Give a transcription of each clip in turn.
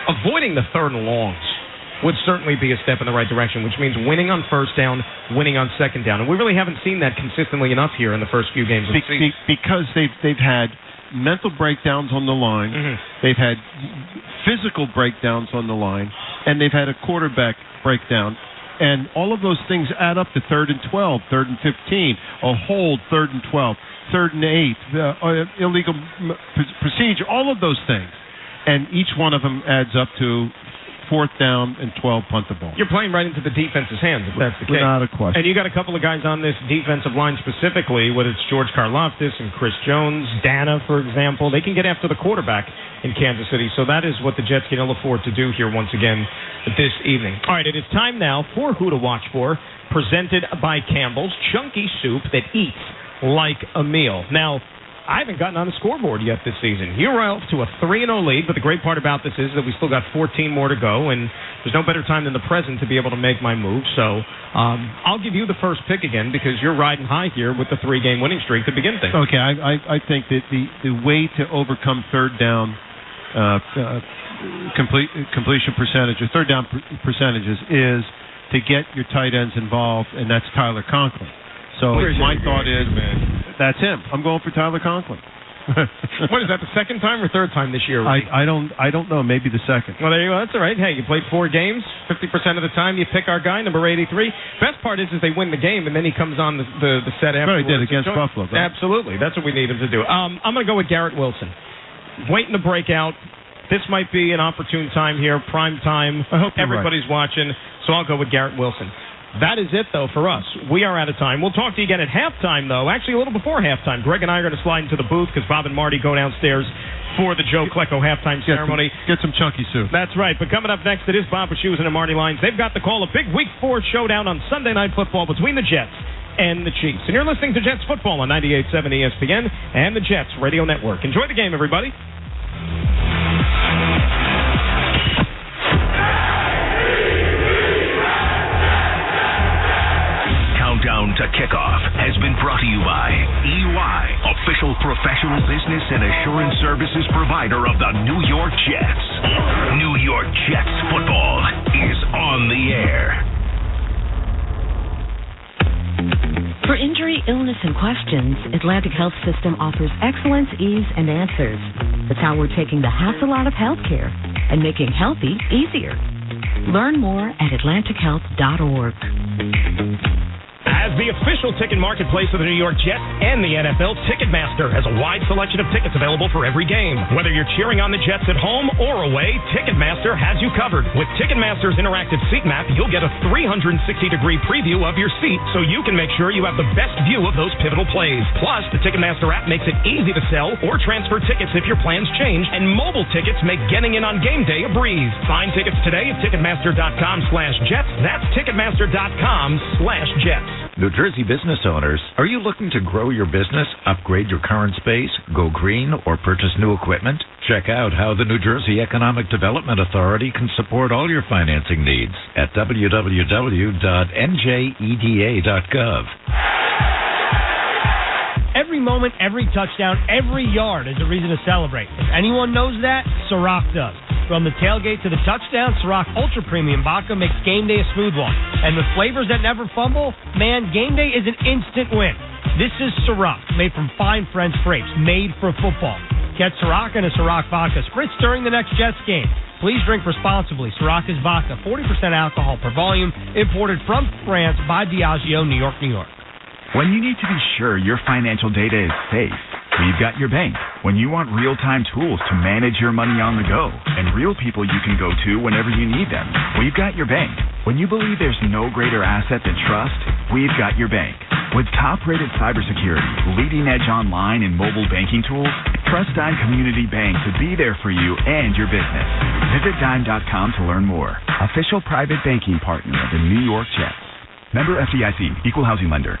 avoiding the third and longs would certainly be a step in the right direction, which means winning on first down, winning on second down. And we really haven't seen that consistently enough here in the first few games of the season. Because they've had mental breakdowns on the line, they've had physical breakdowns on the line, and they've had a quarterback breakdown. And all of those things add up to 3rd and 12, 3rd and 15, a hold, 3rd and 12, 3rd and 8, illegal procedure, all of those things. And each one of them adds up to 4th down and 12, punt the ball. You're playing right into the defense's hands, if that's the case. Without a question. And you got a couple of guys on this defensive line specifically, whether it's George Karlaftis and Chris Jones, Dana, for example. They can get after the quarterback in Kansas City. So that is what the Jets can ill afford to do here once again this evening. All right, it is time now for Who to Watch For, presented by Campbell's, chunky soup that eats like a meal. Now, I haven't gotten on the scoreboard yet this season. You're off to a 3-0 lead, but the great part about this is that we still got 14 more to go, and there's no better time than the present to be able to make my move. So I'll give you the first pick again because you're riding high here with the 3-game winning streak to begin things. Okay, I think that the way to overcome third down completion percentage or third down percentages is to get your tight ends involved, and that's Tyler Conklin. So my thought is, that's him. I'm going for Tyler Conklin. What is that, the second time or third time this year? I don't know. Maybe the second. Well, there you go. That's all right. Hey, you played 4 games. 50% of the time you pick our guy, number 83. Best part is they win the game, and then he comes on the set afterwards. He did against Buffalo. Right? Absolutely. That's what we need him to do. I'm going to go with Garrett Wilson. Waiting to break out. This might be an opportune time here, prime time. I hope everybody's watching, so I'll go with Garrett Wilson. That is it, though, for us. We are out of time. We'll talk to you again at halftime, though. Actually, a little before halftime. Greg and I are going to slide into the booth because Bob and Marty go downstairs for the Joe Klecko halftime ceremony. Get some chunky soup. That's right. But coming up next, it is Bob Wischusen and Marty Lyons. They've got the call, a big Week 4 showdown on Sunday Night Football between the Jets and the Chiefs. And you're listening to Jets Football on 98.7 ESPN and the Jets Radio Network. Enjoy the game, everybody. Countdown to Kickoff has been brought to you by EY, official professional business and assurance services provider of the New York Jets. New York Jets football is on the air. For injury, illness, and questions, Atlantic Health System offers excellence, ease, and answers. That's how we're taking the hassle out of healthcare and making healthy easier. Learn more at atlantichealth.org. As the official ticket marketplace of the New York Jets and the NFL, Ticketmaster has a wide selection of tickets available for every game. Whether you're cheering on the Jets at home or away, Ticketmaster has you covered. With Ticketmaster's interactive seat map, you'll get a 360-degree preview of your seat so you can make sure you have the best view of those pivotal plays. Plus, the Ticketmaster app makes it easy to sell or transfer tickets if your plans change, and mobile tickets make getting in on game day a breeze. Find tickets today at Ticketmaster.com/Jets. That's Ticketmaster.com/Jets. New Jersey business owners, are you looking to grow your business, upgrade your current space, go green, or purchase new equipment? Check out how the New Jersey Economic Development Authority can support all your financing needs at www.njeda.gov. Every moment, every touchdown, every yard is a reason to celebrate. If anyone knows that, Ciroc does. From the tailgate to the touchdown, Ciroc Ultra Premium Vodka makes game day a smooth one. And with flavors that never fumble, man, game day is an instant win. This is Ciroc, made from fine French grapes, made for football. Get Ciroc and a Ciroc Vodka Spritz during the next Jets game. Please drink responsibly. Ciroc is vodka, 40% alcohol per volume, imported from France by Diageo, New York, New York. When you need to be sure your financial data is safe, we've got your bank. When you want real-time tools to manage your money on the go and real people you can go to whenever you need them, we've got your bank. When you believe there's no greater asset than trust, we've got your bank. With top-rated cybersecurity, leading-edge online and mobile banking tools, trust Dime Community Bank to be there for you and your business. Visit Dime.com to learn more. Official private banking partner of the New York Jets. Member FDIC, Equal Housing Lender.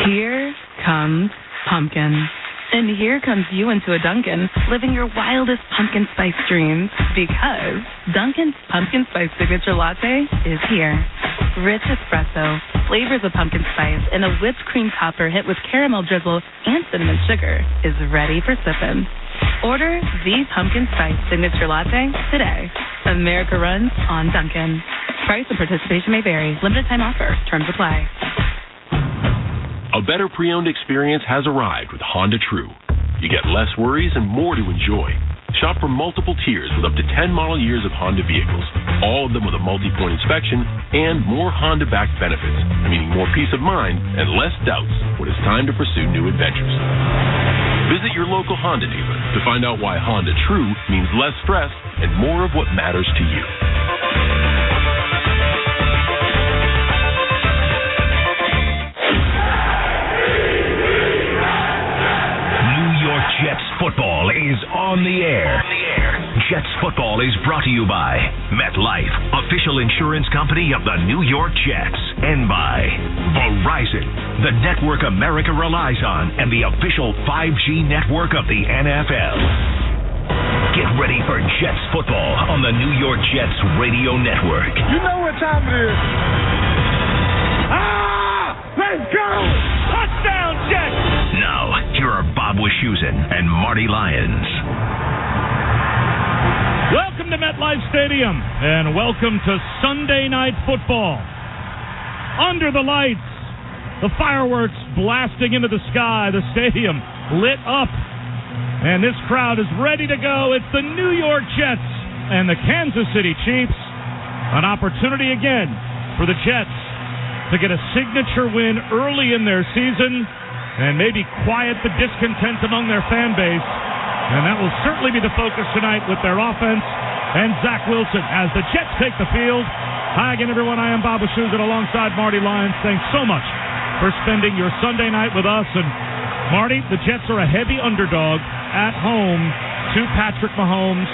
Here comes pumpkin. And here comes you into a Dunkin', living your wildest pumpkin spice dreams, because Dunkin's Pumpkin Spice Signature Latte is here. Rich espresso, flavors of pumpkin spice, and a whipped cream topper hit with caramel drizzle and cinnamon sugar is ready for sipping. Order the Pumpkin Spice Signature Latte today. America runs on Dunkin'. Price and participation may vary. Limited time offer. Terms apply. A better pre-owned experience has arrived with Honda True. You get less worries and more to enjoy. Shop for multiple tiers with up to 10 model years of Honda vehicles, all of them with a multi-point inspection and more Honda-backed benefits, meaning more peace of mind and less doubts when it's time to pursue new adventures. Visit your local Honda dealer to find out why Honda True means less stress and more of what matters to you. Jets football is on the air. Jets football is brought to you by MetLife, official insurance company of the New York Jets, and by Verizon, the network America relies on and the official 5G network of the NFL. Get ready for Jets football on the New York Jets radio network. You know what time it is. Let's go! Touchdown, Jets! Now, here are Bob Wischusen and Marty Lyons. Welcome to MetLife Stadium, and welcome to Sunday Night Football. Under the lights, the fireworks blasting into the sky, the stadium lit up, and this crowd is ready to go. It's the New York Jets and the Kansas City Chiefs. An opportunity again for the Jets to get a signature win early in their season and maybe quiet the discontent among their fan base. And that will certainly be the focus tonight with their offense and Zach Wilson as the Jets take the field. Hi again, everyone. I am Bob Wischusen alongside Marty Lyons. Thanks so much for spending your Sunday night with us. And Marty, the Jets are a heavy underdog at home to Patrick Mahomes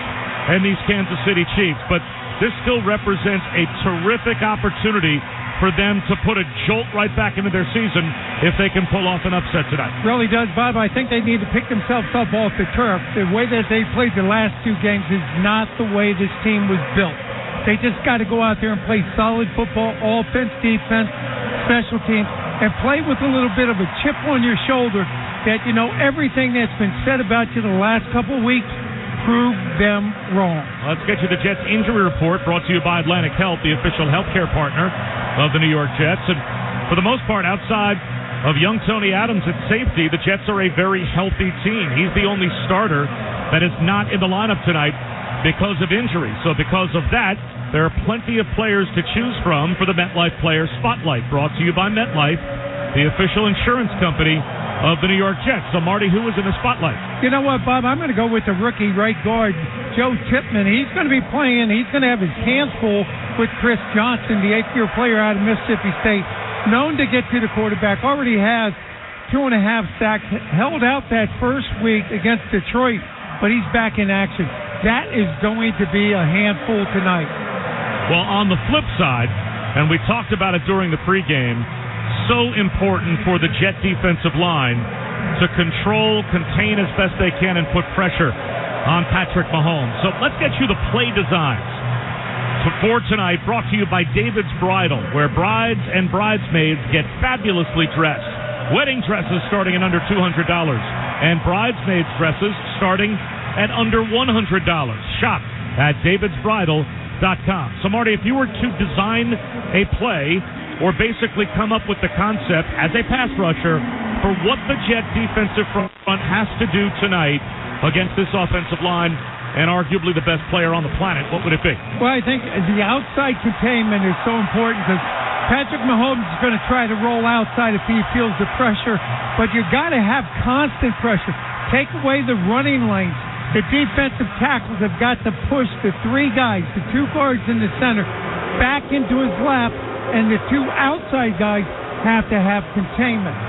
and these Kansas City Chiefs. But this still represents a terrific opportunity for them to put a jolt right back into their season if they can pull off an upset tonight. Really does, Bob. I think they need to pick themselves up off the turf. The way that they played the last two games is not the way this team was built. They just got to go out there and play solid football, offense, defense, special teams, and play with a little bit of a chip on your shoulder that, you know, everything that's been said about you the last couple of weeks, prove them wrong. Let's get you the Jets injury report brought to you by Atlantic Health, the official healthcare partner of the New York Jets. And for the most part, outside of young Tony Adams at safety, the Jets are a very healthy team. He's the only starter that is not in the lineup tonight because of injury. So because of that, there are plenty of players to choose from for the MetLife Player Spotlight, brought to you by MetLife, the official insurance company of the New York Jets. So, Marty, who was in the spotlight? You know what, Bob? I'm going to go with the rookie right guard, Joe Tippmann. He's going to be playing. He's going to have his hands full with Chris Johnson, the eighth-year player out of Mississippi State, known to get to the quarterback. Already has 2.5 sacks, held out that first week against Detroit, but he's back in action. That is going to be a handful tonight. Well, on the flip side, and we talked about it during the pregame, so important for the Jet defensive line to control, contain as best they can, and put pressure on Patrick Mahomes. So let's get you the play designs for tonight, brought to you by David's Bridal, where brides and bridesmaids get fabulously dressed. Wedding dresses starting at under $200, and bridesmaids dresses starting at under $100. Shop at davidsbridal.com. So, Marty, if you were to design a play or basically come up with the concept as a pass rusher for what the Jet defensive front has to do tonight against this offensive line and arguably the best player on the planet, what would it be? Well, I think the outside containment is so important because Patrick Mahomes is going to try to roll outside if he feels the pressure, but you got to have constant pressure. Take away the running lanes. The defensive tackles have got to push the three guys, the two guards in the center, back into his lap, and the two outside guys have to have containment.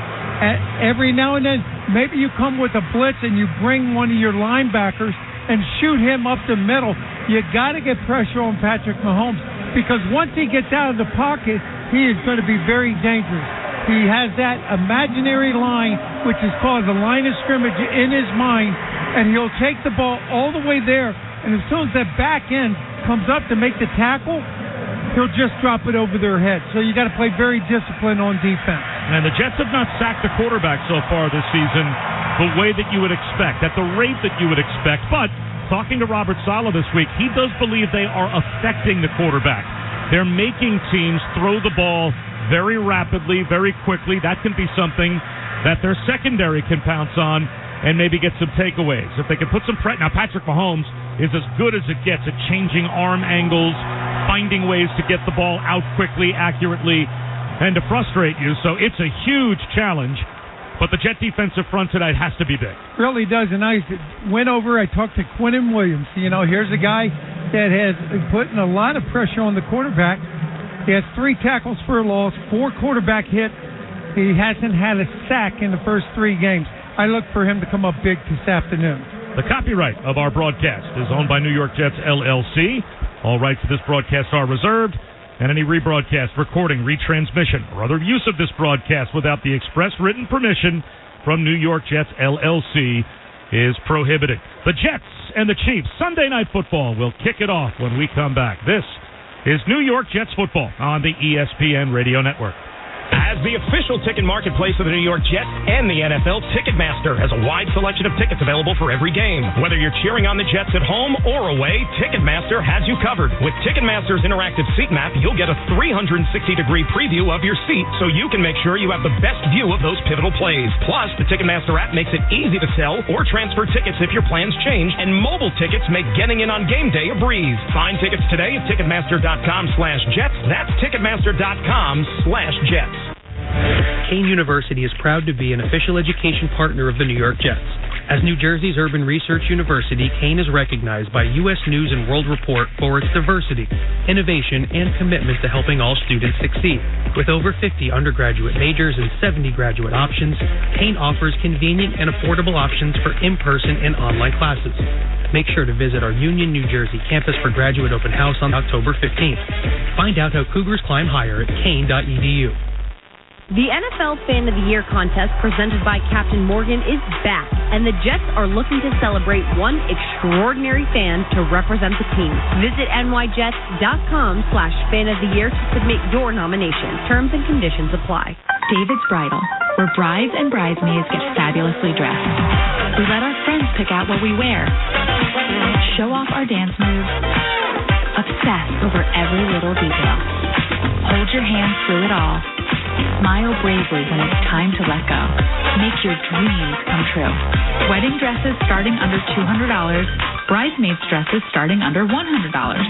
Every now and then, maybe you come with a blitz and you bring one of your linebackers and shoot him up the middle. You got to get pressure on Patrick Mahomes because once he gets out of the pocket, he is going to be very dangerous. He has that imaginary line, which is called the line of scrimmage, in his mind, and he'll take the ball all the way there, and as soon as that back end comes up to make the tackle, he'll just drop it over their head. So you got to play very disciplined on defense. And the Jets have not sacked a quarterback so far this season the way that you would expect, at the rate that you would expect. But talking to Robert Saleh this week, he does believe they are affecting the quarterback. They're making teams throw the ball very rapidly, very quickly. That can be something that their secondary can pounce on and maybe get some takeaways. If they can put some pressure. Now, Patrick Mahomes is as good as it gets at changing arm angles, finding ways to get the ball out quickly, accurately, and to frustrate you. So it's a huge challenge. But the Jet defensive front tonight has to be big. Really does. And I went over, I talked to Quinnen Williams. Here's a guy that has putting a lot of pressure on the quarterback. He has 3 tackles for a loss, 4 quarterback hits. He hasn't had a sack in the first 3 games. I look for him to come up big this afternoon. The copyright of our broadcast is owned by New York Jets, LLC. All rights to this broadcast are reserved, and any rebroadcast, recording, retransmission, or other use of this broadcast without the express written permission from New York Jets, LLC is prohibited. The Jets and the Chiefs, Sunday Night Football, will kick it off when we come back. This is New York Jets football on the ESPN Radio Network. As the official ticket marketplace of the New York Jets and the NFL, Ticketmaster has a wide selection of tickets available for every game. Whether you're cheering on the Jets at home or away, Ticketmaster has you covered. With Ticketmaster's interactive seat map, you'll get a 360-degree preview of your seat so you can make sure you have the best view of those pivotal plays. Plus, the Ticketmaster app makes it easy to sell or transfer tickets if your plans change, and mobile tickets make getting in on game day a breeze. Find tickets today at Ticketmaster.com/Jets. That's Ticketmaster.com/Jets. Kean University is proud to be an official education partner of the New York Jets. As New Jersey's urban research university, Kean is recognized by U.S. News & World Report for its diversity, innovation, and commitment to helping all students succeed. With over 50 undergraduate majors and 70 graduate options, Kean offers convenient and affordable options for in-person and online classes. Make sure to visit our Union, New Jersey campus for graduate open house on October 15th. Find out how Cougars climb higher at Kean.edu. The NFL Fan of the Year contest presented by Captain Morgan is back, and the Jets are looking to celebrate one extraordinary fan to represent the team. Visit nyjets.com/fan of the year to submit your nomination. Terms and conditions apply. David's Bridal, where brides and bridesmaids get fabulously dressed. We let our friends pick out what we wear, show off our dance moves, obsess over every little detail. Hold your hand through it all. Smile bravely when it's time to let go. Make your dreams come true. Wedding dresses starting under $200. Bridesmaids dresses starting under $100.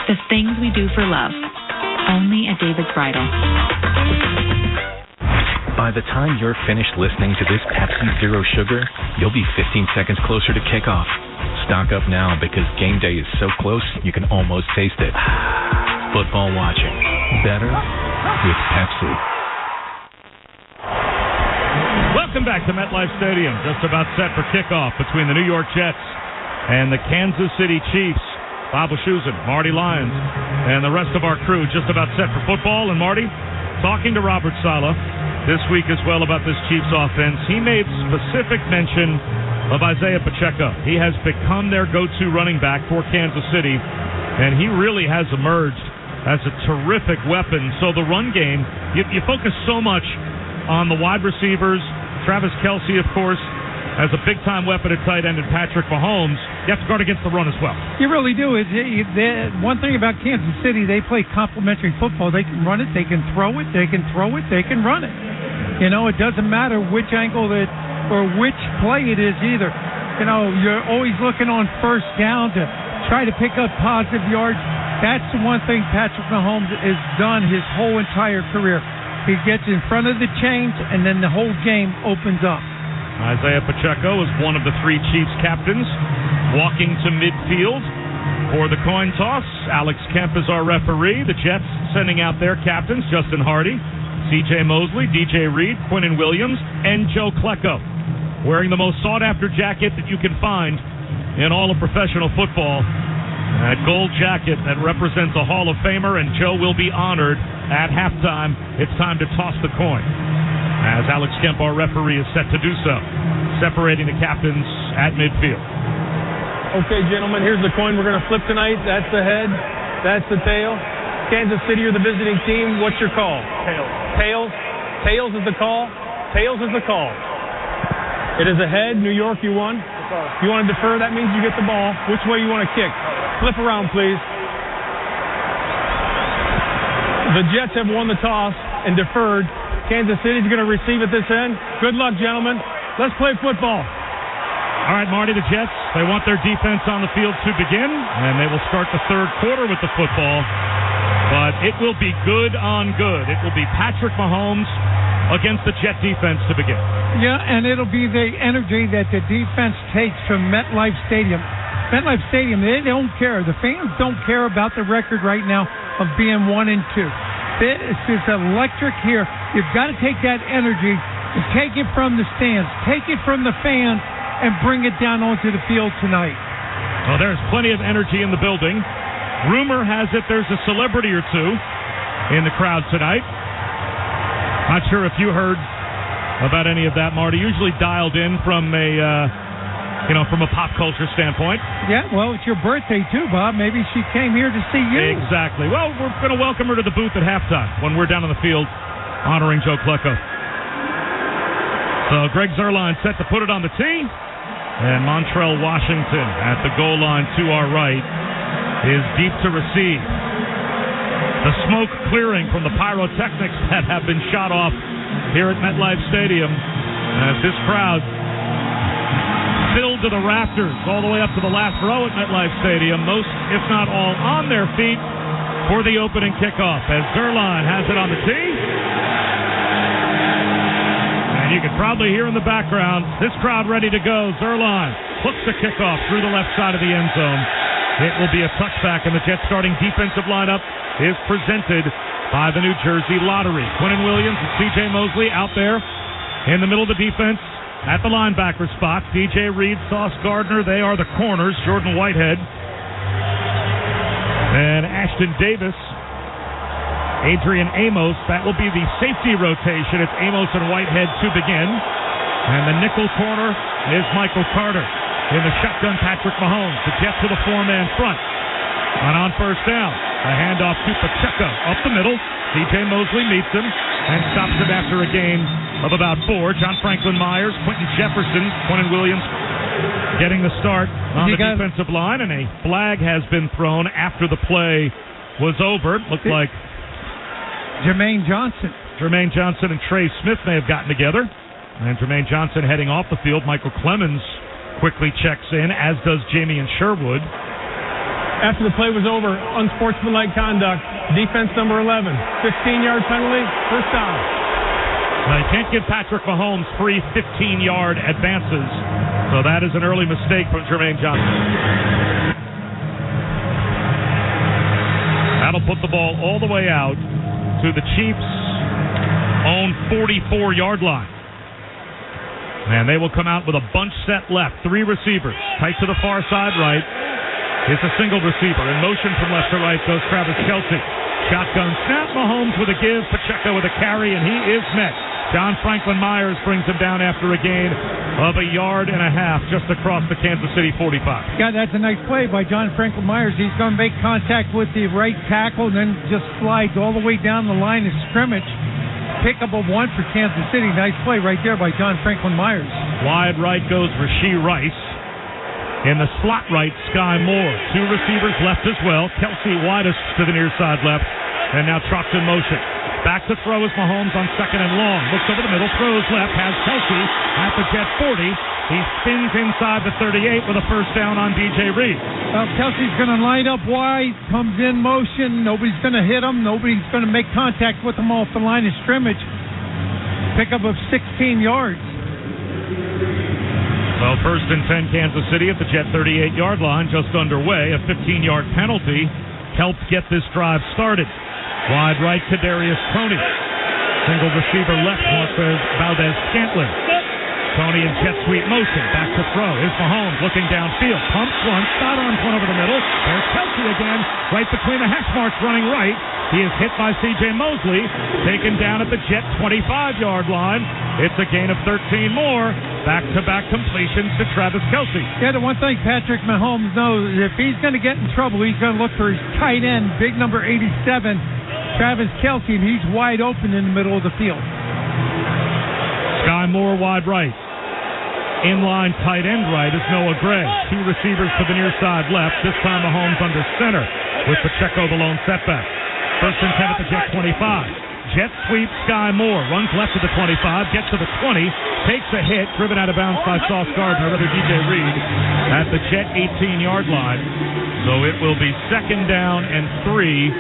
The things we do for love. Only at David's Bridal. By the time you're finished listening to this Pepsi Zero Sugar, you'll be 15 seconds closer to kickoff. Stock up now because game day is so close you can almost taste it. Football watching. Better with Pepsi. Welcome back to MetLife Stadium. Just about set for kickoff between the New York Jets and the Kansas City Chiefs. Bob Wischusen, Marty Lyons, and the rest of our crew just about set for football. And Marty, talking to Robert Saleh this week as well about this Chiefs offense, he made specific mention of Isaiah Pacheco. He has become their go-to running back for Kansas City, and he really has emerged as a terrific weapon. So the run game, you focus so much on the wide receivers. Travis Kelce, of course, as a big-time weapon at tight end, and Patrick Mahomes. You have to guard against the run as well. You really do. One thing about Kansas City, they play complementary football. They can run it, they can throw it, they can throw it, they can run it. It doesn't matter which angle or which play it is either. You're always looking on first down to try to pick up positive yards. That's the one thing Patrick Mahomes has done his whole entire career. He gets in front of the chains, and then the whole game opens up. Isaiah Pacheco is one of the 3 Chiefs captains walking to midfield for the coin toss. Alex Kemp is our referee. The Jets sending out their captains, Justin Hardy, C.J. Mosley, D.J. Reed, Quinnen Williams, and Joe Klecko, wearing the most sought-after jacket that you can find in all of professional football. That gold jacket that represents a Hall of Famer, and Joe will be honored at halftime. It's time to toss the coin, as Alex Kemp, our referee, is set to do so, separating the captains at midfield. Okay, gentlemen, here's the coin we're going to flip tonight. That's the head. That's the tail. Kansas City are the visiting team. What's your call? Tails. Tails? Tails is the call? Tails is the call. It is ahead. New York, you won. If you want to defer, that means you get the ball. Which way you want to kick? Flip around, please. The Jets have won the toss and deferred. Kansas City's going to receive at this end. Good luck, gentlemen. Let's play football. All right, Marty, the Jets, they want their defense on the field to begin, and they will start the third quarter with the football. But it will be good on good. It will be Patrick Mahomes against the Jet defense to begin. Yeah, and it'll be the energy that the defense takes from MetLife Stadium. MetLife Stadium, they don't care. The fans don't care about the record right now of being 1-2. This is electric here. You've got to take that energy and take it from the stands, take it from the fans, and bring it down onto the field tonight. Well, there's plenty of energy in the building. Rumor has it there's a celebrity or two in the crowd tonight. Not sure if you heard about any of that, Marty. Usually dialed in from from a pop culture standpoint. Yeah, well, it's your birthday too, Bob. Maybe she came here to see you. Exactly. Well, we're going to welcome her to the booth at halftime when we're down on the field honoring Joe Klecko. So Greg Zuerlein set to put it on the tee. And Montrell Washington at the goal line to our right is deep to receive. The smoke clearing from the pyrotechnics that have been shot off here at MetLife Stadium as this crowd filled to the rafters all the way up to the last row at MetLife Stadium. Most, if not all, on their feet for the opening kickoff as Zuerlein has it on the tee. And you can probably hear in the background this crowd ready to go. Zuerlein hooks the kickoff through the left side of the end zone. It will be a touchback, and the Jets starting defensive lineup is presented by the New Jersey Lottery. Quinnen Williams and C.J. Mosley out there in the middle of the defense at the linebacker spot. DJ Reed, Sauce Gardner, they are the corners. Jordan Whitehead and Ashton Davis. Adrian Amos, that will be the safety rotation. It's Amos and Whitehead to begin. And the nickel corner is Michael Carter. In the shotgun, Patrick Mahomes. The Jets with a four-man front. And on first down, a handoff to Pacheco. Up the middle, C.J. Mosley meets him and stops it after a gain of about 4. John Franklin Myers, Quentin Jefferson, Quinnen Williams getting the start on the defensive line. And a flag has been thrown after the play was over. Looked like Jermaine Johnson and Trey Smith may have gotten together. And Jermaine Johnson heading off the field. Michael Clemens quickly checks in, as does Jamie and Sherwood. After the play was over, unsportsmanlike conduct, defense number 11, 15-yard penalty, first down. Now, you can't give Patrick Mahomes free 15-yard advances, so that is an early mistake from Jermaine Johnson. That'll put the ball all the way out to the Chiefs' own 44-yard line. And they will come out with a bunch set left. 3 receivers. Tight to the far side right. It's a single receiver. In motion from left to right goes Travis Kelce. Shotgun snap. Mahomes with a give. Pacheco with a carry, and he is met. John Franklin Myers brings him down after a gain of 1.5 yards just across the Kansas City 45. Yeah, that's a nice play by John Franklin Myers. He's going to make contact with the right tackle and then just slides all the way down the line of scrimmage. Pickup of 1 for Kansas City. Nice play right there by John Franklin Myers. Wide right goes Rashee Rice. In the slot right, Sky Moore. 2 receivers left as well. Kelce widest to the near side left. And now Trox in motion. Back to throw is Mahomes on second and long. Looks over the middle, throws left, has Kelce at the Jet 40. He spins inside the 38 with a first down on DJ Reed. Kelce's going to line up wide, comes in motion. Nobody's going to hit him. Nobody's going to make contact with him off the line of scrimmage. Pickup of 16 yards. Well, first and 10 Kansas City at the Jet 38-yard line, just underway. A 15-yard penalty helped get this drive started. Wide right to Darius Toney. Single receiver left, Valdez-Scantling. Toney in jet sweep motion. Back to throw. Here's Mahomes looking downfield. Pumps one. Spot on front over the middle. There's Kelce again. Right between the hash marks running right. He is hit by C.J. Mosley. Taken down at the Jet 25-yard line. It's a gain of 13 more. Back-to-back completions to Travis Kelce. Yeah, the one thing Patrick Mahomes knows is if he's going to get in trouble, he's going to look for his tight end, big number 87, Travis Kelce, and he's wide open in the middle of the field. Sky Moore wide right. Inline tight end right is Noah Gray. Two receivers to the near side left. This time Mahomes under center with Pacheco the lone setback. First and 10 at the Jet 25. Jet sweep Sky Moore. Runs left to the 25. Gets to the 20. Takes a hit. Driven out of bounds by Sauce Gardner. Another DJ Reed at the Jet 18-yard line. So it will be second down and 3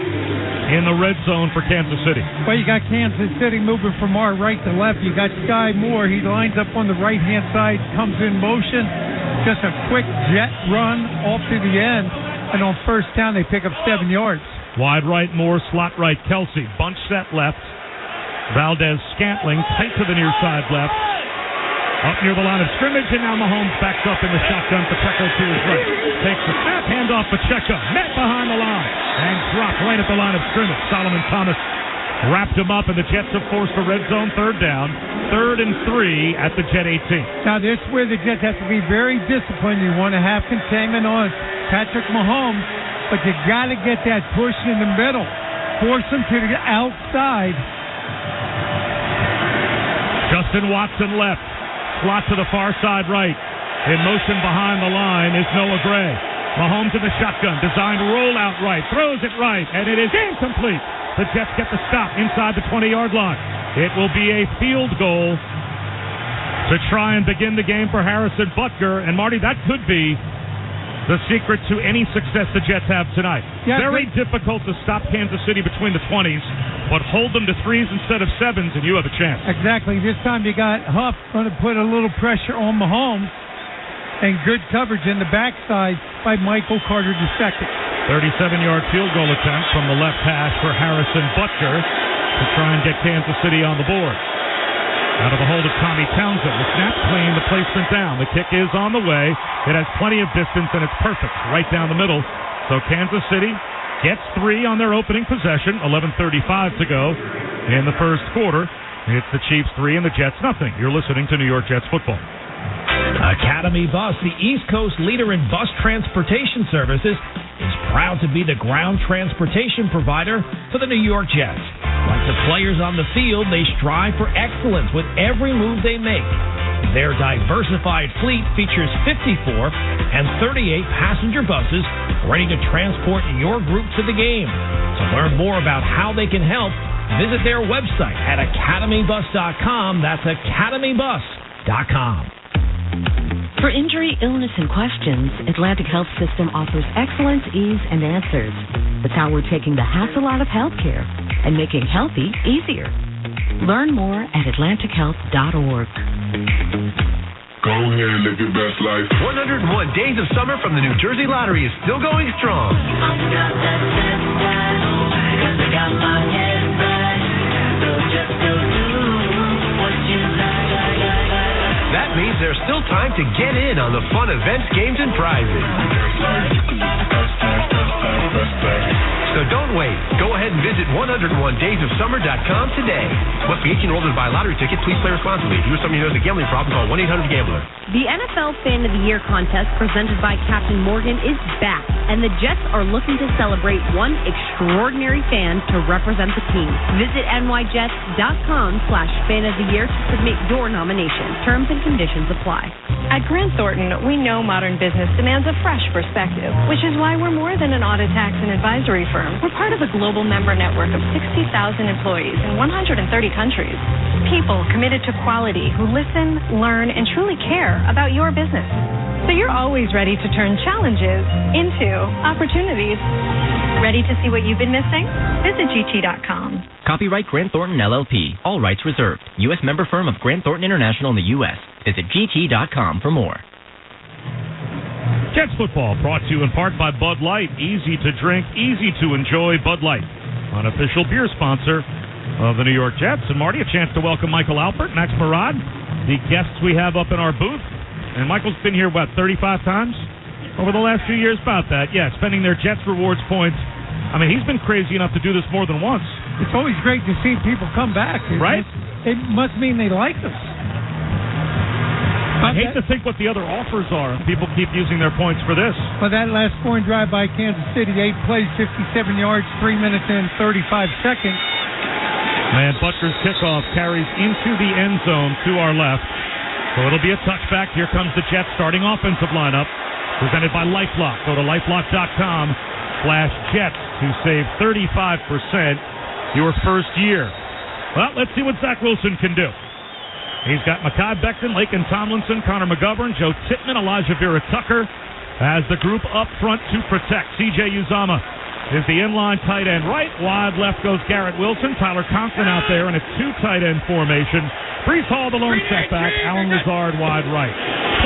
in the red zone for Kansas City. Well, you got Kansas City moving from our right to left. You got Sky Moore. He lines up on the right-hand side, comes in motion. Just a quick jet run off to the end. And on first down, they pick up 7 yards. Wide right, Moore. Slot right, Kelsey. Bunch set left. Valdez Scantling tight to the near side left. Up near the line of scrimmage, and now Mahomes backs up in the shotgun. Pacheco to his right. Takes the snap, handoff Pacheco. Met behind the line. And dropped right at the line of scrimmage. Solomon Thomas wrapped him up, and the Jets have forced a red zone third down. 3rd and 3 at the Jet 18. Now, this is where the Jets have to be very disciplined. You want to have containment on Patrick Mahomes, but you got to get that push in the middle. Force him to the outside. Justin Watson left. Slot to the far side right. In motion behind the line is Noah Gray. Mahomes in the shotgun. Designed rollout right. Throws it right. And it is incomplete. The Jets get the stop inside the 20-yard line. It will be a field goal to try and begin the game for Harrison Butker. And, Marty, that could be the secret to any success the Jets have tonight. Yeah, very difficult to stop Kansas City between the 20s, but hold them to 3s instead of 7s, and you have a chance. Exactly. This time you got Huff going to put a little pressure on Mahomes, and good coverage in the backside by Michael Carter II. 37-yard field goal attempt from the left hash for Harrison Butker to try and get Kansas City on the board. Out of the hold of Tommy Townsend. The snap clean, the placement down. The kick is on the way. It has plenty of distance, and it's perfect right down the middle. So Kansas City gets 3 on their opening possession. 11:35 to go in the first quarter. It's the Chiefs 3 and the Jets nothing. You're listening to New York Jets football. Academy Bus, the East Coast leader in bus transportation services, is proud to be the ground transportation provider for the New York Jets. Like the players on the field, they strive for excellence with every move they make. Their diversified fleet features 54 and 38 passenger buses ready to transport your group to the game. To learn more about how they can help, visit their website at academybus.com. That's academybus.com. For injury, illness, and questions, Atlantic Health System offers excellence, ease, and answers. That's how we're taking the hassle out of healthcare and making healthy easier. Learn more at atlantichealth.org. Go ahead and live your best life. 101 Days of Summer from the New Jersey Lottery is still going strong. That means there's still time to get in on the fun events, games, and prizes. So don't wait. Go ahead and visit 101daysofsummer.com today. Must be 18 or older to buy a lottery ticket. Please play responsibly. If you or somebody knows a gambling problem, call 1-800-GAMBLER. The NFL Fan of the Year contest presented by Captain Morgan is back, and the Jets are looking to celebrate one extraordinary fan to represent the team. Visit nyjets.com/fan of the year to submit your nomination. Terms and conditions apply. At Grant Thornton, we know modern business demands a fresh perspective, which is why we're more than an audit, tax, and advisory firm. We're part of a global member network of 60,000 employees in 130 countries. People committed to quality who listen, learn, and truly care about your business. So you're always ready to turn challenges into opportunities. Ready to see what you've been missing? Visit GT.com. Copyright Grant Thornton LLP. All rights reserved. U.S. member firm of Grant Thornton International in the U.S. Visit GT.com for more. Jets football brought to you in part by Bud Light. Easy to drink, easy to enjoy. Bud Light, unofficial beer sponsor of the New York Jets. And Marty, a chance to welcome Michael Alpert, Max Murad, the guests we have up in our booth. And Michael's been here, 35 times over the last few years? About that, yeah, spending their Jets rewards points. I mean, he's been crazy enough to do this more than once. It's always great to see people come back. Right? It must mean they like us. I hate to think what the other offers are. People keep using their points for this. Well, that last scoring drive by Kansas City, 8 plays, 57 yards, 3 minutes and 35 seconds. And Butker's kickoff carries into the end zone to our left. So it'll be a touchback. Here comes the Jets starting offensive lineup, presented by LifeLock. Go to LifeLock.com/Jets to save 35% your first year. Well, let's see what Zach Wilson can do. He's got Mekhi Becton, Laken Tomlinson, Connor McGovern, Joe Tippmann, Elijah Vera-Tucker as the group up front to protect. C.J. Uzomah is the inline tight end right. Wide left goes Garrett Wilson. Tyler Conklin out there in a two tight end formation. Breece Hall, the lone setback. Alan Lazard wide right.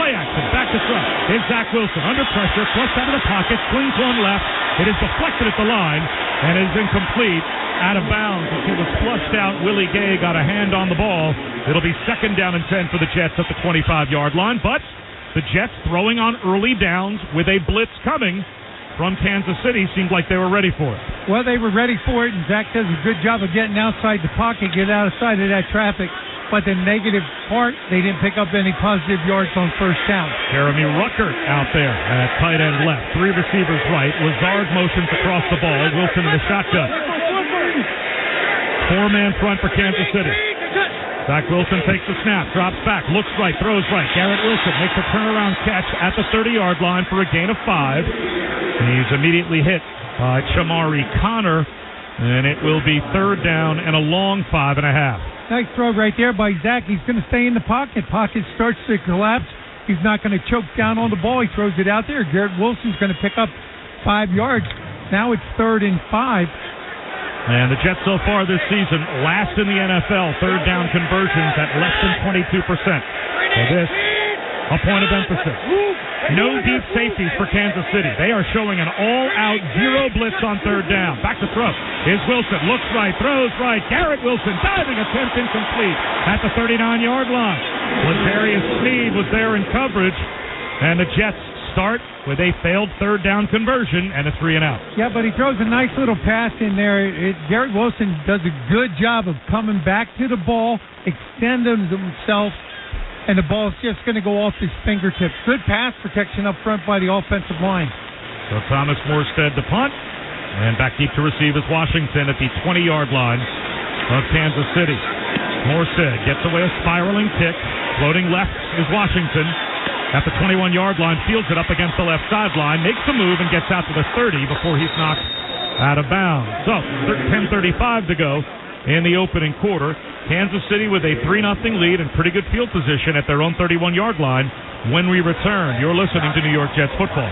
Play action, back to throw. Is Zach Wilson under pressure, flushed out of the pocket, swings one left. It is deflected at the line and is incomplete, out of bounds. It was flushed out. Willie Gay got a hand on the ball. It'll be 2nd down and 10 for the Jets at the 25-yard line, but the Jets throwing on early downs with a blitz coming from Kansas City seemed like they were ready for it. Well, they were ready for it, and Zach does a good job of getting outside the pocket, get outside of that traffic. But the negative part, they didn't pick up any positive yards on first down. Jeremy Ruckert out there at tight end left. 3 receivers right. Lazard motions across the ball. Wilson in the shotgun. 4-man front for Kansas City. Zach Wilson takes the snap, drops back, looks right, throws right. Garrett Wilson makes a turnaround catch at the 30-yard line for a gain of 5. He's immediately hit by Shamari Connor, and it will be 3rd down and a long 5.5. Nice throw right there by Zach. He's going to stay in the pocket. Pocket starts to collapse. He's not going to choke down on the ball. He throws it out there. Garrett Wilson's going to pick up 5 yards. Now it's 3rd and 5. And the Jets so far this season, last in the NFL, 3rd down conversions at less than 22%. So this, a point of emphasis. No deep safeties for Kansas City. They are showing an all-out zero blitz on 3rd down. Back to throw. Here's Wilson. Looks right. Throws right. Garrett Wilson diving attempt incomplete at the 39-yard line. Ladarius Sneed was there in coverage. And the Jets start with a failed 3rd down conversion and a 3-and-out. Yeah, but he throws a nice little pass in there. Garrett Wilson does a good job of coming back to the ball, extending himself, and the ball's just going to go off his fingertips. Good pass protection up front by the offensive line. So Thomas Morstead to punt, and back deep to receive is Washington at the 20-yard line of Kansas City. Morstead gets away a spiraling kick. Floating left is Washington. At the 21-yard line, fields it up against the left sideline, makes the move, and gets out to the 30 before he's knocked out of bounds. So, 10:35 to go in the opening quarter. Kansas City with a 3-0 lead and pretty good field position at their own 31-yard line. When we return, you're listening to New York Jets football.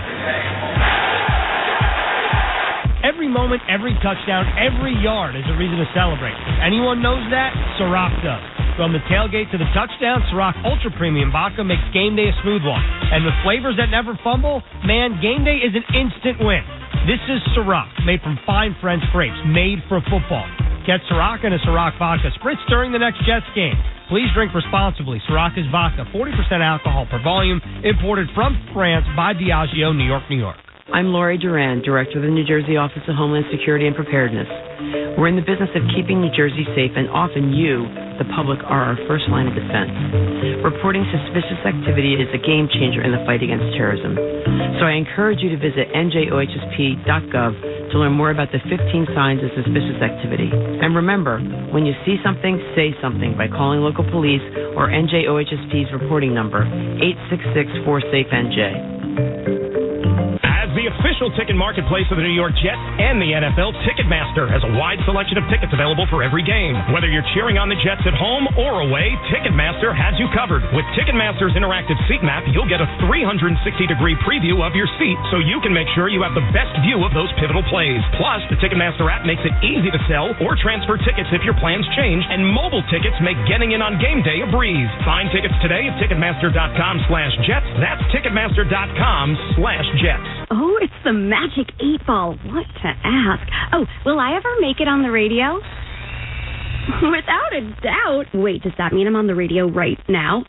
Every moment, every touchdown, every yard is a reason to celebrate. If anyone knows that, Ciroc does. From the tailgate to the touchdown, Ciroc Ultra Premium Vodka makes game day a smooth one. And with flavors that never fumble, man, game day is an instant win. This is Ciroc, made from fine French grapes, made for football. Get Ciroc and a Ciroc Vodka Spritz during the next Jets game. Please drink responsibly. Ciroc is vodka, 40% alcohol per volume, imported from France by Diageo, New York, New York. I'm Laurie Duran, Director of the New Jersey Office of Homeland Security and Preparedness. We're in the business of keeping New Jersey safe, and often you, the public, are our first line of defense. Reporting suspicious activity is a game changer in the fight against terrorism. So I encourage you to visit njohsp.gov to learn more about the 15 signs of suspicious activity. And remember, when you see something, say something by calling local police or NJOHSP's reporting number, 866-4SAFE-NJ. The official ticket marketplace of the New York Jets and the NFL, Ticketmaster has a wide selection of tickets available for every game. Whether you're cheering on the Jets at home or away, Ticketmaster has you covered. With Ticketmaster's interactive seat map, you'll get a 360-degree preview of your seat so you can make sure you have the best view of those pivotal plays. Plus, the Ticketmaster app makes it easy to sell or transfer tickets if your plans change, and mobile tickets make getting in on game day a breeze. Find tickets today at Ticketmaster.com/Jets. That's Ticketmaster.com/Jets. Oh, it's the Magic 8-Ball. What to ask? Oh, will I ever make it on the radio? Without a doubt. Wait, does that mean I'm on the radio right now?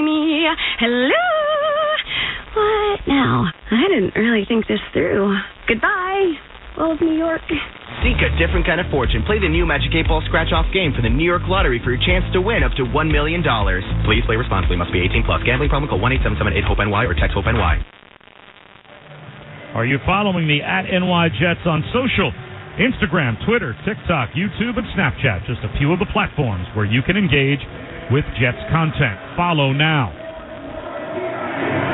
me. Hello? What now? I didn't really think this through. Goodbye, old New York. Seek a different kind of fortune. Play the new Magic 8-Ball scratch-off game for the New York Lottery for your chance to win up to $1 million. Please play responsibly. Must be 18 plus. Gambling problem? Call 1-877-8-HOPE-NY or text HOPE-NY. Are you following the @NY Jets on social? Instagram, Twitter, TikTok, YouTube, and Snapchat. Just a few of the platforms where you can engage with Jets content. Follow now.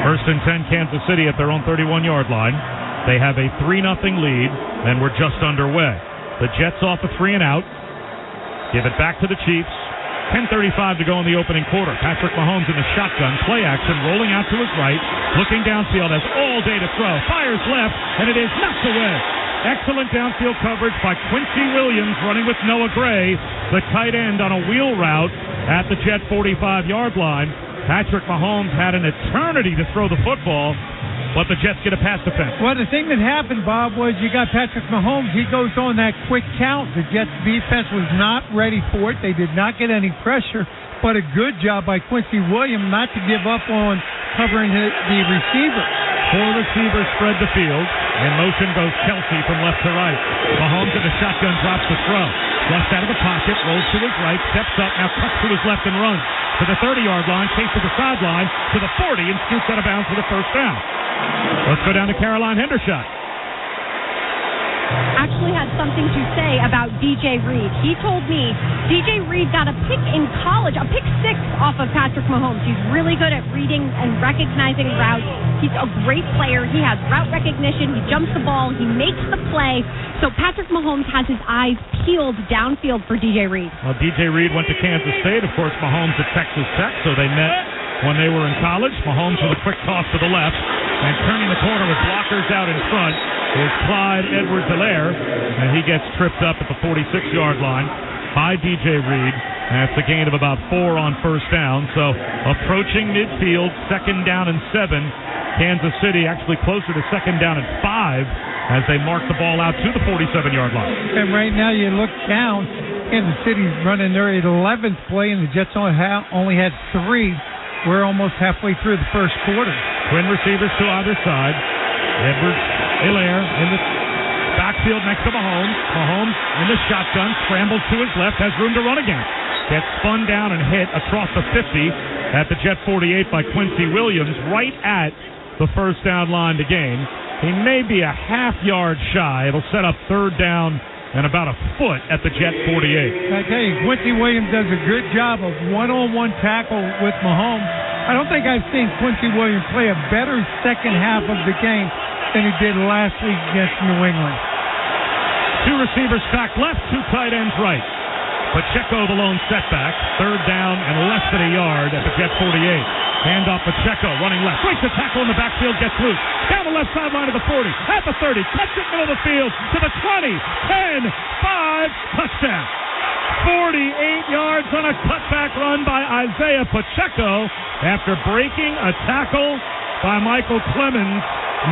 1st and 10, Kansas City at their own 31-yard line. They have a 3-0 lead, and we're just underway. The Jets off a 3-and-out. Give it back to the Chiefs. 10:35 to go in the opening quarter. Patrick Mahomes in the shotgun, play action, rolling out to his right, looking downfield, has all day to throw, fires left, and it is knocked away. Excellent downfield coverage by Quincy Williams, running with Noah Gray, the tight end, on a wheel route at the Jet 45-yard line. Patrick Mahomes had an eternity to throw the football, but the Jets get a pass defense. Well, the thing that happened, Bob, was you got Patrick Mahomes. He goes on that quick count. The Jets defense was not ready for it. They did not get any pressure, but a good job by Quincy Williams not to give up on covering the receiver. 4 receivers spread the field. In motion goes Kelsey from left to right. Mahomes in the shotgun drops the throw. Flushed out of the pocket, rolls to his right, steps up, now cuts to his left and runs. To the 30-yard line, takes to the sideline, to the 40, and scoots out of bounds for the first down. Let's go down to Caroline Hendershot. Actually had something to say about DJ Reed. He told me DJ Reed got a pick in college, a pick 6 off of Patrick Mahomes. He's really good at reading and recognizing routes. He's a great player. He has route recognition. He jumps the ball. He makes the play. So Patrick Mahomes has his eyes peeled downfield for DJ Reed. Well, DJ Reed went to Kansas State. Of course, Mahomes at Texas Tech, so they met when they were in college. Mahomes with a quick toss to the left, and turning the corner with blockers out in front is Clyde Edwards-Helaire, and he gets tripped up at the 46-yard line by DJ Reed. That's a gain of about 4 on first down. So approaching midfield, 2nd down and 7. Kansas City actually closer to 2nd down and 5 as they mark the ball out to the 47-yard line. And right now you look down, Kansas City's running their 11th play, and the Jets only had 3. We're almost halfway through the first quarter. Twin receivers to either side. Edwards-Helaire in the backfield next to Mahomes. Mahomes in the shotgun, scrambles to his left, has room to run again. Gets spun down and hit across the 50 at the Jet 48 by Quincy Williams, right at the first down line to gain. He may be a half-yard shy. It'll set up 3rd down and about a foot at the Jet 48. I tell you, Quincy Williams does a good job of one-on-one tackle with Mahomes. I don't think I've seen Quincy Williams play a better second half of the game than he did last week against New England. 2 receivers stacked left, 2 tight ends right. Pacheco the lone setback. 3rd down and less than a yard at the Jet 48. Hand off Pacheco, running left. Breaks the tackle in the backfield, gets loose. Down the left sideline to the 40. At the 30. Cuts it middle of the field to the 20. 10, 5, touchdown. 48 yards on a cutback run by Isaiah Pacheco after breaking a tackle by Michael Clemens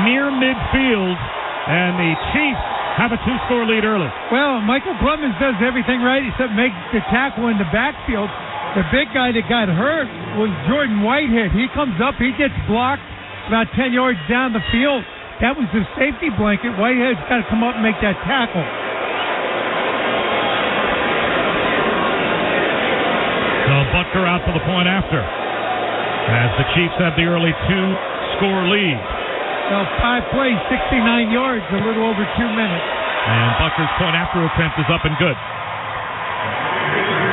near midfield. And the Chiefs have a 2-score lead early. Well, Michael Clemens does everything right except make the tackle in the backfield. The big guy that got hurt was Jordan Whitehead. He comes up, he gets blocked about 10 yards down the field. That was the safety blanket. Whitehead's got to come up and make that tackle. So Butker out for the point after, as the Chiefs have the early 2-score lead. Well, 5 plays, 69 yards, a little over 2 minutes. And Butker's point after attempt is up and good.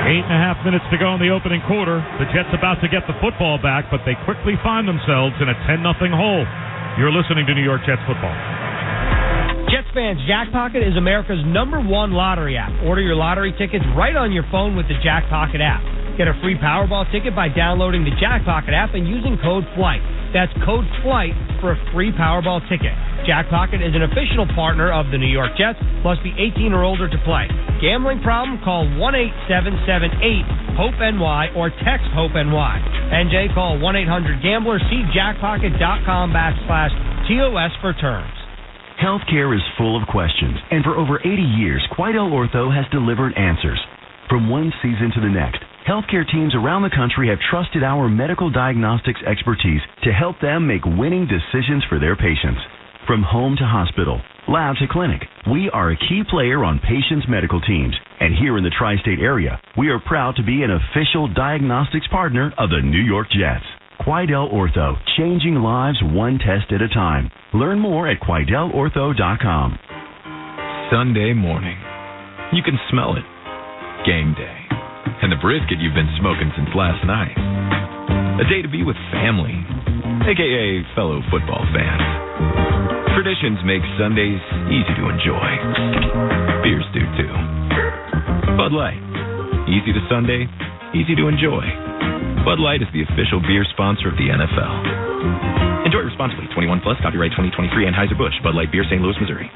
8.5 minutes to go in the opening quarter. The Jets about to get the football back, but they quickly find themselves in a 10-0 hole. You're listening to New York Jets football. Jets fans, Jackpocket is America's #1 lottery app. Order your lottery tickets right on your phone with the Jackpocket app. Get a free Powerball ticket by downloading the Jackpocket app and using code FLIGHT. That's code FLIGHT for a free Powerball ticket. Jackpocket is an official partner of the New York Jets. Must be 18 or older to play. Gambling problem? Call 1-877-8-HOPE-NY or text HOPE-NY. NJ, call 1-800-GAMBLER. See jackpocket.com/TOS for terms. Healthcare is full of questions, and for over 80 years, Quidel Ortho has delivered answers. From one season to the next, healthcare teams around the country have trusted our medical diagnostics expertise to help them make winning decisions for their patients. From home to hospital, lab to clinic, we are a key player on patients' medical teams. And here in the tri-state area, we are proud to be an official diagnostics partner of the New York Jets. Quidel Ortho, changing lives one test at a time. Learn more at QuidelOrtho.com. Sunday morning. You can smell it. Game day. and the brisket you've been smoking since last night. A day to be with family, a.k.a. fellow football fans. Traditions make Sundays easy to enjoy. Beers do too. Bud Light. Easy to Sunday, easy to enjoy. Bud Light is the official beer sponsor of the NFL. Enjoy responsibly. 21 plus. Copyright 2023. Anheuser-Busch. Bud Light Beer, St. Louis, Missouri.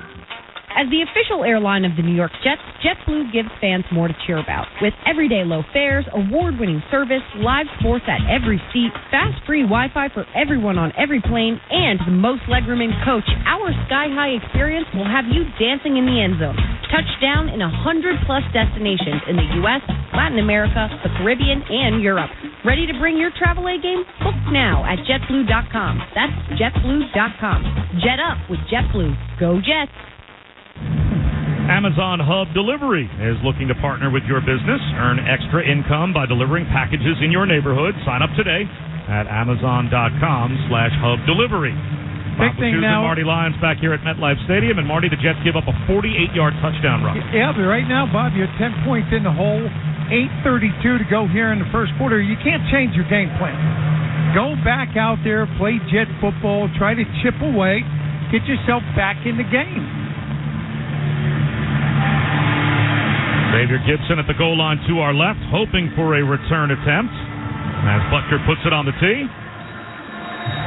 As the official airline of the New York Jets, JetBlue gives fans more to cheer about. With everyday low fares, award-winning service, live sports at every seat, fast free Wi-Fi for everyone on every plane, and the most legroom in coach, our sky-high experience will have you dancing in the end zone. Touchdown in 100-plus destinations in the U.S., Latin America, the Caribbean, and Europe. Ready to bring your travel A-game? Book now at JetBlue.com. That's JetBlue.com. Jet up with JetBlue. Go Jets! Amazon Hub Delivery is looking to partner with your business. Earn extra income by delivering packages in your neighborhood. Sign up today at Amazon.com/Hub Delivery. Bob Wischusen and Marty Lyons back here at MetLife Stadium. And Marty, the Jets give up a 48-yard touchdown run. Yeah, but right now, Bob, you're 10 points in the hole. 8:32 to go here in the first quarter. You can't change your game plan. Go back out there, play Jet football, try to chip away, get yourself back in the game. Xavier Gibson at the goal line to our left, hoping for a return attempt as Butker puts it on the tee.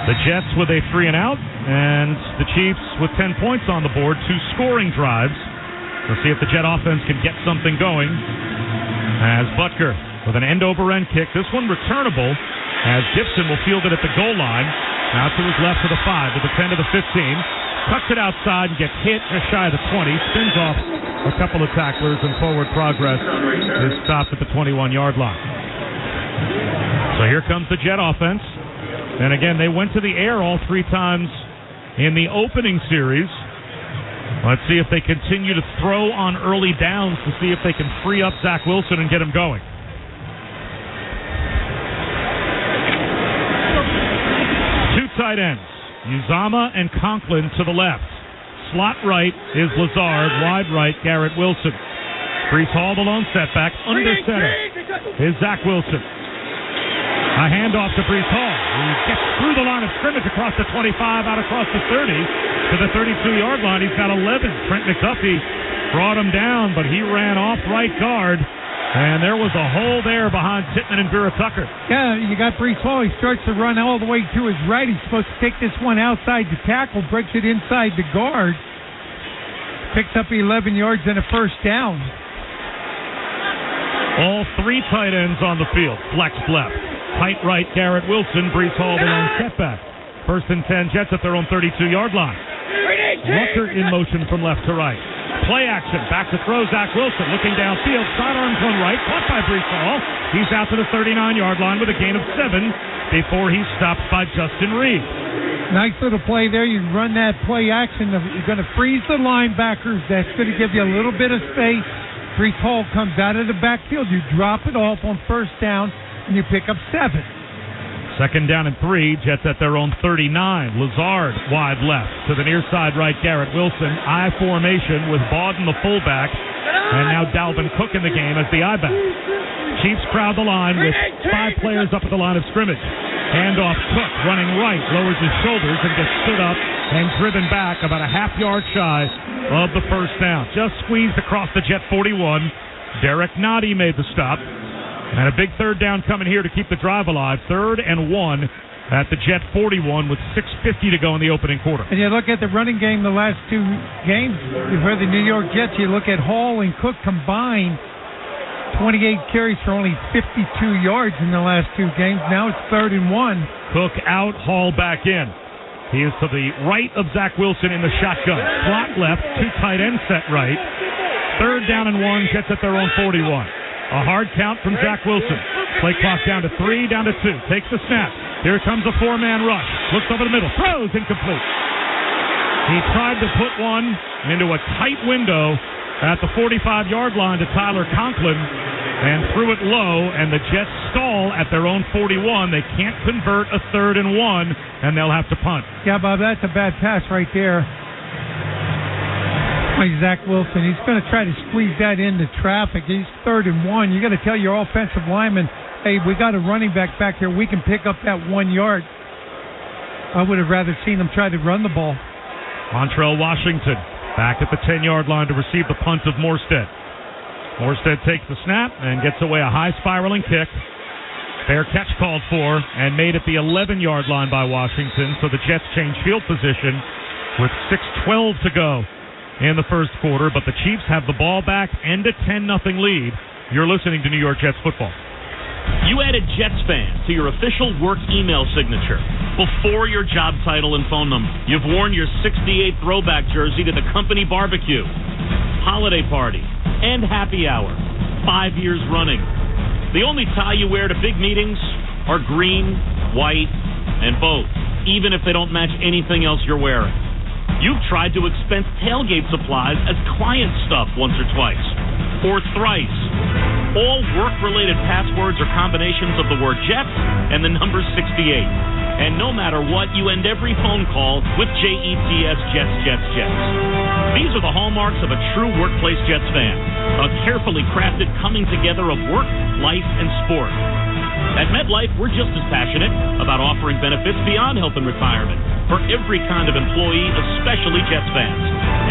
The Jets with a 3 and out, and the Chiefs with 10 points on the board, 2 scoring drives. We'll see if the Jet offense can get something going. As Butker with an end-over-end kick, this one returnable, as Gibson will field it at the goal line. Now to his left to the 5, to the 10 to the 15. Cuts it outside and gets hit just shy of the 20. Spins off a couple of tacklers, and forward progress is stopped at the 21-yard line. So here comes the Jet offense. And again, they went to the air all 3 times in the opening series. Let's see if they continue to throw on early downs to see if they can free up Zach Wilson and get him going. Two tight ends, Uzama and Conklin to the left. Slot right is Lazard, wide right, Garrett Wilson. Breece Hall, the lone setback, under center is Zach Wilson. A handoff to Breece Hall. He gets through the line of scrimmage across the 25, out across the 30 to the 32-yard line. He's got 11. Trent McDuffie brought him down, but he ran off right guard. And there was a hole there behind Tittman and Vera Tucker. Yeah, you got Breece Hall. He starts to run all the way to his right. He's supposed to take this one outside the tackle, breaks it inside the guard, picks up 11 yards and a first down. All 3 tight ends on the field. Flex left. Tight right, Garrett Wilson. Breece Hall, the lone setback. First and 10, Jets at their own 32-yard line. Rucker in motion from left to right. Play action, back to throw, Zach Wilson looking downfield, sidearms one right, caught by Breece Hall. He's out to the 39-yard line with a gain of 7 before he's stopped by Justin Reed. Nice little play there. You run that play action. You're going to freeze the linebackers. That's going to give you a little bit of space. Breece Hall comes out of the backfield. You drop it off on first down, and you pick up 7. Second down and 3, Jets at their own 39. Lazard wide left to the near side right, Garrett Wilson. I formation with Bawden the fullback, and now Dalvin Cook in the game as the I-back. Chiefs crowd the line with 5 players up at the line of scrimmage. Handoff, Cook running right, lowers his shoulders and gets stood up and driven back about a half-yard shy of the first down. Just squeezed across the Jet 41. Derek Nottie made the stop. And a big third down coming here to keep the drive alive. 3rd and 1 at the Jet 41 with 6:50 to go in the opening quarter. And you look at the running game the last 2 games for the New York Jets. You look at Hall and Cook combined, 28 carries for only 52 yards in the last 2 games. Now it's 3rd and 1. Cook out, Hall back in. He is to the right of Zach Wilson in the shotgun. Slot left, 2 tight ends set right. 3rd down and 1, Jets at their own 41. A hard count from Zach Wilson. Play clock down to 3, down to 2. Takes the snap. Here comes a 4-man rush. Looks over the middle. Throws incomplete. He tried to put one into a tight window at the 45-yard line to Tyler Conklin and threw it low, and the Jets stall at their own 41. They can't convert a 3rd and 1, and they'll have to punt. Yeah, Bob, that's a bad pass right there. By Zach Wilson. He's going to try to squeeze that into traffic. He's 3rd and 1. You got to tell your offensive lineman, hey, we got a running back here. We can pick up that 1 yard. I would have rather seen him try to run the ball. Montrell Washington back at the 10-yard line to receive the punt of Morstead. Morstead takes the snap and gets away a high spiraling kick. Fair catch called for and made at the 11-yard line by Washington, so the Jets change field position with 6:12 to go in the first quarter, but the Chiefs have the ball back and a 10-0 lead. You're listening to New York Jets football. You added Jets fan to your official work email signature before your job title and phone number. You've worn your 68 throwback jersey to the company barbecue, holiday party, and happy hour 5 years running. The only tie you wear to big meetings are green, white, and both, even if they don't match anything else you're wearing. You've tried to expense tailgate supplies as client stuff once or twice, or thrice. All work-related passwords are combinations of the word Jets and the number 68. And no matter what, you end every phone call with JETS, Jets, Jets, Jets. These are the hallmarks of a true workplace Jets fan, a carefully crafted coming together of work, life, and sport. At MetLife, we're just as passionate about offering benefits beyond health and retirement for every kind of employee, especially Jets fans.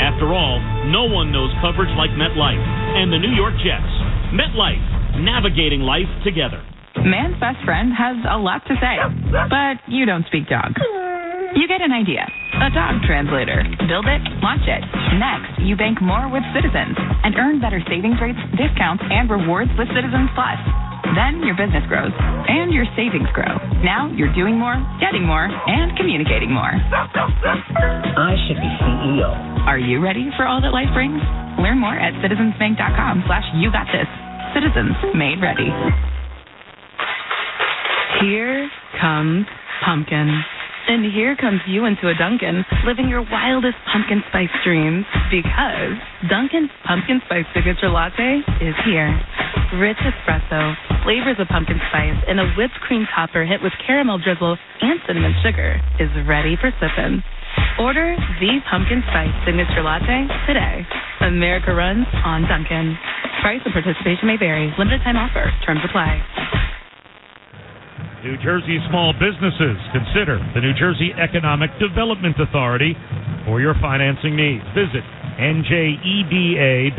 After all, no one knows coverage like MetLife and the New York Jets. MetLife, navigating life together. Man's best friend has a lot to say, but you don't speak dog. You get an idea. A dog translator. Build it, launch it. Next, you bank more with Citizens and earn better savings rates, discounts, and rewards with Citizens Plus. Then your business grows and your savings grow. Now you're doing more, getting more, and communicating more. I should be CEO. Are you ready for all that life brings? Learn more at citizensbank.com/you-got-this. Citizens made ready. Here comes pumpkin. And here comes you into a Dunkin', living your wildest pumpkin spice dreams, because Dunkin's Pumpkin Spice Signature Latte is here. Rich espresso, flavors of pumpkin spice, and a whipped cream topper hit with caramel drizzle and cinnamon sugar is ready for sipping. Order the Pumpkin Spice Signature Latte today. America runs on Dunkin'. Price and participation may vary. Limited time offer. Terms apply. New Jersey small businesses, consider the New Jersey Economic Development Authority for your financing needs. Visit njeda.gov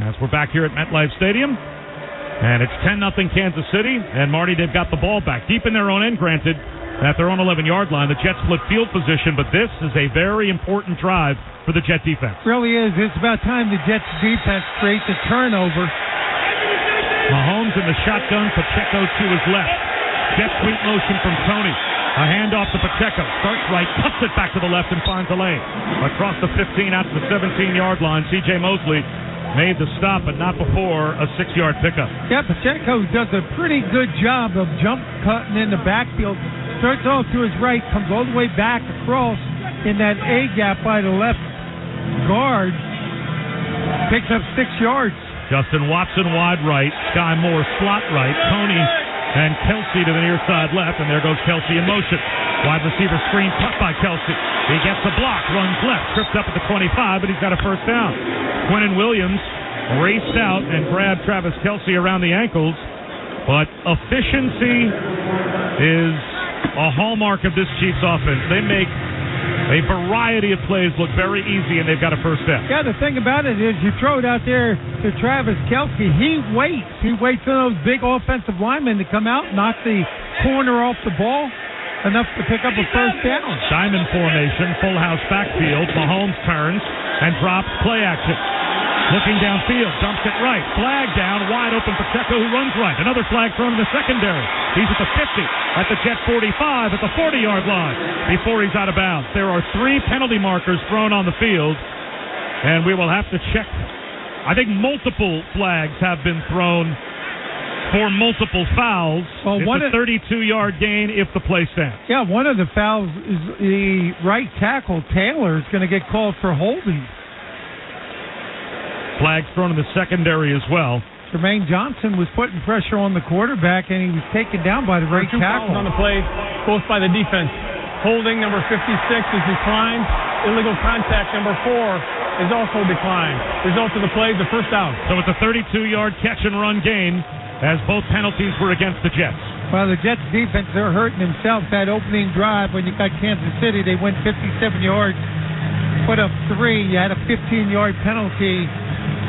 as we're back here at MetLife Stadium. And it's 10-0 Kansas City. And, Marty, they've got the ball back deep in their own end, granted, at their own 11-yard line. The Jets split field position, but this is a very important drive for the Jet defense. Really is. It's about time the Jets defense creates a turnover. Mahomes in the shotgun, Pacheco to his left. Jet sweep motion from Tony. A handoff to Pacheco. Starts right, cuts it back to the left and finds a lane. Across the 15 out to the 17-yard line, C.J. Mosley made the stop, but not before a 6-yard pickup. Yeah, Pacheco does a pretty good job of jump cutting in the backfield. Starts off to his right, comes all the way back across in that A gap by the left guard. Picks up 6 yards. Justin Watson wide right, Sky Moore slot right, Tony and Kelsey to the near side left, and there goes Kelsey in motion. Wide receiver screen cut by Kelsey. He gets the block, runs left, trips up at the 25, but he's got a first down. Quinnen Williams raced out and grabbed Travis Kelsey around the ankles, but efficiency is a hallmark of this Chiefs offense. They make a variety of plays look very easy, and they've got a first down. Yeah, the thing about it is you throw it out there to Travis Kelsey. He waits. He waits for those big offensive linemen to come out, knock the corner off the ball, enough to pick up a first down. Diamond formation, full house backfield. Mahomes turns and drops play action. Looking downfield, dumps it right. Flag down, wide open Pacheco who runs right. Another flag thrown in the secondary. He's at the 50, at the Jet 45, at the 40-yard line before he's out of bounds. There are 3 penalty markers thrown on the field, and we will have to check. I think multiple flags have been thrown for multiple fouls. Well, it's a 32-yard gain if the play stands. Yeah, one of the fouls is the right tackle, Taylor, is going to get called for holding. Flags thrown in the secondary as well. Jermaine Johnson was putting pressure on the quarterback, and he was taken down by the right tackle. On the play, both by the defense. Holding number 56 is declined. Illegal contact number 4 is also declined. Result of the play, the first down. So it's a 32-yard catch-and-run game as both penalties were against the Jets. Well, the Jets defense, they're hurting themselves. That opening drive when you got Kansas City, they went 57 yards, put up 3. You had a 15-yard penalty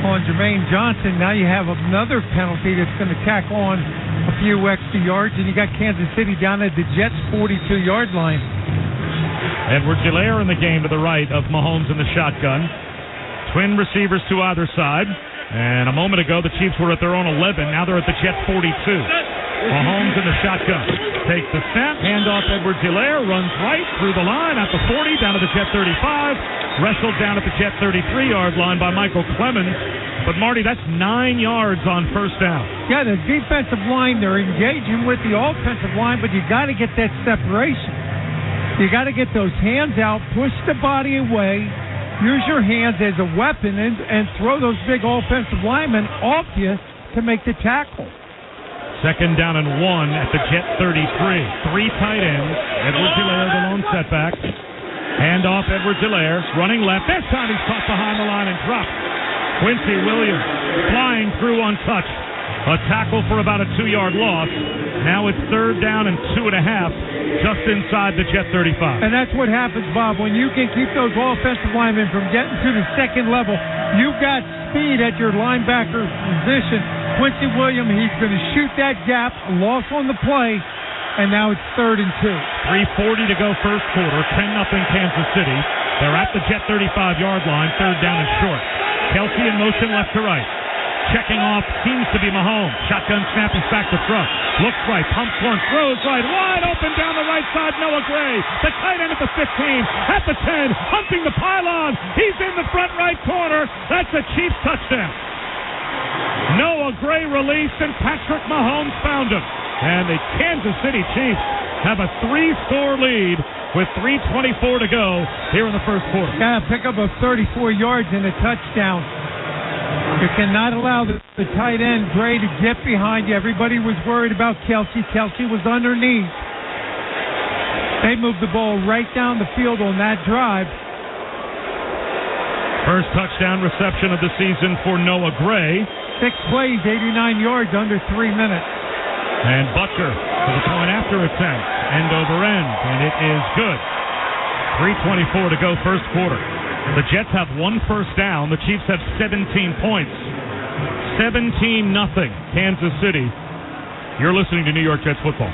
on Jermaine Johnson. Now you have another penalty that's going to tack on a few extra yards, and you got Kansas City down at the Jets' 42-yard line. Edwards-Helaire in the game to the right of Mahomes in the shotgun. Twin receivers to either side. And a moment ago, the Chiefs were at their own 11. Now they're at the Jets' 42. Mahomes in the shotgun. Takes the snap. Handoff Edwards-Helaire. Runs right through the line at the 40. Down to the Jet 35. Wrestled down at the Jet 33-yard line by Michael Clemens. But, Marty, that's 9 yards on first down. Yeah, the defensive line, they're engaging with the offensive line, but you got to get that separation. You got to get those hands out, push the body away, use your hands as a weapon, and throw those big offensive linemen off you to make the tackle. Second down and 1 at the Jet 33. 3 tight ends. Edwards-Helaire, the lone setback. Handoff Edwards-Helaire, running left. This time he's caught behind the line and dropped. Quincy Williams flying through untouched. A tackle for about a 2-yard loss. Now it's third down and 2.5, just inside the Jet 35. And that's what happens, Bob. When you can keep those offensive linemen from getting to the second level, you've got speed at your linebacker position. Quincy Williams, he's going to shoot that gap, loss on the play, and now it's third and 2. 3:40 to go first quarter, 10-0 Kansas City. They're at the Jet 35-yard line, third down and short. Kelsey in motion left to right. Checking off seems to be Mahomes. Shotgun snap, he's back to throw. Looks right, pumps once, throws right, wide open down the right side, Noah Gray. The tight end at the 15, at the 10, hunting the pylon. He's in the front right corner. That's a Chiefs touchdown. Noah Gray released, and Patrick Mahomes found him. And the Kansas City Chiefs have a 3-score lead with 3:24 to go here in the first quarter. Yeah, pick up a 34 yards and a touchdown. You cannot allow the tight end, Gray, to get behind you. Everybody was worried about Kelsey. Kelsey was underneath. They moved the ball right down the field on that drive. First touchdown reception of the season for Noah Gray. 6 plays, 89 yards, under 3 minutes. And Butker to the point after attempt, end over end, and it is good. 3:24 to go first quarter. The Jets have 1 first down. The Chiefs have 17 points. 17-0 Kansas City. You're listening to New York Jets football.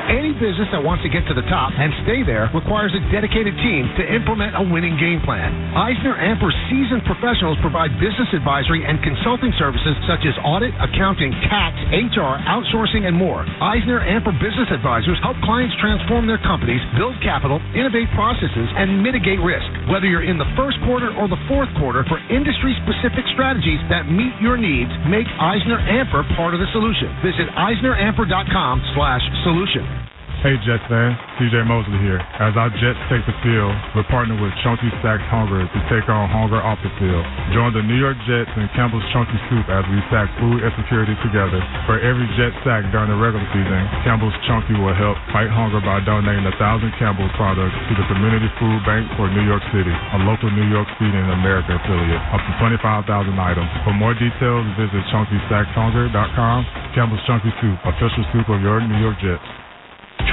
Any business that wants to get to the top and stay there requires a dedicated team to implement a winning game plan. EisnerAmper's seasoned professionals provide business advisory and consulting services such as audit, accounting, tax, HR, outsourcing, and more. EisnerAmper Business Advisors help clients transform their companies, build capital, innovate processes, and mitigate risk. Whether you're in the first quarter or the fourth quarter, for industry-specific strategies that meet your needs, make EisnerAmper part of the solution. Visit EisnerAmper.com/solution. Hey Jets fans, TJ Mosley here. As our Jets take the field, we're partnered with Chunky Stacked Hunger to take on hunger off the field. Join the New York Jets and Campbell's Chunky Soup as we stack food and security together. For every Jet sack during the regular season, Campbell's Chunky will help fight hunger by donating 1,000 Campbell's products to the Community Food Bank for New York City, a local New York Feeding America affiliate, up to 25,000 items. For more details, visit ChunkyStackHunger.com. Campbell's Chunky Soup, official soup of your New York Jets.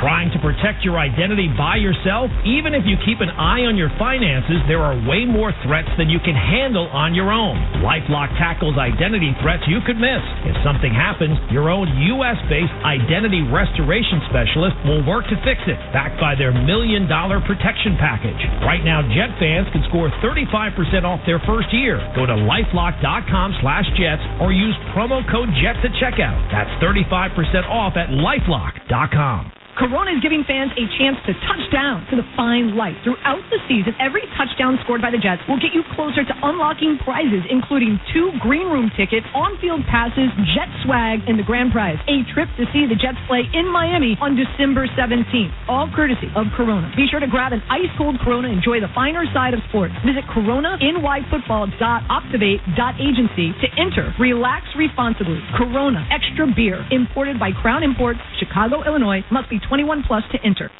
Trying to protect your identity by yourself? Even if you keep an eye on your finances, there are way more threats than you can handle on your own. LifeLock tackles identity threats you could miss. If something happens, your own U.S.-based identity restoration specialist will work to fix it, backed by their $1 million protection package. Right now, Jet fans can score 35% off their first year. Go to LifeLock.com/Jets or use promo code JETS at checkout. That's 35% off at LifeLock.com. Corona is giving fans a chance to touch down to the fine life. Throughout the season, every touchdown scored by the Jets will get you closer to unlocking prizes, including 2 green room tickets, on-field passes, Jet swag, and the grand prize, a trip to see the Jets play in Miami on December 17th. All courtesy of Corona. Be sure to grab an ice-cold Corona and enjoy the finer side of sports. Visit CoronaNYFootball.optivate.agency to enter. Relax responsibly. Corona Extra Beer, imported by Crown Imports, Chicago, Illinois. Must be 21 plus to enter.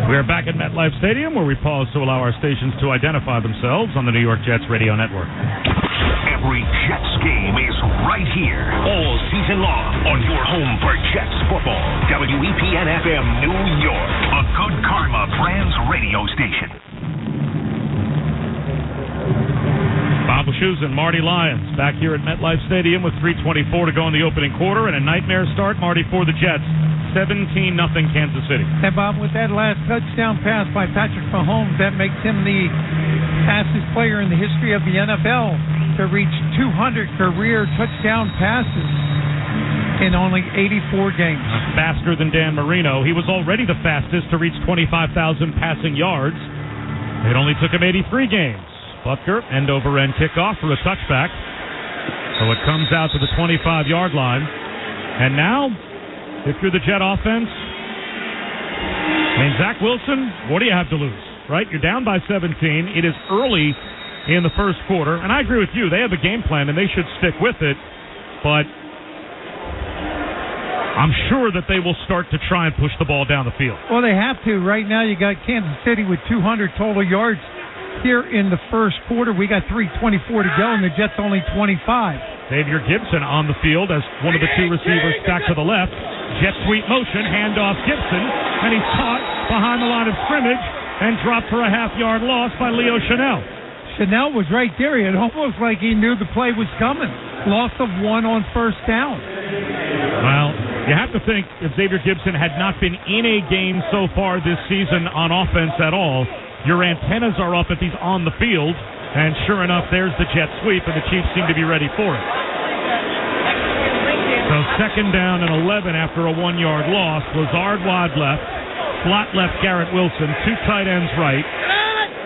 We are back at MetLife Stadium, where we pause to allow our stations to identify themselves on the New York Jets radio network. Every Jets game is right here, all season long, on your home for Jets football. WEPN-FM New York, a Good Karma Brands radio station. Bob Wischusen and Marty Lyons back here at MetLife Stadium with 3:24 to go in the opening quarter, and a nightmare start, Marty, for the Jets. 17-0 Kansas City. And Bob, with that last touchdown pass by Patrick Mahomes, that makes him the fastest player in the history of the NFL to reach 200 career touchdown passes in only 84 games. Faster than Dan Marino. He was already the fastest to reach 25,000 passing yards. It only took him 83 games. Butker, end-over-end kickoff for a touchback. So it comes out to the 25-yard line. And now, if you're the Jet offense, Zach Wilson, what do you have to lose, right? You're down by 17. It is early in the first quarter, and I agree with you. They have a game plan, and they should stick with it. But I'm sure that they will start to try and push the ball down the field. Well, they have to. Right now, you got Kansas City with 200 total yards here in the first quarter. We got 3:24 to go, and the Jets only 25. Xavier Gibson on the field as one of the two receivers back to the left. Jet sweep motion, handoff Gibson, and he's caught behind the line of scrimmage and dropped for a half-yard loss by Leo Chenal. Chenal was right there. It almost like he knew the play was coming. Loss of 1 on first down. Well, you have to think if Xavier Gibson had not been in a game so far this season on offense at all, your antennas are up if he's on the field. And sure enough, there's the jet sweep, and the Chiefs seem to be ready for it. So second down and 11 after a 1-yard loss. Lazard wide left, slot left Garrett Wilson, two tight ends right.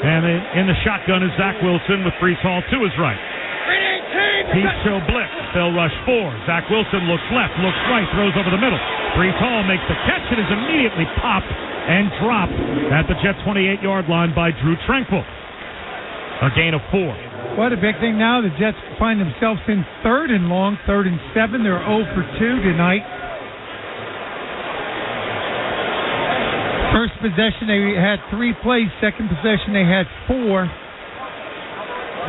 And in the shotgun is Zach Wilson with Breece Hall to his right. Heat show blitz. They'll rush 4. Zach Wilson looks left, looks right, throws over the middle. Breece Hall makes the catch and is immediately popped and dropped at the Jets' 28-yard line by Drew Tranquill. A gain of 4. What a big thing now. The Jets find themselves in 3rd and long, 3rd and 7. They're 0 for 2 tonight. First possession, they had 3 plays. Second possession, they had 4.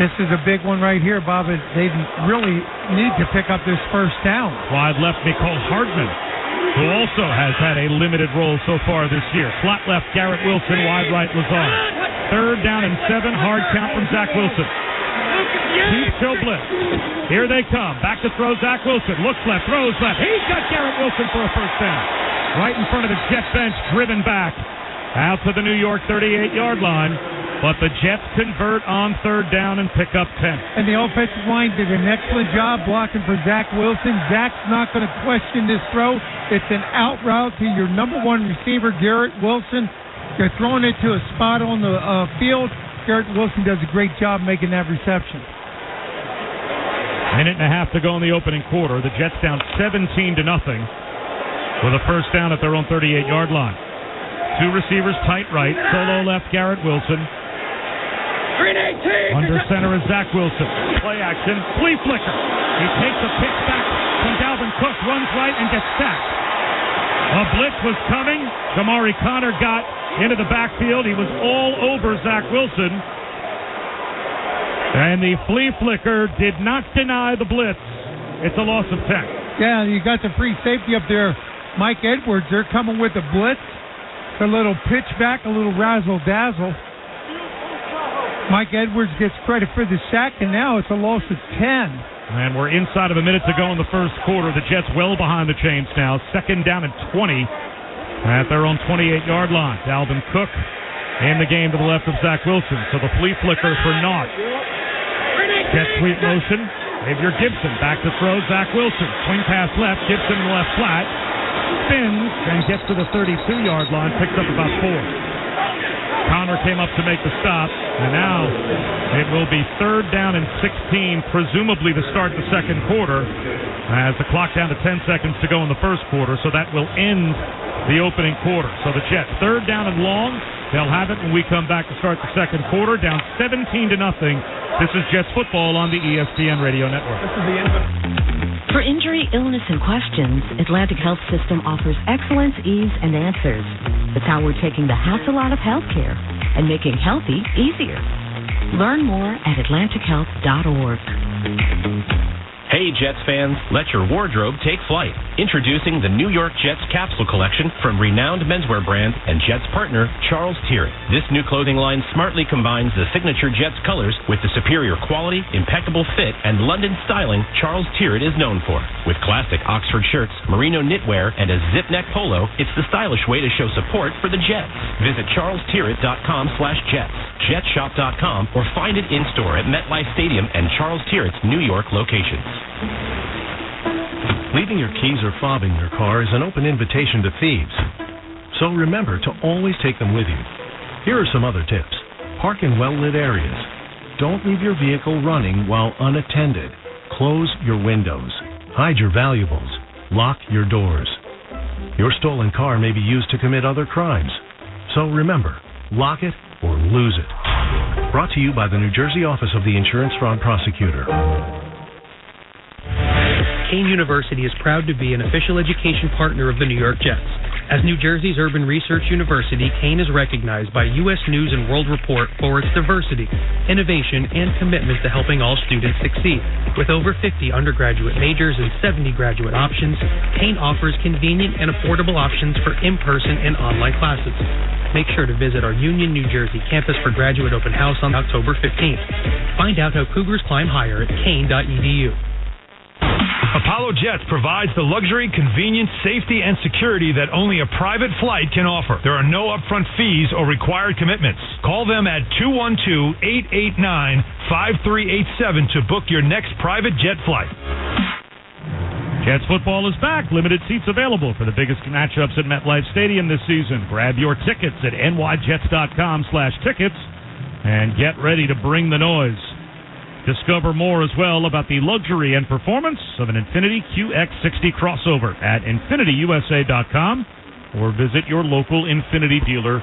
This is a big one right here, Bob. They really need to pick up this first down. Wide left, Mecole Hardman, who also has had a limited role so far this year. Slot left, Garrett Wilson. Wide right, Lazard. 3rd down and 7. Hard count from Zach Wilson. Chiefs show blitz. Here they come. Back to throw, Zach Wilson. Looks left, throws left. He's got Garrett Wilson for a first down. Right in front of the Jet bench, driven back. Out to the New York 38-yard line. But the Jets convert on 3rd down and pick up 10. And the offensive line did an excellent job blocking for Zach Wilson. Zach's not going to question this throw. It's an out route to your number 1 receiver, Garrett Wilson. They're throwing it to a spot on the field. Garrett Wilson does a great job making that reception. Minute and a half to go in the opening quarter. The Jets down 17-0 with a first down at their own 38-yard line. 2 receivers tight right. Solo left, Garrett Wilson. Under center is Zach Wilson. Play action. Flea flicker. He takes a pitch back from Dalvin Cook. Runs right and gets sacked. A blitz was coming. Damari Connor got into the backfield. He was all over Zach Wilson. And the flea flicker did not deny the blitz. It's a loss of 10. Yeah, you got the free safety up there. Mike Edwards, they're coming with a blitz. A little pitch back, a little razzle-dazzle. Mike Edwards gets credit for the sack, and now it's a loss of 10. And we're inside of a minute to go in the first quarter. The Jets well behind the chains now. 2nd down and 20 at their own 28-yard line. Dalvin Cook in the game to the left of Zach Wilson. So the flea flicker for naught. Jet sweep motion. Xavier Gibson back to throw. Zach Wilson. Swing pass left. Gibson in the left flat. Spins and gets to the 32-yard line. Picks up about 4. Connor came up to make the stop, and now it will be 3rd down and 16, presumably to start the second quarter, as the clock down to 10 seconds to go in the first quarter, so that will end the opening quarter. So the Jets, 3rd down and long. They'll have it when we come back to start the second quarter, down 17-0. This is Jets football on the ESPN Radio Network. This is the end of For injury, illness, and questions, Atlantic Health System offers excellence, ease, and answers. It's how we're taking the hassle out of healthcare and making healthy easier. Learn more at atlantichealth.org. Hey, Jets fans, let your wardrobe take flight. Introducing the New York Jets capsule collection from renowned menswear brand and Jets partner, Charles Tyrrell. This new clothing line smartly combines the signature Jets colors with the superior quality, impeccable fit, and London styling Charles Tyrrell is known for. With classic Oxford shirts, merino knitwear, and a zip neck polo, it's the stylish way to show support for the Jets. Visit charlestyrrell.com/Jets, jetshop.com, or find it in-store at MetLife Stadium and Charles Tyrrell's New York locations. Leaving your keys or fob in your car is an open invitation to thieves. So remember to always take them with you. Here are some other tips. Park in well-lit areas. Don't leave your vehicle running while unattended. Close your windows. Hide your valuables. Lock your doors. Your stolen car may be used to commit other crimes. So remember, lock it or lose it. Brought to you by the New Jersey Office of the Insurance Fraud Prosecutor. Kean University is proud to be an official education partner of the New York Jets. As New Jersey's urban research university, Kean is recognized by U.S. News & World Report for its diversity, innovation, and commitment to helping all students succeed. With over 50 undergraduate majors and 70 graduate options, Kean offers convenient and affordable options for in-person and online classes. Make sure to visit our Union, New Jersey campus for graduate open house on October 15th. Find out how Cougars climb higher at kean.edu. Apollo Jets provides the luxury, convenience, safety, and security that only a private flight can offer. There are no upfront fees or required commitments. Call them at 212-889-5387 to book your next private jet flight. Jets football is back. Limited seats available for the biggest matchups at MetLife Stadium this season. Grab your tickets at nyjets.com/tickets and get ready to bring the noise. Discover more as well about the luxury and performance of an Infiniti QX60 crossover at InfinityUSA.com or visit your local Infiniti dealer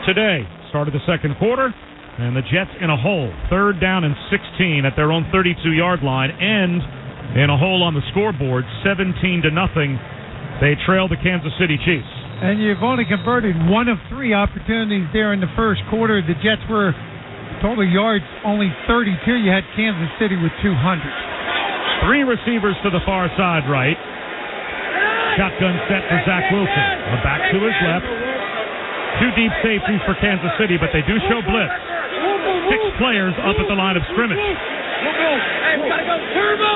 today. Start of the second quarter, and the Jets in a hole. 3rd down and 16 at their own 32-yard line, and in a hole on the scoreboard, 17-0. They trail the Kansas City Chiefs. And you've only converted 1 of 3 opportunities there in the first quarter. The Jets were total yards only 32. You had Kansas City with 200. 3 receivers to the far side right. Shotgun set for Zach Wilson. A back to his left. 2 deep safeties for Kansas City, but they do show blitz. 6 players up at the line of scrimmage.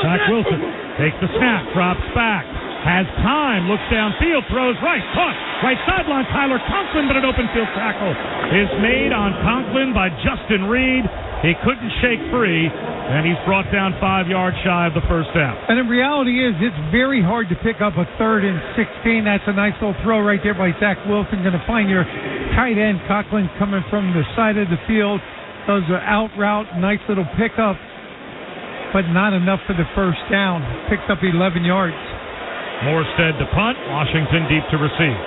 Zach Wilson takes the snap, drops back, has time, looks downfield, throws right, caught, right sideline, Tyler Conklin, but an open field tackle is made on Conklin by Justin Reed. He couldn't shake free, and he's brought down 5 yards shy of the first down. And the reality is it's very hard to pick up a 3rd and 16. That's a nice little throw right there by Zach Wilson. Going to find your tight end, Conklin, coming from the side of the field. Those are out route, nice little pickup, but not enough for the first down. Picks up 11 yards. Morstead to punt, Washington deep to receive.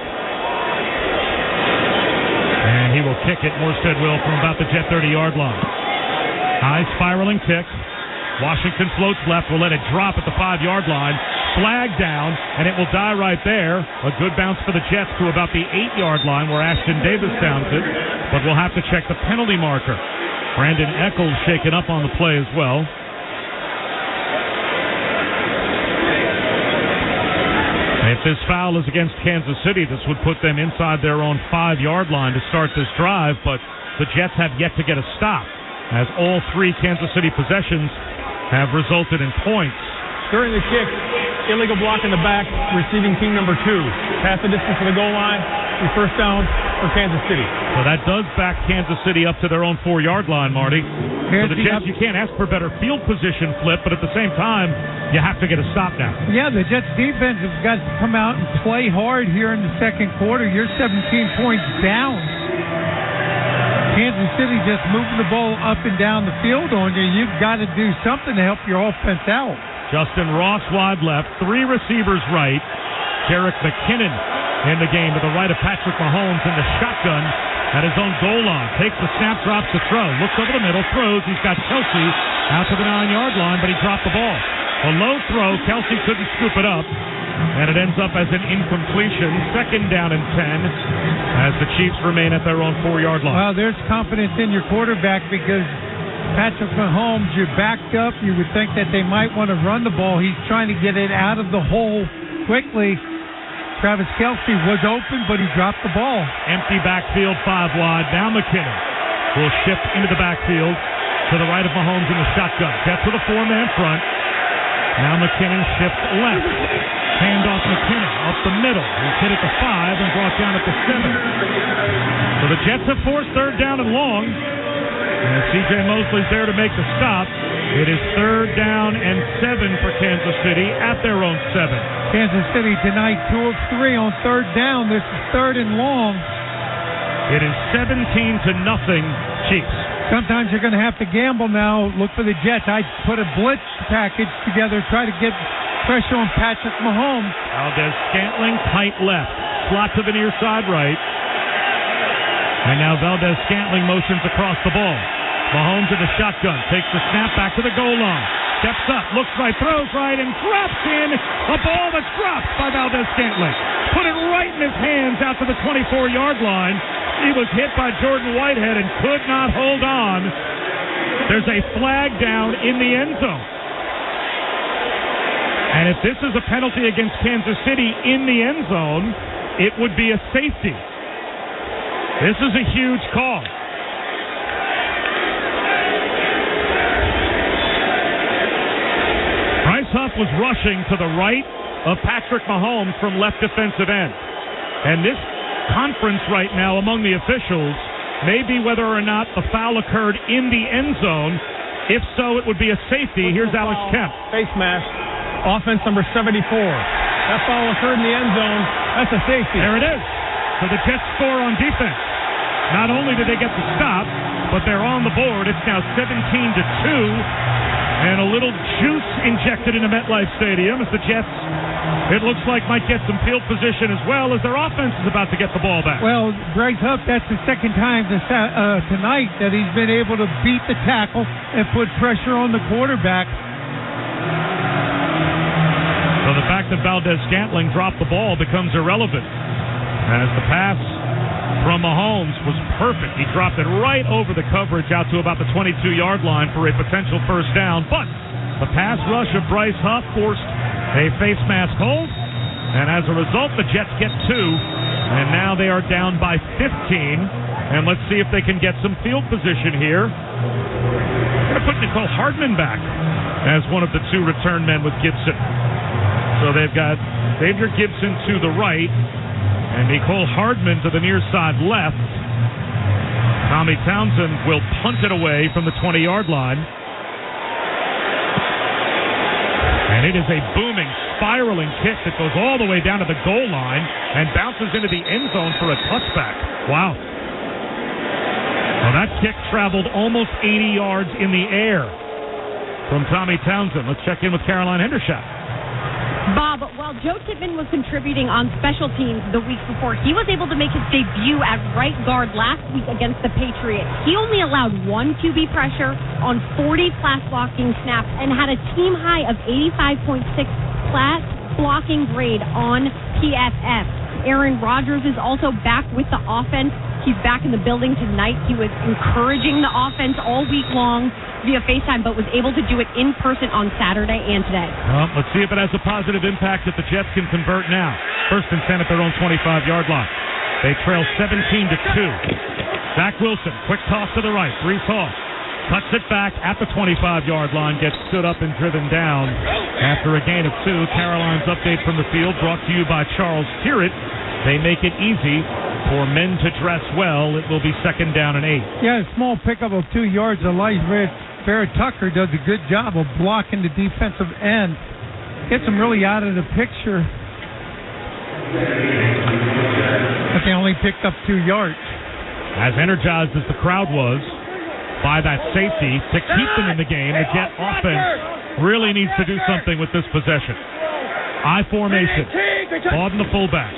And he will kick it, Morstead will, from about the Jet 30-yard line. High spiraling kick. Washington floats left, will let it drop at the 5-yard line. Flag down, and it will die right there. A good bounce for the Jets to about the 8-yard line where Ashton Davis downs it, but we'll have to check the penalty marker. Brandon Echols shaken up on the play as well. If this foul is against Kansas City, this would put them inside their own 5-yard line to start this drive, but the Jets have yet to get a stop, as all 3 Kansas City possessions have resulted in points. During the kick, illegal block in the back, receiving team number 2. Pass the distance to the goal line, and first down for Kansas City. So that does back Kansas City up to their own 4-yard line, Marty. For the Jets, you can't ask for better field position, Flip, but at the same time, you have to get a stop now. Yeah, the Jets defense has got to come out and play hard here in the second quarter. You're 17 points down. Kansas City just moving the ball up and down the field on you. You've got to do something to help your offense out. Justin Ross wide left, 3 receivers right. Jerick McKinnon in the game to the right of Patrick Mahomes in the shotgun at his own goal line. Takes the snap, drops the throw. Looks over the middle, throws. He's got Kelsey out to the 9-yard line, but he dropped the ball. A low throw. Kelsey couldn't scoop it up. And it ends up as an incompletion. 2nd down and 10 as the Chiefs remain at their own 4-yard line. Well, there's confidence in your quarterback because Patrick Mahomes, you're backed up. You would think that they might want to run the ball. He's trying to get it out of the hole quickly. Travis Kelsey was open, but he dropped the ball. Empty backfield, 5 wide. Now McKinnon will shift into the backfield to the right of Mahomes in the shotgun. Gets to the 4-man front. Now McKinnon shifts left. Hand off McKinnon up the middle. He's hit at the 5 and brought down at the 7. So the Jets have forced 3rd down and long. And C.J. Mosley's there to make the stop. It is 3rd down and 7 for Kansas City at their own 7. Kansas City tonight 2 of 3 on 3rd down. This is 3rd and long. It is 17-0 Chiefs. Sometimes you're going to have to gamble now. Look for the Jets. I'd put a blitz package together, try to get pressure on Patrick Mahomes. Valdez-Scantling, tight left. Slot to the near side right. And now Valdez-Scantling motions across the ball. Mahomes in the shotgun. Takes the snap back to the goal line. Steps up, looks right, throws right, and drops in a ball that's dropped by Valdez-Scantling. Put it right in his hands out to the 24-yard line. He was hit by Jordan Whitehead and could not hold on. There's a flag down in the end zone. And if this is a penalty against Kansas City in the end zone, it would be a safety. This is a huge call. Bryce Huff was rushing to the right of Patrick Mahomes from left defensive end. And this conference right now among the officials may be whether or not the foul occurred in the end zone. If so, it would be a safety. Here's Alex Kemp. Face mask. Offense number 74. That foul occurred in the end zone. That's a safety. There it is. So the Jets score on defense. Not only did they get the stop, but they're on the board. It's now 17-2. And a little juice injected into MetLife Stadium as the Jets, it looks like, might get some field position as well as their offense is about to get the ball back. Well, Bryce Huff, that's the second time tonight that he's been able to beat the tackle and put pressure on the quarterback. So the fact that Valdez-Scantling dropped the ball becomes irrelevant as the pass from Mahomes was perfect. He dropped it right over the coverage out to about the 22-yard line for a potential first down. But the pass rush of Bryce Huff forced a face mask hold. And as a result, the Jets get 2. And now they are down by 15. And let's see if they can get some field position here. They're going to put Nicole Hardman back as one of the 2 return men with Gibson. So they've got Xavier Gibson to the right and Nicole Hardman to the near side left. Tommy Townsend will punt it away from the 20-yard line. And it is a booming, spiraling kick that goes all the way down to the goal line and bounces into the end zone for a touchback. Wow. Well, that kick traveled almost 80 yards in the air from Tommy Townsend. Let's check in with Caroline Hendershot. Bob, while Joe Tippmann was contributing on special teams the week before, he was able to make his debut at right guard last week against the Patriots. He only allowed 1 QB pressure on 40 pass blocking snaps and had a team high of 85.6 pass blocking grade on PFF. Aaron Rodgers is also back with the offense. He's back in the building tonight. He was encouraging the offense all week long via FaceTime, but was able to do it in person on Saturday and today. Well, let's see if it has a positive impact that the Jets can convert now. 1st and 10 at their own 25-yard line. They trail 17-2. Zach Wilson, quick toss to the right, 3 tall. Cuts it back at the 25-yard line, gets stood up and driven down after a gain of 2. Caroline's update from the field brought to you by Charles Tyrrett. They make it easy for men to dress well. It will be 2nd down and 8. Yeah, a small pickup of 2 yards. Barrett Tucker does a good job of blocking the defensive end. Gets him really out of the picture. But they only picked up 2 yards. As energized as the crowd was by that safety to keep them in the game, the Jet offense really needs to do something with this possession. I formation. Bawden the fullback.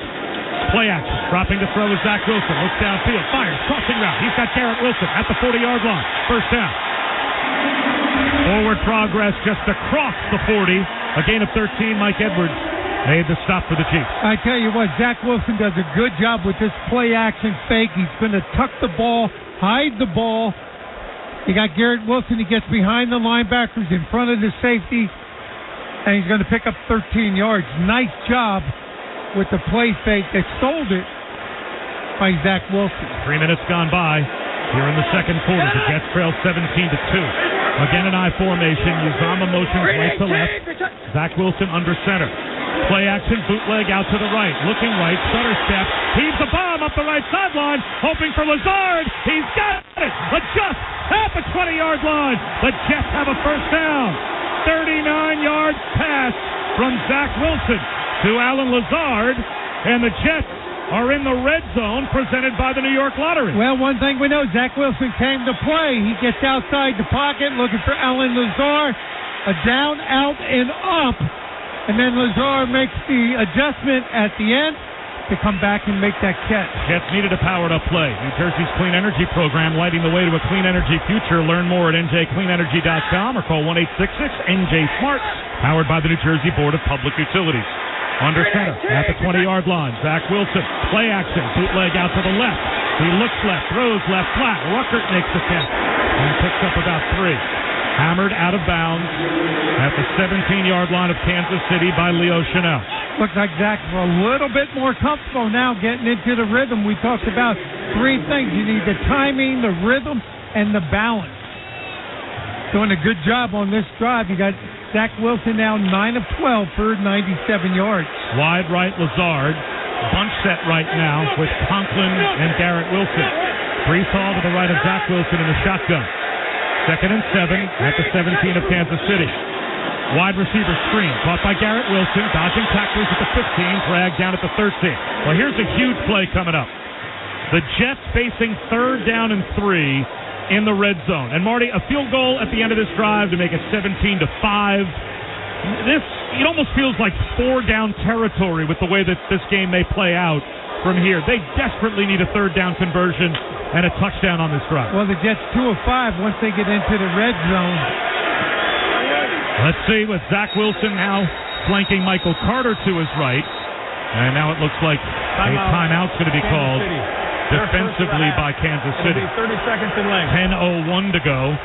Play action. Dropping to throw is Zach Wilson. Looks downfield. Fires. Crossing route. He's got Garrett Wilson at the 40-yard line. First down. Forward progress just across the 40. A gain of 13. Mike Edwards made the stop for the Chiefs. I tell you what, Zach Wilson does a good job with this play-action fake. He's going to tuck the ball, hide the ball. You got Garrett Wilson. He gets behind the linebackers in front of the safety, and he's going to pick up 13 yards. Nice job with the play fake that sold it by Zach Wilson. 3 minutes gone by here in the second quarter. The Jets trail 17-2. Again, an I formation. Uzama motions right to left. Zach Wilson under center. Play action, bootleg out to the right. Looking right, stutter step. Heaves a bomb up the right sideline, hoping for Lazard. He's got it. Just at the 20-yard line. The Jets have a first down. 39-yard pass from Zach Wilson to Alan Lazard. And the Jets are in the red zone presented by the New York Lottery. Well, one thing we know, Zach Wilson came to play. He gets outside the pocket looking for Alan Lazard. A down, out, and up. And then Lazard makes the adjustment at the end to come back and make that catch. Jets needed a powered-up play. New Jersey's Clean Energy program lighting the way to a clean energy future. Learn more at njcleanenergy.com or call 1-866-NJ-SMART. Powered by the New Jersey Board of Public Utilities. Under center at the 20-yard line. Zach Wilson, play action, bootleg out to the left. He looks left, throws left flat. Ruckert makes the catch and picks up about 3. Hammered out of bounds at the 17-yard line of Kansas City by Leo Chanel. Looks like Zach's a little bit more comfortable now getting into the rhythm. We talked about 3 things. You need the timing, the rhythm, and the balance. Doing a good job on this drive. You got Zach Wilson now 9 of 12 for 97 yards. Wide right Lazard. Bunch set right now with Conklin and Garrett Wilson. Brees Hall to the right of Zach Wilson in the shotgun. 2nd and 7 at the 17 of Kansas City. Wide receiver screen caught by Garrett Wilson. Dodging tacklers at the 15. Dragged down at the 13. Well, here's a huge play coming up. The Jets facing 3rd down and 3 in the red zone. And Marty, a field goal at the end of this drive to make it 17-5. It almost feels like 4-down territory with the way that this game may play out from here. They desperately need a 3rd down conversion and a touchdown on this drive. Well, the Jets 2 of 5 once they get into the red zone. Let's see with Zach Wilson now flanking Michael Carter to his right. And now it looks like a timeout's going to be called defensively by Kansas City. 30 seconds in length. 10:01 to go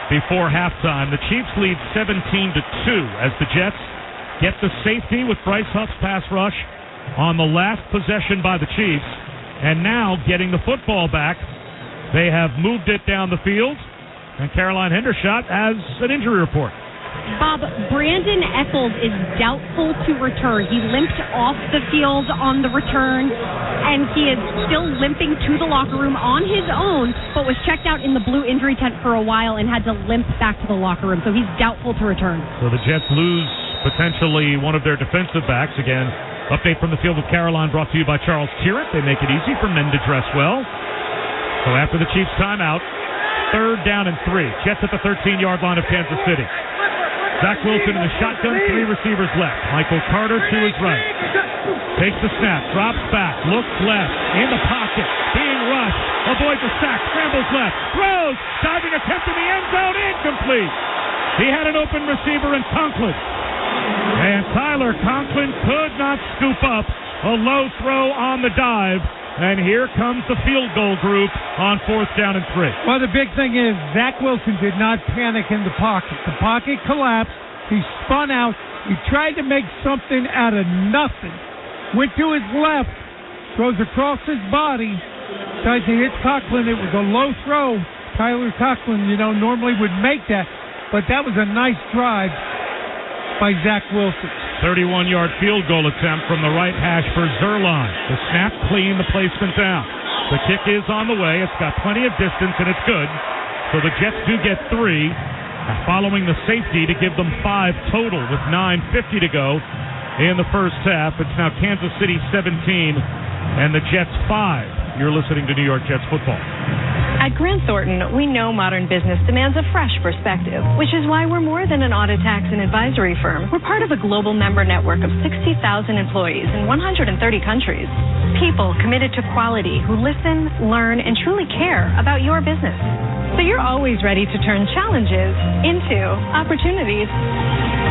before halftime. The Chiefs lead 17-2 as the Jets get the safety with Bryce Huff's pass rush on the last possession by the Chiefs. And now getting the football back, they have moved it down the field. And Caroline Hendershot has an injury report. Bob, Brandon Echols is doubtful to return. He limped off the field on the return, and he is still limping to the locker room on his own, but was checked out in the blue injury tent for a while and had to limp back to the locker room, so he's doubtful to return. So the Jets lose potentially one of their defensive backs. Again, update from the field with Caroline brought to you by Charles Tyrett. They make it easy for men to dress well. So after the Chiefs timeout, 3rd down and 3. Jets at the 13-yard line of Kansas City. Zach Wilson in the shotgun, 3 receivers left. Michael Carter to his right. Takes the snap, drops back, looks left, in the pocket, being rushed, avoids a sack, scrambles left, throws, diving attempt in the end zone, incomplete. He had an open receiver in Conklin. And Tyler Conklin could not scoop up a low throw on the dive. And here comes the field goal group on 4th down and 3. Well, the big thing is Zach Wilson did not panic in the pocket. The pocket collapsed. He spun out. He tried to make something out of nothing. Went to his left. Throws across his body. Tries to hit Conklin. It was a low throw. Tyler Conklin, normally would make that. But that was a nice drive by Zach Wilson. 31-yard field goal attempt from the right hash for Zerline. The snap clean, the placement down. The kick is on the way. It's got plenty of distance, and it's good. So the Jets do get 3, following the safety to give them 5 total with 9:50 to go in the first half. It's now Kansas City 17 and the Jets 5. You're listening to New York Jets football. At Grant Thornton, we know modern business demands a fresh perspective, which is why we're more than an audit, tax, and advisory firm. We're part of a global member network of 60,000 employees in 130 countries. People committed to quality who listen, learn, and truly care about your business. So you're always ready to turn challenges into opportunities.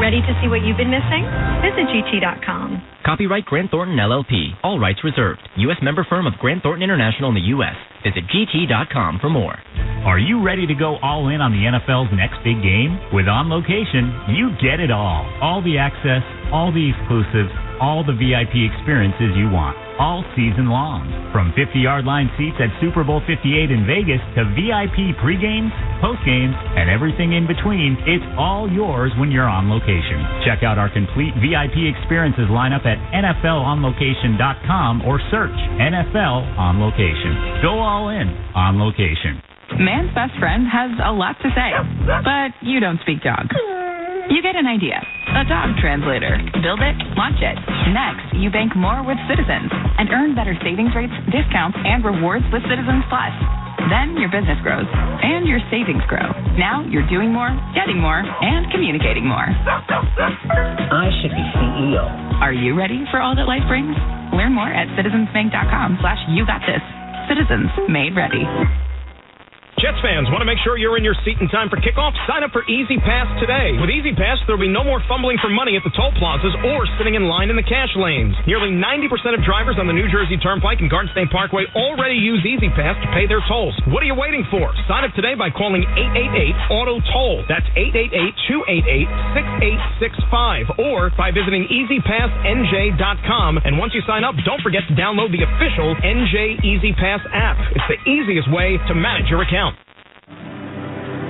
Ready to see what you've been missing? Visit GT.com. Copyright Grant Thornton LLP. All rights reserved. U.S. member firm of Grant Thornton International in the U.S. Visit GT.com for more. Are you ready to go all in on the NFL's next big game? With On Location, you get it all. All the access, all the exclusives, all the VIP experiences you want, all season long. From 50-yard line seats at Super Bowl 58 in Vegas to VIP pre-games, post-games, and everything in between, it's all yours when you're on location. Check out our complete VIP experiences lineup at NFLOnLocation.com or search NFL On Location. Go all in on location. Man's best friend has a lot to say, but you don't speak dog. You get an idea. A dog translator. Build it, launch it. Next, you bank more with Citizens and earn better savings rates, discounts, and rewards with Citizens Plus. Then your business grows and your savings grow. Now you're doing more, getting more, and communicating more. I should be CEO. Are you ready for all that life brings? Learn more at citizensbank.com/YouGotThis. Citizens made ready. Jets fans, want to make sure you're in your seat in time for kickoff? Sign up for Easy Pass today. With Easy Pass, there'll be no more fumbling for money at the toll plazas or sitting in line in the cash lanes. Nearly 90% of drivers on the New Jersey Turnpike and Garden State Parkway already use Easy Pass to pay their tolls. What are you waiting for? Sign up today by calling 888-AUTO-TOLL. That's 888-288-6865. Or by visiting EasyPassNJ.com. And once you sign up, don't forget to download the official NJ Easy Pass app. It's the easiest way to manage your account.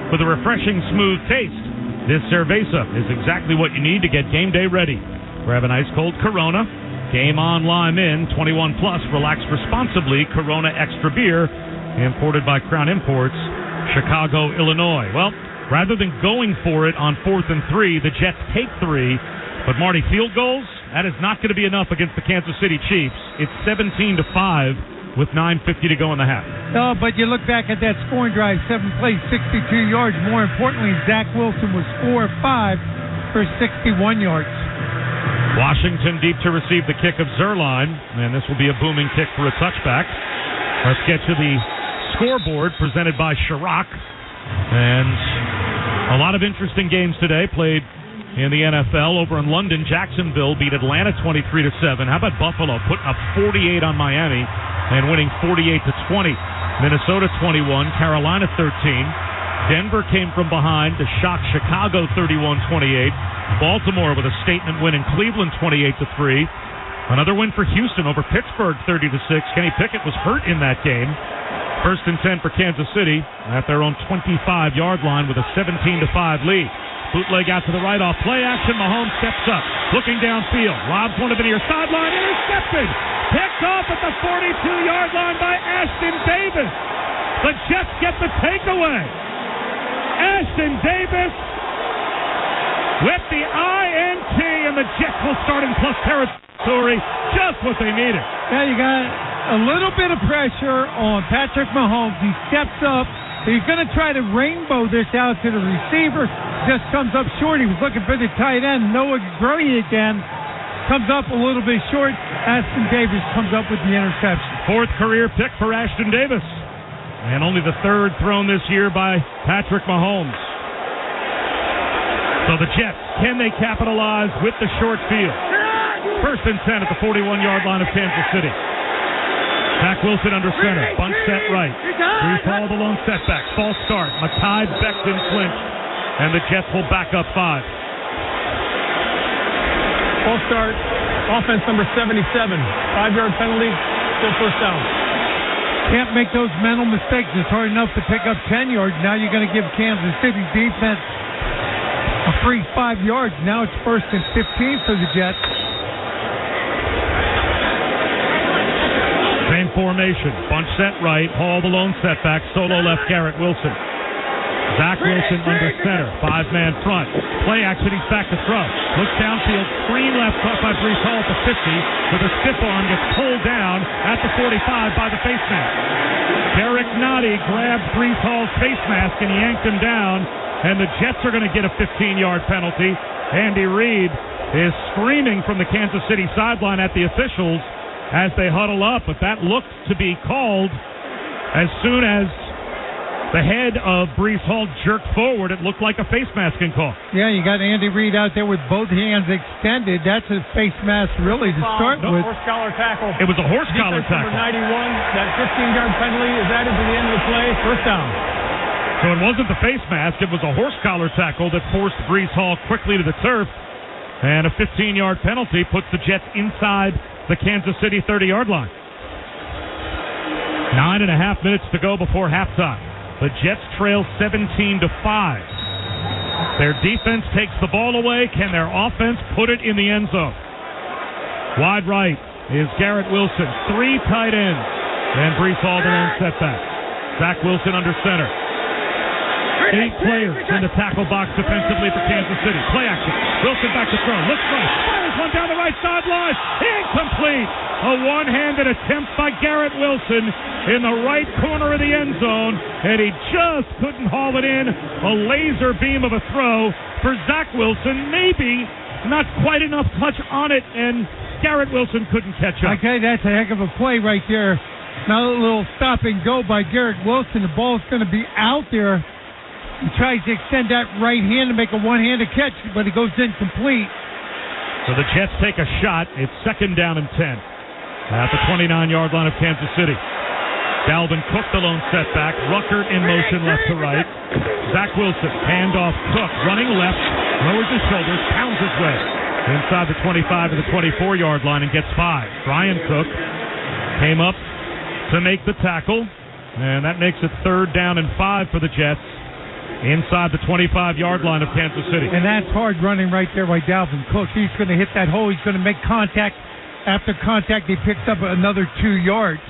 With a refreshing, smooth taste, this cerveza is exactly what you need to get game day ready. Grab an ice-cold Corona. Game on, lime in, 21 plus. Relax responsibly. Corona Extra Beer, imported by Crown Imports, Chicago, Illinois. Well, rather than going for it on 4th and 3, the Jets take 3. But Marty, field goals, that is not going to be enough against the Kansas City Chiefs. It's 17-5. With 9:50 to go in the half. Oh, but you look back at that scoring drive, 7 plays, 62 yards. More importantly, Zach Wilson was 4 of 5 for 61 yards. Washington deep to receive the kick of Zerline, and this will be a booming kick for a touchback. Let's get to the scoreboard presented by Chirac. And a lot of interesting games today played in the NFL. Over in London, Jacksonville beat Atlanta 23-7. How about Buffalo putting up 48 on Miami and winning 48-20. Minnesota 21, Carolina 13. Denver came from behind to shock Chicago 31-28. Baltimore with a statement win in Cleveland 28-3. Another win for Houston over Pittsburgh 30-6. Kenny Pickett was hurt in that game. First and 10 for Kansas City at their own 25-yard line with a 17-5 lead. Bootleg out to the right off play action. Mahomes steps up, looking downfield. Lobs one to the near sideline. Intercepted. Picked off at the 42-yard line by Ashton Davis. The Jets get the takeaway. Ashton Davis with the INT, and the Jets will start in plus territory. Just what they needed. Yeah, you got a little bit of pressure on Patrick Mahomes. He steps up. He's going to try to rainbow this out to the receiver. Just comes up short. He was looking for the tight end. Noah Gray again comes up a little bit short. Ashton Davis comes up with the interception. 4th career pick for Ashton Davis. And only the 3rd thrown this year by Patrick Mahomes. So the Jets, can they capitalize with the short field? First and 10 at the 41-yard line of Kansas City. Zach Wilson under center. Bunt set right. Brees Hall the lone setback. False start. Mekhi Becton clinch. And the Jets will back up 5. False start. Offense number 77. 5-yard penalty. Still first down. Can't make those mental mistakes. It's hard enough to pick up 10 yards. Now you're going to give Kansas City defense a free 5 yards. Now it's first and 15 for the Jets. Same formation. Bunch set right. Hall the lone setback. Solo left. Garrett Wilson. Zach Wilson under center. 5-man front. Play action. He's back to throw. Looks downfield. Screen left. Caught by Brees Hall at the 50. With a stiff arm. Gets pulled down at the 45 by the face mask. Derek Nottie grabbed Brees Hall's face mask and yanked him down. And the Jets are going to get a 15-yard penalty. Andy Reid is screaming from the Kansas City sideline at the officials as they huddle up, but that looked to be called as soon as The head of Breece Hall jerked forward. It looked like a face masking call. Yeah, you got Andy Reid out there with both hands extended. That's a face mask really to start with. Horse collar tackle. It was a horse collar tackle. Number 91, that 15-yard penalty is added to the end of the play. First down. So it wasn't the face mask. It was a horse collar tackle that forced Breece Hall quickly to the turf. And a 15-yard penalty puts the Jets inside the Kansas City 30-yard line. 9.5 minutes to go before halftime. The Jets trail 17-5. Their defense takes the ball away. Can their offense put it in the end zone? Wide right is Garrett Wilson. 3 tight ends. And Breece Hall the lone setback. Zach Wilson under center. 8 players in the tackle box defensively for Kansas City. Play action. Wilson back to throw. Looks right. Fires one down the right sideline. Incomplete. A one-handed attempt by Garrett Wilson in the right corner of the end zone, and he just couldn't haul it in. A laser beam of a throw for Zach Wilson. Maybe not quite enough touch on it, and Garrett Wilson couldn't catch up. Okay, that's a heck of a play right there. Now a little stop and go by Garrett Wilson. The ball's going to be out there. He tries to extend that right hand to make a one-handed catch, but it goes incomplete. So the Jets take a shot. It's 2nd down and 10 at the 29-yard line of Kansas City. Dalvin Cook, the lone setback. Ruckert in motion left to right. Zach Wilson, handoff. Cook running left, lowers his shoulders, pounds his way inside the 25 to the 24-yard line and gets 5. Brian Cook came up to make the tackle, and that makes it 3rd down and 5 for the Jets inside the 25-yard line of Kansas City. And that's hard running right there by Dalvin Cook. He's going to hit that hole. He's going to make contact. After contact, he picks up another 2 yards.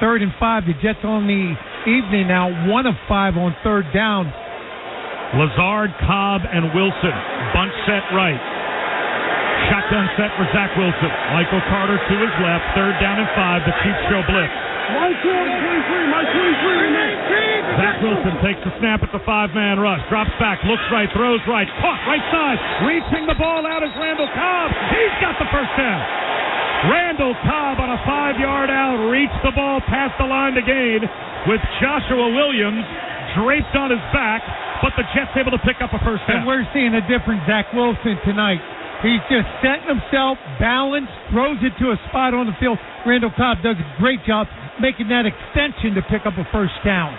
3rd and 5. The Jets on the evening now, 1 of 5 on 3rd down. Lazard, Cobb, and Wilson. Bunch set right. Shotgun set for Zach Wilson. Michael Carter to his left. 3rd down and 5. The Chiefs show blitz. Zach Wilson takes the snap at the 5-man rush. Drops back, looks right, throws right. Caught right side. Reaching the ball out is Randall Cobb. He's got the first down. Randall Cobb on a 5-yard out. Reached the ball past the line to gain with Joshua Williams draped on his back. But the Jets able to pick up a first down. And we're seeing a different Zach Wilson tonight. He's just setting himself, balanced, throws it to a spot on the field. Randall Cobb does a great job making that extension to pick up a first down.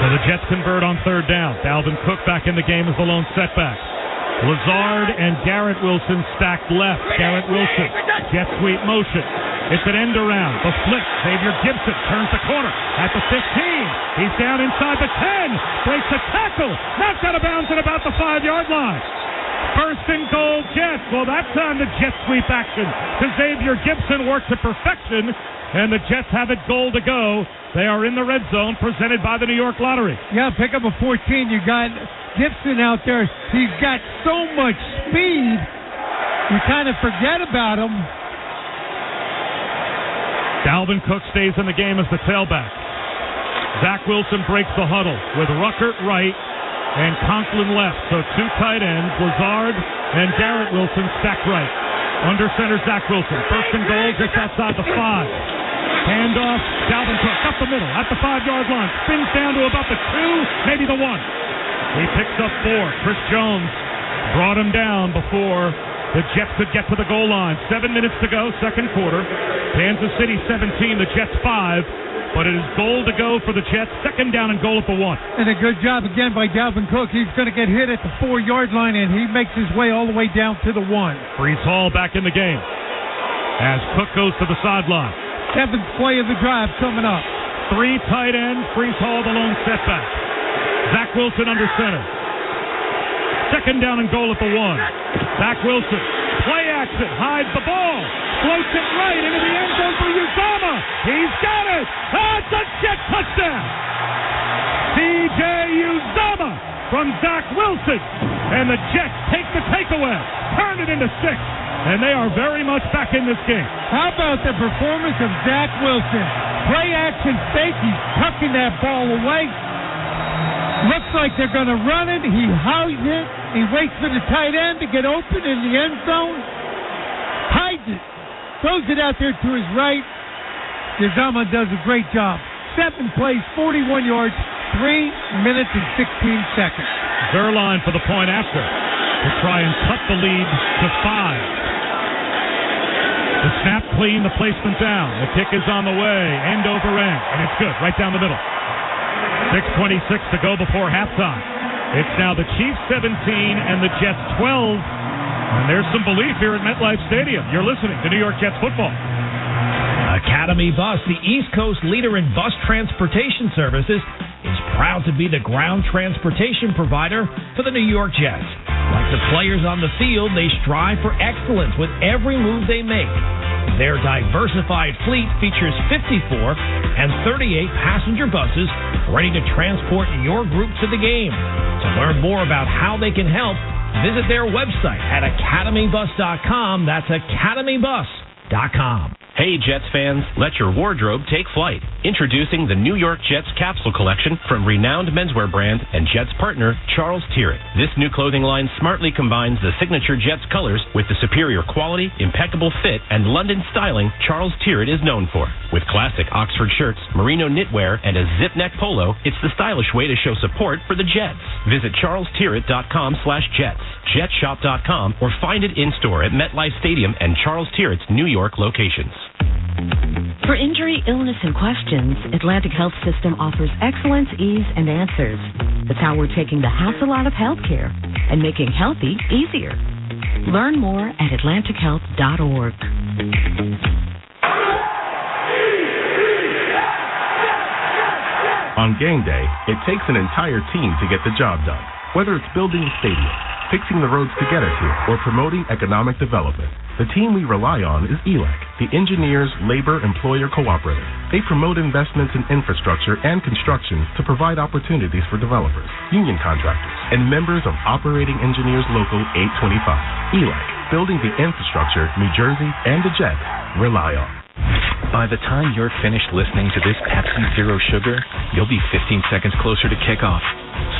So the Jets convert on 3rd down. Dalvin Cook back in the game as the lone setback. Lazard and Garrett Wilson stacked left. Garrett Wilson, jet sweep motion. It's an end around. The flip. Xavier Gibson turns the corner at the 15. He's down inside the 10. Breaks a tackle. Knocked out of bounds at about the 5-yard line. 1st and goal, Jets. Well, that time the jet sweep action to Xavier Gibson works to perfection, and the Jets have it goal to go. They are in the red zone presented by the New York Lottery. Yeah, pick up a 14. You got Gibson out there. He's got so much speed, you kind of forget about him. Dalvin Cook stays in the game as the tailback. Zach Wilson breaks the huddle with Ruckert right and Conklin left. So 2 tight ends, Lazard and Garrett Wilson stacked right. Under center, Zach Wilson. 1st and goal just outside the 5. Handoff, Dalvin Cook up the middle at the 5-yard line. Spins down to about the 2, maybe the 1. He picks up 4. Chris Jones brought him down before the Jets could get to the goal line. 7 minutes to go, 2nd quarter. Kansas City 17, the Jets 5. But it is goal to go for the Jets. 2nd down and goal at the 1. And a good job again by Dalvin Cook. He's going to get hit at the 4-yard line, and he makes his way all the way down to the 1. Breece Hall back in the game as Cook goes to the sideline. 7th play of the drive coming up. 3 tight ends. Breece Hall the lone setback. Zach Wilson under center. 2nd down and goal at the 1. Zach Wilson, play action, hides the ball, floats it right into the end zone for Uzomah. He's got it. It's a Jet touchdown. C.J. Uzomah from Zach Wilson. And the Jets take the takeaway, turn it into 6. And they are very much back in this game. How about the performance of Zach Wilson? Play action fake. He's tucking that ball away. Looks like they're going to run it. He hides it. He waits for the tight end to get open in the end zone. Hides it. Throws it out there to his right. Yazama does a great job. 7 plays, 41 yards, 3 minutes and 16 seconds. Zerline for the point after to try and cut the lead to 5. The snap clean, the placement down. The kick is on the way, end over end, and it's good, right down the middle. 6:26 to go before halftime. It's now the Chiefs 17 and the Jets 12. And there's some belief here at MetLife Stadium. You're listening to New York Jets football. Academy Bus, the East Coast leader in bus transportation services, is proud to be the ground transportation provider for the New York Jets. Like the players on the field, they strive for excellence with every move they make. Their diversified fleet features 54 and 38 passenger buses ready to transport your group to the game. To learn more about how they can help, visit their website at academybus.com. That's academybus.com. Hey, Jets fans, let your wardrobe take flight. Introducing the New York Jets capsule collection from renowned menswear brand and Jets partner, Charles Tyrwhitt. This new clothing line smartly combines the signature Jets colors with the superior quality, impeccable fit, and London styling Charles Tyrwhitt is known for. With classic Oxford shirts, merino knitwear, and a zip neck polo, it's the stylish way to show support for the Jets. Visit charlestyrwhitt.com/Jets, jetshop.com, or find it in-store at MetLife Stadium and Charles Tyrwhitt's New York locations. For injury, illness, and questions, Atlantic Health System offers excellence, ease, and answers. That's how we're taking the hassle out of healthcare and making healthy easier. Learn more at atlantichealth.org. On game day, it takes an entire team to get the job done. Whether it's building a stadium, fixing the roads to get us here, or promoting economic development, the team we rely on is ELAC, the Engineers Labor-Employer Cooperative. They promote investments in infrastructure and construction to provide opportunities for developers, union contractors, and members of Operating Engineers Local 825. ELAC, building the infrastructure New Jersey and the Jets rely on. By the time you're finished listening to this Pepsi Zero Sugar, you'll be 15 seconds closer to kickoff.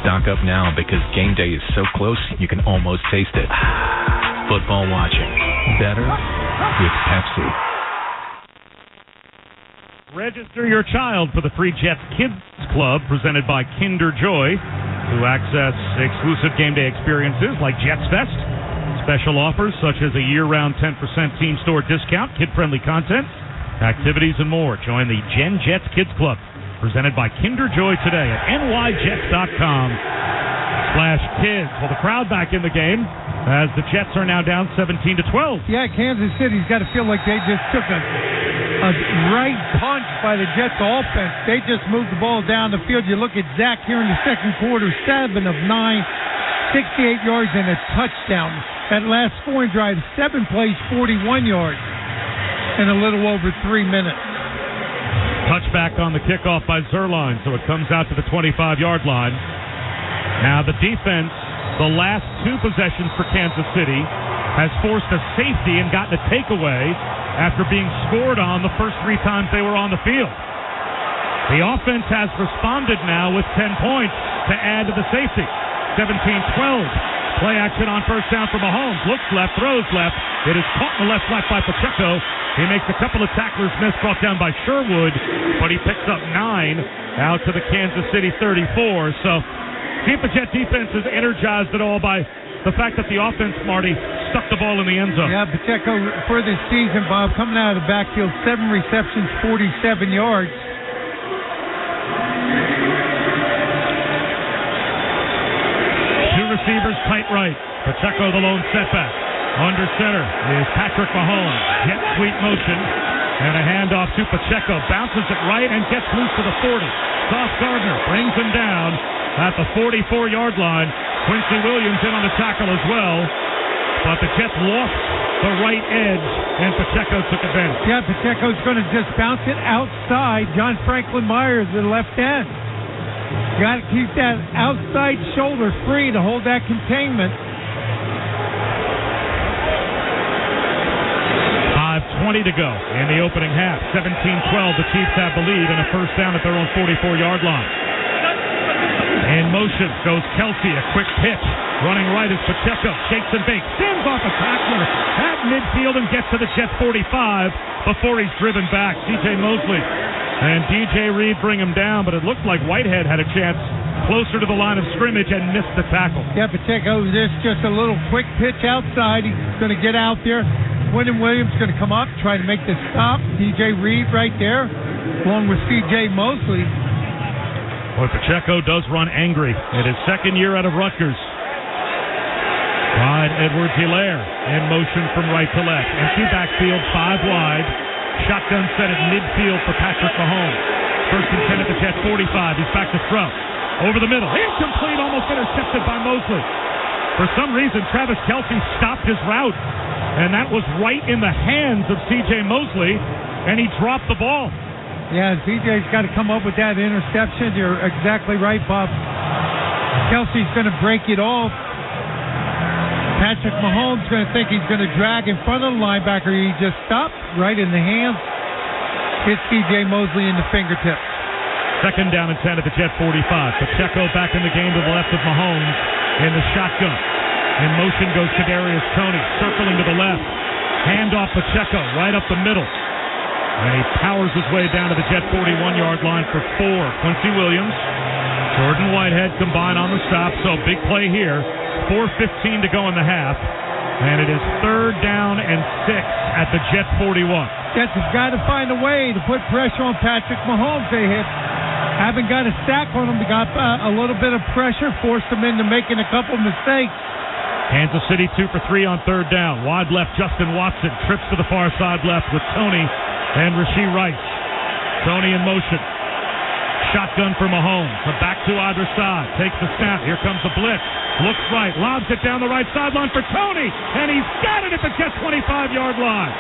Stock up now because game day is so close you can almost taste it. Football watching. Better with Pepsi. Register your child for the free Jets Kids Club presented by Kinder Joy to access exclusive game day experiences like Jets Fest, special offers such as a year-round 10% team store discount, kid-friendly content, activities, and more. Join the Gen Jets Kids Club presented by Kinder Joy today at nyjets.com/kids. Well, the crowd back in the game as the Jets are now down 17-12. Yeah, Kansas City's got to feel like they just took a right punch by the Jets offense. They just moved the ball down the field. You look at Zach here in the second quarter, 7 of 9, 68 yards and a touchdown. That last scoring drive, 7 plays, 41 yards in a little over 3 minutes. Touchback on the kickoff by Zerline, so it comes out to the 25-yard line. Now the defense, the last 2 possessions for Kansas City, has forced a safety and gotten a takeaway after being scored on the first 3 times they were on the field. The offense has responded now with 10 points to add to the safety. 17-12. Play action on first down for Mahomes. Looks left, throws left. It is caught in the left flat by Pacheco. He makes a couple of tacklers miss, brought down by Sherwood, but he picks up 9 out to the Kansas City 34. So see if the Jet defense is energized at all by the fact that the offense, Marty, stuck the ball in the end zone. Yeah, Pacheco for this season, Bob, coming out of the backfield, 7 receptions, 47 yards. Receivers tight right. Pacheco the lone setback. Under center is Patrick Mahomes. Jet sweep motion. And a handoff to Pacheco. Bounces it right and gets loose to the 40. Sauce Gardner brings him down at the 44-yard line. Quincy Williams in on the tackle as well. But the Jets lost the right edge, and Pacheco took advantage. Yeah, Pacheco's going to just bounce it outside John Franklin Myers, the left end. Got to keep that outside shoulder free to hold that containment. 5:20 to go in the opening half. 17-12. The Chiefs have the lead and a first down at their own 44-yard line. In motion motion goes Kelsey, a quick pitch. Running right is Pacheco. Shakes and bakes. Sends off a tackler at midfield and gets to the Jet 45 before he's driven back. C.J. Mosley and D.J. Reed bring him down, but it looked like Whitehead had a chance closer to the line of scrimmage and missed the tackle. Yeah, Pacheco, there's just a little quick pitch outside. He's going to get out there. Quentin Williams going to come up, try to make the stop. D.J. Reed right there, along with C.J. Mosley. Boy, Pacheco does run angry in his second year out of Rutgers. Clyde Edwards-Helaire in motion from right to left. Empty backfield, 5 wide. Shotgun set at midfield for Patrick Mahomes. First and 10 at the Jet 45. He's back to throw. Over the middle. Incomplete, almost intercepted by Mosley. For some reason, Travis Kelce stopped his route, and that was right in the hands of C.J. Mosley, and he dropped the ball. Yeah, C.J.'s got to come up with that interception. You're exactly right, Bob. Kelce's going to break it off. Patrick Mahomes going to think he's going to drag in front of the linebacker. He just stopped right in the hands. Hits C.J. Mosley in the fingertips. Second down and 10 at the Jet 45. Pacheco back in the game to the left of Mahomes in the shotgun. In motion goes Kadarius Toney, circling to the left. Hand off Pacheco, right up the middle. And he powers his way down to the Jet 41-yard line for 4. Quincy Williams, Jordan Whitehead combine on the stop, so big play here. 4:15 to go in the half. And it is third down and 6 at the Jet 41. Jets have got to find a way to put pressure on Patrick Mahomes. They haven't got a sack on him. They got a little bit of pressure, forced him into making a couple mistakes. Kansas City 2 for 3 on third down. Wide left, Justin Watson trips to the far side left with Toney and Rashee Rice. Toney in motion. Shotgun for Mahomes. Back to either side. Takes the snap. Here comes the blitz. Looks right. Lobs it down the right sideline for Toney. And he's got it at the Jet 25-yard line.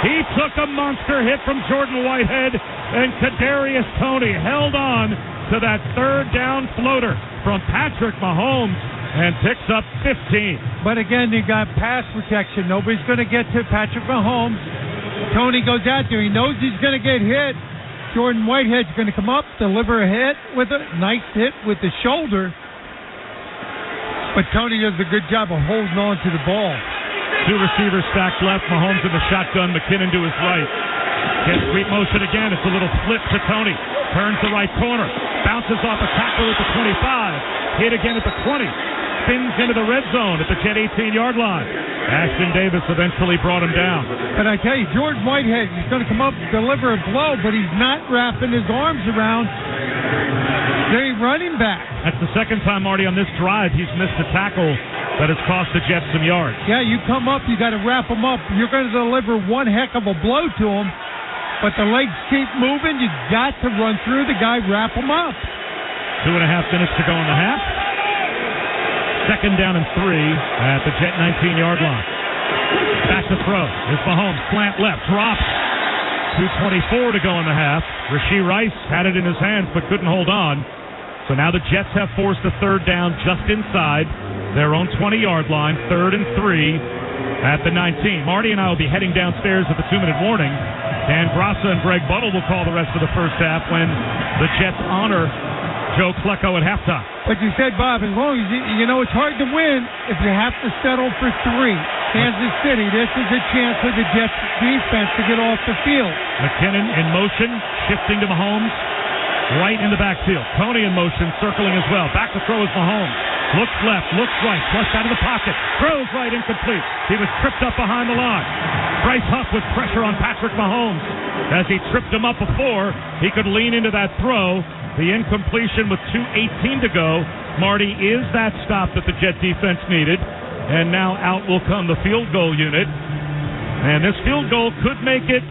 He took a monster hit from Jordan Whitehead. And Kadarius Toney held on to that third down floater from Patrick Mahomes and picks up 15. But again, you got pass protection. Nobody's going to get to Patrick Mahomes. Toney goes out there. He knows he's going to get hit. Jordan Whitehead's going to come up, deliver a hit with a nice hit with the shoulder. But Toney does a good job of holding on to the ball. 2 receivers stacked left. Mahomes in the shotgun. McKinnon to his right. Gets sweep motion again. It's a little flip to Toney. Turns the right corner. Bounces off a tackler at the 25. Hit again at the 20. Spins into the red zone at the Jet 18-yard line. Ashton Davis eventually brought him down. But I tell you, Jordan Whitehead is going to come up and deliver a blow, but he's not wrapping his arms around the running back. That's the second time, Marty, on this drive he's missed a tackle that has cost the Jets some yards. Yeah, you come up, you got to wrap him up. You're going to deliver one heck of a blow to him, but the legs keep moving. You got to run through the guy, wrap him up. 2.5 minutes to go in the half. Second down and 3 at the Jet 19-yard line. Back to throw. Here's Mahomes. Slant left. Drops. 2:24 to go in the half. Rashee Rice had it in his hands but couldn't hold on. So now the Jets have forced a third down just inside their own 20-yard line. 3rd and 3 at the 19. Marty and I will be heading downstairs at the 2-minute warning. Dan Grassa and Greg Buttle will call the rest of the first half when the Jets honor Joe Klecko at halftime. But you said, Bob, as long as you know it's hard to win if you have to settle for 3. Kansas City, this is a chance for the Jets defense to get off the field. McKinnon in motion, shifting to Mahomes, right in the backfield. Toney in motion, circling as well. Back to throw is Mahomes. Looks left, looks right, flushed out of the pocket. Throws right, incomplete. He was tripped up behind the line. Bryce Huff with pressure on Patrick Mahomes. As he tripped him up before, he could lean into that throw. The incompletion with 2:18 to go. Marty, is that stop that the Jet defense needed. And now out will come the field goal unit. And this field goal could make it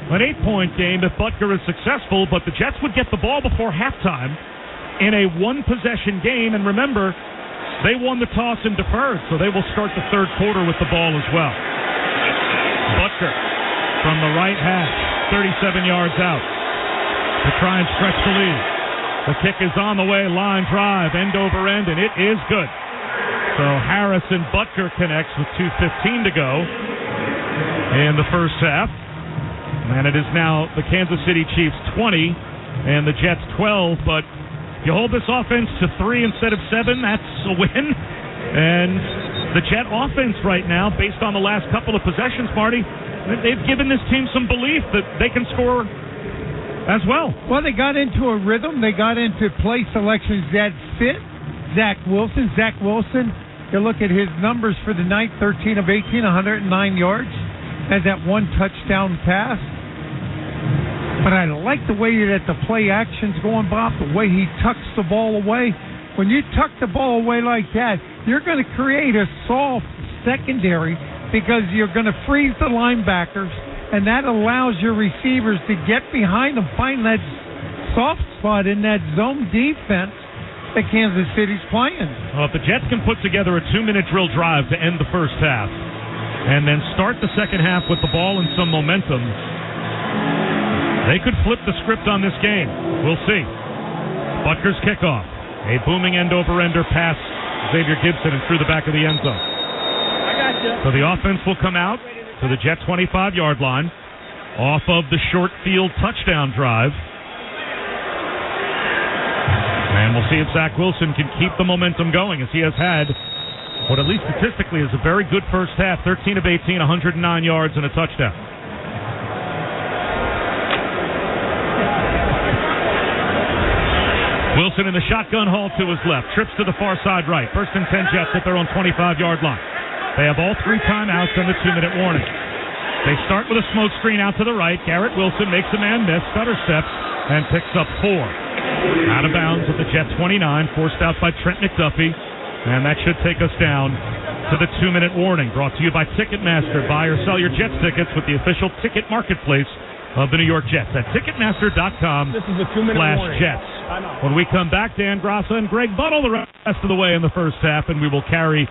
an 8-point game if Butker is successful, but the Jets would get the ball before halftime in a 1-possession game. And remember, they won the toss and deferred, so they will start the third quarter with the ball as well. Butker from the right hash, 37 yards out to try and stretch the lead. The kick is on the way, line drive, end over end, and it is good. So Harrison Butker connects with 2:15 to go in the first half. And it is now the Kansas City Chiefs 20 and the Jets 12, but You hold this offense to 3 instead of 7, that's a win. And the Jet offense right now, based on the last couple of possessions, Marty, they've given this team some belief that they can score as well. Well, they got into a rhythm. They got into play selections that fit Zach Wilson. Zach Wilson, you look at his numbers for the night, 13 of 18, 109 yards. Has that one touchdown pass. But I like the way that the play action's going, Bob, the way he tucks the ball away. When you tuck the ball away like that, you're going to create a soft secondary because you're going to freeze the linebackers, and that allows your receivers to get behind them, find that soft spot in that zone defense that Kansas City's playing. Well, if the Jets can put together a 2-minute drill drive to end the first half and then start the second half with the ball and some momentum, they could flip the script on this game. We'll see. Butker's kickoff. A booming end-over-ender pass, Xavier Gibson, and through the back of the end zone. I got you. So the offense will come out to the Jet 25-yard line off of the short field touchdown drive. And we'll see if Zach Wilson can keep the momentum going, as he has had what at least statistically is a very good first half. 13 of 18, 109 yards and a touchdown. Wilson in the shotgun haul to his left. Trips to the far side right. First and 10 Jets at their own 25-yard line. They have all 3 timeouts and the 2-minute warning. They start with a smoke screen out to the right. Garrett Wilson makes a man miss, stutter steps, and picks up 4. Out of bounds at the Jet 29, forced out by Trent McDuffie. And that should take us down to the 2-minute warning. Brought to you by Ticketmaster. Buy or sell your Jets tickets with the official ticket marketplace of the New York Jets at Ticketmaster.com/Jets. This is a 2-minute warning. When we come back, Dan Grassa and Greg Buttle the rest of the way in the first half, and we will carry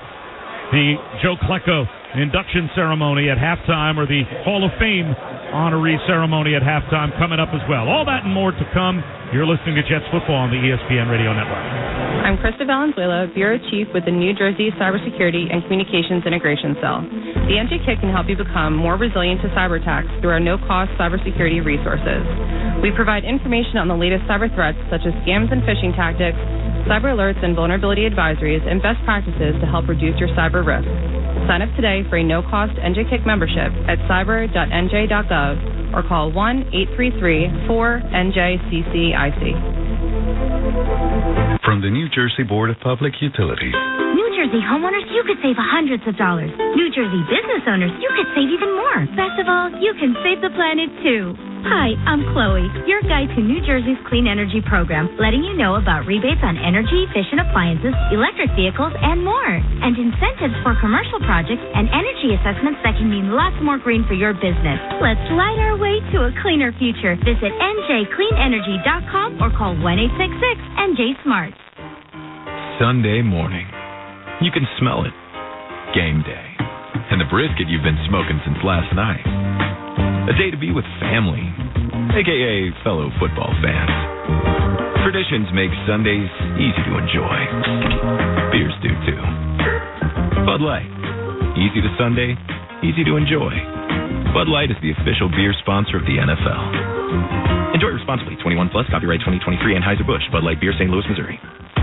the Joe Klecko induction ceremony at halftime, or the Hall of Fame honoree ceremony at halftime coming up as well. All that and more to come. You're listening to Jets Football on the ESPN Radio Network. I'm Krista Valenzuela, Bureau Chief with the New Jersey Cybersecurity and Communications Integration Cell. The NJ Kit can help you become more resilient to cyber attacks through our no-cost cybersecurity resources. We provide information on the latest cyber threats, such as scams and phishing tactics, cyber alerts and vulnerability advisories, and best practices to help reduce your cyber risk. Sign up today for a no-cost NJ Kit membership at cyber.nj.gov or call 1-833-4-NJ-CCIC. From the New Jersey Board of Public Utilities. New Jersey homeowners, you could save hundreds of dollars. New Jersey business owners, you could save even more. Best of all, you can save the planet too. Hi, I'm Chloe, your guide to New Jersey's Clean Energy Program, letting you know about rebates on energy-efficient appliances, electric vehicles, and more. And incentives for commercial projects and energy assessments that can mean lots more green for your business. Let's light our way to a cleaner future. Visit njcleanenergy.com or call 1-866-NJ-SMART. Sunday morning. You can smell it. Game day. And the brisket you've been smoking since last night. A day to be with family, a.k.a. fellow football fans. Traditions make Sundays easy to enjoy. Beers do too. Bud Light. Easy to Sunday, easy to enjoy. Bud Light is the official beer sponsor of the NFL. Enjoy responsibly. 21 plus. Copyright 2023. Anheuser-Busch. Bud Light Beer, St. Louis, Missouri.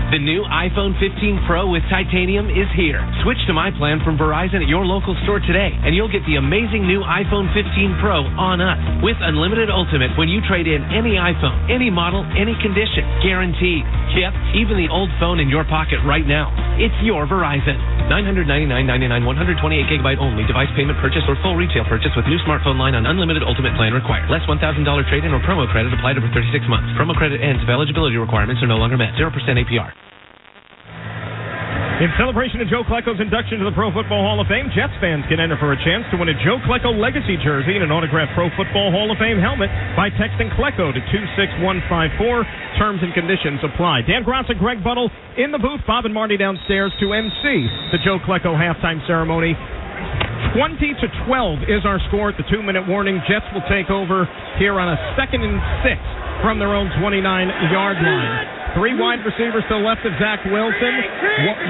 The new iPhone 15 Pro with titanium is here. Switch to my plan from Verizon at your local store today, and you'll get the amazing new iPhone 15 Pro on us with Unlimited Ultimate when you trade in any iPhone, any model, any condition. Guaranteed. Yep, even the old phone in your pocket right now. It's your Verizon. $999.99, 128GB only. Device payment purchase or full retail purchase with new smartphone line on Unlimited Ultimate plan required. Less $1,000 trade-in or promo credit applied over 36 months. Promo credit ends if eligibility requirements are no longer met. 0% APR. In celebration of Joe Klecko's induction to the Pro Football Hall of Fame, Jets fans can enter for a chance to win a Joe Klecko Legacy jersey and an autographed Pro Football Hall of Fame helmet by texting Klecko to 26154. Terms and conditions apply. Dan Grassa, Greg Buttle in the booth. Bob and Marty downstairs to MC the Joe Klecko halftime ceremony. 20-12 is our score at the 2-minute warning. Jets will take over here on a 2nd and 6 from their own 29-yard line. 3 wide receivers to the left of Zach Wilson.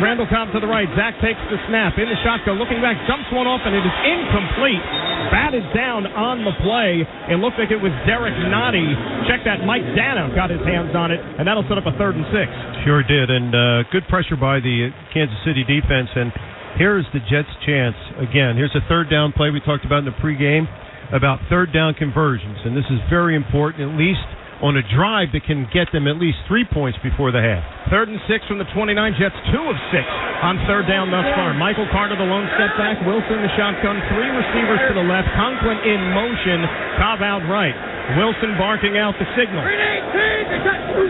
Randall Cobb to the right. Zach takes the snap in the shotgun, looking back, jumps one off, and it is incomplete batted down on the play. It looked like it was Derek Nottie. Check that. Mike Dana got his hands on it, and that'll set up a 3rd and 6. Sure did, and good pressure by the Kansas City defense. And here's the Jets' chance. Again, here's a 3rd down play we talked about in the pregame about 3rd down conversions, and this is very important, at least on a drive that can get them at least 3 points before the half. 3rd and 6 from the 29. Jets 2 of 6 on 3rd down thus far. Michael Carter, the lone step back. Wilson, the shotgun. 3 receivers to the left. Conklin in motion. Cobb out right. Wilson barking out the signal.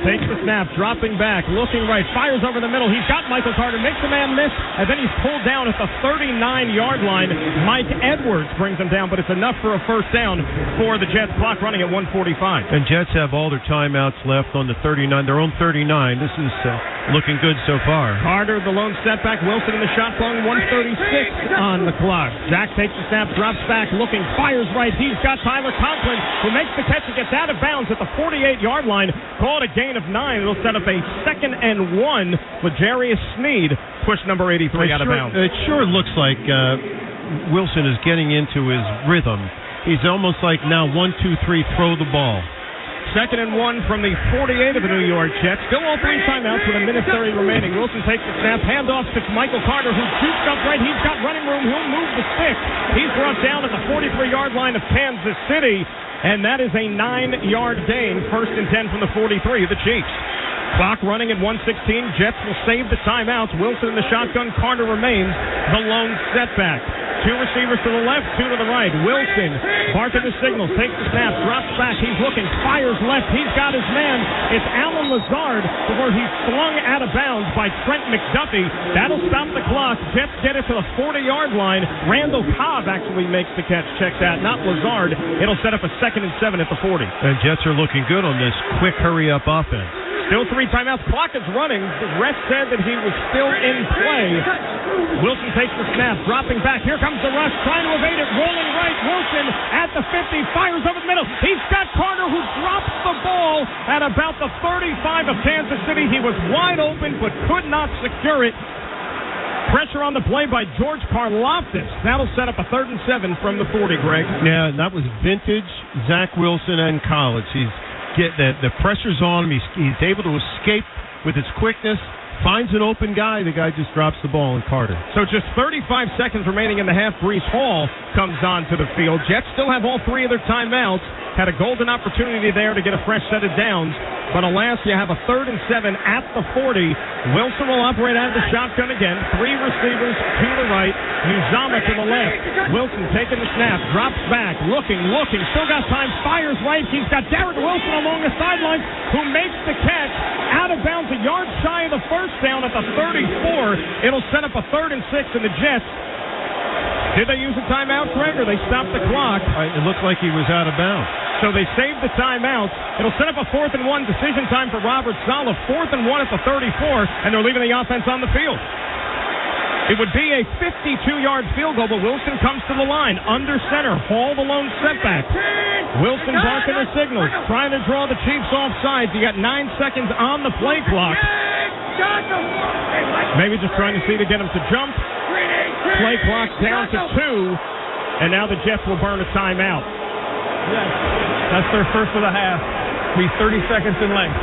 Takes the snap, dropping back, looking right, fires over the middle. He's got Michael Carter, makes the man miss, and then he's pulled down at the 39-yard line. Mike Edwards brings him down, but it's enough for a 1st down for the Jets. Clock running at 1:45. And Jets have all their timeouts left on the 39, their own 39. This is looking good so far. Carter, the lone setback. Wilson in the shotgun. 1:36 on the clock. Zach takes the snap, drops back, looking, fires right. He's got Tyler Conklin, who makes the catch and gets out of bounds at the 48-yard line. Call it a gain of 9. It'll set up a 2nd and 1 with Jarius Sneed, push number 83 out of bounds. It sure looks like Wilson is getting into his rhythm. He's almost like now 1, 2, 3, throw the ball. 2nd and 1 from the 48 of the New York Jets. Still all 3 timeouts with 1:30 remaining. Wilson takes the snap, handoff to Michael Carter, who shoots up right. He's got running room. He'll move the stick. He's brought down at the 43-yard line of Kansas City, and that is a 9-yard gain. 1st and 10 from the 43 of the Chiefs. Clock running at 1:16. Jets will save the timeouts. Wilson in the shotgun. Carter remains the lone setback. 2 receivers to the left, 2 to the right. Wilson barking the signals, takes the snap, drops back. He's looking, fires left. He's got his man. It's Alan Lazard before he's flung out of bounds by Trent McDuffie. That'll stop the clock. Jets get it to the 40-yard line. Randall Cobb actually makes the catch. Check that, not Lazard. It'll set up a 2nd and 7 at the 40. And Jets are looking good on this quick hurry-up offense. Still 3 timeouts. Clock is running. The ref said that he was still in play. Wilson takes the snap, dropping back. Here comes the rush, trying to evade it, rolling right. Wilson at the 50, fires over the middle. He's got Carter, who drops the ball at about the 35 of Kansas City. He was wide open, but could not secure it. Pressure on the play by George Karlaftis. That'll set up a 3rd and 7 from the 40, Greg. Yeah, that was vintage Zach Wilson and college. The pressure's on him. He's able to escape with his quickness. Finds an open guy. The guy just drops the ball in Carter. So just 35 seconds remaining in the half. Breece Hall comes onto the field. Jets still have all 3 of their timeouts. Had a golden opportunity there to get a fresh set of downs. But alas, you have a 3rd and 7 at the 40. Wilson will operate out of the shotgun again. 3 receivers to the right. Uzama to the left. Wilson taking the snap. Drops back. Looking. Still got time. Fires right. He's got Darren Wilson along the sidelines, who makes the catch. Out of bounds, a yard shy of the 1st down at the 34. It'll set up a 3rd and 6 in the Jets. Did they use a timeout, Greg, or they stopped the clock? It looked like he was out of bounds. So they saved the timeout. It'll set up a 4th and 1 decision time for Robert Saleh. 4th and 1 at the 34, and they're leaving the offense on the field. It would be a 52-yard field goal, but Wilson comes to the line. Under center, Hall the lone setback. Wilson barking the signals, trying to draw the Chiefs off sides. You got 9 seconds on the play clock. Maybe just trying to see to get him to jump. Play clock down to 2, and now the Jets will burn a timeout. Yes. That's their first of the half. Be 30 seconds in length.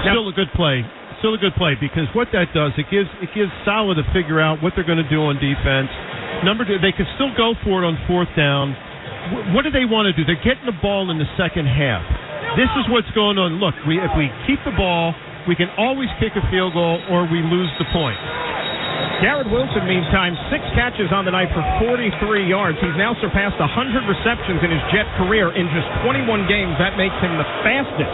Still a good play. Still a good play, because what that does, it gives Saleh to figure out what they're going to do on defense. Number 2, they can still go for it on 4th down. What do they want to do? They're getting the ball in the second half. This is what's going on. Look, if we keep the ball, we can always kick a field goal or we lose the point. Garrett Wilson, meantime, 6 catches on the night for 43 yards. He's now surpassed 100 receptions in his Jet career in just 21 games. That makes him the fastest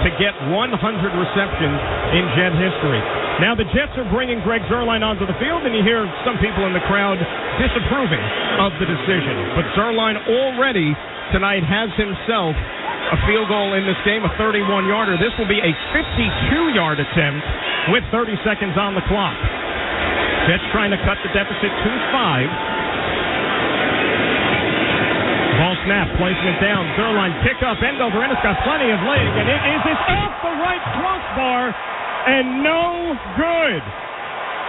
to get 100 receptions in Jet history. Now the Jets are bringing Greg Zuerlein onto the field, and you hear some people in the crowd disapproving of the decision. But Zuerlein already tonight has himself a field goal in this game, a 31-yarder. This will be a 52-yard attempt with 30 seconds on the clock. Jets trying to cut the deficit to 5. Ball snap, placing it down. Zuerlein pick up, end over end. It's got plenty of leg, and it is off the right crossbar, and no good.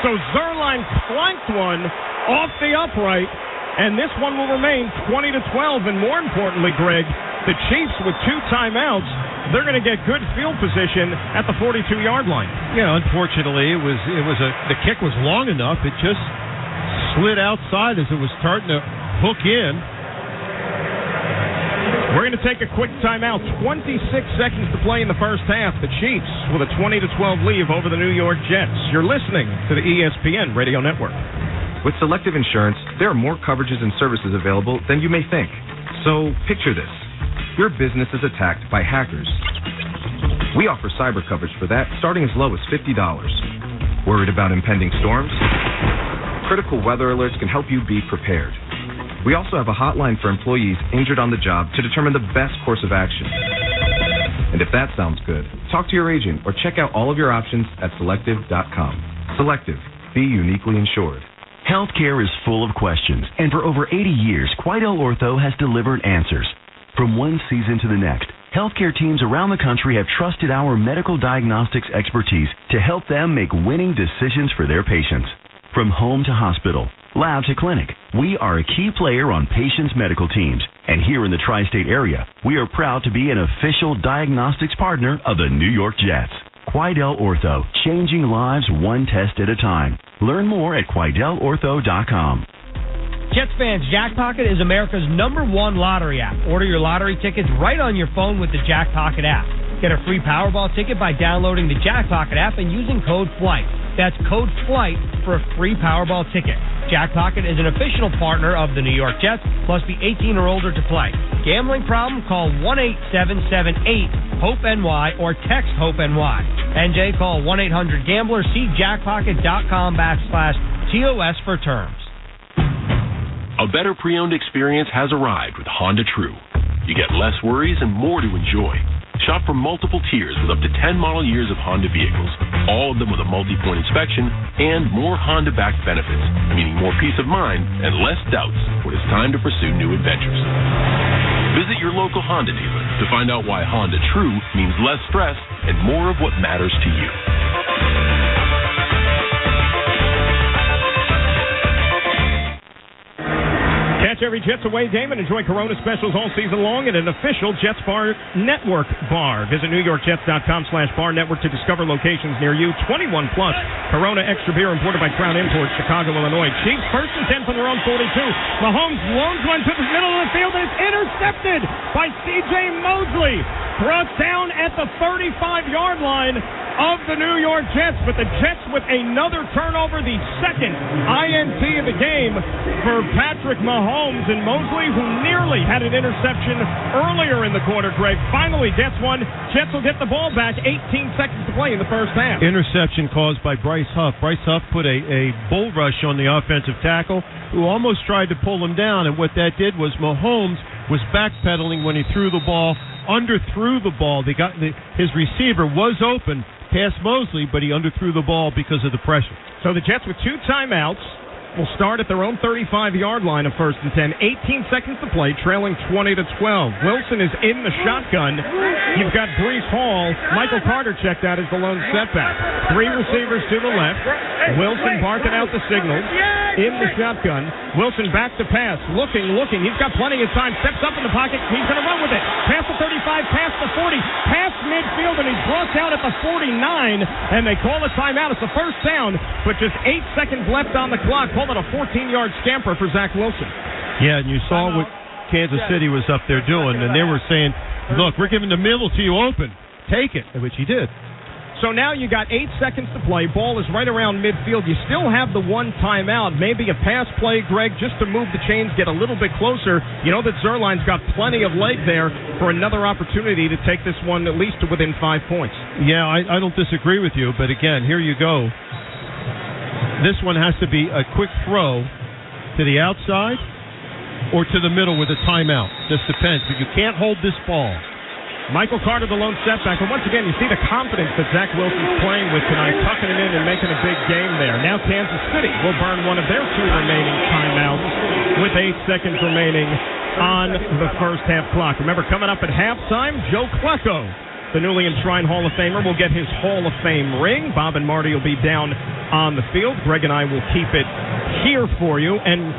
So Zuerlein flanked one off the upright, and this one will remain 20-12. And more importantly, Greg, the Chiefs with 2 timeouts, they're going to get good field position at the 42-yard line. Yeah, unfortunately, the kick was long enough. It just slid outside as it was starting to hook in. We're going to take a quick timeout. 26 seconds to play in the first half. The Chiefs with a 20-12 lead over the New York Jets. You're listening to the ESPN Radio Network. With Selective Insurance, there are more coverages and services available than you may think. So picture this. Your business is attacked by hackers. We offer cyber coverage for that, starting as low as $50. Worried about impending storms? Critical weather alerts can help you be prepared. We also have a hotline for employees injured on the job to determine the best course of action. And if that sounds good, talk to your agent or check out all of your options at Selective.com. Selective. Be uniquely insured. Healthcare is full of questions, and for over 80 years, Quidel Ortho has delivered answers. From one season to the next, healthcare teams around the country have trusted our medical diagnostics expertise to help them make winning decisions for their patients. From home to hospital, lab to clinic, we are a key player on patients' medical teams. And here in the tri-state area, we are proud to be an official diagnostics partner of the New York Jets. Quidel Ortho, changing lives one test at a time. Learn more at QuidelOrtho.com. Jets fans, Jackpocket is America's #1 lottery app. Order your lottery tickets right on your phone with the Jackpocket app. Get a free Powerball ticket by downloading the Jackpocket app and using code FLIGHT. That's code FLIGHT for a free Powerball ticket. Jackpocket is an official partner of the New York Jets. Must be 18 or older to play. Gambling problem? Call 1-877-8-HOPE-NY or text HOPE-NY. NJ, call 1-800-GAMBLER. See jackpocket.com/TOS for terms. A better pre-owned experience has arrived with Honda True. You get less worries and more to enjoy. Shop for multiple tiers with up to 10 model years of Honda vehicles, all of them with a multi-point inspection and more Honda-backed benefits, meaning more peace of mind and less doubts when it's time to pursue new adventures. Visit your local Honda dealer to find out why Honda True means less stress and more of what matters to you. Catch every Jets away game and enjoy Corona specials all season long at an official Jets Bar Network bar. Visit NewYorkJets.com/bar network to discover locations near you. 21 plus. Corona Extra Beer imported by Crown Imports, Chicago, Illinois. Chiefs first and 10 from their own 42. Mahomes loans one to the middle of the field and it's intercepted by C.J. Mosley. Brought down at the 35-yard line of the New York Jets, but the Jets with another turnover, the second INT of the game for Patrick Mahomes, and Mosley, who nearly had an interception earlier in the quarter, Greg. Finally gets one. Jets will get the ball back. 18 seconds to play in the first half. Interception caused by Bryce Huff. Bryce Huff put a bull rush on the offensive tackle, who almost tried to pull him down, and what that did was Mahomes was backpedaling when he threw the ball, underthrew the ball. His receiver was open past Mosley, but he underthrew the ball because of the pressure. So the Jets with 2 timeouts will start at their own 35-yard line of first and 10. 18 seconds to play, trailing 20-12. Wilson is in the shotgun. You've got Breece Hall. Michael Carter checked out as the lone setback. 3 receivers to the left. Wilson barking out the signals in the shotgun. Wilson back to pass. Looking. He's got plenty of time. Steps up in the pocket. He's going to run with it. Past the 35, past the 40, past midfield, and he's brought down at the 49, and they call a timeout. It's the first down, but just 8 seconds left on the clock. Call it a 14-yard scamper for Zach Wilson. Yeah, and you saw what Kansas City was up there doing, and they were saying, look, we're giving the middle to you open. Take it, which he did. So now you got 8 seconds to play. Ball is right around midfield. You still have the 1 timeout. Maybe a pass play, Greg, just to move the chains, get a little bit closer. You know that Zuerlein's got plenty of leg there for another opportunity to take this one at least to within 5 points. Yeah, I don't disagree with you, but again, here you go. This one has to be a quick throw to the outside or to the middle with a timeout. Just depends, but you can't hold this ball. Michael Carter, the lone setback. And once again, you see the confidence that Zach Wilson's playing with tonight, tucking it in and making a big game there. Now Kansas City will burn one of their 2 remaining timeouts with 8 seconds remaining on the first half clock. Remember, coming up at halftime, Joe Klecko, the newly enshrined Hall of Famer, will get his Hall of Fame ring. Bob and Marty will be down on the field. Greg and I will keep it here for you. And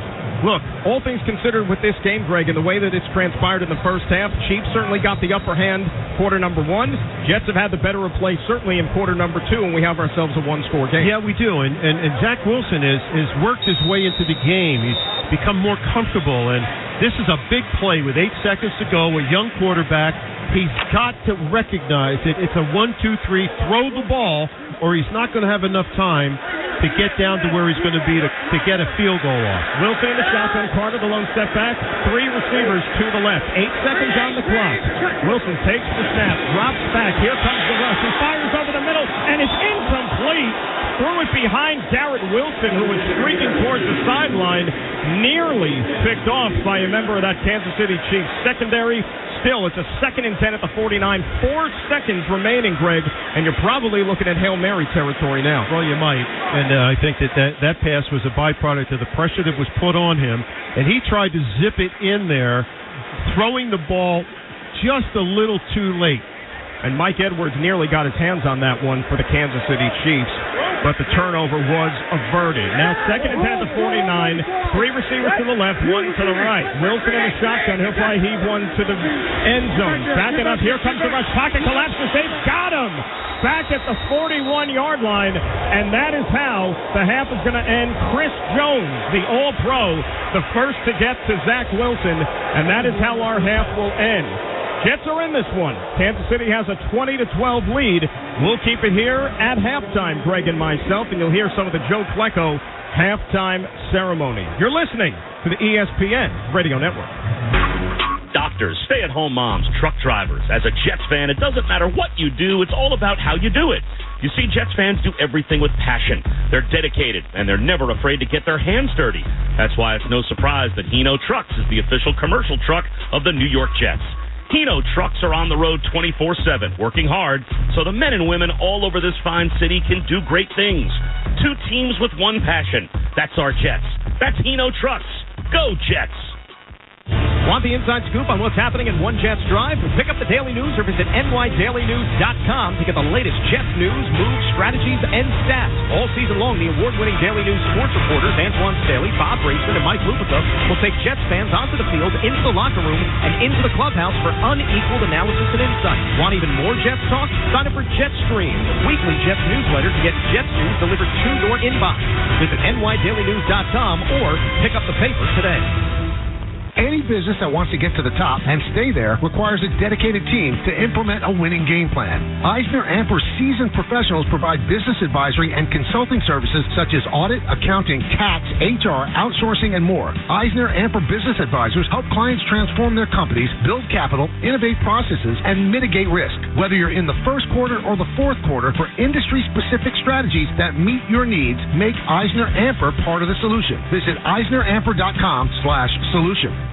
Look, all things considered with this game, Greg, and the way that it's transpired in the first half, Chiefs certainly got the upper hand quarter number one. Jets have had the better of play certainly in quarter number two, and we have ourselves a one-score game. Yeah, we do. And Zach Wilson has worked his way into the game. He's become more comfortable, and this is a big play with 8 seconds to go, a young quarterback. He's got to recognize that it's a 1-2-3, throw the ball, or he's not going to have enough time to get down to where he's going to be to get a field goal off. Wilson in the shotgun, Carter the lone step back, 3 receivers to the left, 8 seconds on the clock. Wilson takes the snap, drops back, here comes the rush, he fires over the middle, and it's incomplete. Threw it behind Garrett Wilson, who was streaking towards the sideline, nearly picked off by a member of that Kansas City Chiefs secondary. Still, it's a 2nd and 10 at the 49. 4 seconds remaining, Greg, and you're probably looking at Hail Mary territory now. Well, you might, and I think that pass was a byproduct of the pressure that was put on him, and he tried to zip it in there, throwing the ball just a little too late. And Mike Edwards nearly got his hands on that one for the Kansas City Chiefs, but the turnover was averted. Now 2nd and 10 at the 49, 3 receivers to the left, 1 to the right. Wilson in the shotgun, he'll probably heave one to the end zone. Back it up, here comes the rush, pocket collapses, they've got him! Back at the 41-yard line, and that is how the half is going to end. Chris Jones, the All-Pro, the first to get to Zach Wilson, and that is how our half will end. Jets are in this one. Kansas City has a 20-12 lead. We'll keep it here at halftime, Greg and myself, and you'll hear some of the Joe Flacco halftime ceremony. You're listening to the ESPN Radio Network. Doctors, stay-at-home moms, truck drivers. As a Jets fan, it doesn't matter what you do. It's all about how you do it. You see, Jets fans do everything with passion. They're dedicated, and they're never afraid to get their hands dirty. That's why it's no surprise that Hino Trucks is the official commercial truck of the New York Jets. Hino Trucks are on the road 24/7, working hard so the men and women all over this fine city can do great things. 2 teams with 1 passion. That's our Jets. That's Hino Trucks. Go Jets! Want the inside scoop on what's happening in One Jets Drive? Pick up the Daily News or visit nydailynews.com to get the latest Jets news, moves, strategies, and stats. All season long, the award-winning Daily News sports reporters Antoine Staley, Bob Raisman, and Mike Lupica will take Jets fans onto the field, into the locker room, and into the clubhouse for unequaled analysis and insight. Want even more Jets talk? Sign up for JetStream, the weekly Jets newsletter to get Jets news delivered to your inbox. Visit nydailynews.com or pick up the paper today. Any business that wants to get to the top and stay there requires a dedicated team to implement a winning game plan. EisnerAmper seasoned professionals provide business advisory and consulting services such as audit, accounting, tax, HR, outsourcing, and more. EisnerAmper business advisors help clients transform their companies, build capital, innovate processes, and mitigate risk. Whether you're in the first quarter or the fourth quarter, for industry-specific strategies that meet your needs, make EisnerAmper part of the solution. Visit EisnerAmper.com/solution.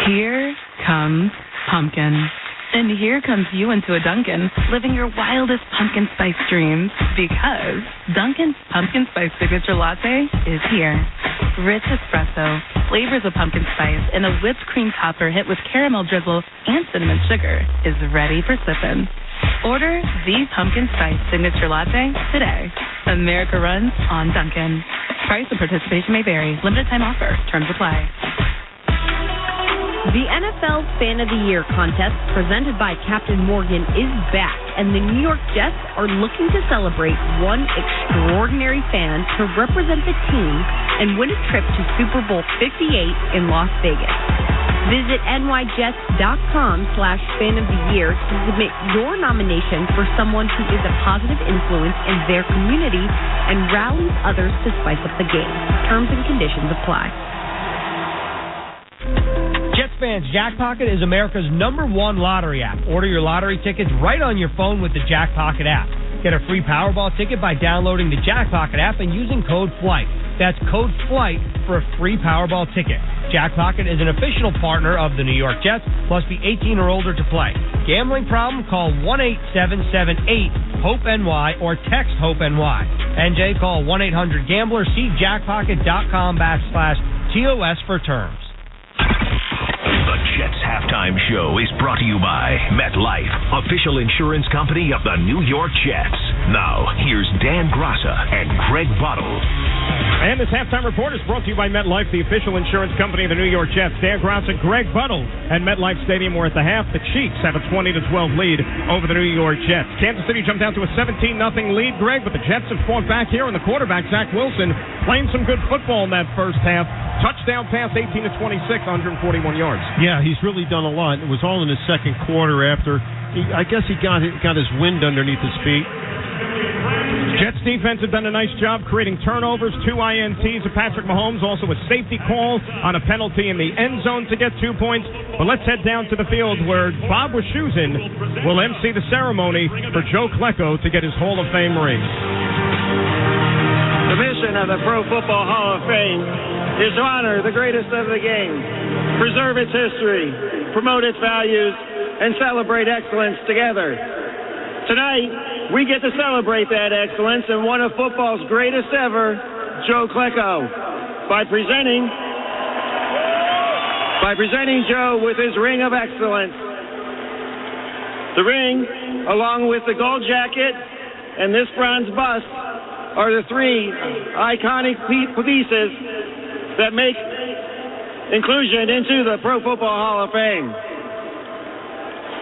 Here comes pumpkin. And here comes you into a Dunkin', living your wildest pumpkin spice dreams, because Dunkin's Pumpkin Spice Signature Latte is here. Rich espresso, flavors of pumpkin spice, and a whipped cream topper hit with caramel drizzle and cinnamon sugar is ready for sipping. Order the Pumpkin Spice Signature Latte today. America runs on Dunkin'. Price and participation may vary. Limited time offer. Terms apply. The NFL Fan of the Year contest, presented by Captain Morgan, is back, and the New York Jets are looking to celebrate one extraordinary fan to represent the team and win a trip to Super Bowl 58 in Las Vegas. Visit nyjets.com/fan of the year to submit your nomination for someone who is a positive influence in their community and rallies others to spice up the game. Terms and conditions apply. Jets fans, Jackpocket is America's #1 lottery app. Order your lottery tickets right on your phone with the Jackpocket app. Get a free Powerball ticket by downloading the Jackpocket app and using code FLIGHT. That's code FLIGHT for a free Powerball ticket. Jackpocket is an official partner of the New York Jets. Must be 18 or older to play. Gambling problem? Call 1-877-8-HOPE-NY or text HOPE-NY. NJ, call 1-800-GAMBLER. See jackpocket.com/TOS for terms. The Jets Halftime Show is brought to you by MetLife, official insurance company of the New York Jets. Now, here's Dan Graca and Greg Bottle. And this halftime report is brought to you by MetLife, the official insurance company of the New York Jets. Dan Krause and Greg Buttle at MetLife Stadium were at the half. The Chiefs have a 20-12 lead over the New York Jets. Kansas City jumped down to a 17-0 lead, Greg, but the Jets have fought back here, and the quarterback, Zach Wilson, playing some good football in that first half. Touchdown pass, 18-26, 141 yards. Yeah, he's really done a lot. It was all in the second quarter after, I guess he got his wind underneath his feet. Jets defense have done a nice job creating turnovers, 2 INTs of Patrick Mahomes, also a safety call on a penalty in the end zone to get 2 points. But let's head down to the field where Bob Wischusen will MC the ceremony for Joe Klecko to get his Hall of Fame ring. The mission of the Pro Football Hall of Fame is to honor the greatest of the game, preserve its history, promote its values, and celebrate excellence together. Tonight, we get to celebrate that excellence in one of football's greatest ever, Joe Klecko, by presenting Joe with his Ring of Excellence. The ring, along with the gold jacket and this bronze bust, are the 3 iconic pieces that make inclusion into the Pro Football Hall of Fame.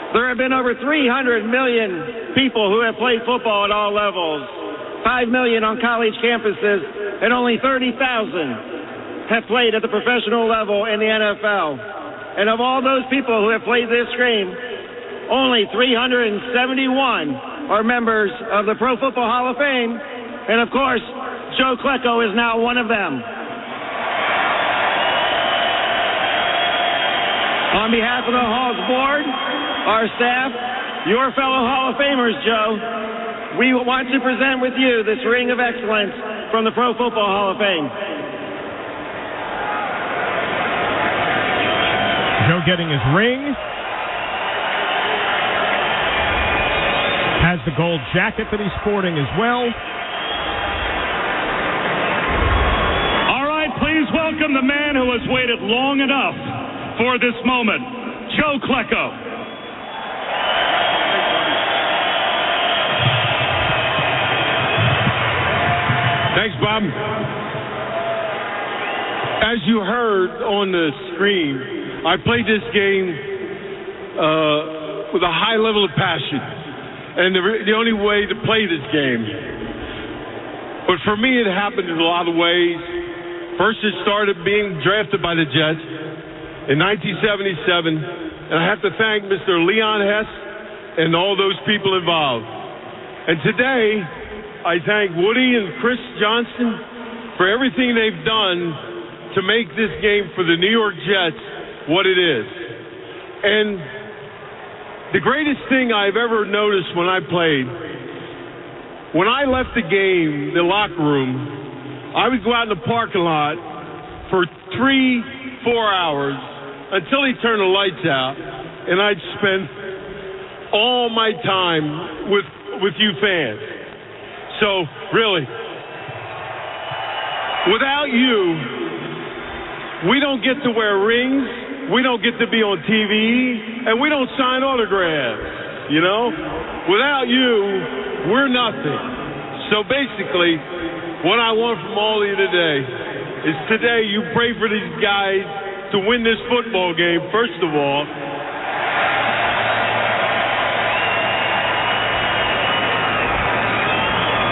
There have been over 300 million people who have played football at all levels, 5 million on college campuses, and only 30,000 have played at the professional level in the NFL. And of all those people who have played this game, only 371 are members of the Pro Football Hall of Fame, and of course, Joe Klecko is now one of them. On behalf of the Hall's board, our staff, your fellow Hall of Famers, Joe, we want to present with you this Ring of Excellence from the Pro Football Hall of Fame. Joe getting his ring. Has the gold jacket that he's sporting as well. All right, please welcome the man who has waited long enough for this moment, Joe Klecko. Thanks, Bob. As you heard on the screen, I played this game with a high level of passion, and the only way to play this game. But for me, it happened in a lot of ways. First, it started being drafted by the Jets in 1977, and I have to thank Mr. Leon Hess and all those people involved. And today, I thank Woody and Chris Johnson for everything they've done to make this game for the New York Jets what it is. And the greatest thing I've ever noticed when I played, when I left the game, the locker room, I would go out in the parking lot for 3-4 hours until he turned the lights out, and I'd spend all my time with you fans. So, really, without you, we don't get to wear rings, we don't get to be on TV, and we don't sign autographs, you know? Without you, we're nothing. So basically, what I want from all of you today is today you pray for these guys to win this football game, first of all.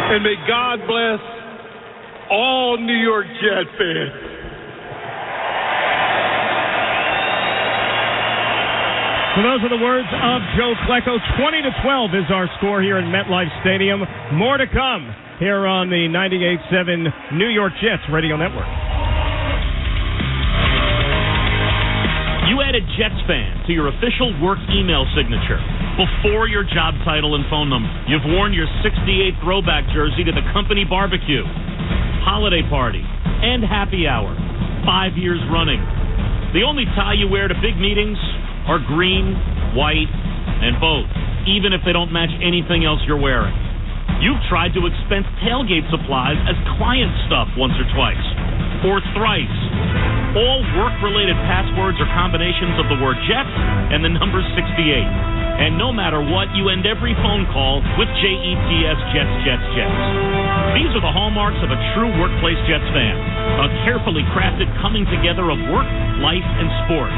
And may God bless all New York Jet fans. So those are the words of Joe Klecko. 20-12 is our score here in MetLife Stadium. More to come here on the 98.7 New York Jets Radio Network. You added Jets fan to your official work email signature before your job title and phone number. You've worn your 68 throwback jersey to the company barbecue, holiday party, and happy hour 5 years running. The only tie you wear to big meetings are green, white, and both, even if they don't match anything else you're wearing. You've tried to expense tailgate supplies as client stuff once or twice, or thrice. All work-related passwords or combinations of the word Jets and the number 68. And no matter what, you end every phone call with JETS Jets, Jets, Jets. These are the hallmarks of a true workplace Jets fan. A carefully crafted coming together of work, life, and sport.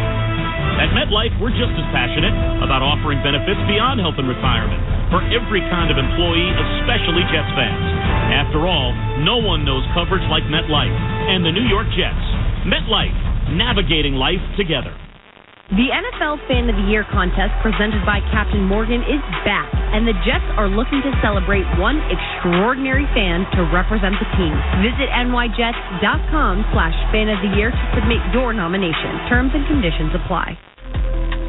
At MetLife, we're just as passionate about offering benefits beyond health and retirement for every kind of employee, especially Jets fans. After all, no one knows coverage like MetLife and the New York Jets. MetLife, navigating life together. The NFL Fan of the Year contest presented by Captain Morgan is back, and the Jets are looking to celebrate one extraordinary fan to represent the team. Visit nyjets.com/fan of the year to submit your nomination. Terms and conditions apply.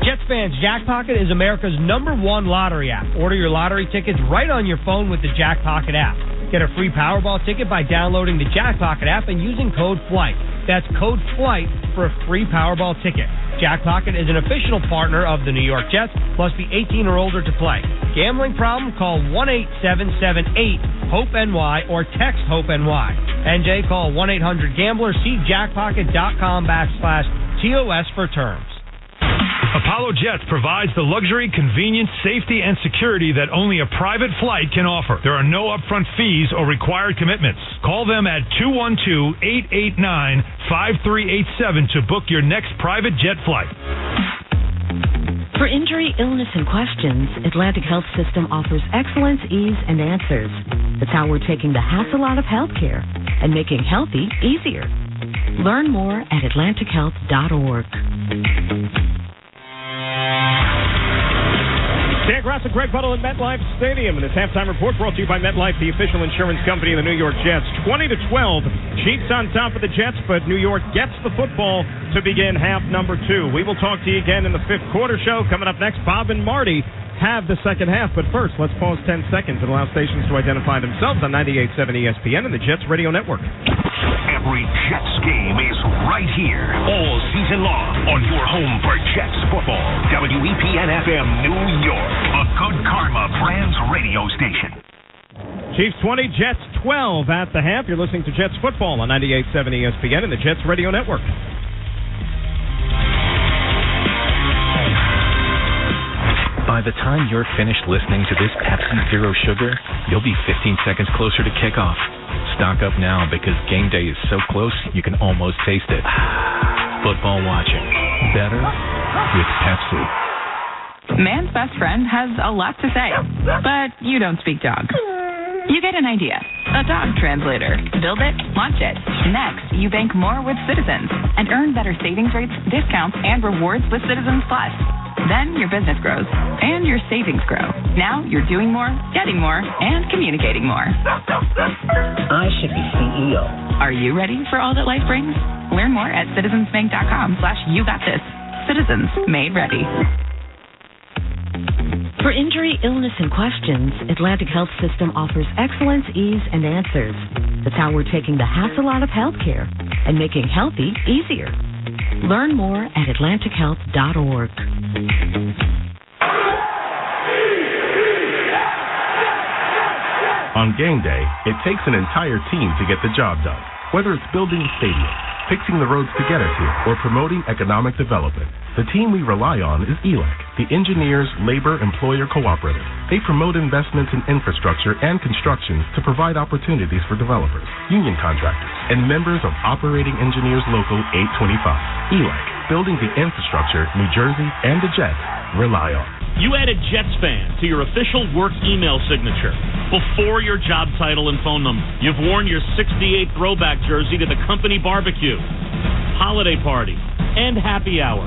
Jets fans, Jackpocket is America's #1 lottery app. Order your lottery tickets right on your phone with the Jackpocket app. Get a free Powerball ticket by downloading the Jackpocket app and using code FLIGHT. That's code FLIGHT for a free Powerball ticket. Jackpocket is an official partner of the New York Jets. Must be 18 or older to play. Gambling problem? Call 1-877-8-HOPE-NY or text HOPE-NY. NJ, call 1-800-GAMBLER. See jackpocket.com/TOS for terms. Apollo Jets provides the luxury, convenience, safety, and security that only a private flight can offer. There are no upfront fees or required commitments. Call them at 212-889-5387 to book your next private jet flight. For injury, illness, and questions, Atlantic Health System offers excellence, ease, and answers. That's how we're taking the hassle out of healthcare and making healthy easier. Learn more at atlantichealth.org. Dan Grass and Greg Buttle at MetLife Stadium. And this halftime report brought to you by MetLife, the official insurance company of the New York Jets. 20-12. Chiefs on top of the Jets, but New York gets the football to begin half number 2. We will talk to you again in the fifth quarter show. Coming up next, Bob and Marty have the second half. But first, let's pause 10 seconds and allow stations to identify themselves on 98.7 ESPN and the Jets Radio Network. Every Jets game is right here all season long on your home for Jets football. WEPN-FM New York, a Good Karma Brands radio station. Chiefs 20, Jets 12 at the half. You're listening to Jets football on 98.7 ESPN and the Jets Radio Network. By the time you're finished listening to this Pepsi Zero Sugar, you'll be 15 seconds closer to kickoff. Stock up now because game day is so close you can almost taste it. Football watching. Better with Pepsi. Man's best friend has a lot to say, but you don't speak dog. You get an idea. A dog translator. Build it, launch it. Next, you bank more with Citizens and earn better savings rates, discounts, and rewards with Citizens Plus. Then your business grows and your savings grow. Now you're doing more, getting more, and communicating more. I should be CEO. Are you ready for all that life brings? Learn more at citizensbank.com/YouGotThis. Citizens, made ready. For injury, illness, and questions, Atlantic Health System offers excellence, ease, and answers. That's how we're taking the hassle out of healthcare and making healthy easier. Learn more at atlantichealth.org. On game day, it takes an entire team to get the job done. Whether it's building a stadium, fixing the roads to get us here, or promoting economic development, the team we rely on is ELEC, the Engineers Labor Employer Cooperative. They promote investments in infrastructure and construction to provide opportunities for developers, union contractors, and members of Operating Engineers Local 825. ELEC, building the infrastructure New Jersey and the Jets rely on. You added Jets fan to your official work email signature before your job title and phone number. You've worn your 68 throwback jersey to the company barbecue, holiday party, and happy hour.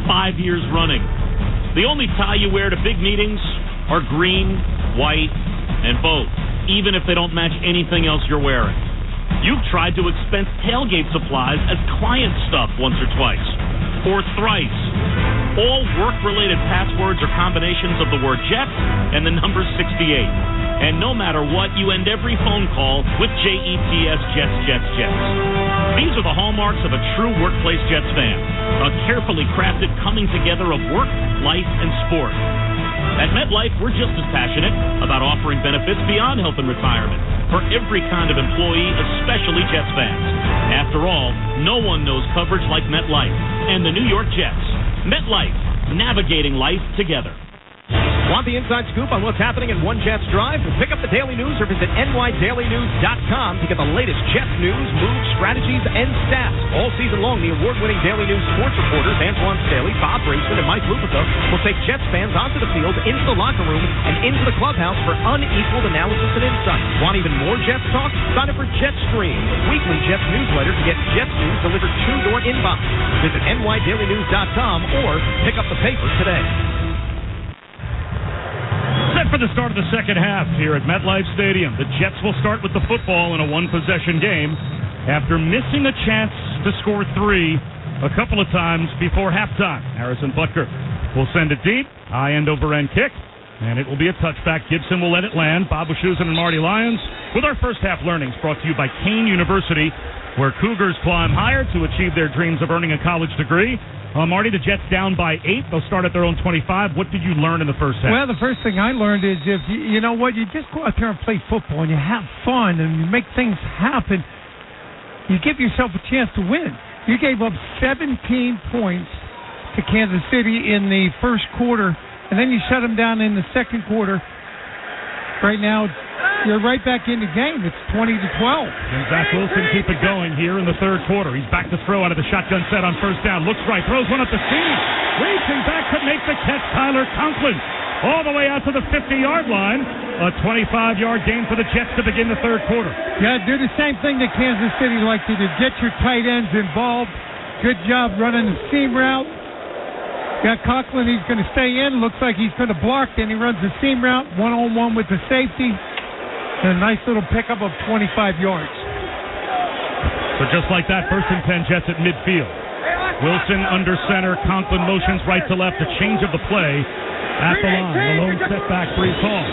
5 years running. The only tie you wear to big meetings are green, white, and both, even if they don't match anything else you're wearing. You've tried to expense tailgate supplies as client stuff once or twice, or thrice. All work-related passwords are combinations of the word Jets and the number 68. And no matter what, you end every phone call with JETS Jets, Jets, Jets. These are the hallmarks of a true workplace Jets fan. A carefully crafted coming together of work, life, and sport. At MetLife, we're just as passionate about offering benefits beyond health and retirement for every kind of employee, especially Jets fans. After all, no one knows coverage like MetLife and the New York Jets. MetLife, navigating life together. Want the inside scoop on what's happening in One Jets Drive? Pick up the Daily News or visit nydailynews.com to get the latest Jets news, moves, strategies, and stats. All season long, the award-winning Daily News sports reporters Antoine Staley, Bob Braceman, and Mike Lupica will take Jets fans onto the field, into the locker room, and into the clubhouse for unequaled analysis and insight. Want even more Jets talk? Sign up for JetStream, the weekly Jets newsletter to get Jets news delivered to your inbox. Visit nydailynews.com or pick up the paper today. Set for the start of the second half here at MetLife Stadium. The Jets will start with the football in a one-possession game after missing a chance to score 3 a couple of times before halftime. Harrison Butker will send it deep, high end-over-end kick, and it will be a touchback. Gibson will let it land. Bob Wischusen and Marty Lyons with our first half learnings brought to you by Kane University, where Cougars climb higher to achieve their dreams of earning a college degree. Marty, the Jets down by 8. They'll start at their own 25. What did you learn in the first half? Well, the first thing I learned is if you know what, you just go out there and play football and you have fun and you make things happen, you give yourself a chance to win. You gave up 17 points to Kansas City in the first quarter, and then you shut them down in the second quarter. Right now, you're right back in the game. It's 20-12. And Zach Wilson keep it going here in the third quarter. He's back to throw out of the shotgun set on first down. Looks right, throws one up the seam. Reaching back to make the catch, Tyler Conklin. All the way out to the 50-yard line. A 25-yard gain for the Jets to begin the third quarter. Yeah, do the same thing that Kansas City likes to do. Get your tight ends involved. Good job running the seam route. Got Conklin, he's going to stay in. Looks like he's going to block. Then he runs the seam route, one-on-one with the safety. And a nice little pickup of 25 yards. So just like that, first and 10 Jets at midfield. Wilson under center. Conklin motions right to left. A change of the play at the line. Malone setback, Breece Hall.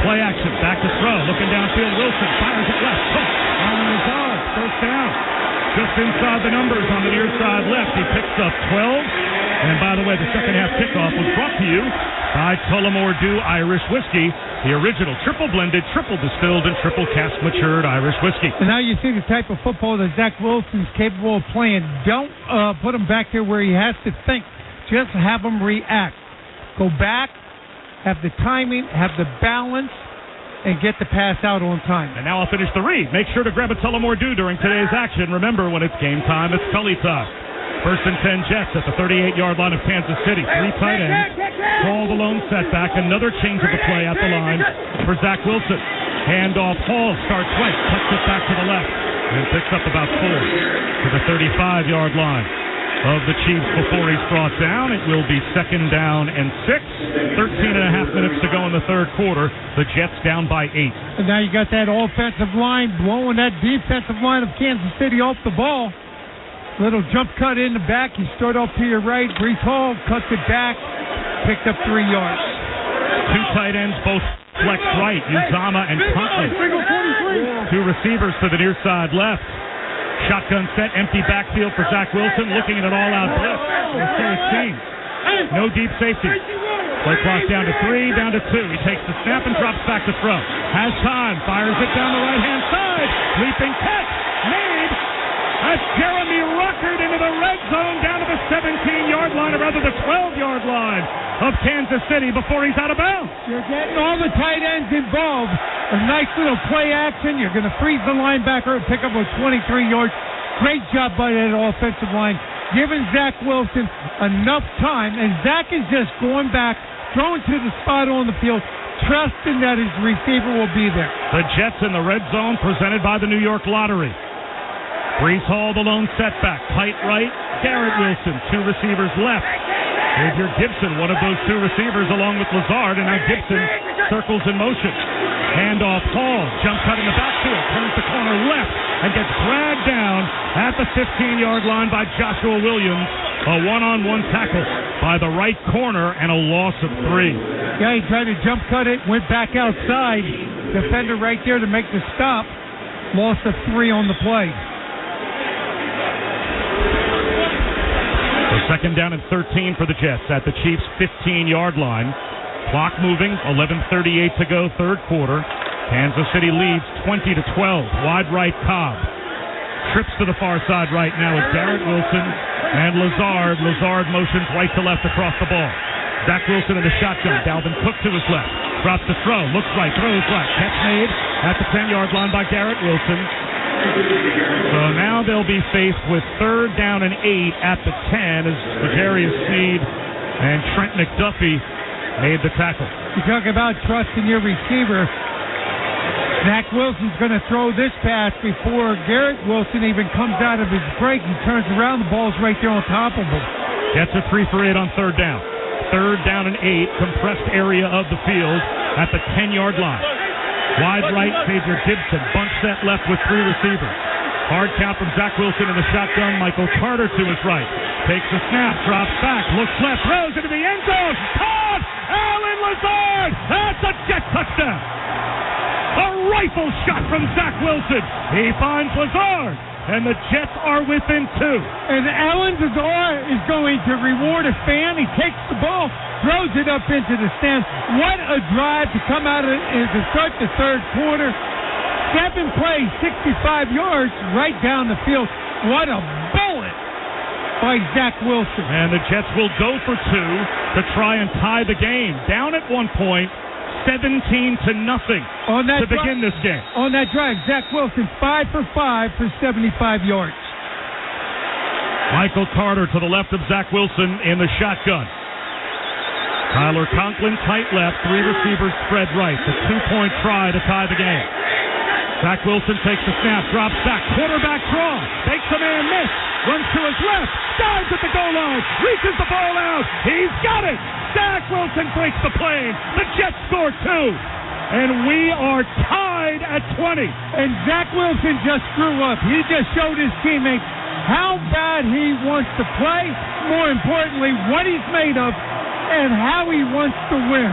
Play action, back to throw. Looking downfield, Wilson fires it left. Hook on the guard. First down. Just inside the numbers on the near side left. He picks up 12. And by the way, the second half kickoff was brought to you by Tullamore Dew Irish Whiskey, the original triple blended, triple distilled, and triple cask matured Irish whiskey. And now you see the type of football that Zach Wilson's capable of playing. Don't put him back there where he has to think. Just have him react. Go back, have the timing, have the balance, and get the pass out on time. And now I'll finish the read. Make sure to grab a Tullamore Dew during today's action. Remember, when it's game time, it's Cully time. First and 10 Jets at the 38-yard line of Kansas City. 3 tight ends. Call the lone setback. Another change of the play at the line for Zach Wilson. Handoff. Hall starts right. Cuts it back to the left. And picks up about 4 to the 35-yard line of the Chiefs before he's brought down. It will be second down and 6. 13 and a half minutes to go in the third quarter. The Jets down by 8. And now you got that offensive line blowing that defensive line of Kansas City off the ball. Little jump cut in the back. You start off to your right. Breece Hall cuts it back. Picked up 3 yards. 2 tight ends, both flex right. Uzama and Conklin. 2 receivers to the near side left. Shotgun set, empty backfield for Zach Wilson. Looking at an all-out blitz. And so it seems. No deep safety. Play clock down to 3, down to 2. He takes the snap and drops back to throw. Has time. Fires it down the right-hand side. Leaping catch. Made. That's Jeremy Ruckert into the red zone down to the 17-yard line, or rather the 12-yard line of Kansas City before he's out of bounds. You're getting all the tight ends involved. A nice little play action. You're going to freeze the linebacker and pick up a 23-yard. Great job by that offensive line, giving Zach Wilson enough time. And Zach is just going back, throwing to the spot on the field, trusting that his receiver will be there. The Jets in the red zone presented by the New York Lottery. Breece Hall, the lone setback. Tight right, Garrett Wilson. 2 receivers left. Xavier Gibson, one of those 2 receivers, along with Lazard, and now Gibson circles in motion. Handoff, Hall, jump cut in the backfield, turns the corner left, and gets dragged down at the 15-yard line by Joshua Williams. A one-on-one tackle by the right corner, and a loss of 3. Yeah, he tried to jump cut it, went back outside. Defender right there to make the stop. Loss of 3 on the play. Second down and 13 for the Jets at the Chiefs' 15-yard line. Clock moving, 11:38 to go, third quarter. Kansas City leads 20-12. Wide right, Cobb. Trips to the far side right now with Garrett Wilson and Lazard. Lazard motions right to left across the ball. Zach Wilson in the shotgun. Dalvin Cook to his left. Drops the throw. Looks right. Throws right. Catch made at the 10-yard line by Garrett Wilson. So now they'll be faced with 3rd down and 8 at the 10 as L'Jarius Sneed and Trent McDuffie made the tackle. You talk about trusting your receiver. Zach Wilson's going to throw this pass before Garrett Wilson even comes out of his break. He turns around, the ball's right there on top of him. Gets a 3 for 8 on 3rd down. 3rd down and 8, compressed area of the field at the 10-yard line. Wide right, Xavier Gibson. Bunch set left with 3 receivers. Hard count from Zach Wilson in the shotgun. Michael Carter to his right. Takes a snap, drops back, looks left, throws into the end zone. Caught! Allen Lazard! That's a Jet touchdown! A rifle shot from Zach Wilson. He finds Lazard, and the Jets are within 2. And Allen Lazard is going to reward a fan. He takes the ball, throws it up into the stands. What a drive to come out of to start the 3rd quarter. 7 plays, 65 yards right down the field. What a bullet by Zach Wilson. And the Jets will go for 2 to try and tie the game. Down at one point, 17-0 to begin this game. On that drive, Zach Wilson 5 for 5 for 75 yards. Michael Carter to the left of Zach Wilson in the shotgun. Tyler Conklin tight left, 3 receivers spread right. The 2-point try to tie the game. Zach Wilson takes the snap, drops back, quarterback draw, takes a man miss, runs to his left, dives at the goal line, reaches the ball out, he's got it! Zach Wilson breaks the plane, the Jets score 2, and we are tied at 20. And Zach Wilson just grew up. He just showed his teammates how bad he wants to play, more importantly, what he's made of, and how he wants to win.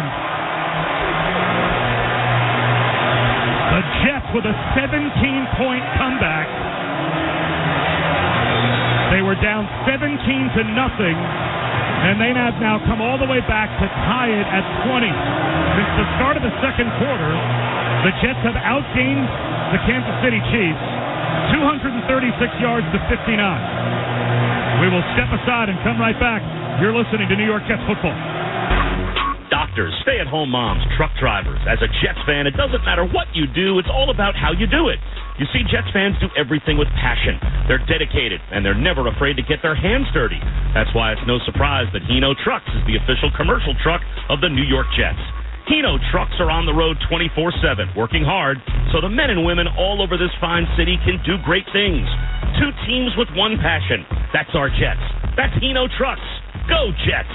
The Jets with a 17-point comeback. They were down 17-0, and they have now come all the way back to tie it at 20. Since the start of the 2nd quarter, the Jets have outgained the Kansas City Chiefs 236 yards to 59. We will step aside and come right back. You're listening to New York Jets football. Doctors, stay-at-home moms, truck drivers. As a Jets fan, it doesn't matter what you do. It's all about how you do it. You see, Jets fans do everything with passion. They're dedicated, and they're never afraid to get their hands dirty. That's why it's no surprise that Hino Trucks is the official commercial truck of the New York Jets. Hino Trucks are on the road 24/7, working hard, so the men and women all over this fine city can do great things. 2 teams with 1 passion. That's our Jets. That's Hino Trucks. Go, Jets!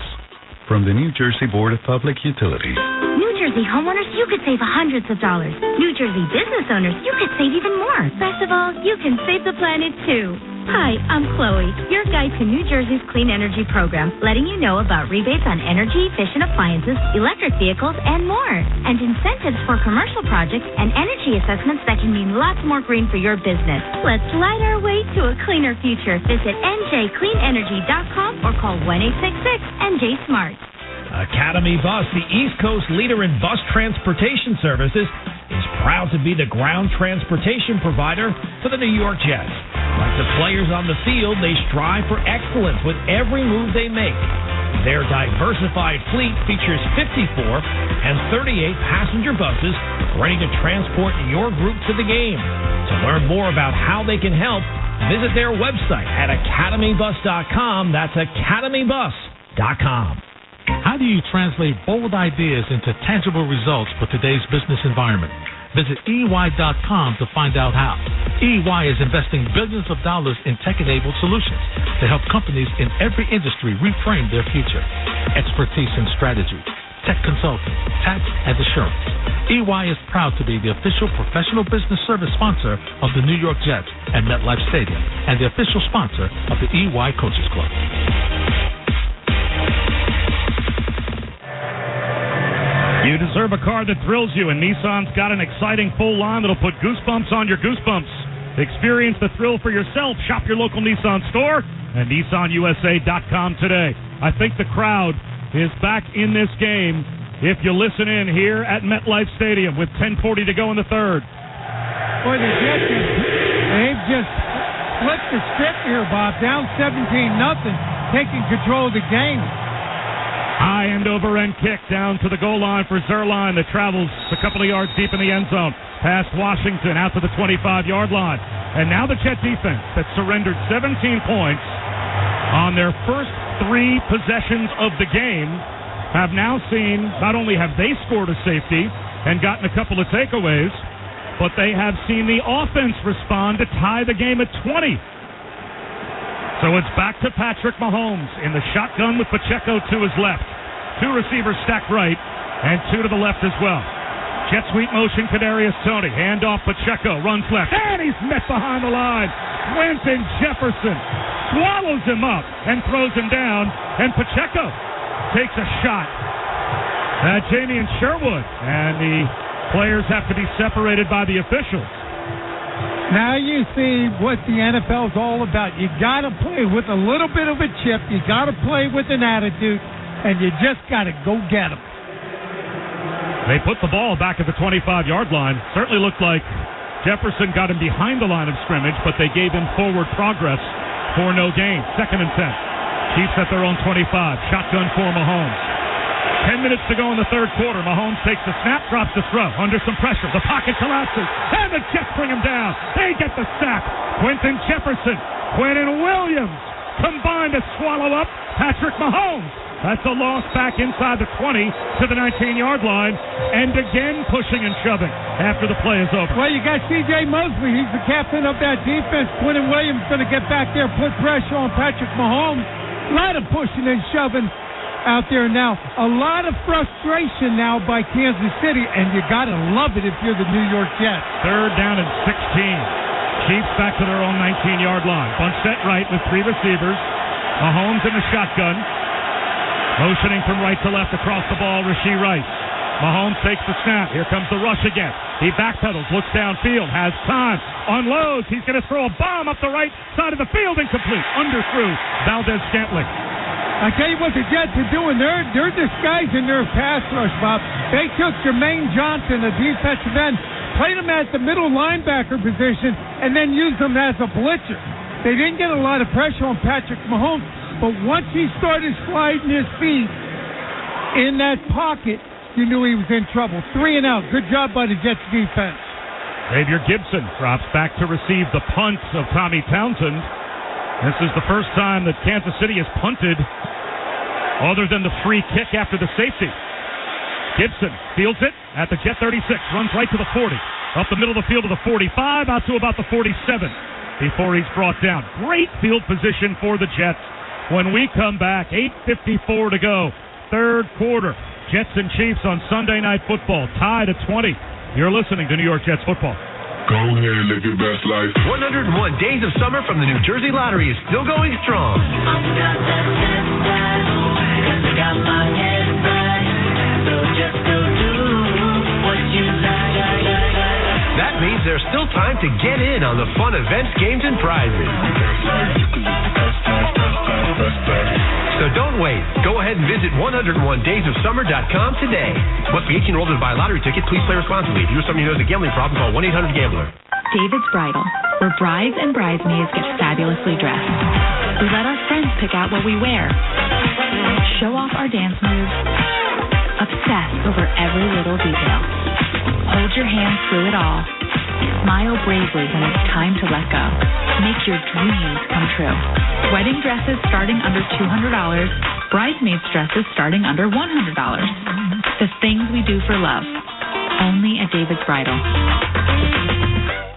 From the New Jersey Board of Public Utilities. New Jersey homeowners, you could save hundreds of dollars. New Jersey business owners, you could save even more. Best of all, you can save the planet too. Hi, I'm Chloe, your guide to New Jersey's Clean Energy Program, letting you know about rebates on energy-efficient appliances, electric vehicles, and more. And incentives for commercial projects and energy assessments that can mean lots more green for your business. Let's light our way to a cleaner future. Visit njcleanenergy.com or call 1-866-NJ-SMART. Academy Bus, the East Coast leader in bus transportation services, is proud to be the ground transportation provider for the New York Jets. Like the players on the field, they strive for excellence with every move they make. Their diversified fleet features 54 and 38 passenger buses ready to transport your group to the game. To learn more about how they can help, visit their website at academybus.com. That's academybus.com. How do you translate bold ideas into tangible results for today's business environment? Visit EY.com to find out how. EY is investing billions of dollars in tech-enabled solutions to help companies in every industry reframe their future. Expertise in strategy, tech consulting, tax, and assurance. EY is proud to be the official professional business service sponsor of the New York Jets and MetLife Stadium and the official sponsor of the EY Coaches Club. You deserve a car that thrills you, and Nissan's got an exciting full line that'll put goosebumps on your goosebumps. Experience the thrill for yourself. Shop your local Nissan store and NissanUSA.com today. I think the crowd is back in this game if you listen in here at MetLife Stadium with 10:40 to go in the 3rd. Boy, the Jets, they've just flipped the script here, Bob. Down 17-0, taking control of the game. High end-over-end kick down to the goal line for Zuerlein that travels a couple of yards deep in the end zone. Past Washington out to the 25-yard line. And now the Jet defense that surrendered 17 points on their first 3 possessions of the game have now seen, not only have they scored a safety and gotten a couple of takeaways, but they have seen the offense respond to tie the game at 20. So it's back to Patrick Mahomes in the shotgun with Pacheco to his left. 2 receivers stacked right and 2 to the left as well. Jet sweep motion, Kadarius Toney. Hand off Pacheco, runs left, and he's met behind the line. Quentin Jefferson swallows him up and throws him down, and Pacheco takes a shot at Jamie and Sherwood, and the players have to be separated by the officials. Now you see what the NFL is all about. You got to play with a little bit of a chip. You got to play with an attitude, and you just got to go get them. They put the ball back at the 25-yard line. Certainly looked like Jefferson got him behind the line of scrimmage, but they gave him forward progress for no gain. 2nd and 10. Chiefs at their own 25. Shotgun for Mahomes. 10 minutes to go in the third quarter. Mahomes takes the snap, drops the throw. Under some pressure. The pocket collapses. And the Jets bring him down. They get the sack. Quentin Jefferson. Quentin Williams combined to swallow up Patrick Mahomes. That's a loss back inside the 20 to the 19-yard line. And again pushing and shoving after the play is over. Well, you got C.J. Mosley. He's the captain of that defense. Quentin Williams going to get back there, put pressure on Patrick Mahomes. A lot of pushing and shoving out there now. A lot of frustration now by Kansas City, and you got to love it if you're the New York Jets. 3rd down and 16. Chiefs back to their own 19-yard line. Bunch set right with 3 receivers. Mahomes in the shotgun. Motioning from right to left across the ball, Rashee Rice. Mahomes takes the snap. Here comes the rush again. He backpedals, looks downfield, has time, unloads. He's going to throw a bomb up the right side of the field, incomplete. Underthrew Valdez-Scantling. I tell you what the Jets are doing. They're disguising their pass rush, Bob. They took Jermaine Johnson, a defensive end, played him at the middle linebacker position, and then used him as a blitzer. They didn't get a lot of pressure on Patrick Mahomes, but once he started sliding his feet in that pocket, you knew he was in trouble. 3 and out. Good job by the Jets defense. Xavier Gibson drops back to receive the punt of Tommy Townsend. This is the first time that Kansas City has punted other than the free kick after the safety. Gibson fields it at the Jet 36, runs right to the 40, up the middle of the field to the 45, out to about the 47 before he's brought down. Great field position for the Jets. When we come back, 8:54 to go, third quarter. Jets and Chiefs on Sunday Night Football, tied at 20. You're listening to New York Jets football. Go ahead and live your best life. 101 Days of Summer from the New Jersey Lottery is still going strong. That means there's still time to get in on the fun events, games, and prizes. So don't wait. Go ahead and visit 101daysofsummer.com today. Must be 18 years old to buy a lottery ticket. Please play responsibly. If you're somebody who has a gambling problem, call 1-800-GAMBLER. David's Bridal, where brides and bridesmaids get fabulously dressed. We let our friends pick out what we wear, show off our dance moves, obsess over every little detail. Hold your hand through it all. Smile bravely when it's time to let go. Make your dreams come true. Wedding dresses starting under $200. Bridesmaids dresses starting under $100. The things we do for love. Only at David's Bridal.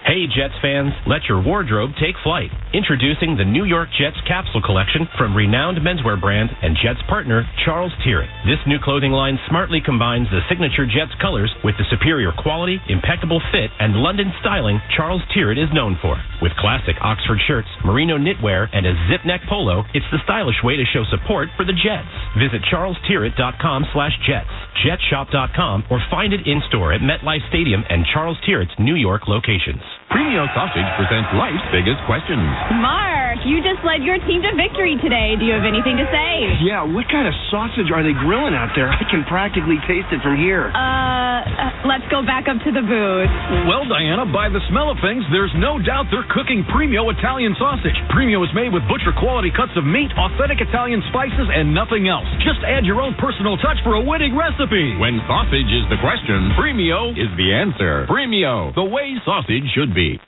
Hey Jets fans, let your wardrobe take flight. Introducing the New York Jets capsule collection from renowned menswear brand and Jets partner Charles Tyrwhitt. This new clothing line smartly combines the signature Jets colors with the superior quality, impeccable fit, and London styling Charles Tyrwhitt is known for. With classic Oxford shirts, merino knitwear, and a zip neck polo, it's the stylish way to show support for the Jets. Visit charlestyrwhitt.com/Jets, jetshop.com, or find it in-store at MetLife Stadium and Charles Tyrwhitt's New York locations. Premio Sausage presents life's biggest questions. Mark, York, you just led your team to victory today. Do you have anything to say? Yeah, what kind of sausage are they grilling out there? I can practically taste it from here. Let's go back up to the booth. Well, Diana, by the smell of things, there's no doubt they're cooking Premio Italian sausage. Premio is made with butcher-quality cuts of meat, authentic Italian spices, and nothing else. Just add your own personal touch for a winning recipe. When sausage is the question, Premio is the answer. Premio, the way sausage should be.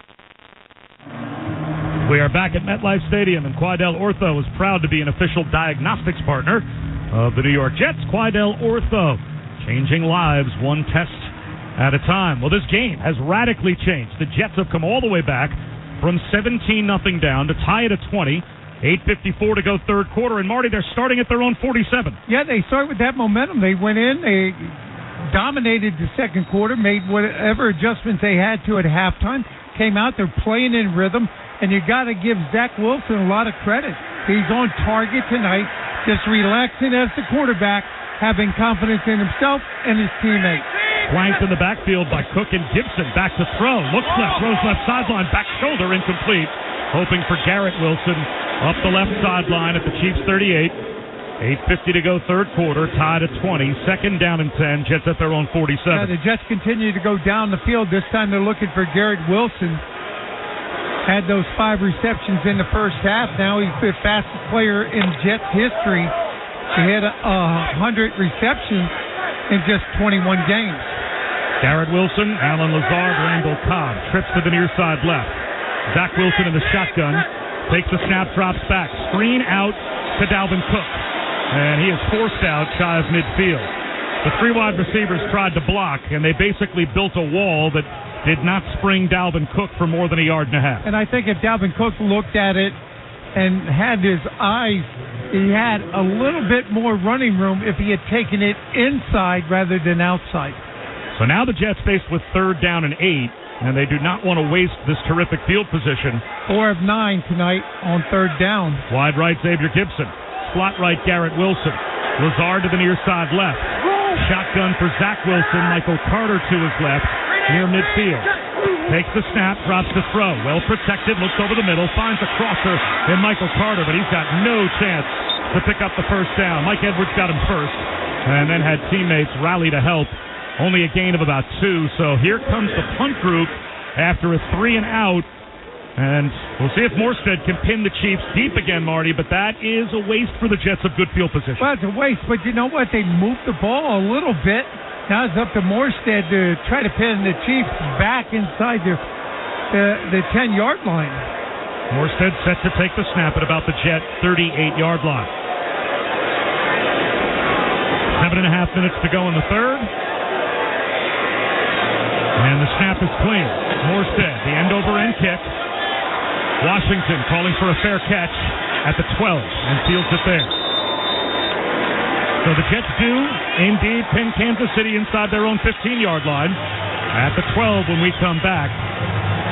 We are back at MetLife Stadium, and Quidel Ortho is proud to be an official diagnostics partner of the New York Jets. Quidel Ortho, changing lives one test at a time. Well, this game has radically changed. The Jets have come all the way back from 17-0 down to tie it at 20. 8:54 to go third quarter, and Marty, they're starting at their own 47. Yeah, they start with that momentum. They went in, they dominated the second quarter, made whatever adjustments they had to at halftime, came out, they're playing in rhythm, and you got to give Zach Wilson a lot of credit. He's on target tonight, just relaxing as the quarterback, having confidence in himself and his teammates. Flanked in the backfield by Cook and Gibson. Back to throw. Looks left, throws left sideline, back shoulder, incomplete. Hoping for Garrett Wilson up the left sideline at the Chiefs' 38. 8:50 to go third quarter, tied at 20. Second down and 10. Jets at their own 47. Yeah, the Jets continue to go down the field. This time they're looking for Garrett Wilson. Had those 5 receptions in the first half. Now he's the fastest player in Jets history. He had 100 receptions in just 21 games. Garrett Wilson, Alan Lazard, Randall Cobb. Trips to the near side left. Zach Wilson in the shotgun. Takes the snap, drops back. Screen out to Dalvin Cook. And he is forced out shy of midfield. The 3 wide receivers tried to block, and they basically built a wall that did not spring Dalvin Cook for more than a yard and a half. And I think if Dalvin Cook looked at it and had his eyes, he had a little bit more running room if he had taken it inside rather than outside. So now the Jets faced with third down and 8, and they do not want to waste this terrific field position. 4 of 9 tonight on third down. Wide right, Xavier Gibson. Slot right, Garrett Wilson. Lazard to the near side left. Shotgun for Zach Wilson. Michael Carter to his left, near midfield. Takes the snap, drops the throw. Well protected, looks over the middle, finds a crosser in Michael Carter, but he's got no chance to pick up the first down. Mike Edwards got him first, and then had teammates rally to help. Only a gain of about 2, so here comes the punt group after a 3 and out. And we'll see if Morstead can pin the Chiefs deep again, Marty, but that is a waste for the Jets of good field position. Well, it's a waste, but you know what? They moved the ball a little bit. Now it's up to Morstead to try to pin the Chiefs back inside the 10-yard line. Morstead set to take the snap at about the Jet 38-yard line. 7.5 minutes to go in the third. And the snap is clean. Morstead, the end-over-end kick. Washington calling for a fair catch at the 12 and fields it there. So the Jets do indeed pin Kansas City inside their own 15-yard line at the 12 when we come back.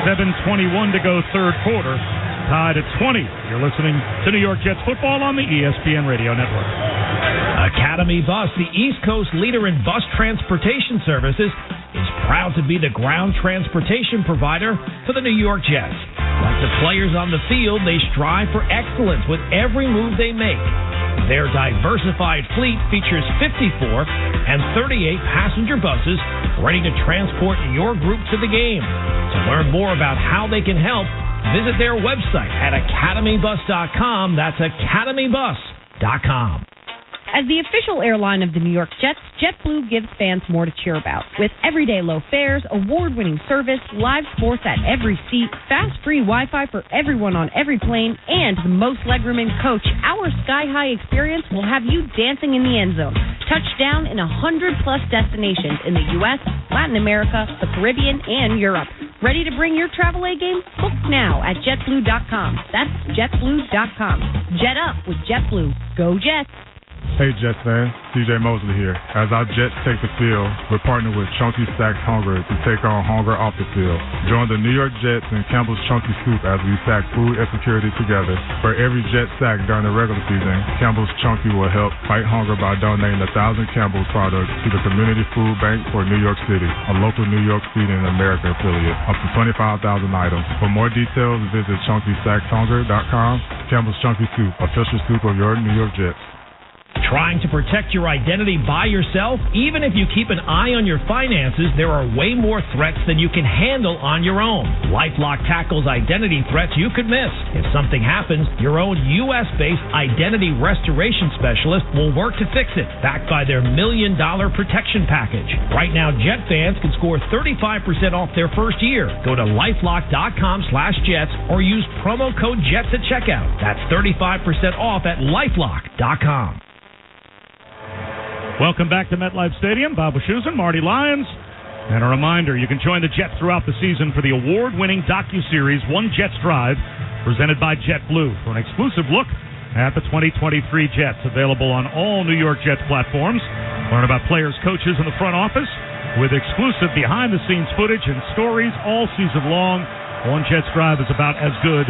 7:21 to go third quarter. Tied at 20. You're listening to New York Jets football on the ESPN Radio Network. Academy Bus, the East Coast leader in bus transportation services, is proud to be the ground transportation provider for the New York Jets. Like the players on the field, they strive for excellence with every move they make. Their diversified fleet features 54 and 38 passenger buses ready to transport your group to the game. To learn more about how they can help, visit their website at academybus.com. That's academybus.com. As the official airline of the New York Jets, JetBlue gives fans more to cheer about. With everyday low fares, award-winning service, live sports at every seat, fast free Wi-Fi for everyone on every plane, and the most legroom in coach, our sky-high experience will have you dancing in the end zone. Touchdown in 100-plus destinations in the U.S., Latin America, the Caribbean, and Europe. Ready to bring your travel A-game? Book now at JetBlue.com. That's JetBlue.com. Jet up with JetBlue. Go Jets! Hey, Jets fan, CJ Mosley here. As our Jets take the field, we're partnered with Chunky Stacks Hunger to take on hunger off the field. Join the New York Jets and Campbell's Chunky Soup as we stack food and security together. For every Jet sack during the regular season, Campbell's Chunky will help fight hunger by donating 1,000 Campbell's products to the Community Food Bank for New York City, a local New York Feeding America affiliate, up to 25,000 items. For more details, visit ChunkyStacksHunger.com. Campbell's Chunky Soup, official soup of your New York Jets. Trying to protect your identity by yourself? Even if you keep an eye on your finances, there are way more threats than you can handle on your own. LifeLock tackles identity threats you could miss. If something happens, your own U.S.-based identity restoration specialist will work to fix it, backed by their $1 million protection package. Right now, Jet fans can score 35% off their first year. Go to LifeLock.com/Jets or use promo code JETS at checkout. That's 35% off at LifeLock.com. Welcome back to MetLife Stadium. Bob Wischusen, Marty Lyons. And a reminder, you can join the Jets throughout the season for the award-winning docuseries One Jets Drive, presented by JetBlue, for an exclusive look at the 2023 Jets, available on all New York Jets platforms. Learn about players, coaches, and the front office with exclusive behind-the-scenes footage and stories all season long. One Jets Drive is about as good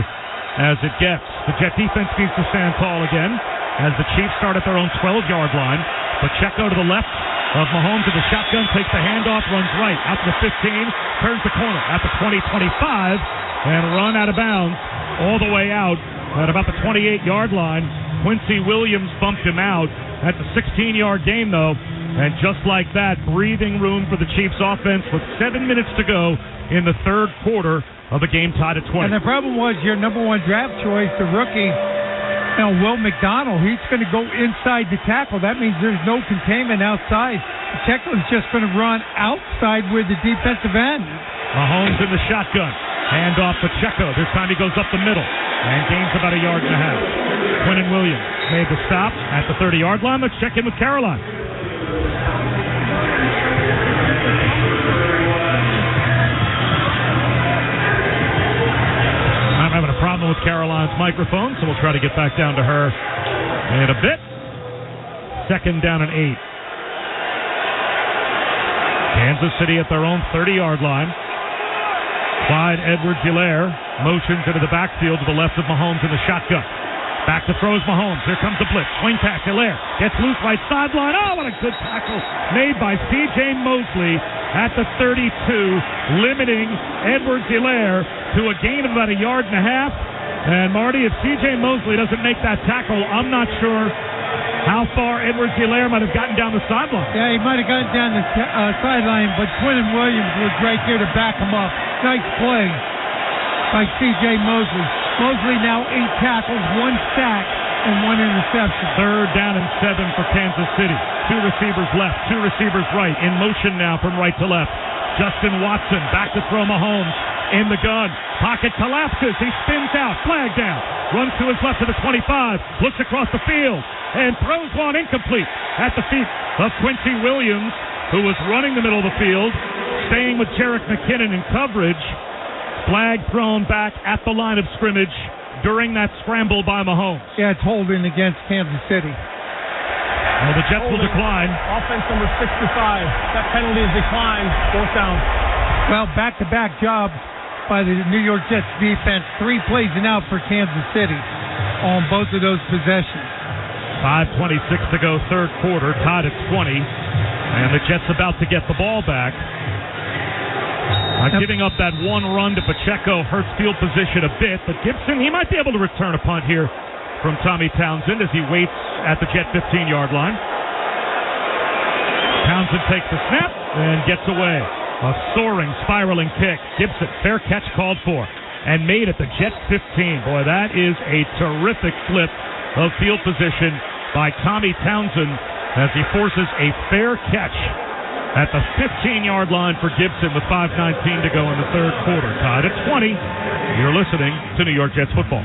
as it gets. The Jet defense needs to stand tall again as the Chiefs start at their own 12-yard line. Pacheco to the left of Mahomes to the shotgun, takes the handoff, runs right out to the 15, turns the corner at the 20-25, and run out of bounds all the way out at about the 28-yard line. Quincy Williams bumped him out. That's a 16-yard gain, though. And just like that, breathing room for the Chiefs offense with 7 minutes to go in the third quarter of a game tied at 20. And the problem was your number one draft choice, the rookie, Will McDonald, he's going to go inside the tackle. That means there's no containment outside. Pacheco's just going to run outside with the defensive end. Mahomes in the shotgun. Hand off Pacheco. This time he goes up the middle and gains about 1.5 yards. Quinnen Williams made the stop at the 30-yard line. Let's check in with Caroline. I'm having a problem with Caroline's microphone, so we'll try to get back down to her in a bit. 2nd down and 8. Kansas City at their own 30-yard line. Clyde Edwards-Helaire motions into the backfield to the left of Mahomes in the shotgun. Back to throws Mahomes. Here comes the blitz. Swing pass. Helaire gets loose right sideline. Oh, what a good tackle made by C.J. Mosley at the 32, limiting Edwards-Helaire to a gain of about 1.5 yards. And Marty, if C.J. Mosley doesn't make that tackle, I'm not sure how far Edwards-Helaire might have gotten down the sideline. Yeah, he might have gotten down the sideline, but Quinnen Williams was right there to back him up. Nice play by C.J. Mosley. Mosley now 8 tackles, 1 sack, and 1 interception. 3rd down and 7 for Kansas City. 2 receivers left, 2 receivers right. In motion now from right to left. Justin Watson back to throw Mahomes in the gun. Pocket collapses. He spins out. Flag down. Runs to his left to the 25. Looks across the field and throws one incomplete at the feet of Quincy Williams, who was running the middle of the field, staying with Jerick McKinnon in coverage. Flag thrown back at the line of scrimmage during that scramble by Mahomes. Yeah, it's holding against Kansas City. Well, the Jets will decline. Offense number 65. That penalty is declined. 4th down. Well, back-to-back jobs by the New York Jets defense. 3 plays and out for Kansas City on both of those possessions. 5:26 to go, third quarter, tied at 20. And the Jets about to get the ball back. Giving up that 1 run to Pacheco hurts field position a bit, but Gibson, he might be able to return a punt here from Tommy Townsend as he waits at the Jet 15-yard line. Townsend takes the snap and gets away. A soaring, spiraling kick. Gibson, fair catch called for, and made at the Jet 15. Boy, that is a terrific flip of field position by Tommy Townsend as he forces a fair catch at the 15-yard line for Gibson with 5:19 to go in the third quarter. Tied at 20. You're listening to New York Jets football.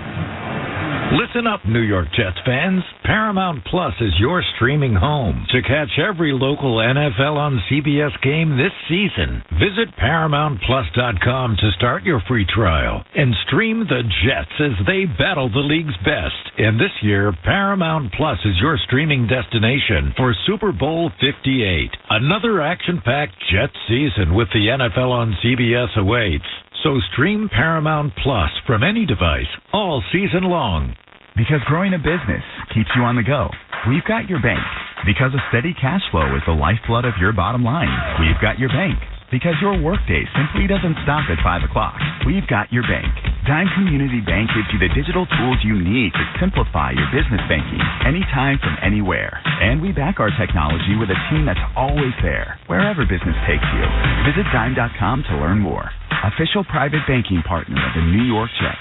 Listen up, New York Jets fans. Paramount Plus is your streaming home to catch every local NFL on CBS game this season. Visit ParamountPlus.com to start your free trial and stream the Jets as they battle the league's best. And this year, Paramount Plus is your streaming destination for Super Bowl 58. Another action-packed Jets season with the NFL on CBS awaits. So stream Paramount Plus from any device all season long. Because growing a business keeps you on the go, we've got your bank. Because a steady cash flow is the lifeblood of your bottom line, we've got your bank. Because your workday simply doesn't stop at 5 o'clock, we've got your bank. Dime Community Bank gives you the digital tools you need to simplify your business banking anytime from anywhere. And we back our technology with a team that's always there, wherever business takes you. Visit Dime.com to learn more. Official private banking partner of the New York Jets.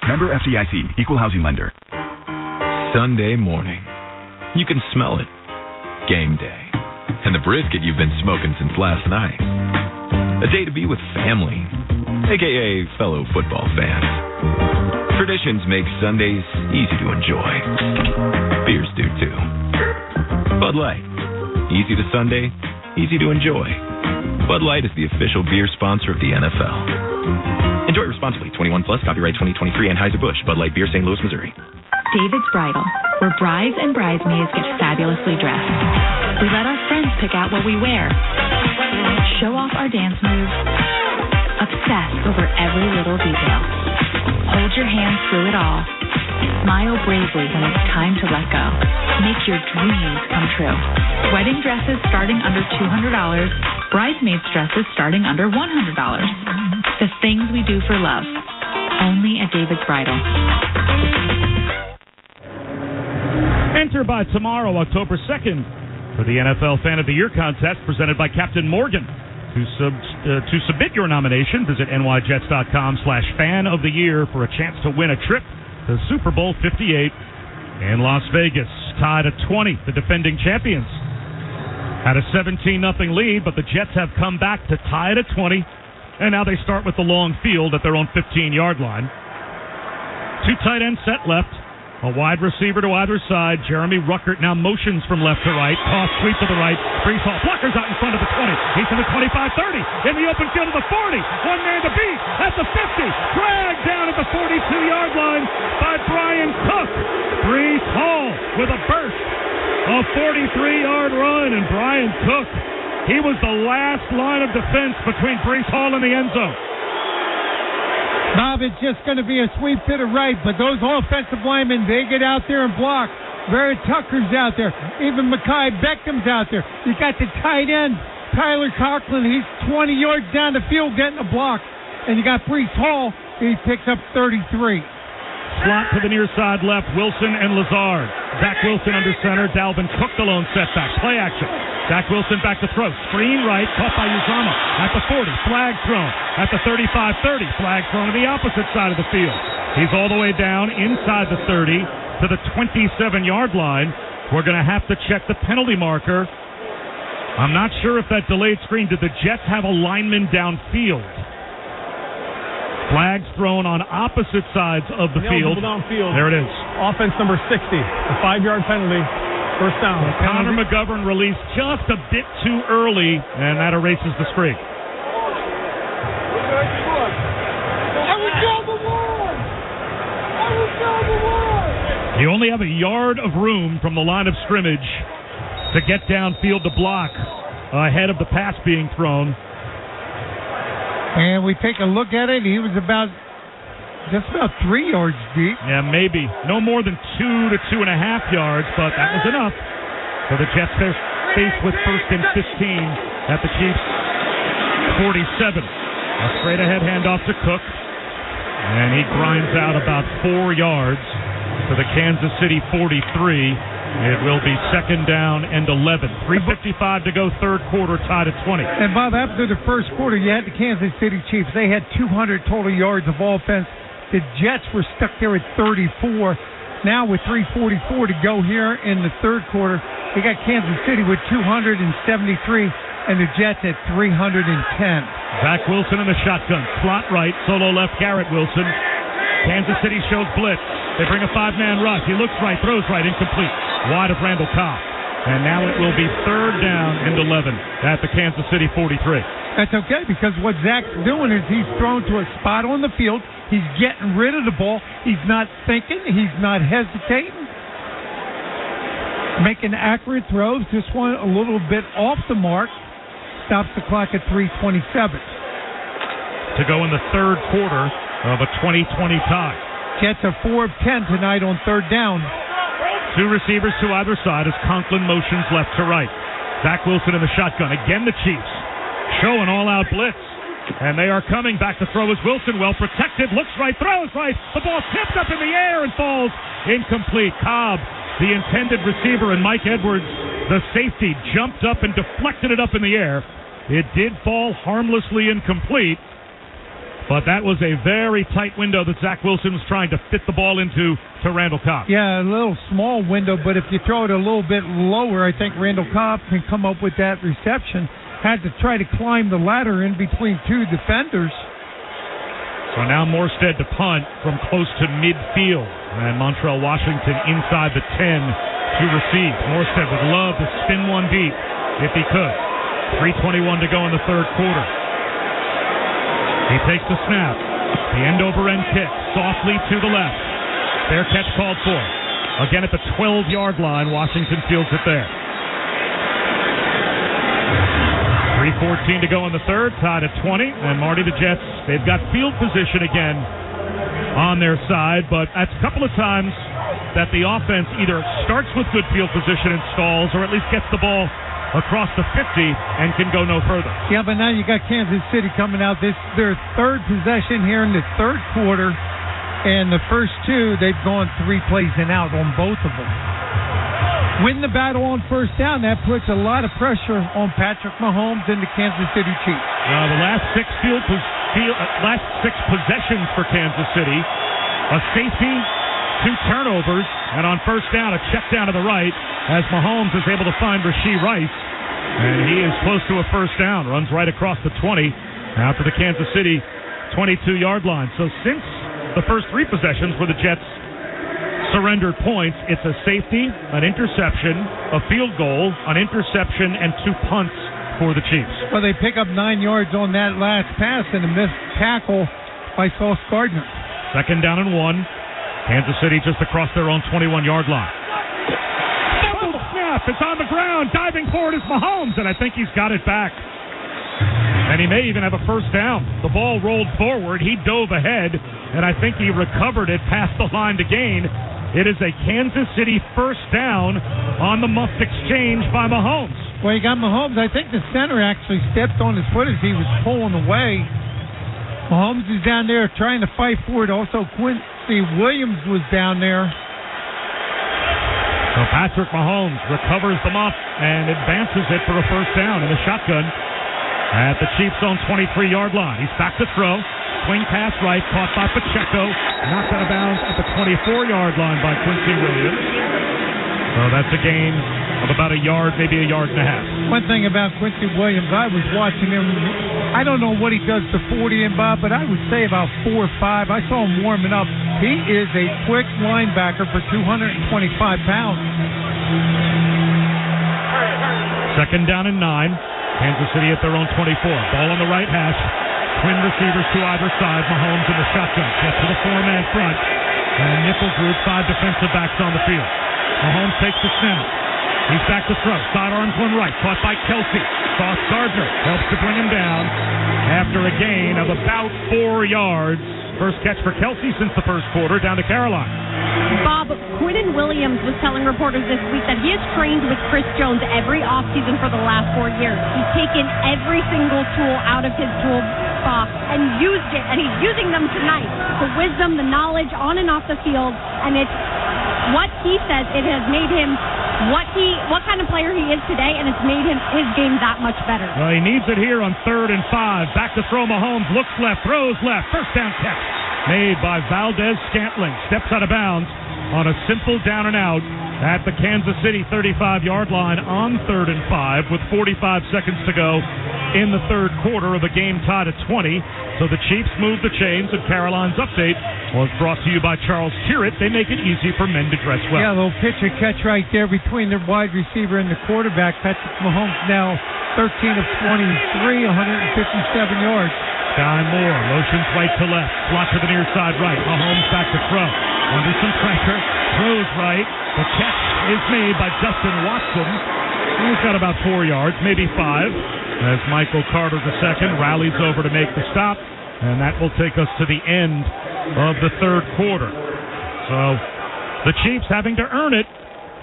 Member FDIC, Equal Housing Lender. Sunday morning. You can smell it. Game day. And the brisket you've been smoking since last night. A day to be with family, a.k.a. fellow football fans. Traditions make Sundays easy to enjoy. Beers do too. Bud Light. Easy to Sunday, easy to enjoy. Bud Light is the official beer sponsor of the NFL. Enjoy responsibly. 21 plus. Copyright 2023. Anheuser-Busch. Bud Light Beer, St. Louis, Missouri. David's Bridal, where brides and bridesmaids get fabulously dressed. We let our friends pick out what we wear, show off our dance moves, obsess over every little detail. Hold your hand through it all. Smile bravely when it's time to let go. Make your dreams come true. Wedding dresses starting under $200, bridesmaids dresses starting under $100. The things we do for love. Only at David's Bridal. Enter by tomorrow, October 2nd, for the NFL Fan of the Year contest presented by Captain Morgan. To submit your nomination, visit nyjets.com/fan of the year for a chance to win a trip to Super Bowl 58 in Las Vegas. Tied at 20, the defending champions had a 17-0 lead, but the Jets have come back to tie it at 20, and now they start with the long field at their own 15-yard line. Two tight ends set left. A wide receiver to either side. Jeremy Ruckert now motions from left to right. Toss sweep to the right. Brees Hall blockers out in front of the 20. He's in the 25-30. In the open field of the 40. One man to beat at the 50. Dragged down at the 42-yard line by Brian Cook. Brees Hall with a burst. A 43-yard run. And Brian Cook, he was the last line of defense between Brees Hall and the end zone. Bob, it's just going to be a sweep to the right, but those offensive linemen, they get out there and block. Barrett Tucker's out there. Even Mekhi Beckham's out there. You got the tight end, Tyler Conklin. He's 20 yards down the field getting a block. And you got Brees Hall. He picks up 33. Slot to the near side left, Wilson and Lazard. Zach Wilson under center, Dalvin Cook the lone setback. Play action. Zach Wilson back to throw. Screen right, caught by Uzomah at the 40. Flag thrown at the 35-30. Flag thrown to the opposite side of the field. He's all the way down inside the 30 to the 27-yard line. We're going to have to check the penalty marker. I'm not sure if that delayed screen, did the Jets have a lineman downfield? Flags thrown on opposite sides of the field. Downfield. There it is. Offense number 60, a 5-yard penalty. First down. Connor McGovern released just a bit too early, and that erases the streak. You only have a yard of room from the line of scrimmage to get downfield to block ahead of the pass being thrown. And we take a look at it. He was just about 3 yards deep. Yeah, maybe. No more than 2 to 2.5 yards, but that was enough. So the Jets faced with 1st and 15 at the Chiefs' 47. A straight ahead handoff to Cook. And he grinds out about 4 yards to the Kansas City 43. It will be 2nd down and 11. 3:55 to go, third quarter, tied at 20. And, Bob, after the first quarter, you had the Kansas City Chiefs. They had 200 total yards of offense. The Jets were stuck there at 34. Now with 3:44 to go here in the third quarter, they got Kansas City with 273 and the Jets at 310. Zach Wilson in the shotgun. Slot right, solo left, Garrett Wilson. Kansas City shows blitz. They bring a 5-man rush. He looks right, throws right, incomplete. Wide of Randall Cobb. And now it will be 3rd down and 11 at the Kansas City 43. That's okay, because what Zach's doing is he's thrown to a spot on the field. He's getting rid of the ball. He's not thinking. He's not hesitating. Making accurate throws. This one a little bit off the mark. Stops the clock at 3:27. To go in the 3rd quarter of a 20-20 tie. Jets are 4 of 10 tonight on 3rd down. 2 receivers to either side as Conklin motions left to right. Zach Wilson in the shotgun. Again, the Chiefs show an all-out blitz. And they are coming back to throw as Wilson, well protected, looks right, throws right. The ball tipped up in the air and falls incomplete. Cobb, the intended receiver, and Mike Edwards, the safety, jumped up and deflected it up in the air. It did fall harmlessly incomplete. But that was a very tight window that Zach Wilson was trying to fit the ball into to Randall Cobb. Yeah, a little small window, but if you throw it a little bit lower, I think Randall Cobb can come up with that reception. Had to try to climb the ladder in between 2 defenders. So now Morstead to punt from close to midfield. And Montrell Washington inside the 10 to receive. Morstead would love to spin one deep if he could. 3:21 to go in the 3rd quarter. He takes the snap. The end-over-end kick, softly to the left. Fair catch called for. Again at the 12-yard line, Washington fields it there. 3:14 to go in the 3rd, tied at 20. And Marty, the Jets, they've got field position again on their side, but that's a couple of times that the offense either starts with good field position and stalls, or at least gets the ball across the 50 and can go no further. Yeah, but now you got Kansas City coming out. This their 3rd possession here in the 3rd quarter, and the first 2 they've gone 3 plays and out on both of them. Win the battle on 1st down. That puts a lot of pressure on Patrick Mahomes and the Kansas City Chiefs. The last 6 possessions for Kansas City, a safety, 2 turnovers, and on 1st down, a check down to the right as Mahomes is able to find Rashee Rice. And he is close to a 1st down, runs right across the 20 out to the Kansas City 22-yard line. So since the first 3 possessions where the Jets surrendered points, it's a safety, an interception, a field goal, an interception, and 2 punts for the Chiefs. Well, they pick up 9 yards on that last pass and a missed tackle by Sauce Gardner. 2nd down and 1. Kansas City just across their own 21-yard line. Fumble snap. It's on the ground. Diving forward is Mahomes, and I think he's got it back. And he may even have a 1st down. The ball rolled forward. He dove ahead, and I think he recovered it past the line to gain. It is a Kansas City 1st down on the muffed exchange by Mahomes. Well, you got Mahomes. I think the center actually stepped on his foot as he was pulling away. Mahomes is down there trying to fight for it. Also, Quincy Williams was down there. So Patrick Mahomes recovers the muff and advances it for a 1st down in the shotgun at the Chiefs' own 23-yard line. He's back to throw. Swing pass right, caught by Pacheco. Knocked out of bounds at the 24-yard line by Quincy Williams. So that's a gain of about a yard, maybe a yard and a half. One thing about Quincy Williams, I was watching him. I don't know what he does to 40 and Bob, but I would say about 4 or 5. I saw him warming up. He is a quick linebacker for 225 pounds. 2nd down and 9. Kansas City at their own 24. Ball on the right hash. Twin receivers to either side. Mahomes in the shotgun. Gets to the 4-man front. And nickel group, 5 defensive backs on the field. Mahomes takes the snap. He's back to throw. Sidearms one right. Caught by Kelsey. Sauce Gardner helps to bring him down after a gain of about 4 yards. First catch for Kelsey since the 1st quarter, down to Caroline. Bob, Quinnen Williams was telling reporters this week that he has trained with Chris Jones every offseason for the last 4 years. He's taken every single tool out of his toolbox and used it, and he's using them tonight. The wisdom, the knowledge on and off the field, and it's what he says, it has made him what kind of player he is today, and it's made his game that much better. Well, he needs it here on 3rd and 5. Back to throw. Mahomes looks left, throws left. 1st down catch made by Valdez Scantling. Steps out of bounds on a simple down and out at the Kansas City 35-yard line on 3rd and 5 with 45 seconds to go in the third quarter of a game tied at 20. So the Chiefs move the chains, and Caroline's update was brought to you by Charles Tyrrett. They make it easy for men to dress well. Yeah, a little pitch and catch right there between the wide receiver and the quarterback. Patrick Mahomes now 13 of 23, 157 yards. Sky Moore motions right to left, slot to the near side right. Mahomes back to throw. Under some pressure, throws right. The catch is made by Justin Watson. He's got about 4 yards, maybe 5, as Michael Carter II rallies over to make the stop, and that will take us to the end of the third quarter. So the Chiefs having to earn it,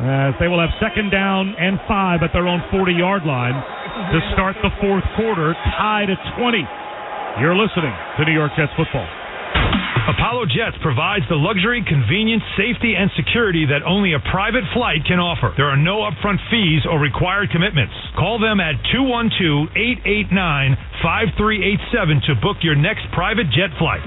as they will have 2nd down and 5 at their own 40-yard line to start the fourth quarter, tied at 20. You're listening to New York Jets football. Apollo Jets provides the luxury, convenience, safety, and security that only a private flight can offer. There are no upfront fees or required commitments. Call them at 212-889-5387 to book your next private jet flight.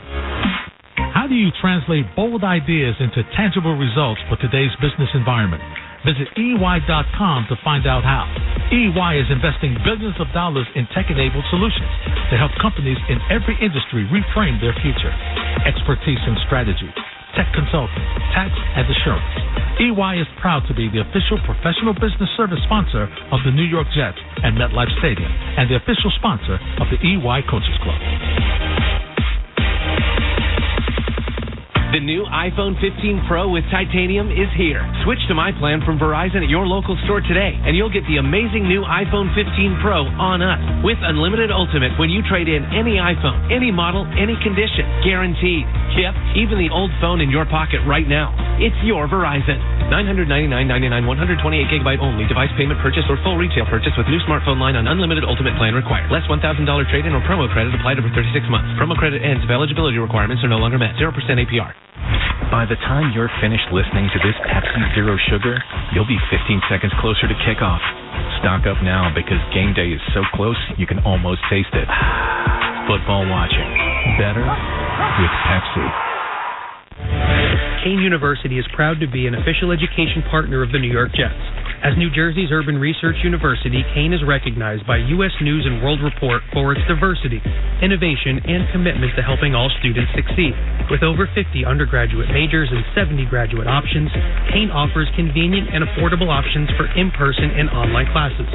How do you translate bold ideas into tangible results for today's business environment? Visit EY.com to find out how. EY is investing billions of dollars in tech-enabled solutions to help companies in every industry reframe their future. Expertise in strategy, tech consulting, tax, and assurance. EY is proud to be the official professional business service sponsor of the New York Jets and MetLife Stadium, and the official sponsor of the EY Coaches Club. The new iPhone 15 Pro with titanium is here. Switch to my plan from Verizon at your local store today, and you'll get the amazing new iPhone 15 Pro on us with unlimited ultimate when you trade in any iPhone, any model, any condition. Guaranteed. Yep, even the old phone in your pocket right now. It's your Verizon. $999.99, 128 gigabyte only. Device payment purchase or full retail purchase with new smartphone line on unlimited ultimate plan required. Less $1,000 trade-in or promo credit applied over 36 months. Promo credit ends if eligibility requirements are no longer met. 0% APR. By the time you're finished listening to this Pepsi Zero Sugar, you'll be 15 seconds closer to kickoff. Stock up now because game day is so close you can almost taste it. Football watching. Better with Pepsi. Kean University is proud to be an official education partner of the New York Jets. As New Jersey's urban research university, Kean is recognized by U.S. News & World Report for its diversity, innovation, and commitment to helping all students succeed. With over 50 undergraduate majors and 70 graduate options, Kean offers convenient and affordable options for in-person and online classes.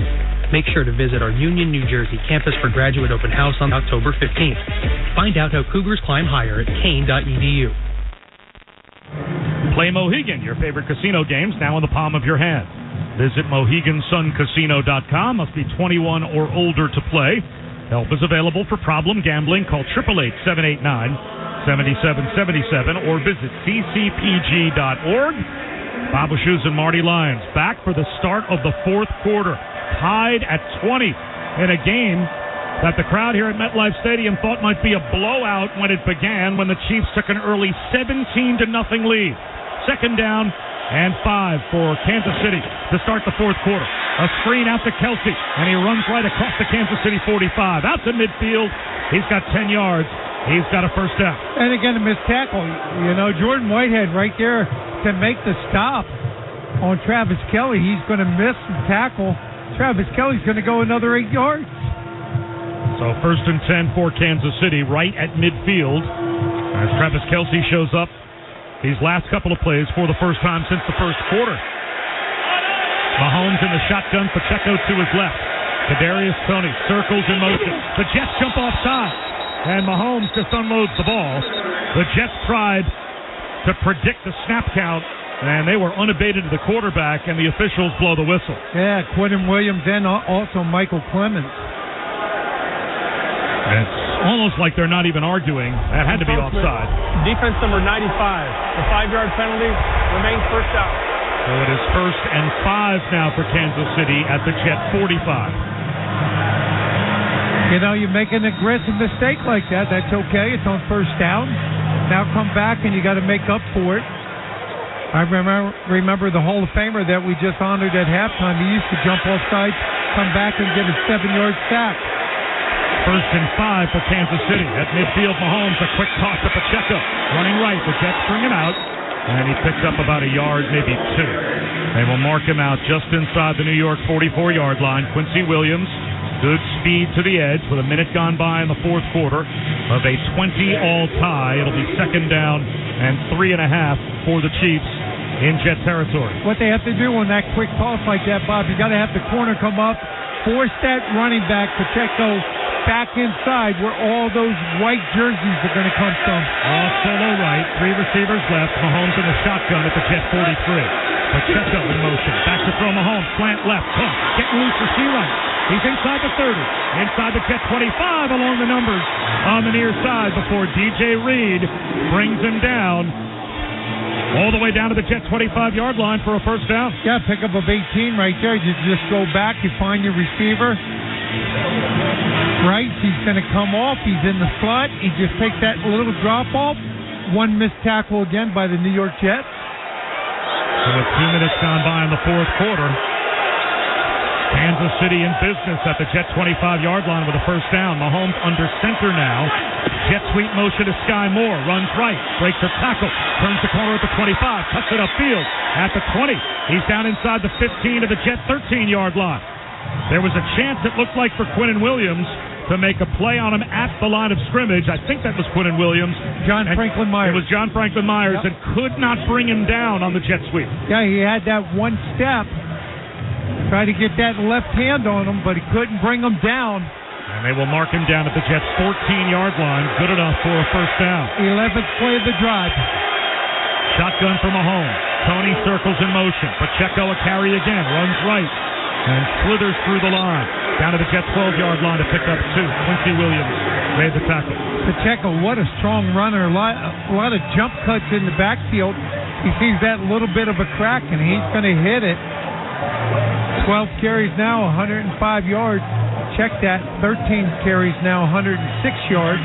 Make sure to visit our Union, New Jersey campus for graduate open house on October 15th. Find out how Cougars climb higher at kean.edu. Play Mohegan, your favorite casino games, now in the palm of your hand. Visit MoheganSunCasino.com. Must be 21 or older to play. Help is available for problem gambling. Call 888-789-7777 or visit ccpg.org. Bob Shoes and Marty Lyons back for the start of the fourth quarter. Tied at 20 in a game that the crowd here at MetLife Stadium thought might be a blowout when it began, when the Chiefs took an early 17-0 lead. 2nd down and 5 for Kansas City to start the fourth quarter. A screen out to Kelsey, and he runs right across the Kansas City 45. Out to midfield. He's got 10 yards. He's got a first down. And again, a missed tackle. You know, Jordan Whitehead right there to make the stop on Travis Kelce. He's going to miss the tackle. Travis Kelce's going to go another 8 yards. So 1st and 10 for Kansas City right at midfield as Travis Kelce shows up these last couple of plays for the first time since the first quarter. Mahomes in the shotgun, Pacheco to his left. Kadarius Toney circles in motion. The Jets jump offside, and Mahomes just unloads the ball. The Jets tried to predict the snap count, and they were unabated to the quarterback, and the officials blow the whistle. Yeah, Quentin Williams and also Michael Clemens. It's almost like they're not even arguing. That had to be offside. Defense number 95. The 5-yard penalty remains first out. So it is 1st and 5 now for Kansas City at the Jet 45. You know, you make an aggressive mistake like that, that's okay. It's on 1st down. Now come back and you got to make up for it. I remember the Hall of Famer that we just honored at halftime. He used to jump off sides, come back and get a 7-yard sack. 1st and 5 for Kansas City. At midfield, Mahomes, a quick toss to Pacheco. Running right, the Jets bring him out, and he picks up about a yard, maybe 2. They will mark him out just inside the New York 44-yard line. Quincy Williams Good speed to the edge with a minute gone by in the fourth quarter of a 20-all tie. It'll be second down and 3.5 for the Chiefs in Jet territory. What they have to do on that quick toss like that, Bob, you got to have the corner come up, force that running back, Pacheco, back inside where all those white jerseys are going to come from. All solo right, 3 receivers left. Mahomes in the shotgun at the Jet 43. Pacheco in motion. Back to throw Mahomes. Slant left. Caught. Getting loose for Sheeran. He's inside the 30. Inside the Jet 25 along the numbers on the near side before DJ Reed brings him down all the way down to the Jet 25-yard line for a first down. Yeah, pick up of 18 right there. You just go back. You find your receiver. Right, he's going to come off. He's in the slot. He just takes that little drop off. One missed tackle again by the New York Jets. So with 2 minutes gone by in the fourth quarter, Kansas City in business at the Jet 25-yard line with a first down. Mahomes under center now. Jet sweep motion to Sky Moore. Runs right. Breaks a tackle. Turns the corner at the 25. Cuts it upfield at the 20. He's down inside the 15 of the Jet 13-yard line. There was a chance, it looked like, for Quinnen Williams to make a play on him at the line of scrimmage. I think that was Quinnen Williams. John Franklin Myers. It was John Franklin Myers, and could not bring him down on the jet sweep. Yeah, he had that one step. Tried to get that left hand on him, but he couldn't bring him down. And they will mark him down at the Jets' 14-yard line. Good enough for a first down. 11th play of the drive. Shotgun for Mahomes. Tony circles in motion. Pacheco a carry again. Runs right and slithers through the line. Down to the Jets' 12-yard line to pick up 2. Quincy Williams made the tackle. Pacheco, what a strong runner. A lot of jump cuts in the backfield. He sees that little bit of a crack, and he's going to hit it. 12 carries now, 105 yards. Check that. 13 carries now, 106 yards.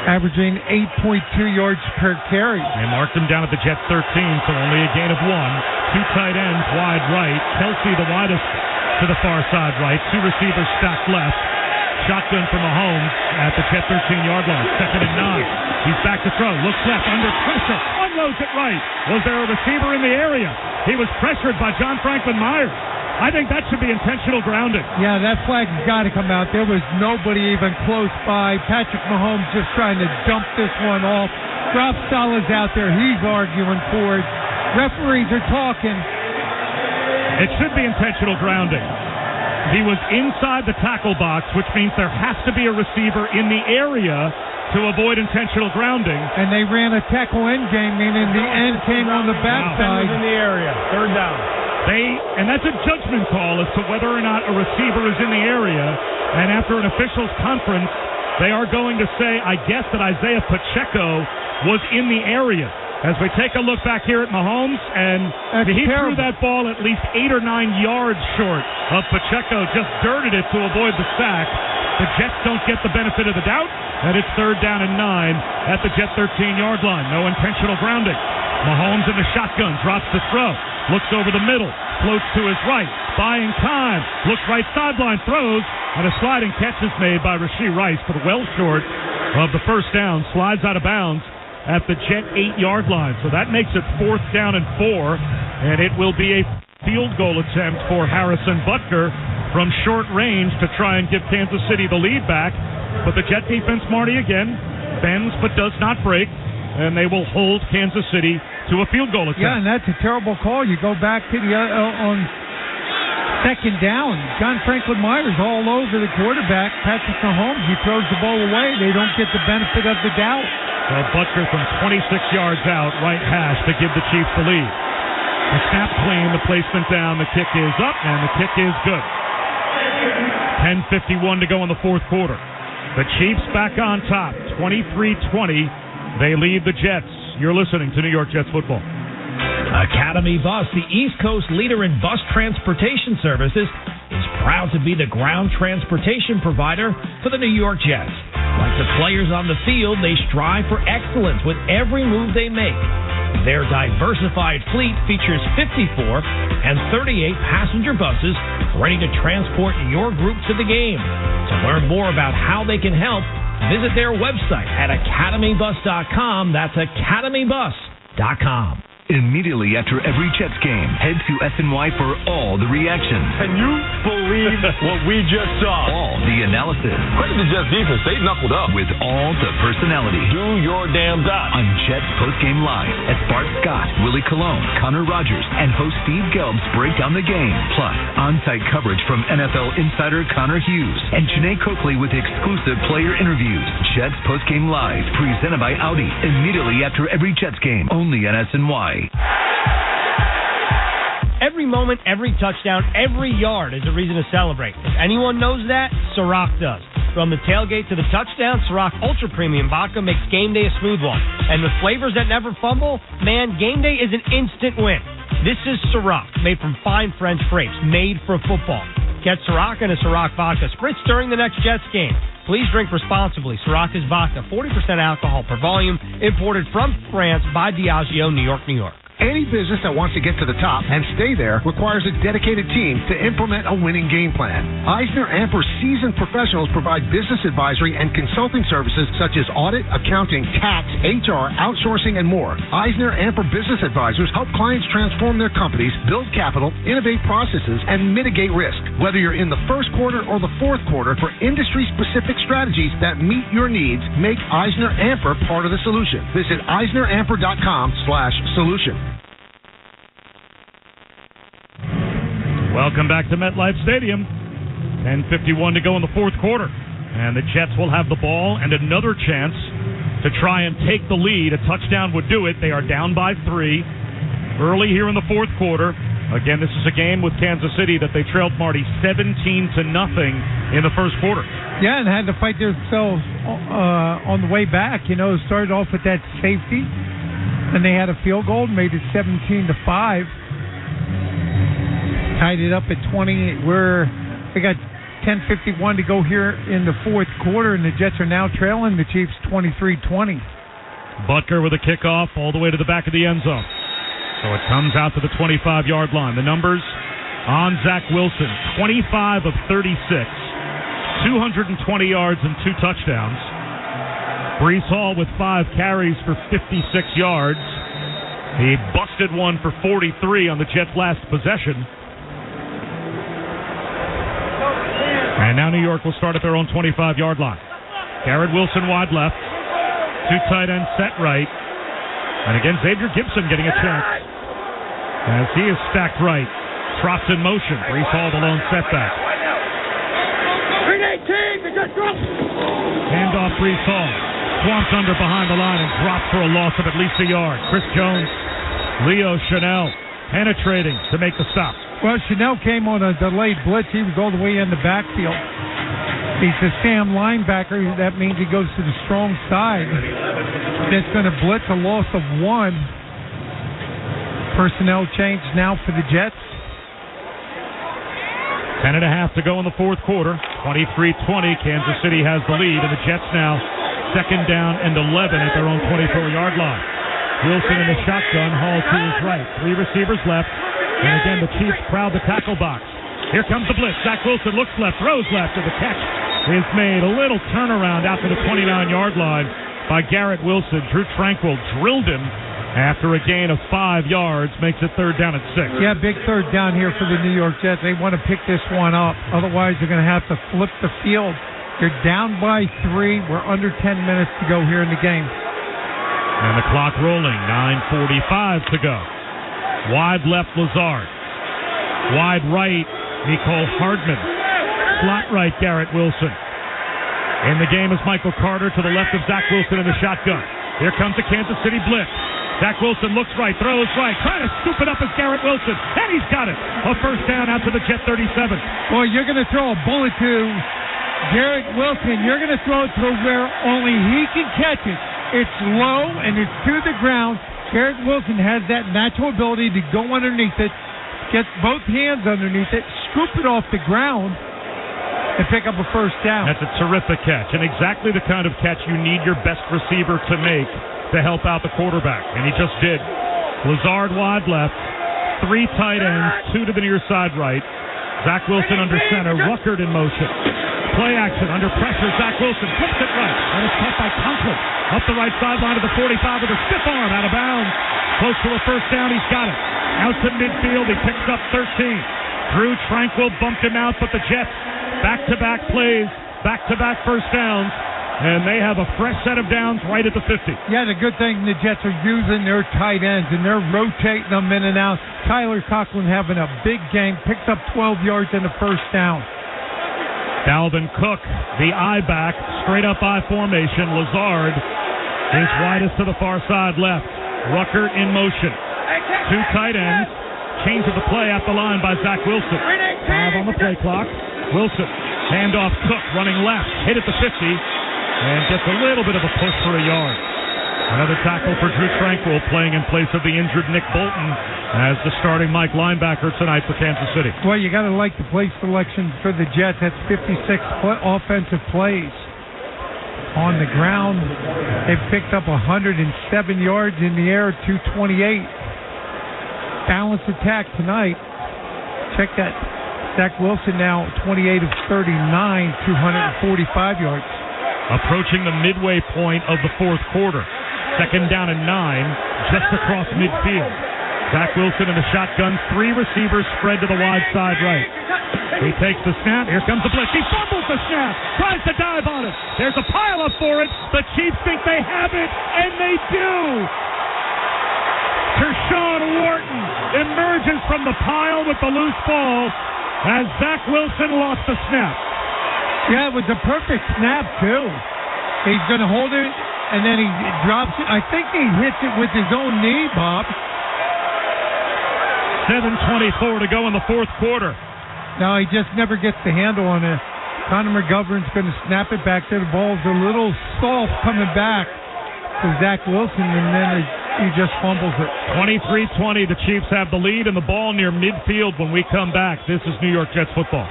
Averaging 8.2 yards per carry. They marked him down at the Jet 13, so only a gain of 1. 2 tight ends wide right. Kelsey the widest to the far side right. 2 receivers stacked left. Shotgun for Mahomes at the Jet 13-yard line. 2nd and 9. He's back to throw. Looks left. Under pressure. Unloads it right. Was there a receiver in the area? He was pressured by John Franklin Myers. I think that should be intentional grounding. Yeah, that flag's got to come out. There was nobody even close by. Patrick Mahomes just trying to dump this one off. Rob Saleh's out there. He's arguing for it. Referees are talking. It should be intentional grounding. He was inside the tackle box, which means there has to be a receiver in the area to avoid intentional grounding. And they ran a tackle end game, meaning the end came on the backside. In the area. 3rd down. And that's a judgment call as to whether or not a receiver is in the area. And after an officials conference, they are going to say, I guess, that Isaiah Pacheco was in the area. As we take a look back here at Mahomes, and he threw that ball at least 8 or 9 yards short of Pacheco, just dirted it to avoid the sack. The Jets don't get the benefit of the doubt, and it's 3rd down and 9 at the Jet 13-yard line. No intentional grounding. Mahomes in the shotgun, drops the throw, looks over the middle, floats to his right, buying time, looks right sideline, throws, and a sliding catch is made by Rashee Rice, but well short of the first down, slides out of bounds at the Jet 8-yard line. So that makes it 4th down and 4, and it will be a field goal attempt for Harrison Butker from short range to try and give Kansas City the lead back. But the Jet defense, Marty, again, bends but does not break, and they will hold Kansas City to a field goal attempt. Yeah, and that's a terrible call. You go back to the on 2nd down. John Franklin Myers all over the quarterback. Patrick Mahomes, he throws the ball away. They don't get the benefit of the doubt. Well, Butker from 26 yards out, right hash to give the Chiefs the lead. The snap clean, the placement down, the kick is up, and the kick is good. 10:51 to go in the fourth quarter. The Chiefs back on top, 23-20. They lead the Jets. You're listening to New York Jets football. Academy Bus, the East Coast leader in bus transportation services, is proud to be the ground transportation provider for the New York Jets. Like the players on the field, they strive for excellence with every move they make. Their diversified fleet features 54 and 38 passenger buses ready to transport your group to the game. To learn more about how they can help, visit their website at academybus.com. That's academybus.com. Immediately after every Jets game, head to SNY for all the reactions. Can you believe what we just saw? All the analysis. Credit the Jets defense. They knuckled up. With all the personality. Do your damn job. On Jets Postgame Live, as Bart Scott, Willie Colon, Connor Rogers, and host Steve Gelbs break down the game. Plus, on-site coverage from NFL insider Connor Hughes and Janae Coakley with exclusive player interviews. Jets Postgame Live, presented by Audi. Immediately after every Jets game, only on SNY. Every moment, every touchdown, every yard is a reason to celebrate. If anyone knows that, Ciroc does. From the tailgate to the touchdown, Ciroc Ultra Premium Vodka makes game day a smooth one. And with flavors that never fumble, man, game day is an instant win. This is Ciroc, made from fine French grapes, made for football. Get Ciroc and a Ciroc Vodka spritz during the next Jets game. Please drink responsibly. Ciroc is vodka, 40% alcohol per volume, imported from France by Diageo, New York, New York. Any business that wants to get to the top and stay there requires a dedicated team to implement a winning game plan. EisnerAmper's seasoned professionals provide business advisory and consulting services such as audit, accounting, tax, HR, outsourcing, and more. EisnerAmper Business Advisors help clients transform their companies, build capital, innovate processes, and mitigate risk. Whether you're in the first quarter or the fourth quarter, for industry-specific strategies that meet your needs, make EisnerAmper part of the solution. Visit EisnerAmper.com/solution. Welcome back to MetLife Stadium. 10:51 to go in the fourth quarter. And the Jets will have the ball and another chance to try and take the lead. A touchdown would do it. They are down by 3 early here in the fourth quarter. Again, this is a game with Kansas City that they trailed, Marty, 17-0 in the first quarter. Yeah, and had to fight themselves on the way back. You know, started off with that safety, and they had a field goal, made it 17-5. Tied it up at 20. They got 10:51 to go here in the fourth quarter, and the Jets are now trailing the Chiefs 23-20. Butker with a kickoff all the way to the back of the end zone. So it comes out to the 25-yard line. The numbers on Zach Wilson, 25 of 36, 220 yards and 2 touchdowns. Breece Hall with 5 carries for 56 yards. He busted one for 43 on the Jets' last possession. And now New York will start at their own 25-yard line. Garrett Wilson wide left. 2 tight ends set right. And again, Xavier Gibson getting a chance. As he is stacked right. Trots in motion. Breece Hall the lone setback. Handoff Breece Hall. Swamped under behind the line and dropped for a loss of at least a yard. Chris Jones, Leo Chanel penetrating to make the stop. Well, Chanel came on a delayed blitz. He was all the way in the backfield. He's a Sam linebacker. That means he goes to the strong side. That's going to blitz a loss of 1. Personnel change now for the Jets. 10.5 to go in the fourth quarter. 23-20. Kansas City has the lead, and the Jets now second down and 11 at their own 24-yard line. Wilson in the shotgun. Hall to his right. 3 receivers left. And again, the Chiefs crowd the tackle box. Here comes the blitz. Zach Wilson looks left, throws left, and the catch is made. A little turnaround out to the 29-yard line by Garrett Wilson. Drew Tranquill drilled him after a gain of 5 yards, makes it third down at 6. Yeah, big third down here for the New York Jets. They want to pick this one up. Otherwise, they're going to have to flip the field. They're down by 3. We're under 10 minutes to go here in the game. And the clock rolling. 9:45 to go. Wide left, Lazard. Wide right, Nicole Hardman. Slot right, Garrett Wilson. In the game is Michael Carter to the left of Zach Wilson in the shotgun. Here comes the Kansas City blitz. Zach Wilson looks right, throws right, trying to scoop it up as Garrett Wilson, and he's got it. A first down out to the Jet 37. Boy, you're going to throw a bullet to Garrett Wilson. You're going to throw it to where only he can catch it. It's low, and it's to the ground. Garrett Wilson has that natural ability to go underneath it, get both hands underneath it, scoop it off the ground, and pick up a first down. That's a terrific catch, and exactly the kind of catch you need your best receiver to make to help out the quarterback, and he just did. Lazard wide left, 3 tight ends, 2 to the near side right. Zach Wilson under center, Ruckert in motion. Play action under pressure. Zach Wilson flips it right. And it's caught by Conklin. Up the right sideline to the 45 with a stiff arm out of bounds. Close to a first down. He's got it. Out to midfield. He picks up 13. Drew Tranquill bumped him out, but the Jets back-to-back plays, back-to-back first downs. And they have a fresh set of downs right at the 50. Yeah, the good thing the Jets are using their tight ends, and they're rotating them in and out. Tyler Conklin having a big game, picks up 12 yards in the first down. Dalvin Cook, the I back, straight up I formation. Lazard is widest to the far side left. Rucker in motion. Two tight ends. Change of the play at the line by Zach Wilson. 5 on the play clock. Wilson, handoff Cook, running left. Hit at the 50. And gets a little bit of a push for a yard. Another tackle for Drew Tranquill, playing in place of the injured Nick Bolton as the starting Mike linebacker tonight for Kansas City. Well, you got to like the play selection for the Jets. That's 56 offensive plays. On the ground, they've picked up 107 yards in the air, 228. Balanced attack tonight. Check that. Zach Wilson now 28 of 39, 245 yards. Approaching the midway point of the fourth quarter. Second down and 9, just across midfield. Zach Wilson in the shotgun, 3 receivers spread to the wide side right. He takes the snap. Here comes the blitz. He fumbles the snap. Tries to dive on it. There's a pile-up for it. The Chiefs think they have it, and they do. Tershawn Wharton emerges from the pile with the loose ball as Zach Wilson lost the snap. Yeah, it was a perfect snap, too. He's going to hold it, and then he drops it. I think he hits it with his own knee, Bob. 7:24 to go in the fourth quarter. No, he just never gets the handle on it. Connor McGovern's going to snap it back there. The ball's a little soft coming back to Zach Wilson, and then he just fumbles it. 23-20, the Chiefs have the lead and the ball near midfield when we come back. This is New York Jets football.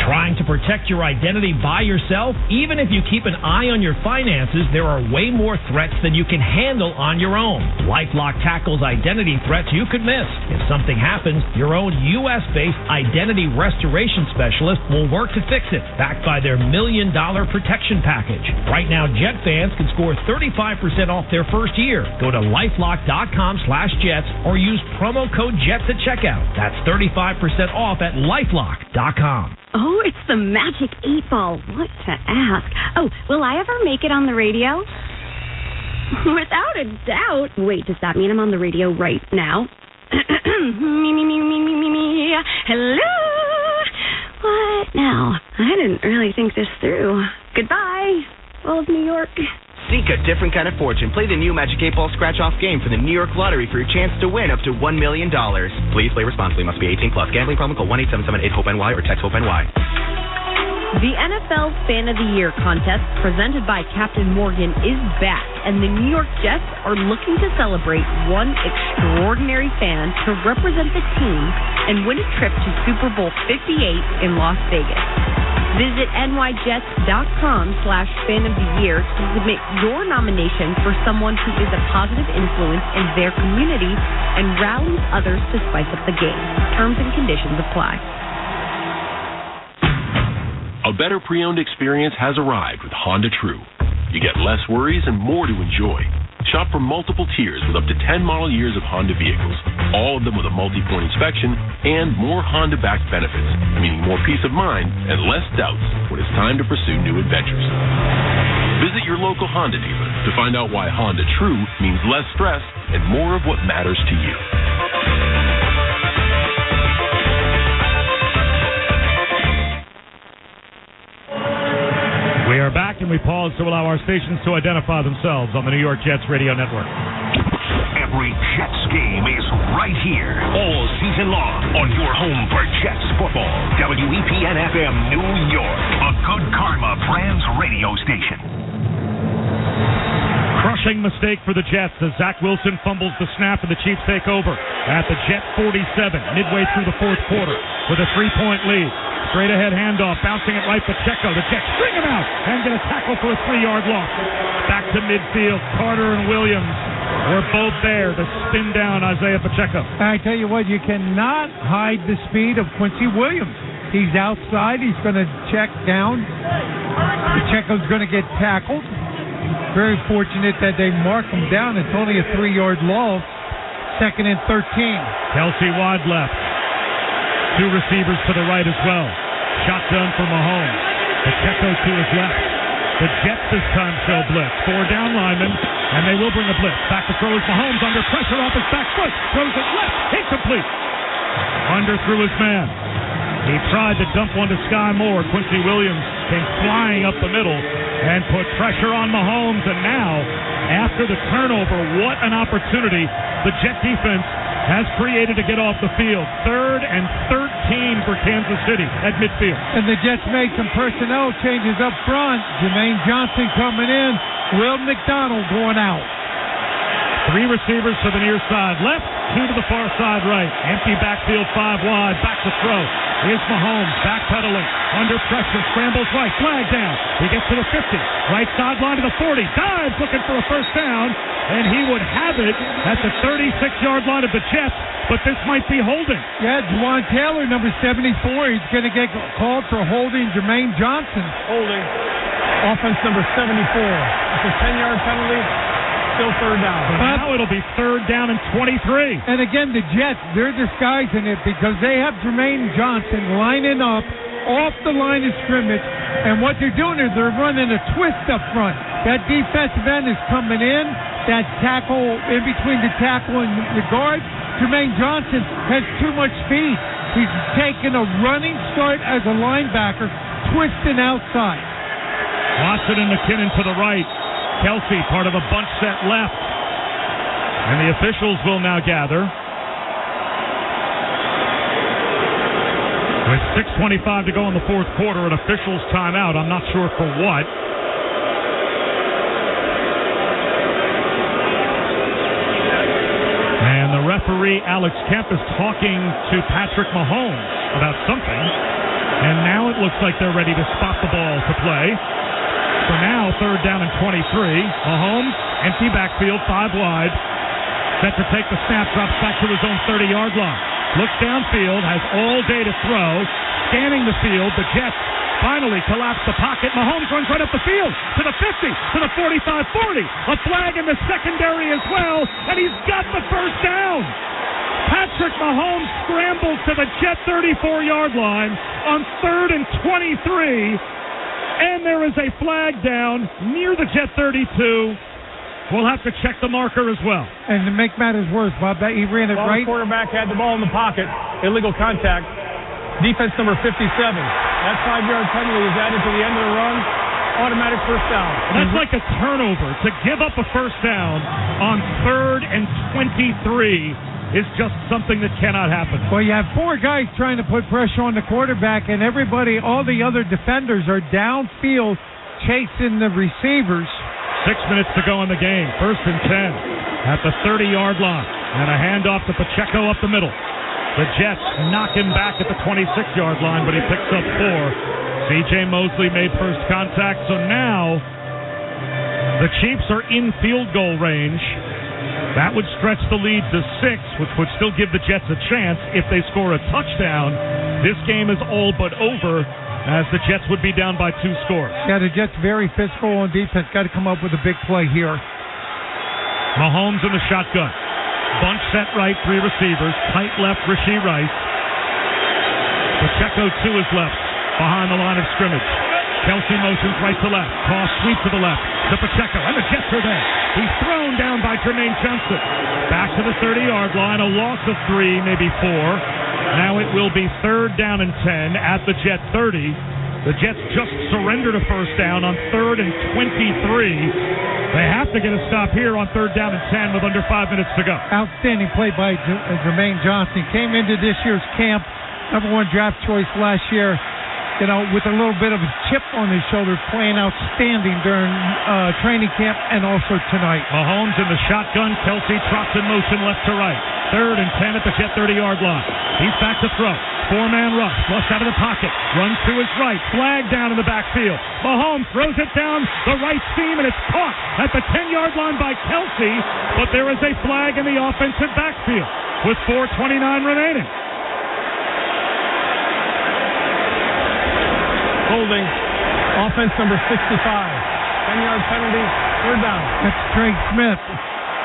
Trying to protect your identity by yourself? Even if you keep an eye on your finances, there are way more threats than you can handle on your own. LifeLock tackles identity threats you could miss. If something happens, your own U.S.-based identity restoration specialist will work to fix it, backed by their $1 million protection package. Right now, Jet fans can score 35% off their first year. Go to LifeLock.com/Jets or use promo code JETS at checkout. That's 35% off at LifeLock.com. Oh, it's the Magic 8-Ball. What to ask? Oh, will I ever make it on the radio? Without a doubt. Wait, does that mean I'm on the radio right now? me. Hello? What now? I didn't really think this through. Goodbye, old New York. Seek a different kind of fortune. Play the new Magic 8-Ball scratch-off game for the New York Lottery for your chance to win up to $1 million. Please play responsibly. Must be 18 plus. Gambling problem? Call 1-877-8-HOPE-NY or text HOPE-NY. The NFL Fan of the Year contest presented by Captain Morgan is back, and the New York Jets are looking to celebrate one extraordinary fan to represent the team and win a trip to Super Bowl 58 in Las Vegas. Visit nyjets.com/fan of the year to submit your nomination for someone who is a positive influence in their community and rallies others to spice up the game. Terms and conditions apply. A better pre-owned experience has arrived with Honda True. You get less worries and more to enjoy. Shop from multiple tiers with up to 10 model years of Honda vehicles, all of them with a multi-point inspection and more Honda-backed benefits, meaning more peace of mind and less doubts when it's time to pursue new adventures. Visit your local Honda dealer to find out why Honda True means less stress and more of what matters to you. We are back, and we pause to allow our stations to identify themselves on the New York Jets radio network. Every Jets game is right here, all season long, on your home for Jets football. WEPN-FM New York, a Good Karma Brands radio station. Crushing mistake for the Jets as Zach Wilson fumbles the snap and the Chiefs take over at the Jet 47, midway through the fourth quarter with a 3-point lead. Straight ahead handoff, bouncing it right Pacheco. The Jets string him out and get a tackle for a 3-yard loss. Back to midfield, Carter and Williams were both there to spin down Isaiah Pacheco. I tell you what, you cannot hide the speed of Quincy Williams. He's outside. He's going to check down. Pacheco's going to get tackled. Very fortunate that they mark him down. It's only a 3-yard loss. 2nd and 13. Kelsey wide left. 2 receivers to the right as well. Shotgun for Mahomes. Pacheco to his left. The Jets this time show blitz. 4 down linemen, and they will bring a blitz. Back to throw is Mahomes under pressure off his back foot. Throws it left. Incomplete. Underthrew his man. He tried to dump one to Sky Moore. Quincy Williams came flying up the middle and put pressure on Mahomes. And now, after the turnover, what an opportunity the Jet defense has created to get off the field. 3rd and 13 for Kansas City at midfield. And the Jets made some personnel changes up front. Jermaine Johnson coming in. Will McDonald going out. 3 receivers to the near side left, 2 to the far side right. Empty backfield, 5 wide. Back to throw is Mahomes, backpedaling, under pressure, scrambles right, flag down. He gets to the 50, right sideline to the 40, dives looking for a first down, and he would have it at the 36-yard line of the Jets, but this might be holding. Yeah, Juwan Taylor, number 74, he's going to get called for holding Jermaine Johnson. Holding. Offense number 74. It's a 10-yard penalty. Still 3rd down. But now it'll be 3rd down and 23. And again, the Jets, they're disguising it because they have Jermaine Johnson lining up off the line of scrimmage. And what they're doing is they're running a twist up front. That defensive end is coming in. That tackle in between the tackle and the guard. Jermaine Johnson has too much speed. He's taking a running start as a linebacker, twisting outside. Watson and McKinnon to the right. Kelsey, part of a bunch set left. And the officials will now gather. With 6:25 to go in the 4th quarter, an officials timeout. I'm not sure for what. And the referee, Alex Kemp, is talking to Patrick Mahomes about something. And now it looks like they're ready to spot the ball to play. So now, 3rd down and 23. Mahomes, empty backfield, 5 wide. Set to take the snap, drops back to his own 30-yard line. Looks downfield, has all day to throw. Scanning the field, the Jets finally collapse the pocket. Mahomes runs right up the field to the 50, to the 45-40. A flag in the secondary as well, and he's got the first down. Patrick Mahomes scrambles to the Jet 34-yard line on 3rd and 23. And there is a flag down near the Jet 32. We'll have to check the marker as well. And to make matters worse, Bob, that he ran it right. The quarterback had the ball in the pocket. Illegal contact. Defense number 57. That 5-yard penalty is added to the end of the run. Automatic first down. That's like a turnover. To give up a first down on 3rd and 23 is just something that cannot happen. Well, you have 4 guys trying to put pressure on the quarterback, and everybody, all the other defenders are downfield chasing the receivers. 6 minutes to go in the game. 1st and 10 at the 30-yard line. And a handoff to Pacheco up the middle. The Jets knock him back at the 26-yard line, but he picks up 4. C.J. Mosley made first contact, so now the Chiefs are in field goal range. That would stretch the lead to 6, which would still give the Jets a chance if they score a touchdown. This game is all but over, as the Jets would be down by 2 scores. Yeah, the Jets very physical on defense. Got to come up with a big play here. Mahomes in the shotgun. Bunch set right, 3 receivers. Tight left, Rashee Rice. Pacheco to his left, behind the line of scrimmage. Kelsey motions right to left. Cross sweep to the left to Pacheco, and the Jets are there. He's thrown down by Jermaine Johnson. Back to the 30-yard line, a loss of 3, maybe 4. Now it will be 3rd down and 10 at the Jet 30. The Jets just surrendered a first down on 3rd and 23. They have to get a stop here on 3rd down and 10 with under 5 minutes to go. Outstanding play by Jermaine Johnson. Came into this year's camp, number 1 draft choice last year. You know, with a little bit of a chip on his shoulder, playing outstanding during training camp and also tonight. Mahomes in the shotgun. Kelsey trots in motion left to right. 3rd and 10 at the Jet 30-yard line. He's back to throw. 4-man rush. Flush out of the pocket. Runs to his right. Flag down in the backfield. Mahomes throws it down the right seam, and it's caught at the 10-yard line by Kelsey. But there is a flag in the offensive backfield with 4:29 remaining. Holding. Offense number 65. 10-yard penalty. Third down. That's Craig Smith.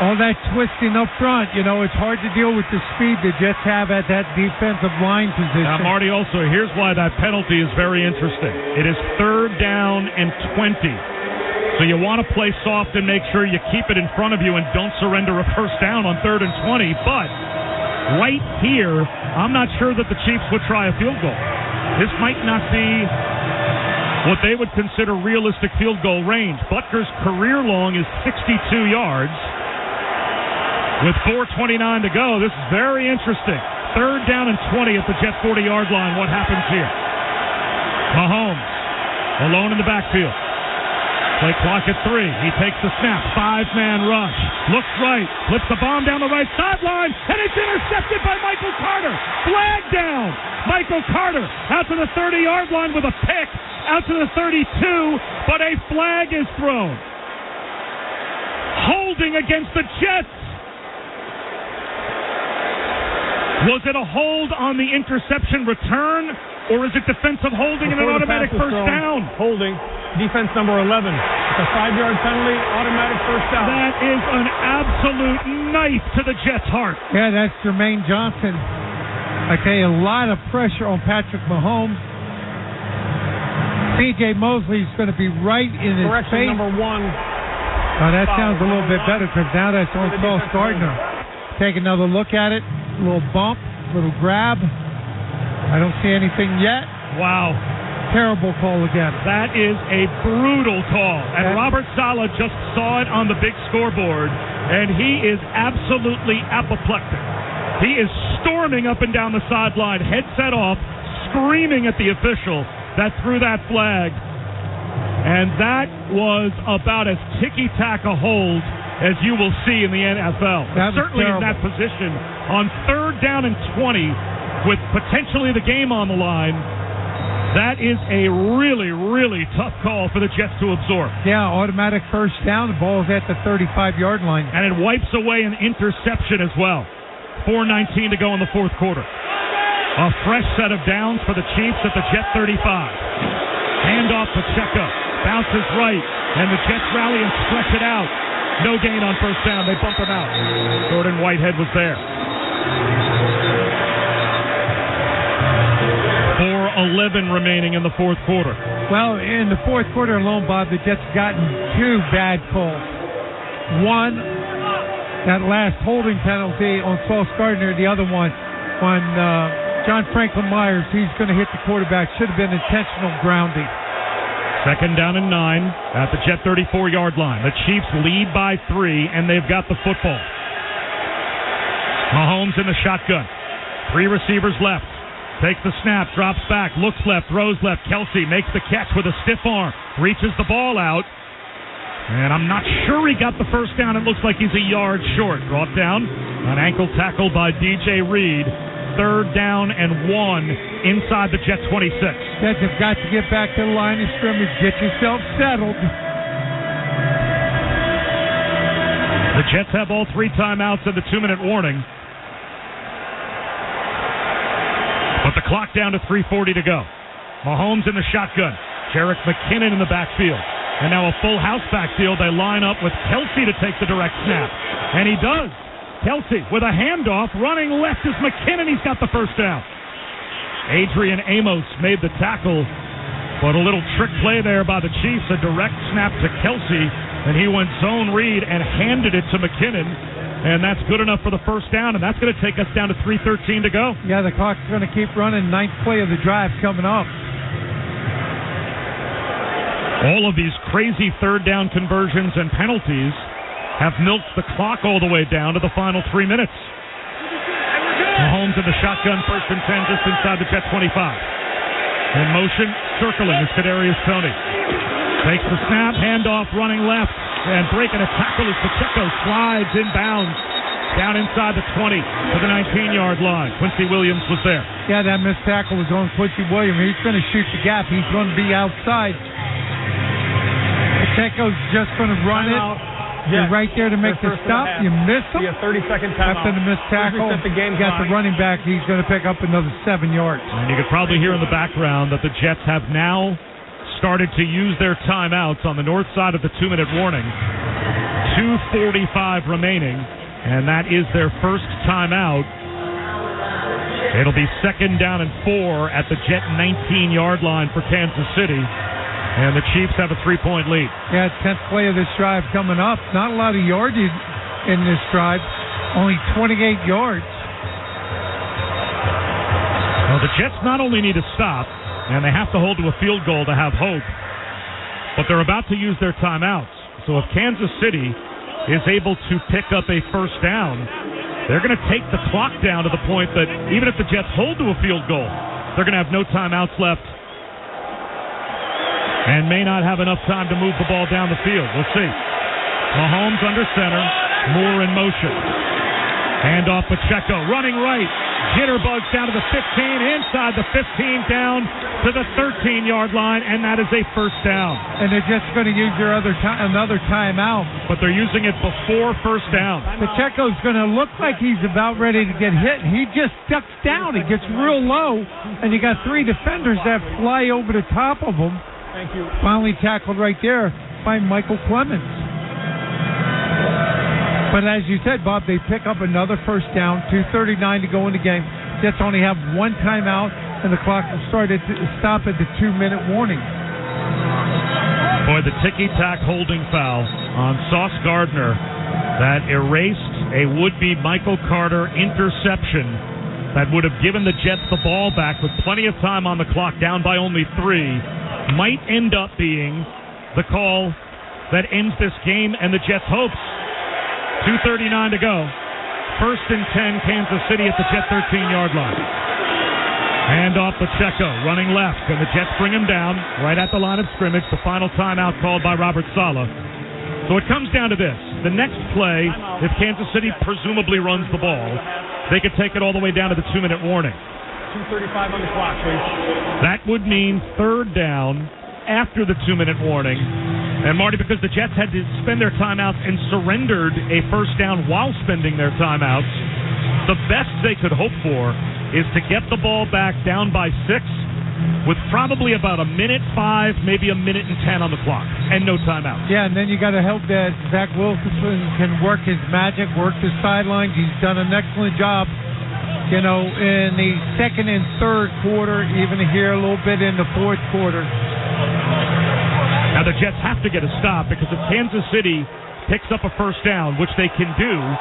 All that twisting up front, it's hard to deal with the speed the Jets have at that defensive line position. Now, Marty, also, here's why that penalty is very interesting. It is 3rd down and 20. So you want to play soft and make sure you keep it in front of you and don't surrender a first down on 3rd and 20. But right here, I'm not sure that the Chiefs would try a field goal. This might not be what they would consider realistic field goal range. Butker's career long is 62 yards. With 4:29 to go, this is very interesting. 3rd down and 20 at the Jets 40-yard line. What happens here? Mahomes alone in the backfield. Play clock at 3. He takes the snap. 5-man rush. Looks right. Flips the bomb down the right sideline. And it's intercepted by Michael Carter. Flag down. Michael Carter out to the 30-yard line with a pick. Out to the 32. But a flag is thrown. Holding against the Jets. Was it a hold on the interception return, or is it defensive holding and an automatic first down? Holding. Defense number 11. It's a 5-yard penalty, automatic first down. That is an absolute knife to the Jets' heart. Yeah, that's Jermaine Johnson. I tell you, a lot of pressure on Patrick Mahomes. C.J. Mosley's going to be right in his face. Correction number 1. Oh, that sounds a little bit better because now that's on Sauce Gardner. Take another look at it. A little bump, a little grab. I don't see anything yet. Wow. Terrible call again. That is a brutal call. And Robert Saleh just saw it on the big scoreboard, and he is absolutely apoplectic. He is storming up and down the sideline, headset off, screaming at the official that threw that flag. And that was about as ticky-tack a hold as you will see in the NFL. Certainly terrible. In that position, on 3rd down and 20, with potentially the game on the line, that is a really, really tough call for the Jets to absorb. Yeah, automatic first down. The ball is at the 35-yard line. And it wipes away an interception as well. 4:19 to go in the fourth quarter. A fresh set of downs for the Chiefs at the Jet 35. Handoff to Pacheco. Bounces right, and the Jets rally and stretch it out. No gain on first down. They bump him out. Jordan Whitehead was there. 4:11 remaining in the fourth quarter. Well, in the fourth quarter alone, Bob, the Jets gotten 2 bad calls. One, that last holding penalty on Sauce Gardner. The other one, when John Franklin Myers, he's going to hit the quarterback. Should have been intentional grounding. 2nd down and 9 at the Jet 34-yard line. The Chiefs lead by 3, and they've got the football. Mahomes in the shotgun. 3 receivers left. Takes the snap, drops back, looks left, throws left. Kelsey makes the catch with a stiff arm, reaches the ball out. And I'm not sure he got the first down. It looks like he's a yard short. Brought down, an ankle tackle by DJ Reed. 3rd down and 1 inside the Jet 26. Jets have got to get back to the line of scrimmage. Get yourself settled. The Jets have all 3 timeouts and the 2-minute warning. But the clock down to 3:40 to go. Mahomes in the shotgun. Jerick McKinnon in the backfield. And now a full house backfield. They line up with Kelsey to take the direct snap. And he does. Kelsey with a handoff, running left is McKinnon. He's got the first down. Adrian Amos made the tackle, but a little trick play there by the Chiefs. A direct snap to Kelsey, and he went zone read and handed it to McKinnon. And that's good enough for the first down, and that's going to take us down to 3:13 to go. Yeah, the clock's going to keep running. 9th play of the drive coming up. All of these crazy 3rd down conversions and penalties have milked the clock all the way down to the final 3 minutes. Mahomes in the shotgun, 1st and 10, just inside the Jet 25. In motion, circling is Kadarius Toney. Takes the snap, handoff, running left, and breaking a tackle as Pacheco slides inbounds down inside the 20 to the 19-yard line. Quincy Williams was there. Yeah, that missed tackle was on Quincy Williams. He's going to shoot the gap. He's going to be outside. Pacheco's just going to run it. You're right there to make the stop. You miss him. 30-second timeout. After the missed tackle, you got the running back. He's going to pick up another 7 yards. And you could probably hear in the background that the Jets have now started to use their timeouts on the north side of the 2-minute warning. 2:45 remaining, and that is their first timeout. It'll be 2nd down and 4 at the Jet 19-yard line for Kansas City. And the Chiefs have a 3-point lead. Yeah, 10th play of this drive coming up. Not a lot of yardage in this drive. Only 28 yards. Well, the Jets not only need to stop, and they have to hold to a field goal to have hope, but they're about to use their timeouts. So if Kansas City is able to pick up a first down, they're going to take the clock down to the point that even if the Jets hold to a field goal, they're going to have no timeouts left and may not have enough time to move the ball down the field. We'll see. Mahomes under center, Moore in motion. Hand off Pacheco, running right. Jitterbugs down to the 15, inside the 15, down to the 13-yard line, and that is a first down. And they're just going to use their another timeout. But they're using it before first down. Pacheco's going to look like he's about ready to get hit. He just ducks down. He gets real low, and you got 3 defenders that fly over the top of him. Thank you. Finally tackled right there by Michael Clemens. But as you said, Bob, they pick up another first down, 2:39 to go in the game. Jets only have 1 timeout, and the clock will stop at the 2-minute warning. Boy, the ticky-tack holding foul on Sauce Gardner that erased a would-be Michael Carter interception that would have given the Jets the ball back with plenty of time on the clock, down by only 3, might end up being the call that ends this game and the Jets' hopes. 2:39 to go. 1st and 10, Kansas City at the Jet 13-yard line. Hand off Pacheco, running left, and the Jets bring him down right at the line of scrimmage. The final timeout called by Robert Saleh. So it comes down to this. The next play, if Kansas City presumably runs the ball, they could take it all the way down to the 2-minute warning. 2:35 on the clock, please. That would mean 3rd down after the 2-minute warning. And, Marty, because the Jets had to spend their timeouts and surrendered a first down while spending their timeouts, the best they could hope for is to get the ball back down by 6 with probably about 1:05, maybe 1:10 on the clock, and no timeouts. Yeah, and then you got to hope that Zach Wilson can work his magic, work the sidelines. He's done an excellent job, in the 2nd and 3rd quarter, even here a little bit in the 4th quarter. Now the Jets have to get a stop because if Kansas City picks up a first down, which they can do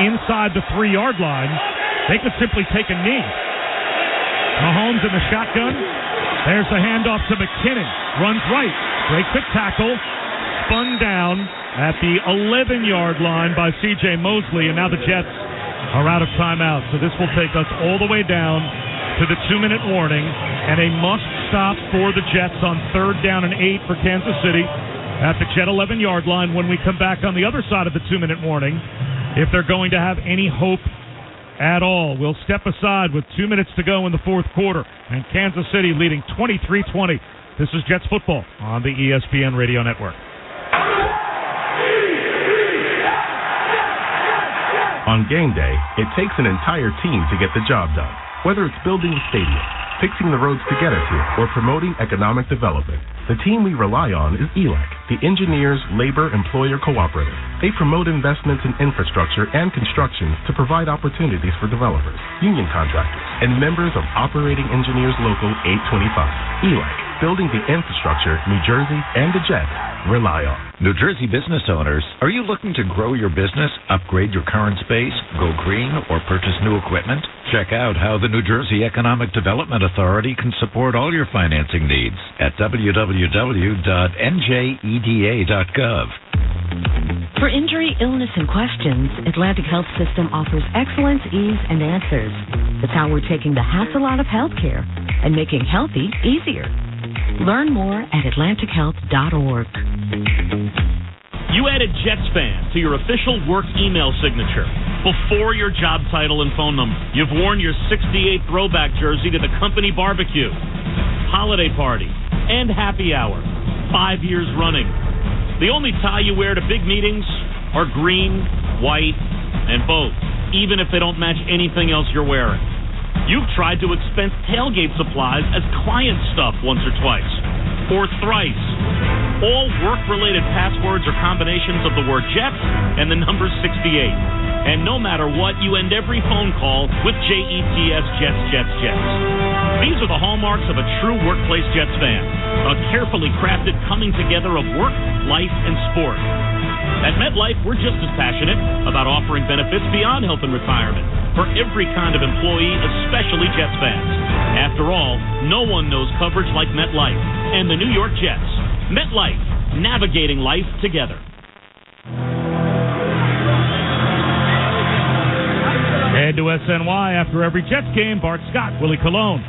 inside the 3-yard line, they could simply take a knee. Mahomes in the shotgun. There's the handoff to McKinnon. Runs right. Great quick tackle. Spun down at the 11-yard line by C.J. Mosley, and now the Jets are out of timeout. So this will take us all the way down to the 2-minute warning, and a must-stop for the Jets on 3rd down and 8 for Kansas City at the Jet 11-yard line when we come back on the other side of the 2-minute warning, if they're going to have any hope at all. We'll step aside with 2 minutes to go in the 4th quarter, and Kansas City leading 23-20. This is Jets football on the ESPN Radio Network. On game day, it takes an entire team to get the job done. Whether it's building a stadium, fixing the roads to get us here, or promoting economic development, the team we rely on is ELAC, the Engineers Labor-Employer Cooperative. They promote investments in infrastructure and construction to provide opportunities for developers, union contractors, and members of Operating Engineers Local 825. ELAC, building the infrastructure New Jersey and the Jets rely on. New Jersey business owners, are you looking to grow your business, upgrade your current space, go green, or purchase new equipment? Check out how the New Jersey Economic Development Authority can support all your financing needs at www.njeda.gov. For injury, illness, and questions, Atlantic Health System offers excellence, ease, and answers. That's how we're taking the hassle out of healthcare and making healthy easier. Learn more at atlantichealth.org. You added Jets fan to your official work email signature before your job title and phone number. You've worn your 68 throwback jersey to the company barbecue, holiday party, and happy hour, 5 years running. The only tie you wear to big meetings, are green, white, and both, even if they don't match anything else you're wearing. You've tried to expense tailgate supplies as client stuff once or twice, or thrice. All work-related passwords are combinations of the word Jets and the number 68. And no matter what, you end every phone call with JETS, Jets, Jets, Jets. These are the hallmarks of a true workplace Jets fan. A carefully crafted coming together of work, life, and sport. At MetLife, we're just as passionate about offering benefits beyond health and retirement for every kind of employee, especially Jets fans. After all, no one knows coverage like MetLife and the New York Jets. MetLife, navigating life together. Head to SNY after every Jets game. Bart Scott, Willie Colon,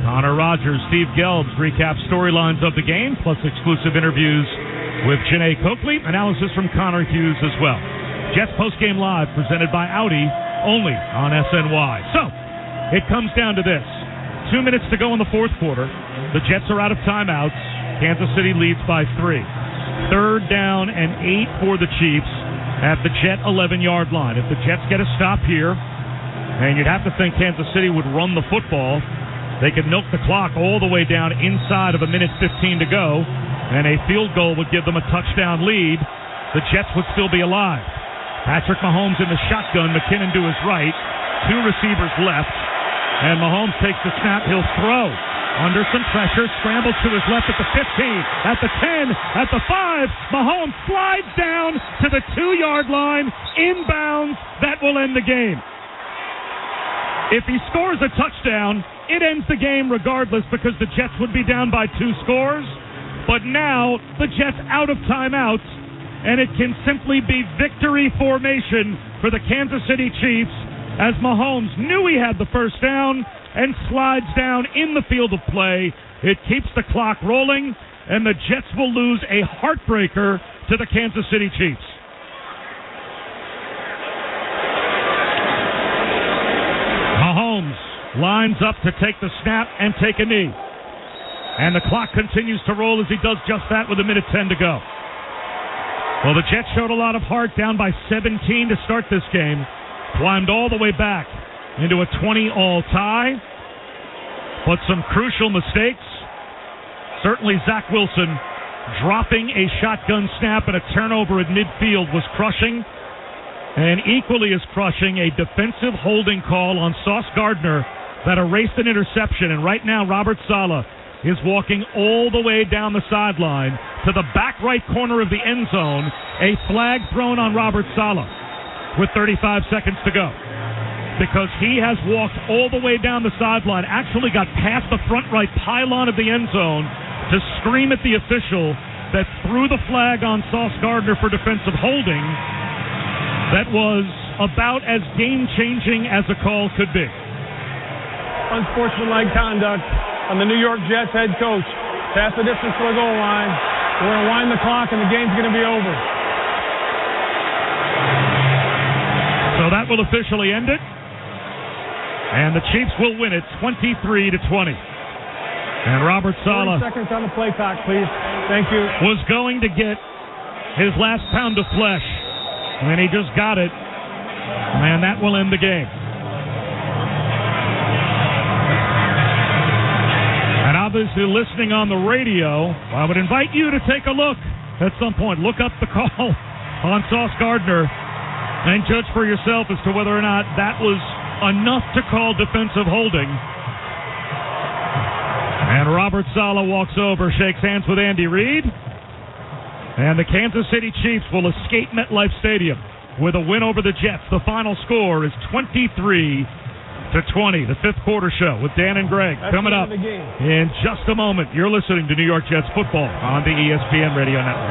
Connor Rogers, Steve Gelbs recap storylines of the game, plus exclusive interviews with Janae Coakley. Analysis from Connor Hughes as well. Jets postgame live presented by Audi, only on SNY. So, it comes down to this. 2 minutes to go in the fourth quarter. The Jets are out of timeouts. Kansas City leads by 3. 3rd down and 8 for the Chiefs at the Jet 11-yard line. If the Jets get a stop here, and you'd have to think Kansas City would run the football, they could milk the clock all the way down inside of 1:15 to go, and a field goal would give them a touchdown lead. The Jets would still be alive. Patrick Mahomes in the shotgun, McKinnon to his right, 2 receivers left, and Mahomes takes the snap. He'll throw under some pressure, scrambles to his left at the 15, at the 10, at the 5. Mahomes slides down to the 2-yard line, inbounds. That will end the game. If he scores a touchdown, it ends the game regardless because the Jets would be down by 2 scores. But now the Jets out of timeouts, and it can simply be victory formation for the Kansas City Chiefs as Mahomes knew he had the first down and slides down in the field of play. It keeps the clock rolling, and the Jets will lose a heartbreaker to the Kansas City Chiefs. Mahomes lines up to take the snap and take a knee. And the clock continues to roll as he does just that with 1:10 to go. Well, the Jets showed a lot of heart, down by 17 to start this game. Climbed all the way back into a 20-all tie. But some crucial mistakes. Certainly Zach Wilson dropping a shotgun snap and a turnover at midfield was crushing. And equally as crushing, a defensive holding call on Sauce Gardner that erased an interception. And right now, Robert Saleh is walking all the way down the sideline to the back right corner of the end zone. A flag thrown on Robert Saleh with 35 seconds to go, because he has walked all the way down the sideline, actually got past the front right pylon of the end zone to scream at the official that threw the flag on Sauce Gardner for defensive holding. That was about as game-changing as a call could be. Unsportsmanlike conduct on the New York Jets head coach. Pass the distance to the goal line. We're going to wind the clock, and the game's going to be over. So that will officially end it. And the Chiefs will win it 23-20. And Robert Saleh 30 seconds on the play clock, please. Thank you. Was going to get his last pound of flesh, and he just got it. And that will end the game. And obviously listening on the radio, I would invite you to take a look at some point. Look up the call on Sauce Gardner and judge for yourself as to whether or not that was enough to call defensive holding. And Robert Saleh walks over, shakes hands with Andy Reid. And the Kansas City Chiefs will escape MetLife Stadium with a win over the Jets. The final score is 23-20. The fifth quarter show with Dan and Greg coming up in just a moment. You're listening to New York Jets football on the ESPN Radio Network.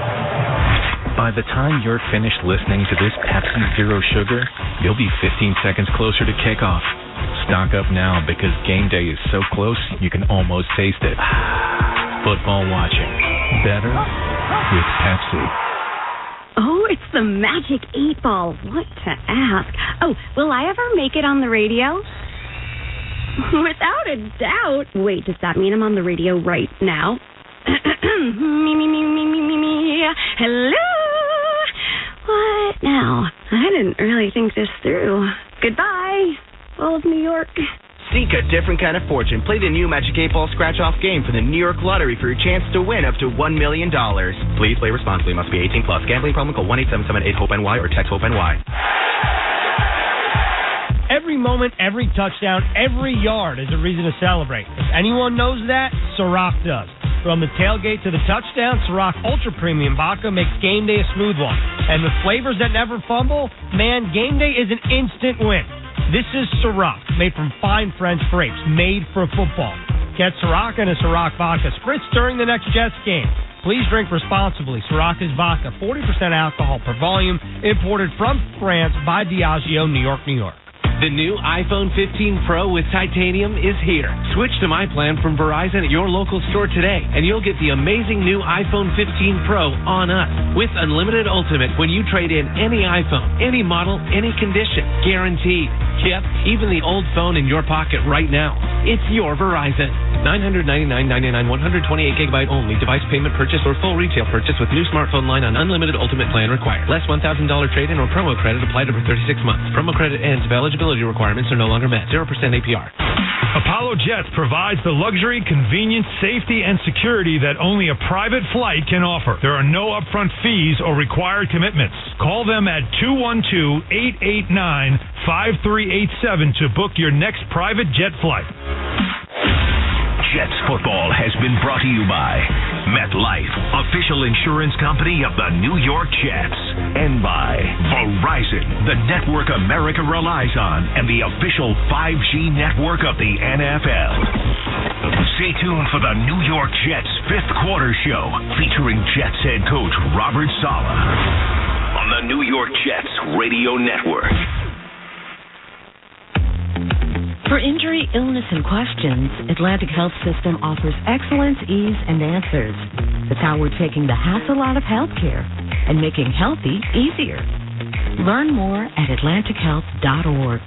By the time you're finished listening to this Pepsi Zero Sugar, you'll be 15 seconds closer to kickoff. Stock up now because game day is so close you can almost taste it. Football watching. Better with Pepsi. Oh, it's the Magic 8 Ball. What to ask? Oh, will I ever make it on the radio? Without a doubt. Wait, does that mean I'm on the radio right now? Me. Hello? What? now? I didn't really think this through. Goodbye, all of New York. Seek a different kind of fortune. Play the new Magic 8-Ball Scratch-Off game for the New York Lottery for your chance to win up to $1 million. Please play responsibly. Must be 18 plus. Gambling problem? Call 1-877-8-HOPE-NY or text HOPE-NY. Every moment, every touchdown, every yard is a reason to celebrate. If anyone knows that, Ciroc does. From the tailgate to the touchdown, Ciroc Ultra Premium Vodka makes game day a smooth one. And with flavors that never fumble, man, game day is an instant win. This is Ciroc, made from fine French grapes, made for football. Get Ciroc and a Ciroc Vodka Spritz during the next Jets game. Please drink responsibly. Ciroc is vodka, 40% alcohol per volume, imported from France by Diageo, New York, New York. The new iPhone 15 Pro with titanium is here. Switch to my plan from Verizon at your local store today, and you'll get the amazing new iPhone 15 Pro on us with unlimited ultimate when you trade in any iPhone, any model, any condition. Guaranteed. Yep, even the old phone in your pocket right now. It's your Verizon. $999.99, 128GB only. Device payment purchase or full retail purchase with new smartphone line on unlimited ultimate plan required. Less $1,000 trade-in or promo credit applied over 36 months. Promo credit ends if eligibility requirements are no longer met. 0% APR. Apollo Jets provides the luxury, convenience, safety, and security that only a private flight can offer. There are no upfront fees or required commitments. Call them at 212-889-5387 to book your next private jet flight. Jets football has been brought to you by MetLife, official insurance company of the New York Jets, and by Verizon, the network America relies on and the official 5G network of the NFL. Stay tuned for the New York Jets fifth quarter show featuring Jets head coach Robert Saleh on the New York Jets radio network. For injury, illness, and questions, Atlantic Health System offers excellence, ease, and answers. That's how we're taking the hassle out of healthcare and making healthy easier. Learn more at atlantichealth.org.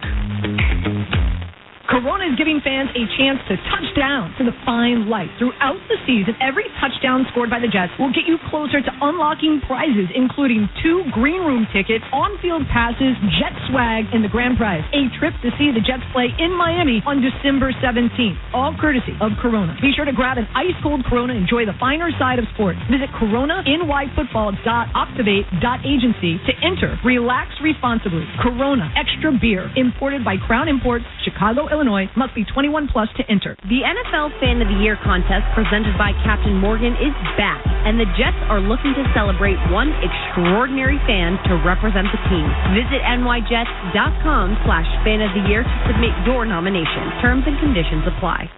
Corona is giving fans a chance to touch down to the fine life. Throughout the season, every touchdown scored by the Jets will get you closer to unlocking prizes, including 2 green room tickets, on-field passes, Jet swag, and the grand prize, a trip to see the Jets play in Miami on December 17th, all courtesy of Corona. Be sure to grab an ice-cold Corona and enjoy the finer side of sports. Visit CoronaNYFootball.optivate.agency to enter. Relax responsibly. Corona Extra Beer, imported by Crown Imports, Chicago, Illinois. Must be 21 plus to enter. The NFL Fan of the Year contest presented by Captain Morgan is back, and the Jets are looking to celebrate one extraordinary fan to represent the team. Visit nyjets.com/fan of the year to submit your nomination. Terms and conditions apply.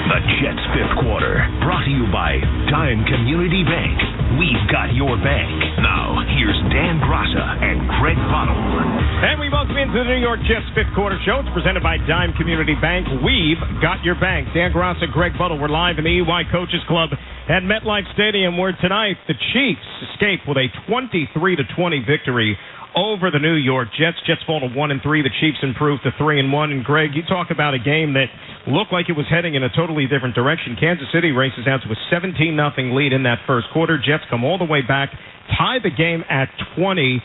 The Jets fifth quarter, brought to you by Dime Community Bank. We've got your bank. Now, here's Dan Graca and Greg Bottle. And we welcome into the New York Jets fifth quarter show. It's presented by Dime Community Bank. We've got your bank. Dan Graca, Greg Bottle. We're live in the EY Coaches Club at MetLife Stadium, where tonight the Chiefs escape with a 23-20 victory over the New York Jets. Jets fall to 1-3. The Chiefs improved to 3-1. And Greg, you talk about a game that looked like it was heading in a totally different direction. Kansas City races out to a 17-0 lead in that first quarter. Jets come all the way back, tie the game at 20.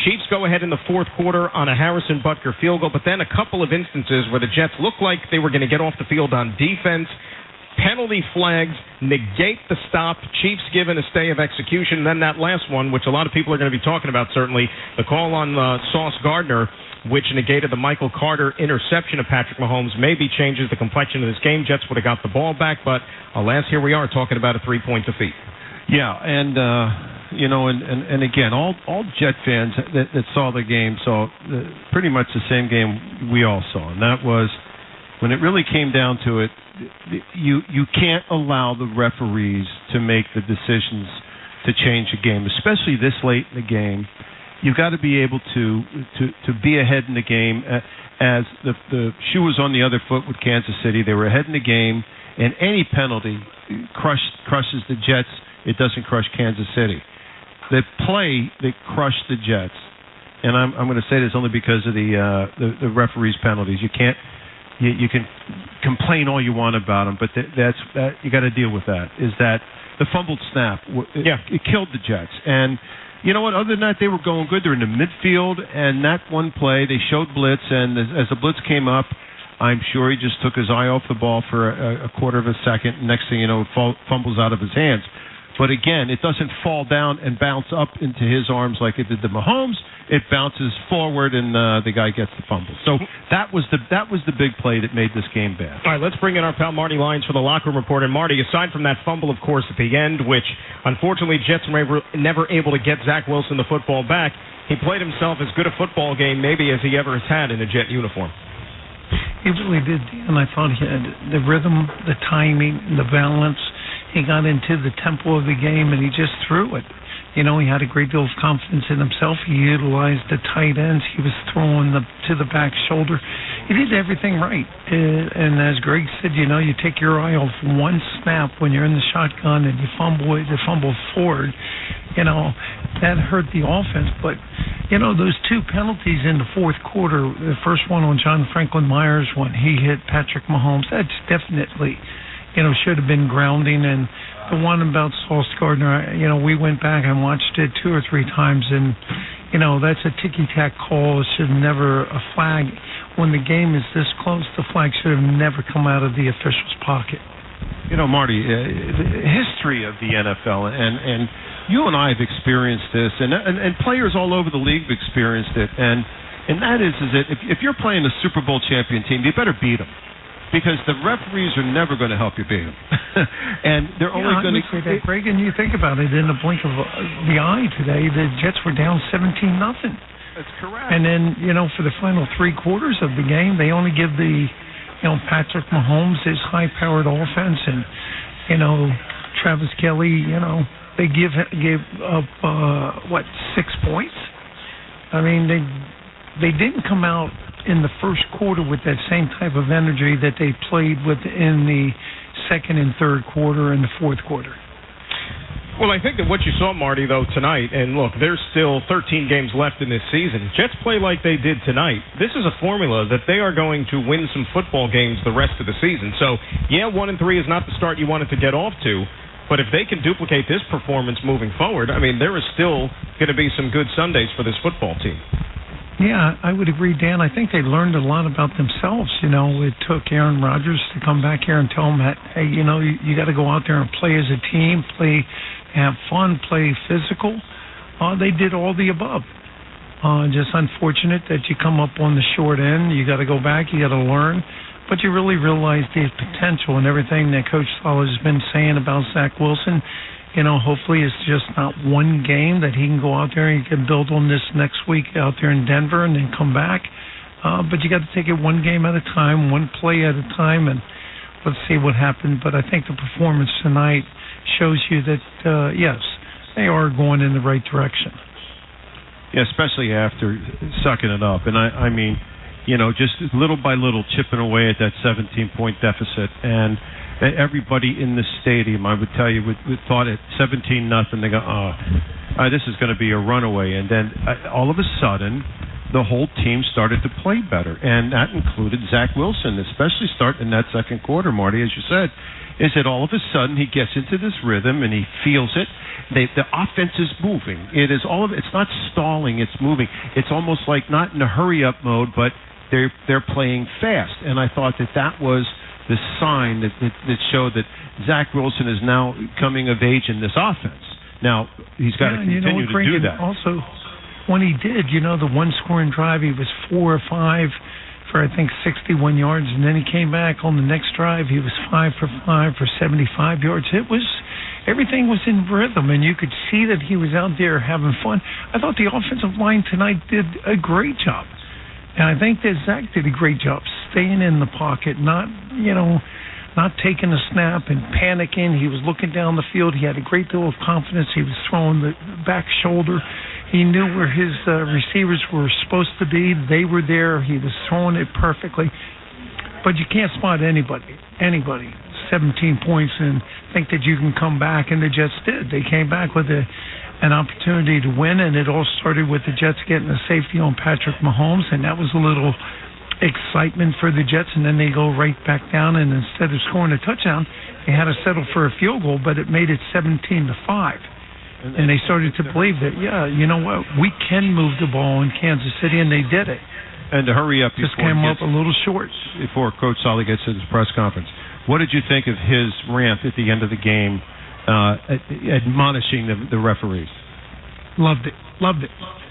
Chiefs go ahead in the fourth quarter on a Harrison Butker field goal, but then a couple of instances where the Jets looked like they were going to get off the field on defense. Penalty flags negate the stop. Chiefs given a stay of execution. And then that last one, which a lot of people are going to be talking about, certainly, the call on Sauce Gardner, which negated the Michael Carter interception of Patrick Mahomes, maybe changes the complexion of this game. Jets would have got the ball back, but alas, here we are talking about a 3-point defeat. Yeah, and and again, all Jet fans that saw the game saw pretty much the same game we all saw, and that was when it really came down to it. You can't allow the referees to make the decisions to change a game, especially this late in the game. You've got to be able to be ahead in the game. As the shoe was on the other foot with Kansas City, they were ahead in the game, and any penalty crushes the Jets. It doesn't crush Kansas City. The play that crushed the Jets, and I'm going to say this only because of the referees' penalties. You can't. You can complain all you want about them, but you got to deal with that. Is that the fumbled snap, it killed the Jets. And you know what? Other than that, they were going good. They're in the midfield, and that one play, they showed blitz, and as the blitz came up, I'm sure he just took his eye off the ball for a quarter of a second. Next thing you know, it fumbles out of his hands. But again, it doesn't fall down and bounce up into his arms like it did to Mahomes. It bounces forward, and the guy gets the fumble. So that was the big play that made this game bad. All right, let's bring in our pal Marty Lyons for the locker room report. And Marty, aside from that fumble, of course, at the end, which unfortunately Jets were never able to get Zach Wilson the football back, he played himself as good a football game maybe as he ever has had in a Jet uniform. He really did, and I thought he had the rhythm, the timing, the balance. He got into the tempo of the game, and he just threw it. You know, he had a great deal of confidence in himself. He utilized the tight ends. He was throwing to the back shoulder. He did everything right. And as Greg said, you know, you take your eye off one snap when you're in the shotgun and you fumble forward. You know, that hurt the offense. But, you know, those two penalties in the fourth quarter, the first one on John Franklin Myers when he hit Patrick Mahomes, that's definitely, you know, should have been grounding. And the one about Sauce Gardner, you know, we went back and watched it 2 or 3 times, and, you know, that's a ticky-tack call. It should never a flag. When the game is this close, the flag should have never come out of the official's pocket. You know, Marty, the history of the NFL, and you and I have experienced this, and players all over the league have experienced it, and that is that if you're playing a Super Bowl champion team, you better beat them. Because the referees are never going to help you beat them. And they're only going to... say that, Greg, and you think about it, in the blink of the eye today, the Jets were down 17-0. That's correct. And then, you know, for the final 3 quarters of the game, they only give Patrick Mahomes his high-powered offense, and, you know, Travis Kelce, you know, they gave up, 6 points? I mean, they didn't come out in the first quarter with that same type of energy that they played with in the second and third quarter and the fourth quarter. Well, I think that what you saw, Marty, though, tonight, and look, there's still 13 games left in this season. Jets play like they did tonight. This is a formula that they are going to win some football games the rest of the season. So, yeah, 1-3 is not the start you wanted to get off to, but if they can duplicate this performance moving forward, I mean, there is still going to be some good Sundays for this football team. Yeah, I would agree, Dan. I think they learned a lot about themselves. You know, it took Aaron Rodgers to come back here and tell them that, hey, you know, you got to go out there and play as a team, have fun, play physical. They did all the above. Just unfortunate that you come up on the short end. You got to go back. You got to learn. But you really realize the potential and everything that Coach Saleh has been saying about Zach Wilson. You know, hopefully it's just not one game that he can go out there and he can build on this next week out there in Denver and then come back. But you got to take it one game at a time, one play at a time, and let's see what happens. But I think the performance tonight shows you that, yes, they are going in the right direction. Yeah, especially after sucking it up. And I mean, you know, just little by little chipping away at that 17-point deficit. And everybody in the stadium, I would tell you, thought at 17-0, they go, this is going to be a runaway. And then all of a sudden, the whole team started to play better. And that included Zach Wilson, especially starting in that second quarter, Marty, as you said, is that all of a sudden he gets into this rhythm and he feels it. The offense is moving. It's not stalling, it's moving. It's almost like not in a hurry-up mode, but they're playing fast. And I thought that was the sign that showed that Zach Wilson is now coming of age in this offense. Now, he's got to continue to do that. Also, when he did, you know, the one-scoring drive, he was 4 or 5 for, I think, 61 yards, and then he came back on the next drive. He was 5 for 5 for 75 yards. Everything was in rhythm, and you could see that he was out there having fun. I thought the offensive line tonight did a great job. And I think that Zach did a great job staying in the pocket, not taking a snap and panicking. He was looking down the field. He had a great deal of confidence. He was throwing the back shoulder. He knew where his receivers were supposed to be. They were there. He was throwing it perfectly. But you can't spot anybody, 17 points, and think that you can come back, and the Jets did. They came back with an opportunity to win, and it all started with the Jets getting a safety on Patrick Mahomes, and that was a little excitement for the Jets, and then they go right back down, and instead of scoring a touchdown, They had to settle for a field goal, but it made it 17-5. And they started to believe that, you know what, we can move the ball in Kansas City, and they did it. And to hurry up, just came up a little short. Before Coach Solly gets to his press conference, what did you think of his rant at the end of the game, admonishing the referees? Loved it.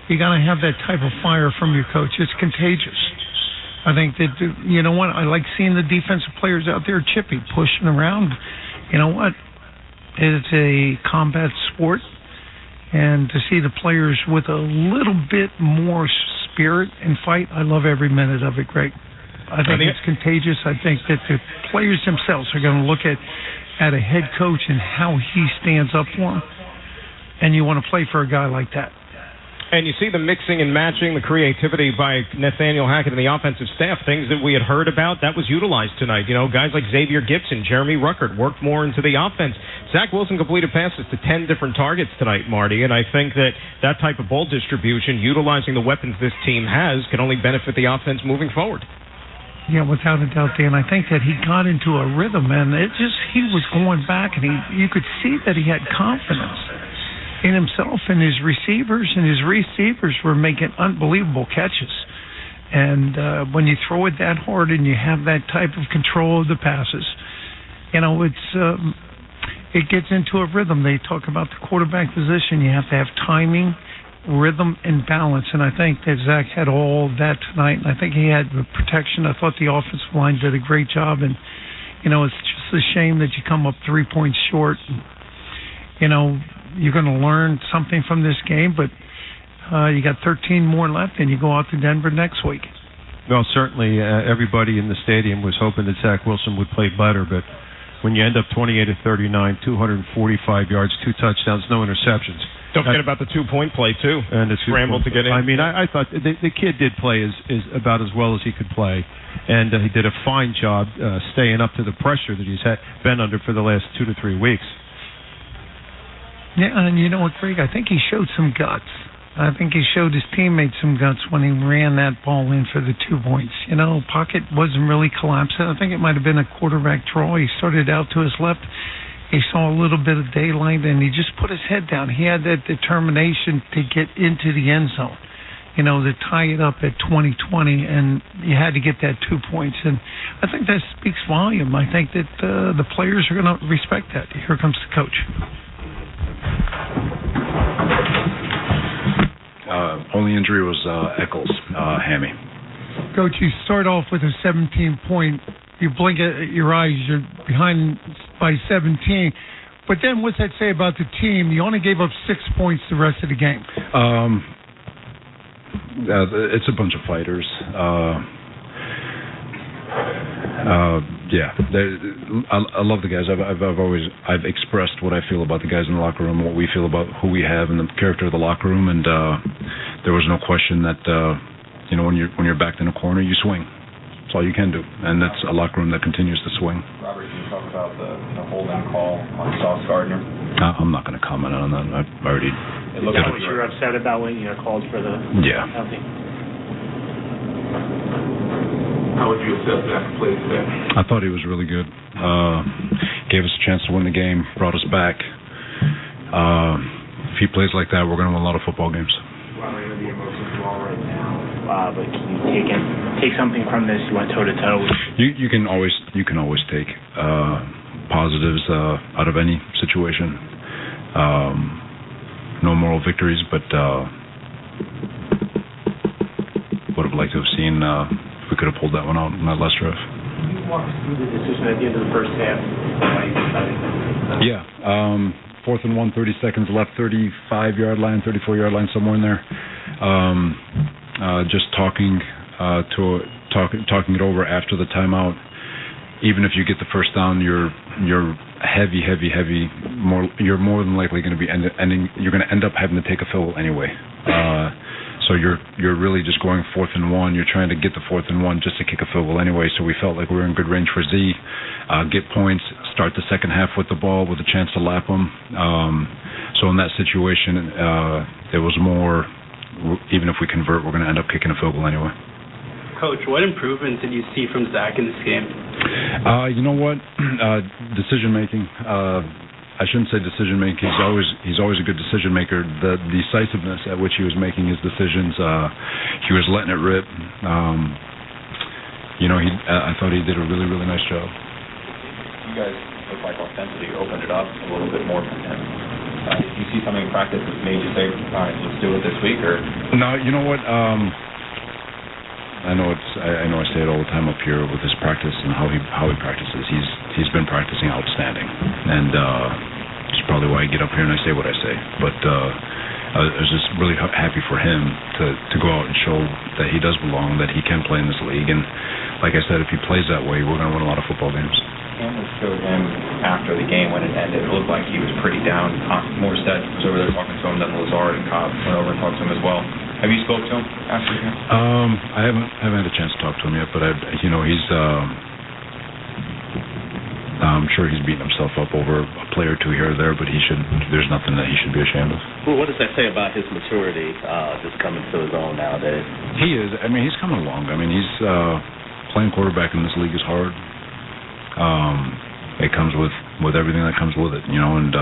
You got to have that type of fire from your coach. It's contagious. I think that, you know what, I like seeing the defensive players out there chippy, pushing around. You know what, it's a combat sport, and to see the players with a little bit more spirit and fight, I love every minute of it, Greg. I think it's contagious. I think that the players themselves are going to look at a head coach and how he stands up for them, and you want to play for a guy like that. And you see the mixing and matching, the creativity by Nathaniel Hackett and the offensive staff, things that we had heard about, that was utilized tonight. You know, guys like Xavier Gibson, Jeremy Ruckert worked more into the offense. Zach Wilson completed passes to 10 different targets tonight, Marty, and I think that type of ball distribution, utilizing the weapons this team has, can only benefit the offense moving forward. Yeah, without a doubt, Dan. I think that he got into a rhythm, and he was going back, and you could see that he had confidence in himself and his receivers were making unbelievable catches. And when you throw it that hard and you have that type of control of the passes, you know, it gets into a rhythm. They talk about the quarterback position. You have to have timing, rhythm, and balance. And I think that Zach had all that tonight. And I think he had the protection. I thought the offensive line did a great job. And, you know, it's just a shame that you come up 3 points short. You know, you're going to learn something from this game, but you got 13 more left, and you go out to Denver next week. Well, certainly everybody in the stadium was hoping that Zach Wilson would play better, but when you end up 28 of 39, 245 yards, 2 touchdowns, no interceptions. Don't forget about the 2-point play, too. And the scramble to get in. I mean, I thought the kid did play is about as well as he could play, and he did a fine job staying up to the pressure that he's been under for the last 2 to 3 weeks. Yeah, and you know what, Greg? I think he showed some guts. I think he showed his teammates some guts when he ran that ball in for the 2 points. You know, pocket wasn't really collapsing. I think it might have been a quarterback draw. He started out to his left. He saw a little bit of daylight, and he just put his head down. He had that determination to get into the end zone, you know, to tie it up at 20-20, and you had to get that 2 points. And I think that speaks volume. I think that the players are going to respect that. Here comes the coach. Only injury was Eccles, hammy. Coach, you start off with a 17-point. You blink at your eyes, you're behind by 17. But then what's that say about the team? You only gave up 6 points the rest of the game. It's a bunch of fighters. Yeah, I love the guys. I've expressed what I feel about the guys in the locker room, what we feel about who we have, and the character of the locker room. And there was no question that you know, when you're backed in a corner, you swing. That's all you can do, and that's a locker room that continues to swing. Robert, can you talk about the holding call on Sauce Gardner? I'm not going to comment on that. I've already. It looked like you were upset about when you called for the penalty. How would you assess that play today? I thought he was really good. Gave us a chance to win the game, brought us back. If he plays like that, we're going to win a lot of football games. Well, I know the emotions are all right now, but can you take something from this? You went toe-to-toe. You can always take positives out of any situation. No moral victories, but would have liked to have seen if we could have pulled that one out in that last drive. Can you walk us through the decision at the end of the first half? Why you decided? Yeah. 4th and 1, 30 seconds left, 35-yard line, 34-yard line, somewhere in there. Just talking it over after the timeout. Even if you get the first down, you're heavy. You're more than likely going to be you're going to end up having to take a field goal anyway. So you're really just going 4th and 1. You're trying to get the 4th and 1 just to kick a field goal anyway. So we felt like we were in good range for Z. Get points, start the second half with the ball with a chance to lap them. So in that situation, it was more, even if we convert, we're going to end up kicking a field goal anyway. Coach, what improvements did you see from Zach in this game? You know what? Decision making. I shouldn't say decision making. He's always a good decision maker. The decisiveness at which he was making his decisions, he was letting it rip. I thought he did a really, really nice job. You guys look like offensively opened it up a little bit more for him. Did you see something in practice that made you say, all right, let's do it this week? Or no, you know what? I know I say it all the time up here with his practice and how he practices. He's been practicing outstanding, and it's probably why I get up here and I say what I say. But I was just really happy for him to go out and show that he does belong, that he can play in this league. And like I said, if he plays that way, we're going to win a lot of football games. Campbell showed him after the game when it ended. It looked like he was pretty down. Morstead was over there talking to him. Then Lazard and Cobb went over and talked to him as well. Have you spoke to him after the game? I haven't had a chance to talk to him yet, but he's. I'm sure he's beating himself up over a play or two here or there, but there's nothing that he should be ashamed of. Well, what does that say about his maturity, just coming to his own nowadays? He is. I mean, he's coming along. I mean, he's playing quarterback in this league is hard. It comes with everything that comes with it, and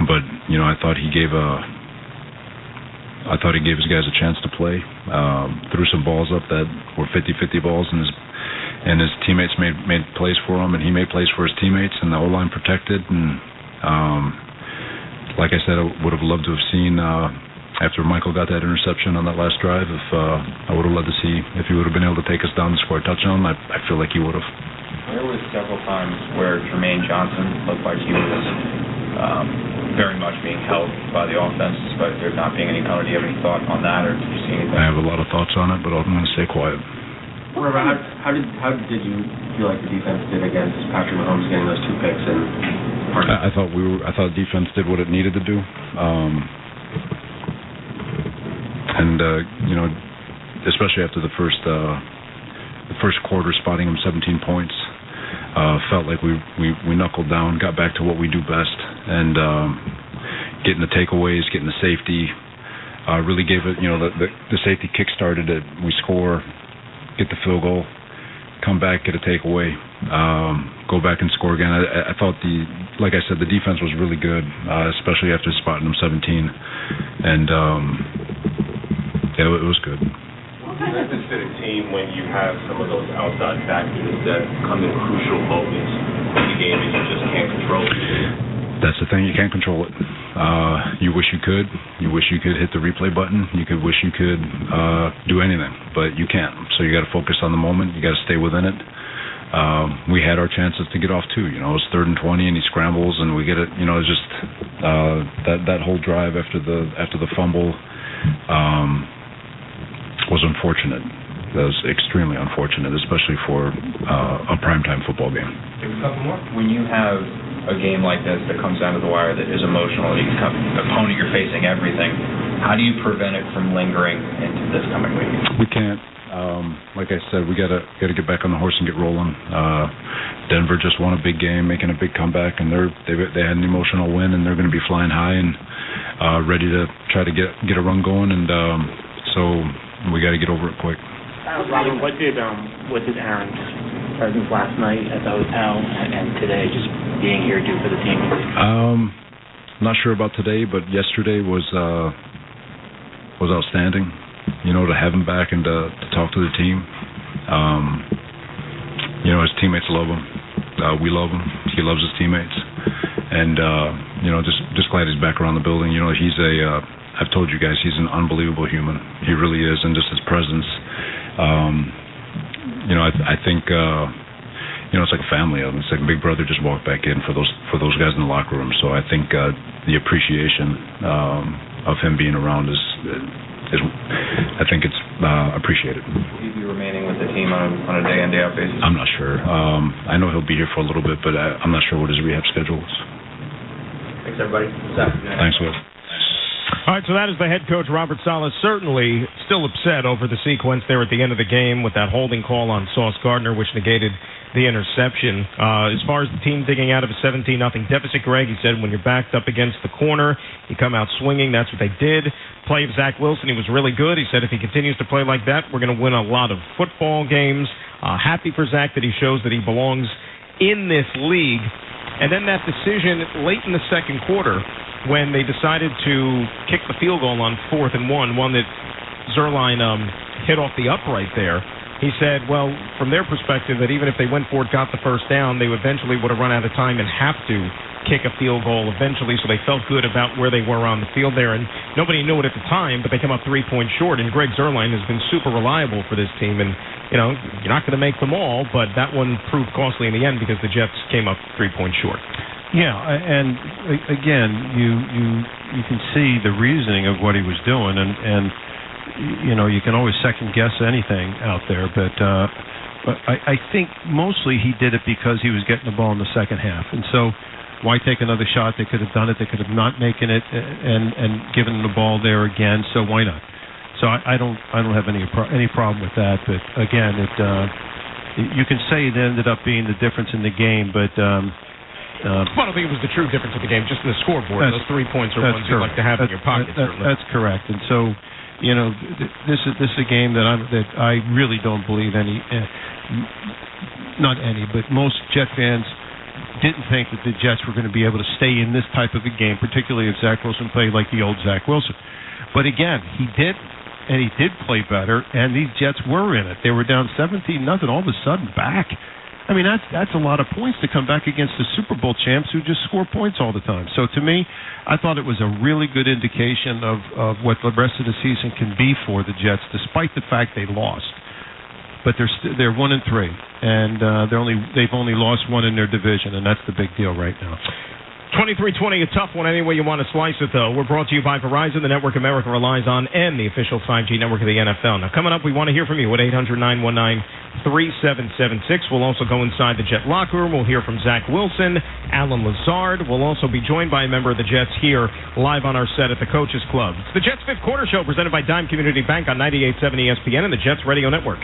but I thought he gave his guys a chance to play. Threw some balls up that were 50-50 balls, and his teammates made plays for him, and he made plays for his teammates, and the O-line protected. And like I said, I would have loved to have seen after Michael got that interception on that last drive. If I would have loved to see if he would have been able to take us down and score a touchdown. I feel like he would have. There was several times where Jermaine Johnson looked like he was very much being held by the offense, despite there not being any penalty. Do you have any thought on that, or did you see anything? I have a lot of thoughts on it, but I'm going to stay quiet. How did you feel like the defense did against Patrick Mahomes getting those 2 picks? I thought defense did what it needed to do, especially after the first quarter, spotting him 17 points. Felt like we knuckled down, got back to what we do best, and getting the takeaways, getting the safety, really gave it. The safety kick-started it. We score, get the field goal, come back, get a takeaway, go back and score again. I thought like I said, the defense was really good, especially after spotting them 17, and it was good. You guys have fit a team when you have some of those outside factors that come in crucial moments in the game and you just can't control it. That's the thing, you can't control it. You wish you could. You wish you could hit the replay button. You could wish you could do anything, but you can't. So you got to focus on the moment. You got to stay within it. We had our chances to get off too. It was 3rd and 20, and he scrambles, and we get it. It's just that whole drive after the fumble was unfortunate. That was extremely unfortunate, especially for a primetime football game. When you have a game like this that comes down to the wire that is emotional, you become an opponent, you're facing everything, how do you prevent it from lingering into this coming week? We can't. Like I said, we gotta get back on the horse and get rolling. Denver just won a big game, making a big comeback, and they had an emotional win, and they're going to be flying high and ready to try to get a run going, and so we got to get over it quick. Robin, what did Aaron's presence last night at the hotel and today, just being here, do for the team? Not sure about today, but yesterday was outstanding. To have him back and to talk to the team. His teammates love him. We love him. He loves his teammates, and just glad he's back around the building. He's I've told you guys, he's an unbelievable human. He really is, and just his presence. I think it's like a family of them. It's like a big brother just walked back in for those guys in the locker room. So I think the appreciation of him being around is I think it's appreciated. Will he be remaining with the team on a day in, day out basis? I'm not sure. I know he'll be here for a little bit, but I'm not sure what his rehab schedule is. Thanks, everybody. Thanks, Will. All right, so that is the head coach, Robert Saleh, certainly still upset over the sequence there at the end of the game with that holding call on Sauce Gardner, which negated the interception. As far as the team digging out of a 17-0 deficit, Greg, he said when you're backed up against the corner, you come out swinging. That's what they did. Play of Zach Wilson, he was really good. He said if he continues to play like that, we're going to win a lot of football games. Happy for Zach that he shows that he belongs in this league. And then that decision late in the second quarter when they decided to kick the field goal on 4th and 1, one that Zuerlein hit off the upright there. He said, well, from their perspective, that even if they went for it, got the first down, they eventually would have run out of time and have to kick a field goal eventually, so they felt good about where they were on the field there. And nobody knew it at the time, but they came up 3 points short, and Greg Zuerlein has been super reliable for this team. And, you know, you're not going to make them all, but that one proved costly in the end because the Jets came up 3 points short. Yeah, and again, you can see the reasoning of what he was doing, and you know, you can always second guess anything out there, but I think mostly he did it because he was getting the ball in the second half, and so why take another shot? They could have done it. They could have not making it and given the ball there again. So why not? So I don't have any problem with that. But again, you can say it ended up being the difference in the game, but. I don't think it was the true difference of the game, just in the scoreboard. Those 3 points are ones you like to have in your pocket. That's correct, and so. You know, this is a game that I really don't believe but most Jet fans didn't think that the Jets were going to be able to stay in this type of a game, particularly if Zach Wilson played like the old Zach Wilson. But again, he did, and he did play better, and these Jets were in it. They were down 17-0, all of a sudden back. I mean, that's a lot of points to come back against the Super Bowl champs who just score points all the time. So to me, I thought it was a really good indication of what the rest of the season can be for the Jets, despite the fact they lost. But they're 1-3, and they've only lost one in their division, and that's the big deal right now. 23-20, a tough one any way you want to slice it, though. We're brought to you by Verizon, the network America relies on, and the official 5G network of the NFL. Now, coming up, we want to hear from you at 800-919-3776. We'll also go inside the Jet locker room. We'll hear from Zach Wilson, Alan Lazard. We'll also be joined by a member of the Jets here live on our set at the Coaches Club. It's the Jets Fifth Quarter Show presented by Dime Community Bank on 98.7 ESPN and the Jets Radio Network.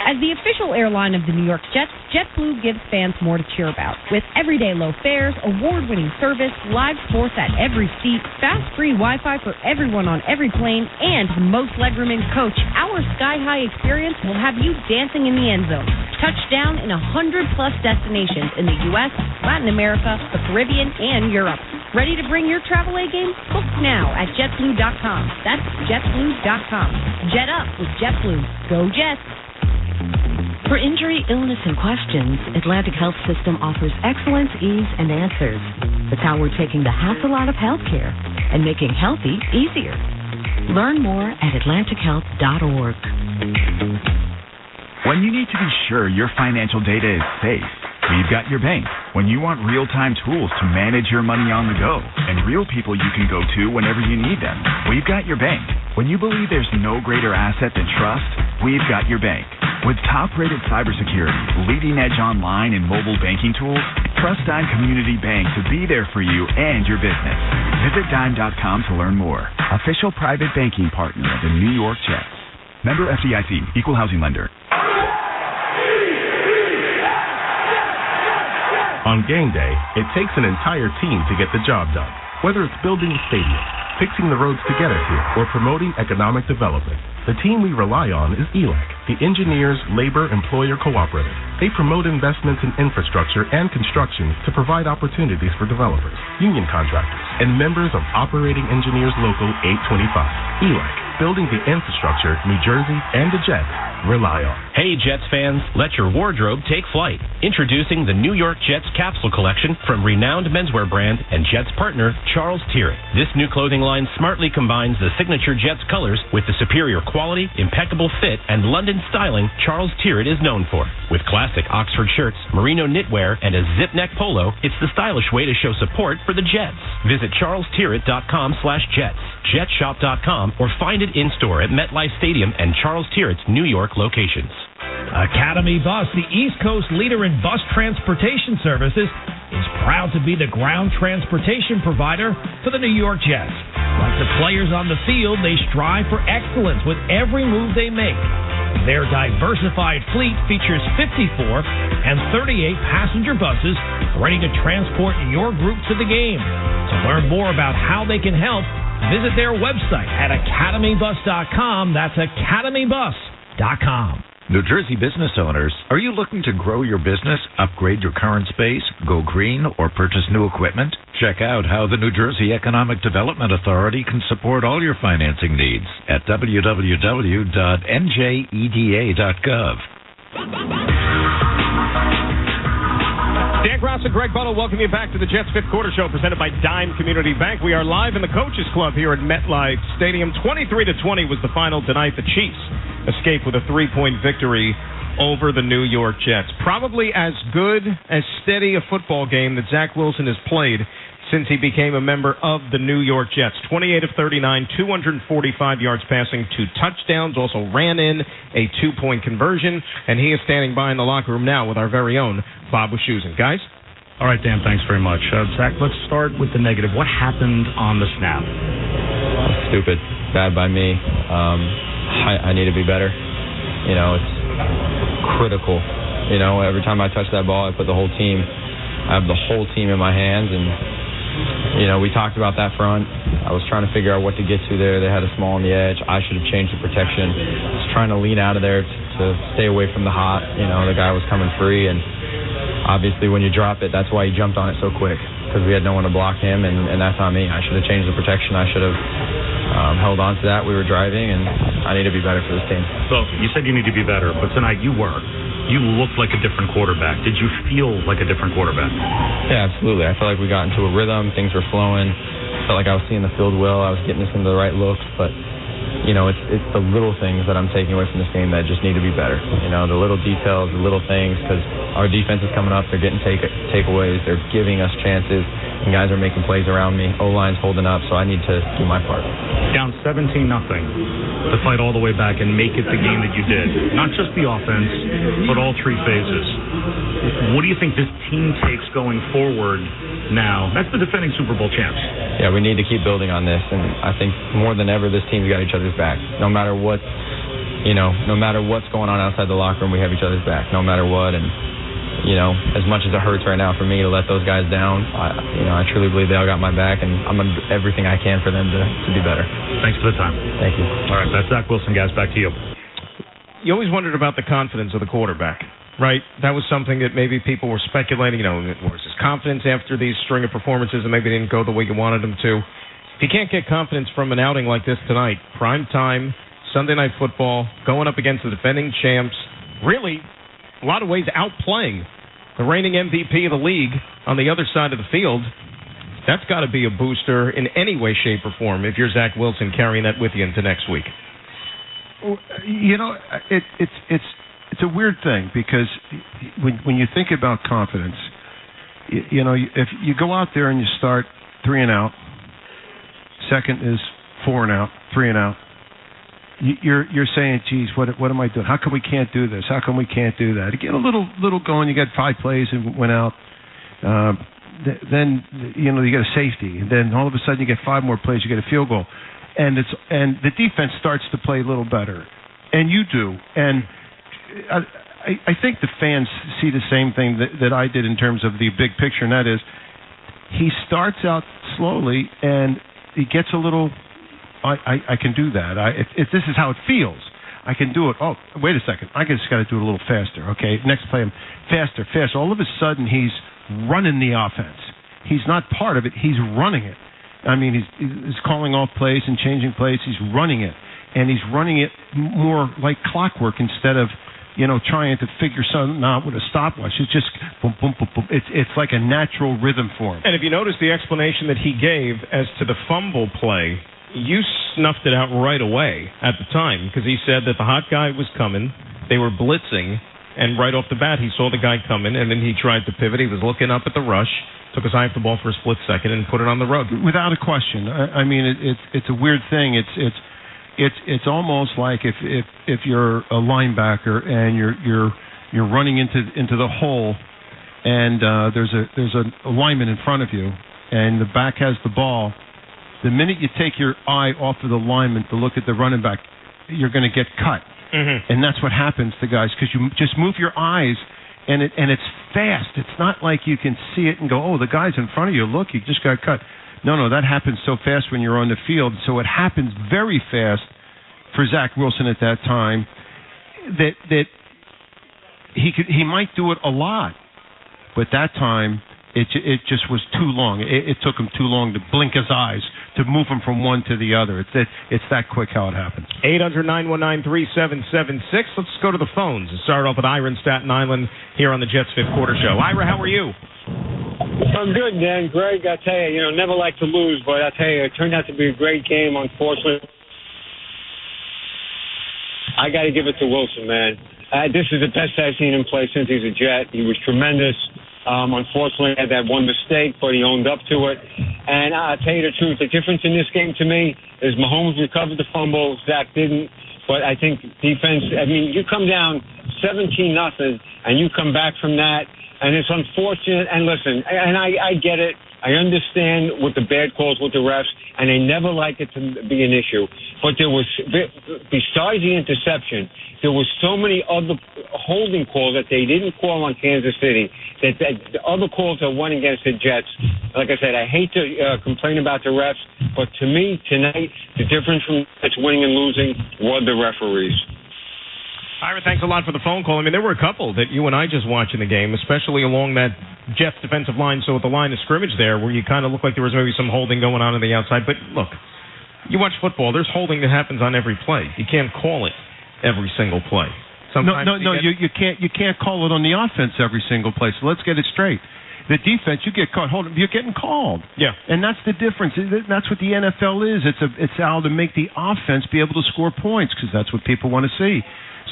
As the official airline of the New York Jets, JetBlue gives fans more to cheer about. With everyday low fares, award-winning service, live sports at every seat, fast free Wi-Fi for everyone on every plane, and the most legroom in coach, our sky-high experience will have you dancing in the end zone. Touchdown in 100-plus destinations in the U.S., Latin America, the Caribbean, and Europe. Ready to bring your travel A-game? Book now at JetBlue.com. That's JetBlue.com. Jet up with JetBlue. Go Jets! For injury, illness, and questions, Atlantic Health System offers excellence, ease, and answers. That's how we're taking the hassle out of healthcare and making healthy easier. Learn more at atlantichealth.org. When you need to be sure your financial data is safe, we've got your bank. When you want real-time tools to manage your money on the go and real people you can go to whenever you need them, we've got your bank. When you believe there's no greater asset than trust, we've got your bank. With top-rated cybersecurity, leading-edge online and mobile banking tools, trust Dime Community Bank to be there for you and your business. Visit Dime.com to learn more. Official private banking partner of the New York Jets. Member FDIC, Equal Housing Lender. On game day, it takes an entire team to get the job done. Whether it's building a stadium, fixing the roads to get us here, or promoting economic development, the team we rely on is ELAC, the Engineers Labor Employer Cooperative. They promote investments in infrastructure and construction to provide opportunities for developers, union contractors, and members of Operating Engineers Local 825. ELAC, building the infrastructure New Jersey and the Jets rely on. Hey Jets fans, let your wardrobe take flight. Introducing the New York Jets capsule collection from renowned menswear brand and Jets partner Charles Tyrrell. This new clothing line smartly combines the signature Jets colors with the superior quality, impeccable fit, and London styling Charles Tyrrell is known for. With classic Oxford shirts, merino knitwear, and a zip neck polo, it's the stylish way to show support for the Jets. Visit charlestyrrell.com/Jets, jetshop.com, or find it in-store at MetLife Stadium and Charles Tyrrett's New York locations. Academy Bus, the East Coast leader in bus transportation services, is proud to be the ground transportation provider for the New York Jets. Like the players on the field, they strive for excellence with every move they make. Their diversified fleet features 54 and 38 passenger buses ready to transport your group to the game. To learn more about how they can help, visit their website at academybus.com. That's academybus.com. New Jersey business owners, are you looking to grow your business, upgrade your current space, go green, or purchase new equipment? Check out how the New Jersey Economic Development Authority can support all your financing needs at www.njeda.gov. Dan Gross and Greg Buttle welcome you back to the Jets Fifth Quarter Show presented by Dime Community Bank. We are live in the Coaches Club here at MetLife Stadium. 23-20 was the final tonight. The Chiefs escaped with a 3-point victory over the New York Jets. Probably as good, as steady a football game that Zach Wilson has played since he became a member of the New York Jets. 28 of 39, 245 yards passing, 2 touchdowns, also ran in a 2-point conversion, and he is standing by in the locker room now with our very own Bob Wischusen. Guys? All right, Dan, thanks very much. Zach, let's start with the negative. What happened on the snap? Stupid. Bad by me. I need to be better. You know, it's critical. You know, every time I touch that ball, I put the whole team. I have the whole team in my hands, and you know, we talked about that front. I was trying to figure out what to get to there. They had a small on the edge. I should have changed the protection. I was trying to lean out of there to stay away from the hot. You know, the guy was coming free, and obviously when you drop it, that's why he jumped on it so quick, because we had no one to block him, and that's on me. I should have changed the protection. I should have held on to that. We were driving, and I need to be better for this team. So you said you need to be better, but tonight you were. You looked like a different quarterback. Did you feel like a different quarterback? Yeah, absolutely. I felt like we got into a rhythm. Things were flowing. I felt like I was seeing the field well. I was getting us into the right looks. But, you know, it's the little things that I'm taking away from this game that just need to be better. You know, the little details, the little things, because our defense is coming up. They're getting takeaways. They're giving us chances, and guys are making plays around me. O-line's holding up, so I need to do my part. Down 17-0 to fight all the way back and make it the game that you did. Not just the offense, but all 3 phases. What do you think this team takes going forward now? That's the defending Super Bowl champs. Yeah, we need to keep building on this, and I think more than ever, this team's got each other's back. No matter what, you know, no matter what's going on outside the locker room, we have each other's back. No matter what, and you know, as much as it hurts right now for me to let those guys down, I truly believe they all got my back, and I'm going to do everything I can for them to be better. Thanks for the time. Thank you. All right, that's Zach Wilson, guys. Back to you. You always wondered about the confidence of the quarterback, right? That was something that maybe people were speculating, you know, was his confidence after these string of performances that maybe didn't go the way you wanted them to? If you can't get confidence from an outing like this tonight, prime time, Sunday Night Football, going up against the defending champs, really, a lot of ways outplaying the reigning MVP of the league on the other side of the field, that's got to be a booster in any way, shape, or form if you're Zach Wilson carrying that with you into next week. You know, it's a weird thing, because when you think about confidence, you know, if you go out there and you start 3 and out, second is 4 and out, 3 and out, you're saying, geez, what am I doing? How come we can't do this? How come we can't do that? You get a little going. You got 5 plays and went out. Then you know, you get a safety, and then all of a sudden you get 5 more plays. You get a field goal, and the defense starts to play a little better, and you do. And I think the fans see the same thing that I did in terms of the big picture, and that is, he starts out slowly and he gets a little. I can do that. If this is how it feels, I can do it. Oh, wait a second. I just got to do it a little faster. Okay, next play, faster. All of a sudden, he's running the offense. He's not part of it. He's running it. I mean, he's calling off plays and changing plays. He's running it, and he's running it more like clockwork instead of, you know, trying to figure something out with a stopwatch. It's just boom, boom, boom, boom. It's like a natural rhythm for him. And if you notice the explanation that he gave as to the fumble play, you snuffed it out right away at the time, because he said that the hot guy was coming, they were blitzing, and right off the bat he saw the guy coming, and then he tried to pivot. He was looking up at the rush, took his eye off the ball for a split second, and put it on the rug. Without a question. I mean, it's a weird thing. It's almost like if you're a linebacker and you're running into the hole, and there's a lineman in front of you, and the back has the ball. The minute you take your eye off of the lineman to look at the running back, you're going to get cut. Mm-hmm. And that's what happens to guys because you just move your eyes, and it's fast. It's not like you can see it and go, oh, the guy's in front of you. Look, he just got cut. No, that happens so fast when you're on the field. So it happens very fast for Zach Wilson at that time that he might do it a lot, but that time it just was too long. It took him too long to blink his eyes to move him from one to the other. It's that quick how it happens. 800-919-3776. Let's go to the phones and start off with Ira in Staten Island here on the Jets Fifth Quarter Show. Ira, how are you? I'm good, Dan. Greg, I tell you, never like to lose, but I tell you, it turned out to be a great game. Unfortunately, I got to give it to Wilson, man. This is the best I've seen him play since he's a Jet. He was tremendous. Unfortunately, had that one mistake, but he owned up to it. And I'll tell you the truth, the difference in this game to me is Mahomes recovered the fumble, Zach didn't. But I think defense, you come down 17-0, and you come back from that, and it's unfortunate. And listen, and I get it. I understand with the bad calls with the refs, and they never like it to be an issue. But there was, besides the interception, there was so many other holding calls that they didn't call on Kansas City, that the other calls that went against the Jets. Like I said, I hate to complain about the refs, but to me, tonight, the difference from Jets winning and losing were the referees. Ira, thanks a lot for the phone call. There were a couple that you and I just watched in the game, especially along that Jets defensive line, so at the line of scrimmage there, where you kind of looked like there was maybe some holding going on the outside. But look, you watch football, there's holding that happens on every play. You can't call it every single play. Sometimes you can't call it on the offense every single play. So let's get it straight. The defense, you get caught holding, you're getting called. Yeah. And that's the difference. That's what the NFL is. It's how to make the offense be able to score points because that's what people want to see.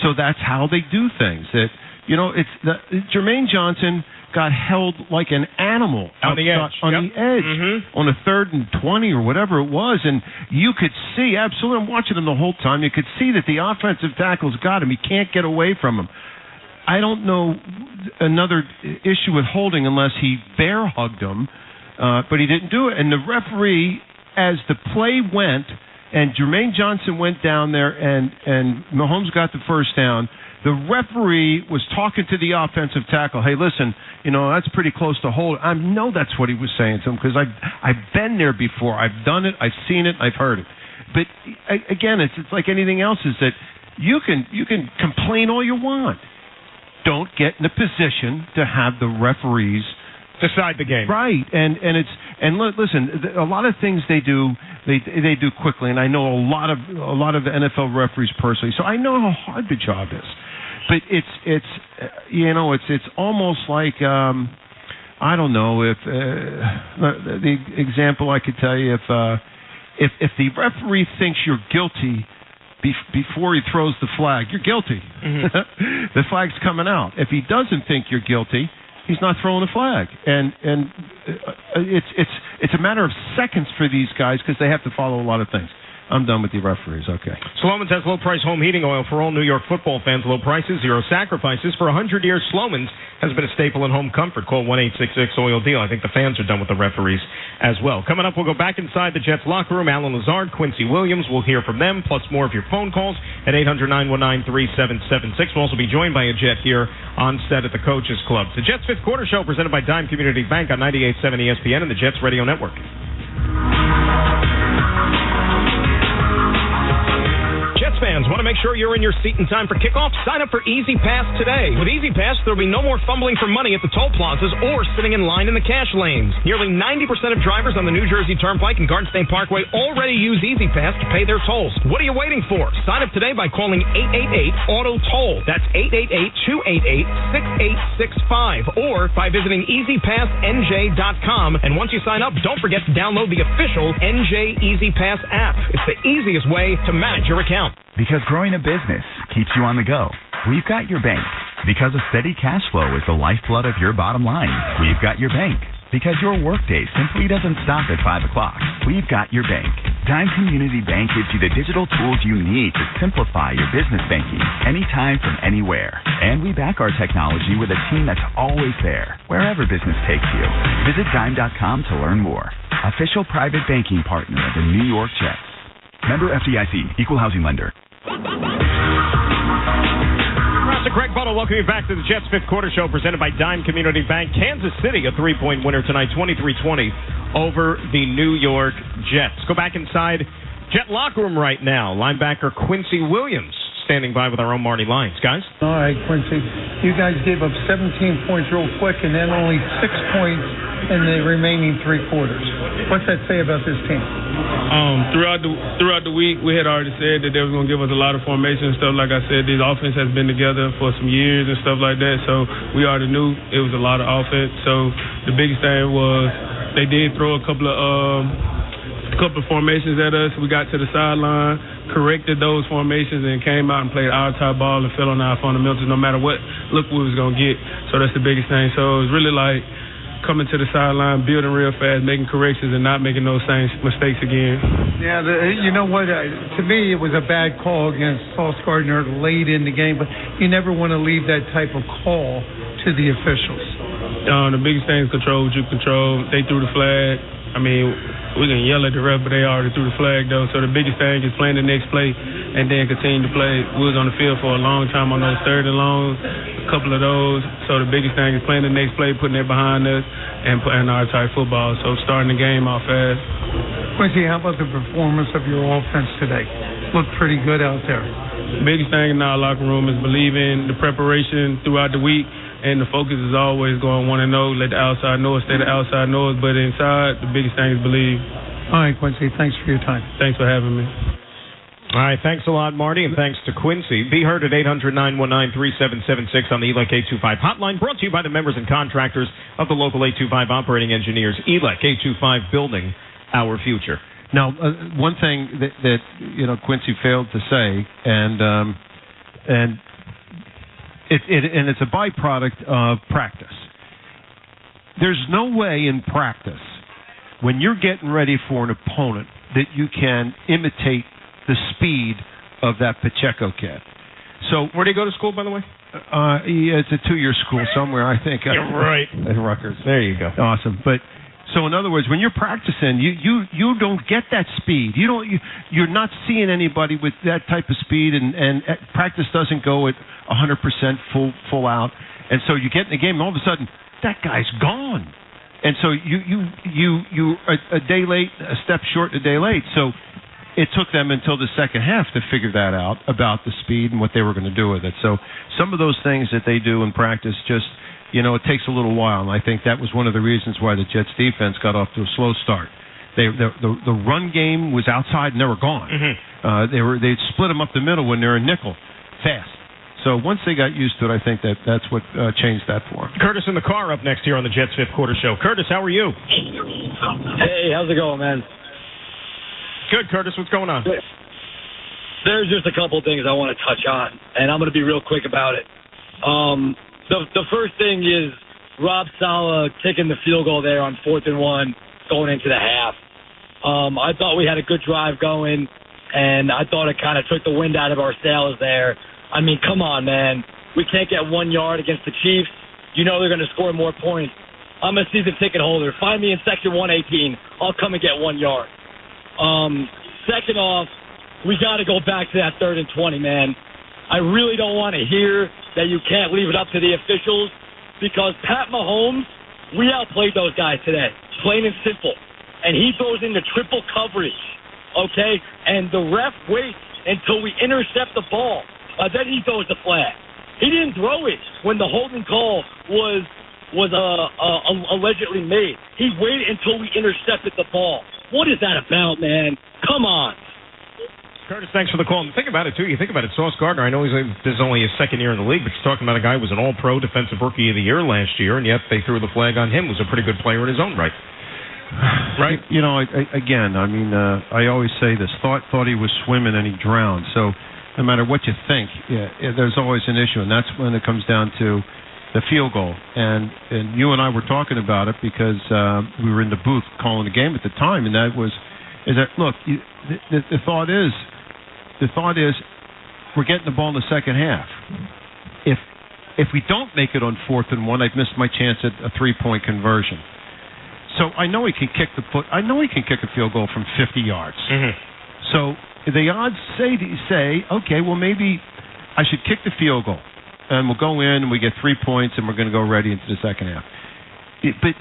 So that's how they do things. Jermaine Johnson got held like an animal on the edge, on a 3rd and 20 or whatever it was, and you could see absolutely. I'm watching him the whole time. You could see that the offensive tackle's got him. He can't get away from him. I don't know another issue with holding unless he bear hugged him, but he didn't do it. And the referee, as the play went. And Jermaine Johnson went down there, and Mahomes got the first down. The referee was talking to the offensive tackle. Hey, listen, that's pretty close to hold. I know that's what he was saying to him because I've been there before. I've done it. I've seen it. I've heard it. But again, it's like anything else. Is that you can complain all you want. Don't get in a position to have the referees decide the game. Right, and listen, a lot of things they do quickly, and I know a lot of the NFL referees personally, so I know how hard the job is. But it's almost like I don't know if the example I could tell you if the referee thinks you're guilty before he throws the flag, you're guilty. Mm-hmm. The flag's coming out. If he doesn't think you're guilty, he's not throwing a flag, and it's a matter of seconds for these guys because they have to follow a lot of things. I'm done with the referees. Okay. Sloman's has low-price home heating oil for all New York football fans. Low prices, zero sacrifices. For 100 years, Sloman's has been a staple in home comfort. Call 1-866-OIL-DEAL. I think the fans are done with the referees as well. Coming up, we'll go back inside the Jets locker room. Alan Lazard, Quincy Williams. We'll hear from them, plus more of your phone calls at 800-919-3776. We'll also be joined by a Jet here on set at the Coaches Club. The Jets Fifth Quarter Show presented by Dime Community Bank on 98.7 ESPN and the Jets Radio Network. Jets fans, want to make sure you're in your seat in time for kickoff? Sign up for Easy Pass today. With Easy Pass, there'll be no more fumbling for money at the toll plazas or sitting in line in the cash lanes. Nearly 90% of drivers on the New Jersey Turnpike and Garden State Parkway already use Easy Pass to pay their tolls. What are you waiting for? Sign up today by calling 888-AUTO-TOLL. That's 888-288-6865. Or by visiting EasyPassNJ.com. And once you sign up, don't forget to download the official NJ Easy Pass app. It's the easiest way to manage your account. Because growing a business keeps you on the go. We've got your bank. Because a steady cash flow is the lifeblood of your bottom line. We've got your bank. Because your workday simply doesn't stop at 5 o'clock. We've got your bank. Dime Community Bank gives you the digital tools you need to simplify your business banking anytime from anywhere. And we back our technology with a team that's always there, wherever business takes you. Visit Dime.com to learn more. official private banking partner of the New York Jets. Member FDIC, Equal Housing Lender. Greg Butler, welcome you back to the Jets Fifth Quarter Show presented by Dime Community Bank. Kansas City, a 3-point winner tonight, 23-20 over the New York Jets. Go back inside Jet locker room right now. Linebacker Quincy Williams standing by with our own Marty Lyons. Guys? All right, Quincy. You guys gave up 17 points real quick and then only 6 points in the remaining 3 quarters. What's that say about this team? Throughout the week, we had already said that they were going to give us a lot of formation and stuff. Like I said, this offense has been together for some years and stuff like that. So we already knew it was a lot of offense. So the biggest thing was they did throw a couple of formations at us. We got to the sideline, corrected those formations, and came out and played our type ball and fell on our fundamentals no matter what look we was going to get. So that's the biggest thing. So it was really like coming to the sideline, building real fast, making corrections, and not making those same mistakes again. Yeah, you know what? To me, it was a bad call against Sauce Gardner late in the game, but you never want to leave that type of call to the officials. The biggest thing is control what you control. They threw the flag. I mean, we can yell at the ref, but they already threw the flag, though. So the biggest thing is playing the next play and then continue to play. We was on the field for a long time on those 3rd and longs, a couple of those. So the biggest thing is playing the next play, putting it behind us, and playing our type football. So starting the game off fast. Quincy, how about the performance of your offense today? Looked pretty good out there. The biggest thing in our locker room is believing the preparation throughout the week. And the focus is always going 1-0. Let the outside know us, stay the outside know us. But inside, the biggest thing is believe. All right, Quincy. Thanks for your time. Thanks for having me. All right, thanks a lot, Marty, and thanks to Quincy. Be heard at 800-919-3776 on the ELEC 825 hotline, brought to you by the members and contractors of the local 825 operating engineers. ELEC 825, building our future. Now, one thing that Quincy failed to say, and it's a byproduct of practice. There's no way in practice, when you're getting ready for an opponent, that you can imitate the speed of that Pacheco kid. So, where did he go to school, by the way? Yeah, it's a 2-year school somewhere, I think. You're right. At Rutgers. There you go. Awesome. But so, in other words, when you're practicing, you don't get that speed. You're not seeing anybody with that type of speed, and practice doesn't go at 100% full out. And so you get in the game, and all of a sudden, that guy's gone. And so you a day late, a step short, a day late. So it took them until the second half to figure that out about the speed and what they were going to do with it. So some of those things that they do in practice just, it takes a little while. And I think that was one of the reasons why the Jets defense got off to a slow start. The run game was outside and they were gone. Mm-hmm. They'd split them up the middle when they're in nickel fast. So once they got used to it, I think that's what changed that for them. Curtis in the car up next here on the Jets Fifth Quarter Show. Curtis, how are you? Hey, how's it going, man? Good, Curtis. What's going on? There's just a couple things I want to touch on, and I'm going to be real quick about it. The first thing is Rob Saleh taking the field goal there on 4th and 1 going into the half. I thought we had a good drive going, and I thought it kind of took the wind out of our sails there. I mean, come on, man. We can't get 1 yard against the Chiefs. You know they're going to score more points. I'm a season ticket holder. Find me in section 118. I'll come and get 1 yard. Second off, we got to go back to that 3rd and 20, man. I really don't want to hear that you can't leave it up to the officials because Pat Mahomes, we outplayed those guys today, plain and simple. And he throws into triple coverage, okay? And the ref waits until we intercept the ball. Then he throws the flag. He didn't throw it when the holding call was allegedly made. He waited until we intercepted the ball. What is that about, man? Come on. Curtis, thanks for the call. And think about it, too. You think about it, Sauce Gardner, I know this is only his second year in the league, but you're talking about a guy who was an all-pro defensive rookie of the year last year, and yet they threw the flag on him. Was a pretty good player in his own right. Right? I always say this. Thought he was swimming and he drowned. So no matter what you think, there's always an issue, and that's when it comes down to the field goal. And you and I were talking about it because we were in the booth calling the game at the time, and the thought is we're getting the ball in the second half. If we don't make it on 4th and 1, I've missed my chance at a 3-point conversion. So I know he can kick a field goal from 50 yards. Mm-hmm. So the odds say, okay, well maybe I should kick the field goal, and we'll go in and we get 3 points, and we're going to go ready into the second half. But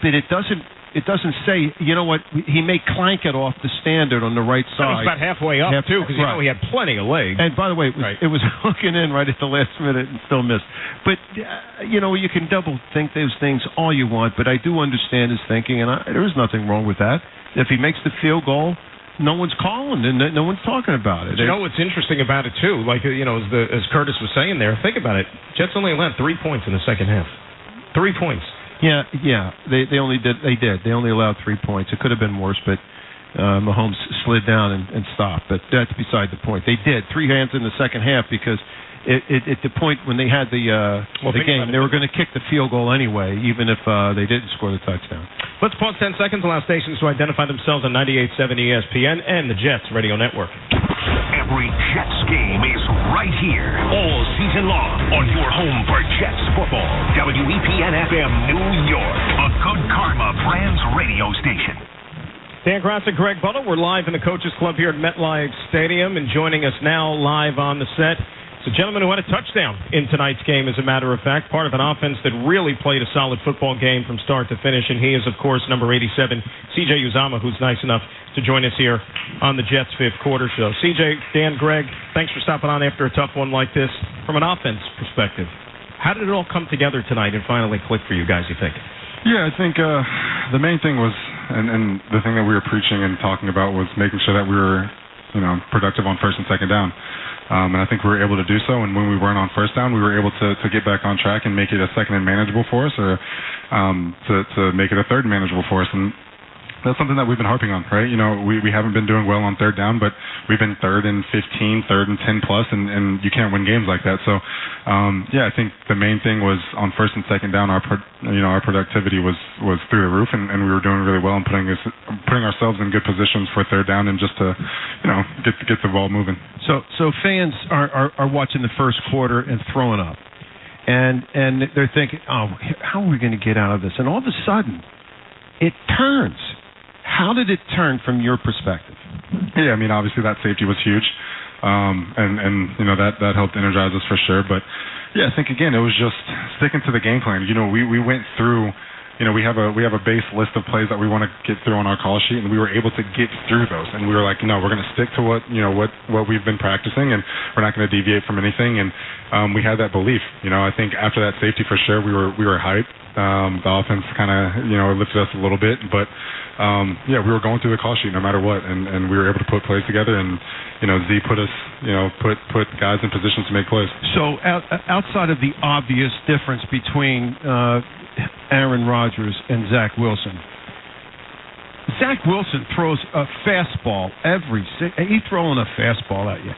it doesn't say, you know what, he may clank it off the standard on the right side. That was about halfway up, too, because he had plenty of legs. And by the way, it was hooking in right at the last minute and still missed. But, you can double think those things all you want, but I do understand his thinking, and there is nothing wrong with that. If he makes the field goal, no one's calling and no one's talking about it. You know what's interesting about it, too? Like, as Curtis was saying there, think about it. Jets only allowed 3 points in the second half. 3 points. Yeah. They only did. They only allowed 3 points. It could have been worse, but Mahomes slid down and stopped. But that's beside the point. They did 3 hands in the second half because at the point when they had the game, they were going to kick the field goal anyway, even if they didn't score the touchdown. Let's pause 10 seconds, allow stations to identify themselves on 98.7 ESPN and the Jets Radio Network. Every Jets game is right here all season long on your home for Jets football. WEPN-FM New York, a Good Karma Brands radio station. Dan Graca, Greg Butler. We're live in the Coaches Club here at MetLife Stadium, and joining us now live on the set, it's a gentleman who had a touchdown in tonight's game, as a matter of fact, part of an offense that really played a solid football game from start to finish, and he is, of course, number 87, C.J. Uzomah, who's nice enough to join us here on the Jets Fifth Quarter Show. C.J., Dan, Greg, thanks for stopping on after a tough one like this. From an offense perspective, how did it all come together tonight and finally click for you guys, you think? Yeah, I think the main thing was, and the thing that we were preaching and talking about was making sure that we were, productive on first and second down. And I think we were able to do so. And when we weren't on first down, we were able to get back on track and make it a second and manageable for us, or to make it a third and manageable for us. And that's something that we've been harping on, right? We haven't been doing well on third down, but we've been third and 15, third and 10 plus, and you can't win games like that. So, I think the main thing was on first and second down, our productivity was through the roof, and we were doing really well and putting ourselves in good positions for third down and just to, get the ball moving. So fans are watching the first quarter and throwing up, and they're thinking, oh, how are we going to get out of this? And all of a sudden, it turns. How did it turn from your perspective? Yeah, obviously that safety was huge, and that helped energize us for sure. But yeah, I think again it was just sticking to the game plan. We went through. We have a base list of plays that we want to get through on our call sheet, and we were able to get through those. And we were like, no, we're going to stick to what we've been practicing, and we're not going to deviate from anything. And we had that belief. I think after that safety for sure, we were hyped. The offense kind of lifted us a little bit, but we were going through the call sheet no matter what, and we were able to put plays together. And Z put us put guys in positions to make plays. So outside of the obvious difference between Aaron Rodgers and Zach Wilson. Zach Wilson throws a fastball he's throwing a fastball at you.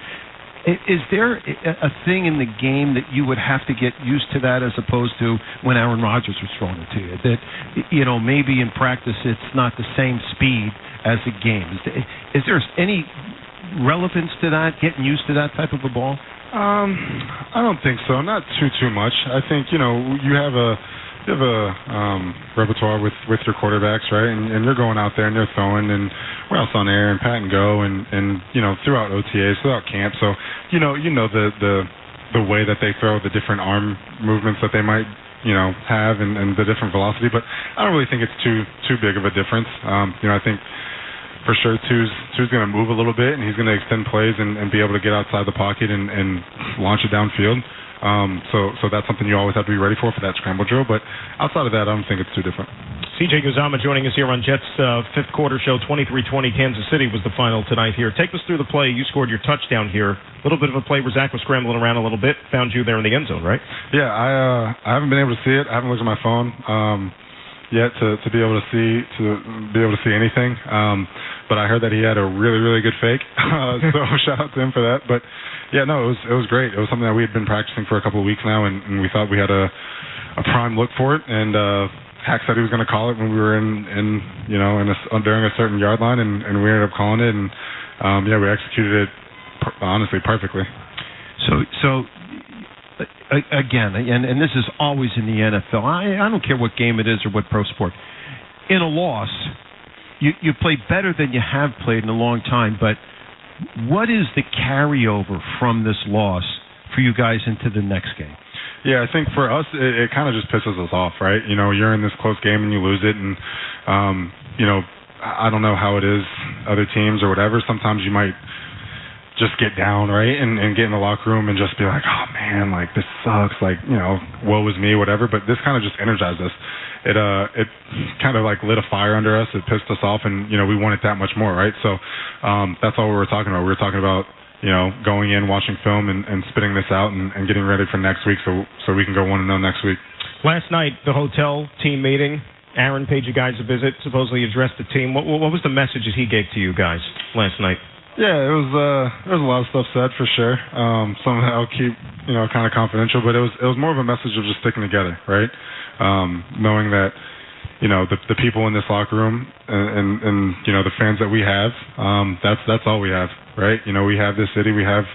Is there a thing in the game that you would have to get used to that as opposed to when Aaron Rodgers was throwing it to you? That, maybe in practice it's not the same speed as the game. Is there any relevance to that, getting used to that type of a ball? I don't think so. Not too much. I think, you have a repertoire with your quarterbacks, right? And you're going out there and you're throwing, and we're else on air and pat and go, and throughout OTAs, throughout camp. So the way that they throw, the different arm movements that they might have, and the different velocity. But I don't really think it's too big of a difference. I think for sure Tu's going to move a little bit, and he's going to extend plays and be able to get outside the pocket and launch it downfield. So that's something you always have to be ready for that scramble drill. But outside of that, I don't think it's too different. C.J. Uzomah joining us here on Jets Fifth Quarter Show. 23-20 Kansas City was the final tonight here. Take us through the play. You scored your touchdown here. A little bit of a play where Zach was scrambling around a little bit. Found you there in the end zone, right? Yeah, I haven't been able to see it. I haven't looked at my phone yet to be able to see anything. But I heard that he had a really, really good fake. So shout out to him for that. But yeah, no, it was great. It was something that we had been practicing for a couple of weeks now, and we thought we had a prime look for it. And Hack said he was going to call it when we were during a certain yard line, and we ended up calling it. And we executed it honestly perfectly. So again, and this is always in the NFL. I don't care what game it is or what pro sport. in a loss, you play better than you have played in a long time. But what is the carryover from this loss for you guys into the next game? Yeah, I think for us, it kind of just pisses us off, right? You know, you're in this close game and you lose it, and you know, I don't know how it is other teams or whatever. Sometimes you might just get down, right, and get in the locker room and just be like, oh man, like this sucks, like, you know, woe is me, whatever. But this kind of just energized us. It kind of like lit a fire under us. It pissed us off, and you know, we wanted that much more, right? So that's all we were talking about. We were talking about, you know, going in, watching film, and spitting this out, and getting ready for next week, so we can go 1-0 next week. Last night, the hotel team meeting. Aaron paid you guys a visit. Supposedly addressed the team. What was the messages he gave to you guys last night? Yeah, there was a lot of stuff said for sure. Some of that I'll keep, you know, kind of confidential, but it was more of a message of just sticking together, right? Knowing that, you know, the people in this locker room and you know, the fans that we have, that's all we have, right? You know, we have this city, we have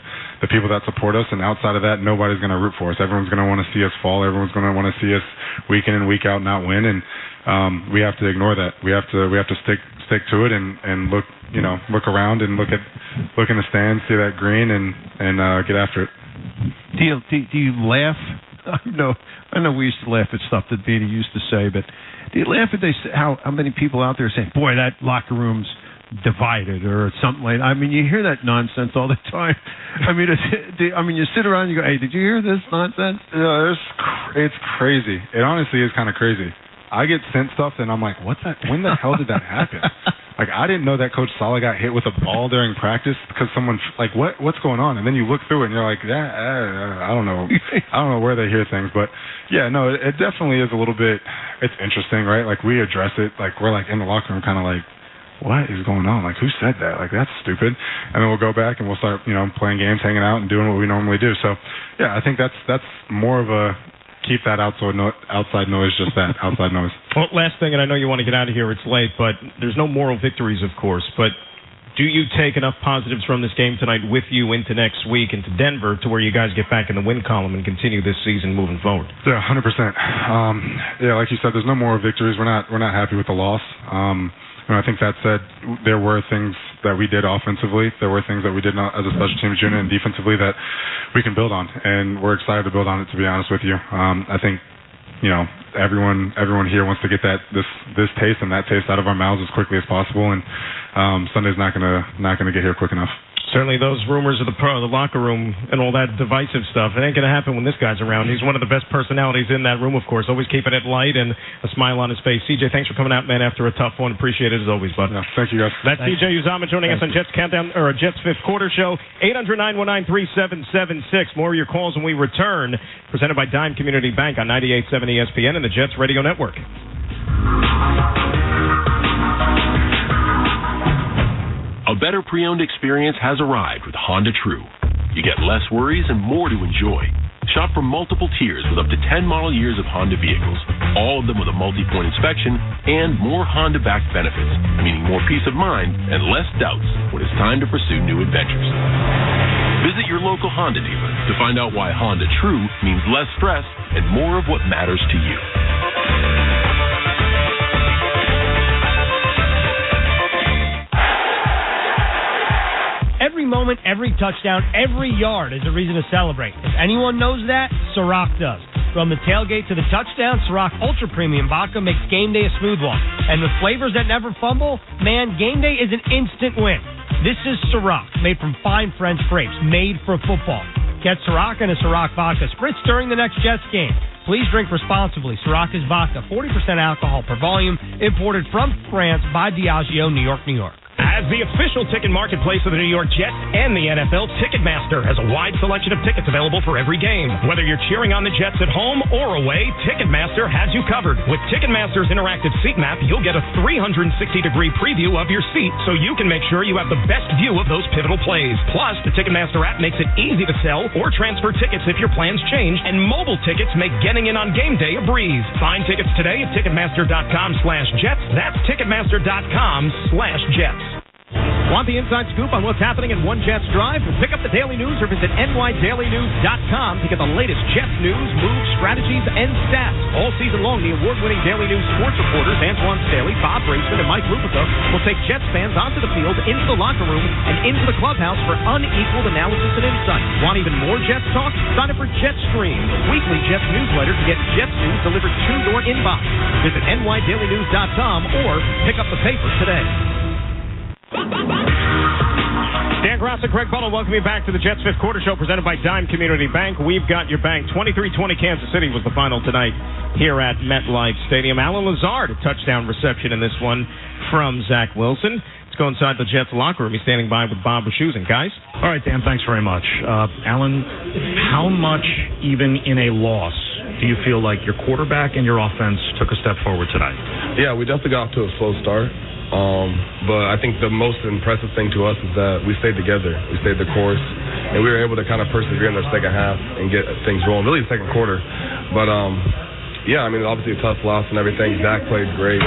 the people that support us, and outside of that, nobody's going to root for us. Everyone's going to want to see us fall. Everyone's going to want to see us week in and week out not win, and we have to ignore that. We have to stick to it and look, you know, look around and look in the stands, see that green, and get after it. Do you laugh? I know we used to laugh at stuff that Beanie used to say, but do you laugh at how many people out there saying, boy, that locker room's divided or something like that? I mean, you hear that nonsense all the time. I mean, you sit around and you go, hey, did you hear this nonsense? Yeah, it's crazy. It honestly is kind of crazy. I get sent stuff and I'm like, what's that? When the hell did that happen? Like, I didn't know that Coach Saleh got hit with a ball during practice because someone, like, what's going on? And then you look through it and you're like, I don't know. I don't know where they hear things. But, yeah, no, it definitely is a little bit, it's interesting, right? Like, we address it. Like, we're, like, in the locker room kind of like, what is going on? Like, who said that? Like, that's stupid. And then we'll go back and we'll start, you know, playing games, hanging out, and doing what we normally do. So, yeah, I think that's more of a keep that outside noise, just that, outside noise. Well, last thing, and I know you want to get out of here, it's late, but there's no moral victories, of course, but do you take enough positives from this game tonight with you into next week, into Denver, to where you guys get back in the win column and continue this season moving forward? Yeah, 100%. Yeah, like you said, there's no moral victories. We're not happy with the loss. And I think that said, there were things that we did offensively. There were things that we did not as a special teams unit and defensively that we can build on. And we're excited to build on it, to be honest with you. I think, you know, everyone here wants to get this taste and that taste out of our mouths as quickly as possible. And Sunday's not gonna get here quick enough. Certainly those rumors of the locker room and all that divisive stuff, it ain't going to happen when this guy's around. He's one of the best personalities in that room, of course, always keeping it light and a smile on his face. CJ, thanks for coming out, man, after a tough one. Appreciate it as always, bud. Yeah, thank you, guys. That's CJ Uzomah joining us on Jets Countdown, or Jets Fifth Quarter Show. 800-919-3776. More of your calls when we return. Presented by Dime Community Bank on 98.7 ESPN and the Jets Radio Network. A better pre-owned experience has arrived with Honda True. You get less worries and more to enjoy. Shop for multiple tiers with up to 10 model years of Honda vehicles, all of them with a multi-point inspection and more Honda-backed benefits, meaning more peace of mind and less doubts when it's time to pursue new adventures. Visit your local Honda dealer to find out why Honda True means less stress and more of what matters to you. Every moment, every touchdown, every yard is a reason to celebrate. If anyone knows that, Ciroc does. From the tailgate to the touchdown, Ciroc Ultra Premium Vodka makes game day a smooth one. And with flavors that never fumble, man, game day is an instant win. This is Ciroc, made from fine French grapes, made for football. Get Ciroc and a Ciroc Vodka Spritz during the next Jets game. Please drink responsibly. Ciroc is vodka, 40% alcohol per volume, imported from France by Diageo, New York, New York. As the official ticket marketplace of the New York Jets and the NFL, Ticketmaster has a wide selection of tickets available for every game. Whether you're cheering on the Jets at home or away, Ticketmaster has you covered. With Ticketmaster's interactive seat map, you'll get a 360-degree preview of your seat so you can make sure you have the best view of those pivotal plays. Plus, the Ticketmaster app makes it easy to sell or transfer tickets if your plans change, and mobile tickets make getting in on game day a breeze. Find tickets today at Ticketmaster.com/Jets. That's Ticketmaster.com/Jets. Want the inside scoop on what's happening in One Jets Drive? Pick up the Daily News or visit nydailynews.com to get the latest Jets news, moves, strategies, and stats. All season long, the award-winning Daily News sports reporters Antoine Staley, Bob Raisman, and Mike Lupica will take Jets fans onto the field, into the locker room, and into the clubhouse for unequaled analysis and insight. Want even more Jets talk? Sign up for JetStream, weekly Jets newsletter to get Jets news delivered to your inbox. Visit nydailynews.com or pick up the paper today. Dan Graca, Greg Butler, welcome you back to the Jets Fifth Quarter Show presented by Dime Community Bank. We've got your bank. 23-20 Kansas City was the final tonight here at MetLife Stadium. Allen Lazard, a touchdown reception in this one from Zach Wilson. Let's go inside the Jets locker room. He's standing by with Bob Wischusen. Guys? All right, Dan, thanks very much. Alan, how much, even in a loss, do you feel like your quarterback and your offense took a step forward tonight? Yeah, we definitely got off to a slow start. But I think the most impressive thing to us is that we stayed together. We stayed the course, and we were able to kind of persevere in the second half and get things rolling, really the second quarter. But, yeah, I mean, obviously a tough loss and everything. Zach played great.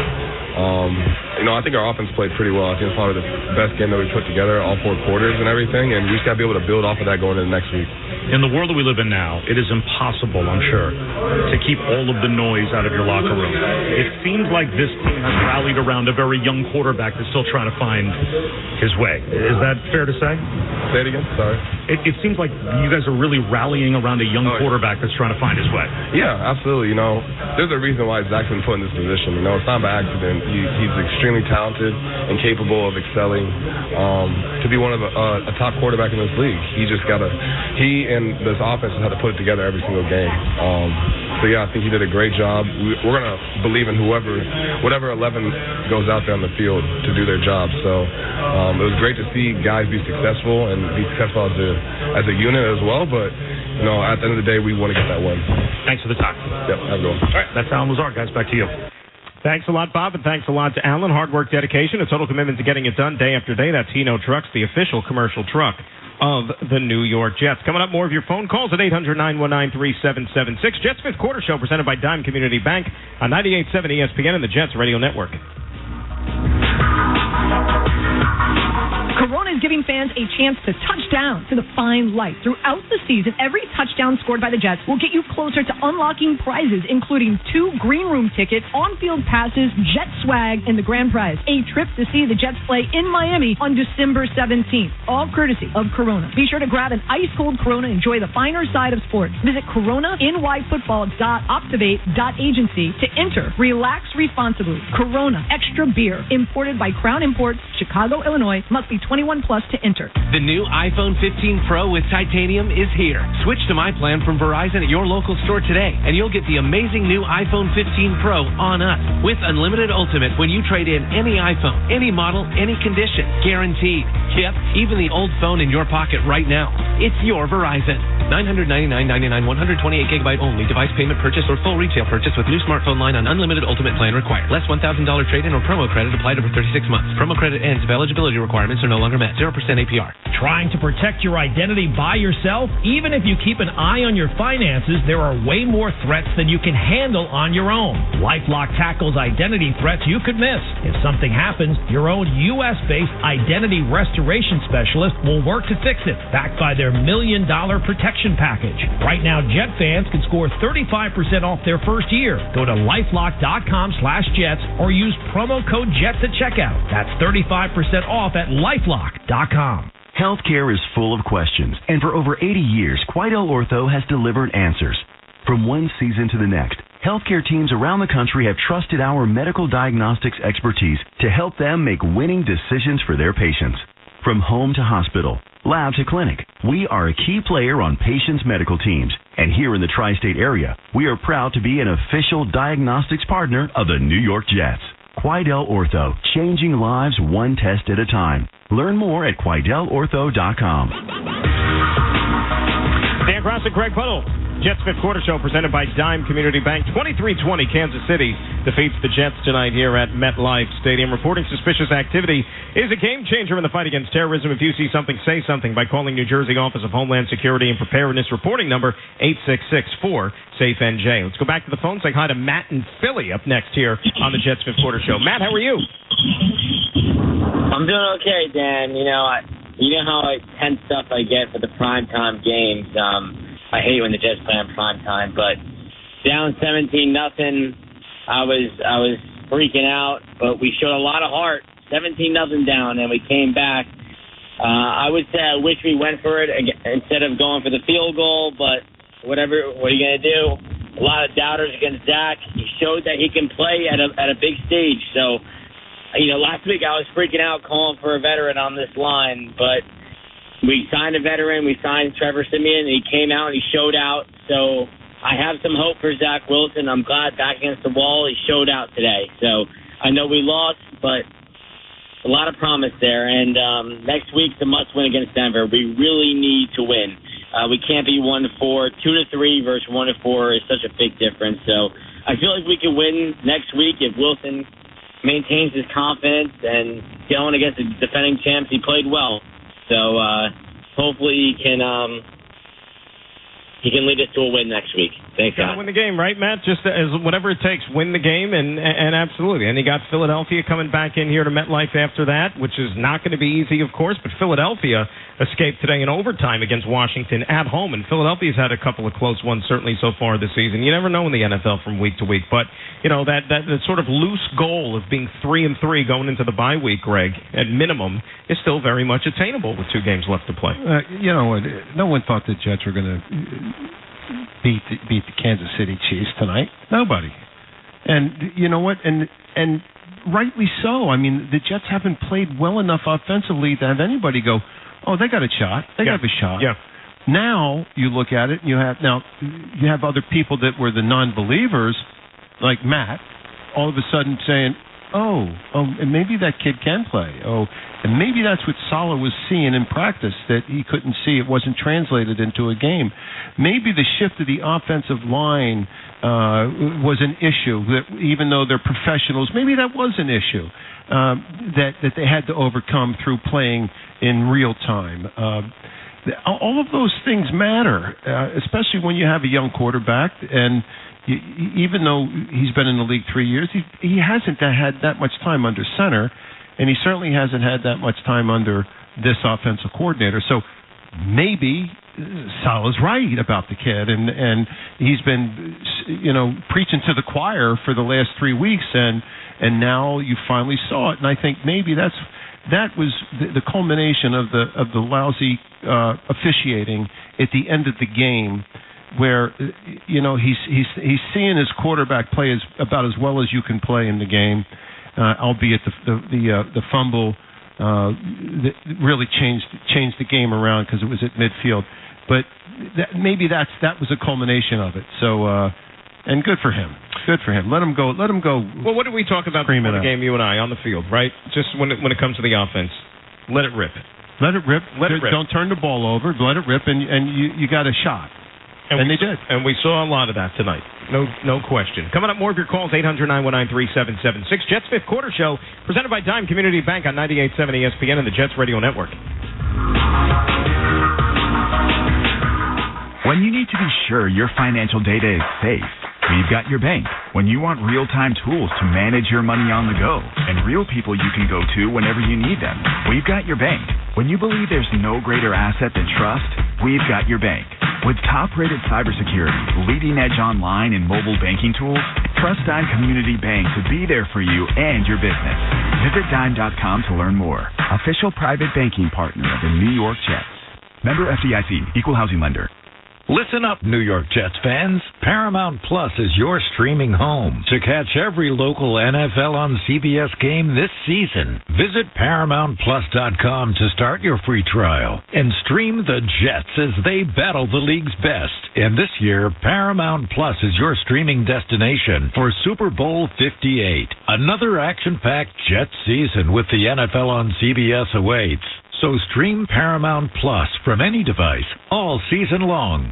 I think our offense played pretty well. I think it's probably the best game that we put together, all 4 quarters and everything, and we just got to be able to build off of that going into next week. In the world that we live in now, it is impossible, I'm sure, to keep all of the noise out of your locker room. It seems like this team has rallied around a very young quarterback that's still trying to find his way. Is that fair to say? Say it again? Sorry. It seems like you guys are really rallying around a young quarterback that's trying to find his way. Yeah, absolutely. There's a reason why Zach's been put in this position. It's not by accident. He's extremely talented and capable of excelling to be one of a top quarterback in this league. He and this offense has had to put it together every single game. So yeah, I think he did a great job. We're gonna believe in whatever 11 goes out there on the field to do their job. So it was great to see guys be successful and be successful as a unit as well. But at the end of the day, we want to get that win. Thanks for the time. Yep, have a good one. All right, that's Allen Lazard, guys. Back to you. Thanks a lot, Bob, and thanks a lot to Allen. Hard work, dedication, a total commitment to getting it done day after day. That's Hino Trucks, the official commercial truck of the New York Jets. Coming up, more of your phone calls at 800-919-3776. Jets Fifth Quarter Show presented by Dime Community Bank on 98.7 ESPN and the Jets Radio Network. Corona is giving fans a chance to touch down to the fine light. Throughout the season, every touchdown scored by the Jets will get you closer to unlocking prizes, including 2 green room tickets, on-field passes, Jet swag, and the grand prize, a trip to see the Jets play in Miami on December 17th, all courtesy of Corona. Be sure to grab an ice-cold Corona and enjoy the finer side of sports. Visit CoronaNYFootball.optivate.agency to enter. Relax responsibly. Corona Extra Beer, imported by Crown Imports, Chicago, Illinois. Must be 21 plus to enter. The new iPhone 15 Pro with titanium is here. Switch to my plan from Verizon at your local store today, and you'll get the amazing new iPhone 15 Pro on us with unlimited ultimate when you trade in any iPhone, any model, any condition. Guaranteed. Yep, even the old phone in your pocket right now. It's your Verizon. $999.99, 128 gigabyte only. Device payment purchase or full retail purchase with new smartphone line on unlimited ultimate plan required. Less $1,000 trade-in or promo credit applied over 36 months. Promo credit ends if eligibility requirements are no longer met. 0% APR. Trying to protect your identity by yourself? Even if you keep an eye on your finances, there are way more threats than you can handle on your own. LifeLock tackles identity threats you could miss. If something happens, your own U.S.-based identity restoration specialist will work to fix it, backed by their $1 million protection package. Right now, Jet fans can score 35% off their first year. Go to LifeLock.com/Jets or use promo code JETS at checkout. That's 35% off at LifeLock.com. Healthcare is full of questions, and for over 80 years, Quidel Ortho has delivered answers. From one season to the next, healthcare teams around the country have trusted our medical diagnostics expertise to help them make winning decisions for their patients. From home to hospital, lab to clinic, we are a key player on patients' medical teams. And here in the tri-state area, we are proud to be an official diagnostics partner of the New York Jets. Quidel Ortho, changing lives one test at a time. Learn more at QuidelOrtho.com. Dan Graca, Greg Butler. Jets Fifth Quarter Show presented by Dime Community Bank. 23-20 Kansas City defeats the Jets tonight here at MetLife Stadium. Reporting suspicious activity is a game changer in the fight against terrorism. If you see something, say something by calling New Jersey Office of Homeland Security and Preparedness reporting number 866-4-SAFE-NJ. Let's go back to the phone. Say hi to Matt in Philly up next here on the Jets Fifth Quarter Show. Matt, how are you? I'm doing okay, Dan. You know how tense stuff I get for the primetime games. I hate when the Jets play on primetime, but down 17-0, I was freaking out, but we showed a lot of heart. 17-0 down, and we came back. I would say I wish we went for it instead of going for the field goal, but what are you going to do? A lot of doubters against Dak. He showed that he can play at a big stage. So, last week I was freaking out calling for a veteran on this line, but we signed a veteran. We signed Trevor Siemian, and he came out and he showed out. So I have some hope for Zach Wilson. I'm glad back against the wall he showed out today. So I know we lost, but a lot of promise there. And next week's a must-win against Denver. We really need to win. We can't be 1-4. 2-3 versus 1-4 is such a big difference. So I feel like we can win next week if Wilson maintains his confidence, and going against the defending champs, he played well. So hopefully he can lead us to a win next week. Thanks, guys. Win the game, right, Matt? Just as whatever it takes, win the game, and absolutely. And you got Philadelphia coming back in here to MetLife after that, which is not going to be easy, of course. But Philadelphia escaped today in overtime against Washington at home, and Philadelphia's had a couple of close ones certainly so far this season. You never know in the NFL from week to week, but that sort of loose goal of being 3-3 going into the bye week, Greg, at minimum, is still very much attainable with 2 games left to play. No one thought the Jets were going to beat the Kansas City Chiefs tonight. Nobody. And you know what? And rightly so. I mean, the Jets haven't played well enough offensively to have anybody go, oh, they got a shot. They got a shot. Yeah. Now you look at it, you have other people that were the non-believers, like Matt, all of a sudden saying, and maybe that kid can play. And maybe that's what Saleh was seeing in practice that he couldn't see. It wasn't translated into a game. Maybe the shift of the offensive line was an issue. That even though they're professionals, maybe that was an issue that they had to overcome through playing in real time. All of those things matter, especially when you have a young quarterback. And even though he's been in the league 3 years, he hasn't had that much time under center, and he certainly hasn't had that much time under this offensive coordinator. So maybe Saleh's right about the kid, and he's been preaching to the choir for the last 3 weeks, and now you finally saw it. And I think maybe that was the culmination of the lousy officiating at the end of the game, where he's seeing his quarterback play about as well as you can play in the game, albeit the fumble that really changed the game around because it was at midfield. But maybe that was a culmination of it. So and good for him. Good for him. Let him go. Well, what did we talk about before the game, you and I, on the field, right? Just when it comes to the offense, let it rip. Let it rip. Let it rip. Don't turn the ball over. Let it rip, and you got a shot. And they did. And we saw a lot of that tonight. No question. Coming up, more of your calls, 800-919-3776. Jets Fifth Quarter Show, presented by Dime Community Bank on 98.7 ESPN and the Jets Radio Network. When you need to be sure your financial data is safe, we've got your bank. When you want real-time tools to manage your money on the go and real people you can go to whenever you need them, we've got your bank. When you believe there's no greater asset than trust, we've got your bank. With top-rated cybersecurity, leading-edge online and mobile banking tools, trust Dime Community Bank to be there for you and your business. Visit Dime.com to learn more. Official private banking partner of the New York Jets. Member FDIC, Equal Housing Lender. Listen up, New York Jets fans. Paramount Plus is your streaming home to catch every local NFL on CBS game this season. Visit ParamountPlus.com to start your free trial and stream the Jets as they battle the league's best. And this year, Paramount Plus is your streaming destination for Super Bowl 58. Another action-packed Jets season with the NFL on CBS awaits. So stream Paramount Plus from any device all season long.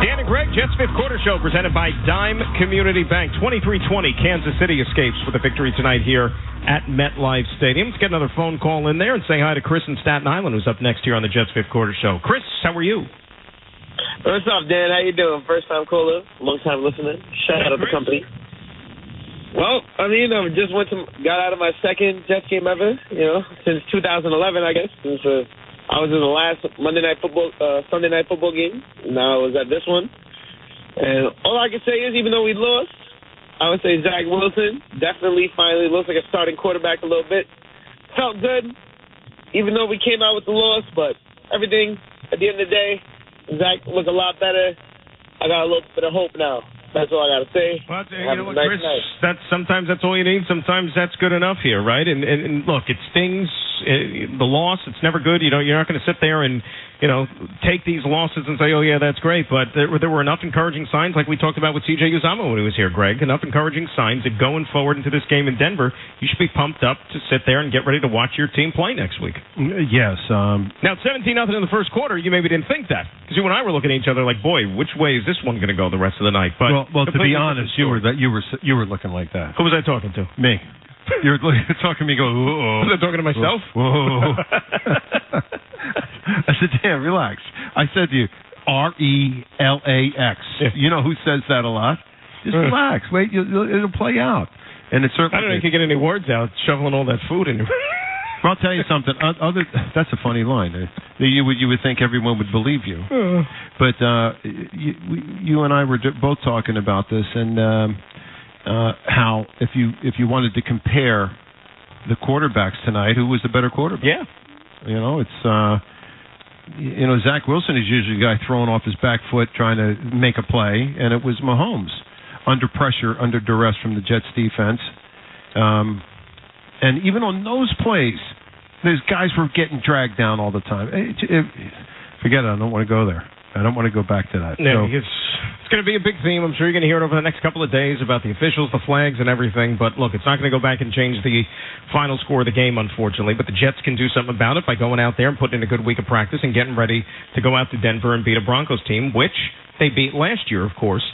Dan and Greg, Jets Fifth Quarter Show, presented by Dime Community Bank. 23-20, Kansas City escapes with a victory tonight here at MetLife Stadium. Let's get another phone call in there and say hi to Chris in Staten Island, who's up next here on the Jets Fifth Quarter Show. Chris, how are you? What's up, Dan? How you doing? First time caller, long time listener. Shout out to the company. Well, I mean, I just got out of my second Jets game ever, since 2011, I guess. Since I was in the last Sunday night football game. Now I was at this one. And all I can say is, even though we lost, I would say Zach Wilson definitely finally looks like a starting quarterback a little bit. Felt good, even though we came out with the loss, but everything, at the end of the day, Zach looked a lot better. I got a little bit of hope now. That's all I got to say. Well, you know what, Chris, sometimes that's all you need. Sometimes that's good enough here, right? And look, it stings. The loss, it's never good. You're not going to sit there and, take these losses and say, oh, yeah, that's great. But there were enough encouraging signs, like we talked about with C.J. Uzomah when he was here, Greg, enough encouraging signs that going forward into this game in Denver, you should be pumped up to sit there and get ready to watch your team play next week. Yes. Now, 17-0 in the first quarter, you maybe didn't think that. Because you and I were looking at each other like, boy, which way is this one going to go the rest of the night? But well, to be honest, you were looking like that. Who was I talking to? Me. You're talking to me. Go. Whoa. Was I talking to myself? Whoa. I said, damn, relax. I said to you, RELAX. You know who says that a lot? Just relax. Wait, it'll play out. And it's certainly. I don't know if you can get any words out shoveling all that food in your. Well, I'll tell you something. That's a funny line. You would think everyone would believe you, but you and I were both talking about this, and how if you wanted to compare the quarterbacks tonight, who was the better quarterback? Yeah, it's Zach Wilson is usually the guy throwing off his back foot trying to make a play, and it was Mahomes under pressure, under duress from the Jets defense. And even on those plays, those guys were getting dragged down all the time. Forget it. I don't want to go there. I don't want to go back to that. No, it's going to be a big theme. I'm sure you're going to hear it over the next couple of days about the officials, the flags, and everything. But, look, it's not going to go back and change the final score of the game, unfortunately. But the Jets can do something about it by going out there and putting in a good week of practice and getting ready to go out to Denver and beat a Broncos team, which they beat last year, of course,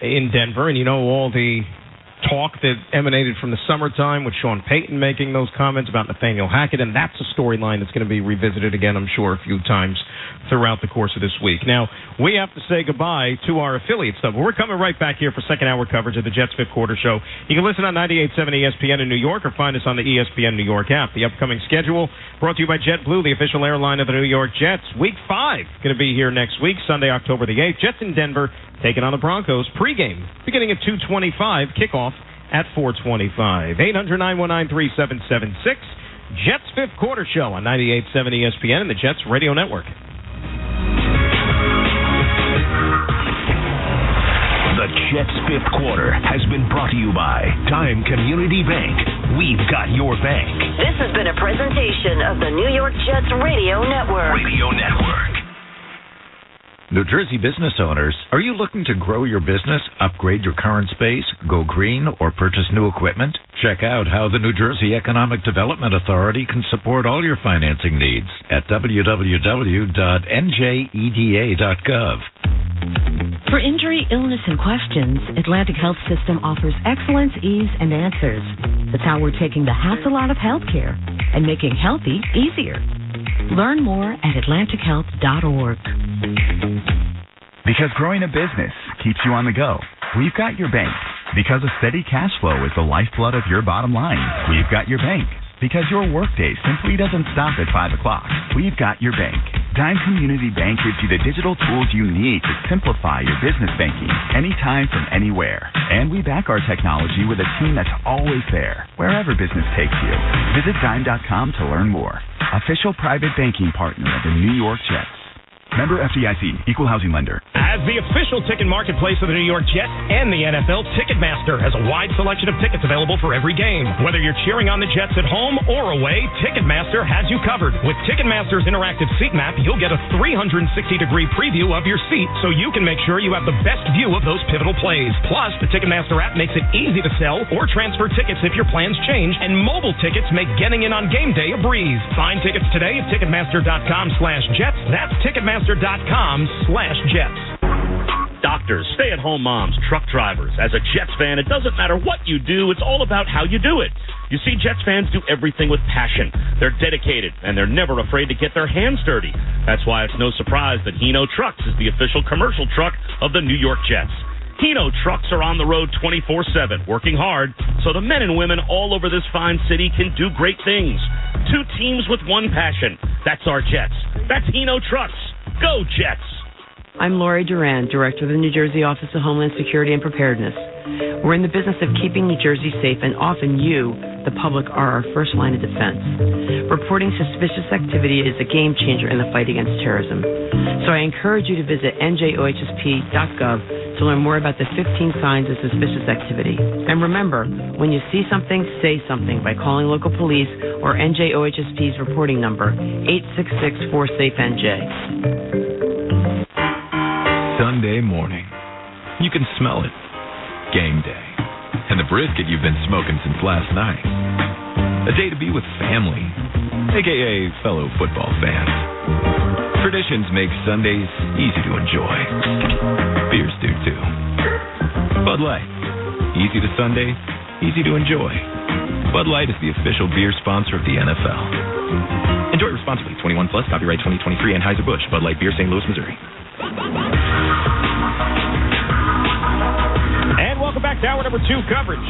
in Denver. And all the talk that emanated from the summertime with Sean Payton making those comments about Nathaniel Hackett, and that's a storyline that's going to be revisited again, I'm sure, a few times throughout the course of this week. Now, we have to say goodbye to our affiliate stuff. We're coming right back here for second hour coverage of the Jets Fifth Quarter Show. You can listen on 98.7 ESPN in New York or find us on the ESPN New York app. The upcoming schedule brought to you by JetBlue, the official airline of the New York Jets. Week 5 going to be here next week, Sunday, October the 8th. Jets in Denver taking on the Broncos. Pregame beginning at 2:25, kickoff at 4:25. 800-919-3776. Jets Fifth Quarter Show on 98.7 ESPN and the Jets Radio Network. The Jets Fifth Quarter has been brought to you by Dime Community Bank. We've got your bank. This has been a presentation of the New York Jets Radio Network. New Jersey business owners, are you looking to grow your business, upgrade your current space, go green, or purchase new equipment? Check out how the New Jersey Economic Development Authority can support all your financing needs at www.njeda.gov. For injury, illness, and questions, Atlantic Health System offers excellence, ease, and answers. That's how we're taking the hassle out of healthcare and making healthy easier. Learn more at atlantichealth.org. Because growing a business keeps you on the go, we've got your bank. Because a steady cash flow is the lifeblood of your bottom line, we've got your bank. Because your workday simply doesn't stop at 5 o'clock, we've got your bank. Dime Community Bank gives you the digital tools you need to simplify your business banking anytime from anywhere. And we back our technology with a team that's always there, wherever business takes you. Visit Dime.com to learn more. Official private banking partner of the New York Jets. Member FDIC, Equal Housing Lender. As the official ticket marketplace of the New York Jets and the NFL, Ticketmaster has a wide selection of tickets available for every game. Whether you're cheering on the Jets at home or away, Ticketmaster has you covered. With Ticketmaster's interactive seat map, you'll get a 360-degree preview of your seat so you can make sure you have the best view of those pivotal plays. Plus, the Ticketmaster app makes it easy to sell or transfer tickets if your plans change, and mobile tickets make getting in on game day a breeze. Find tickets today at Ticketmaster.com/Jets. That's Ticketmaster.com/Jets. Doctors, stay-at-home moms, truck drivers. As a Jets fan, it doesn't matter what you do. It's all about how you do it. You see, Jets fans do everything with passion. They're dedicated, and they're never afraid to get their hands dirty. That's why it's no surprise that Hino Trucks is the official commercial truck of the New York Jets. Hino trucks are on the road 24/7, working hard so the men and women all over this fine city can do great things. 2 teams with one passion. That's our Jets. That's Hino Trucks. Go Jets! I'm Lori Duran, Director of the New Jersey Office of Homeland Security and Preparedness. We're in the business of keeping New Jersey safe, and often you, the public, are our first line of defense. Reporting suspicious activity is a game changer in the fight against terrorism. So I encourage you to visit njohsp.gov to learn more about the 15 signs of suspicious activity. And remember, when you see something, say something by calling local police or NJOHSP's reporting number, 866-4SAFE-NJ. Sunday morning. You can smell it. Game day. And the brisket you've been smoking since last night. A day to be with family, a.k.a. fellow football fans. Traditions make Sundays easy to enjoy. Beers do too. Bud Light. Easy to Sunday, easy to enjoy. Bud Light is the official beer sponsor of the NFL. Enjoy responsibly. 21 plus. Copyright 2023. Anheuser-Busch. Bud Light Beer, St. Louis, Missouri. And welcome back to hour number 2 coverage.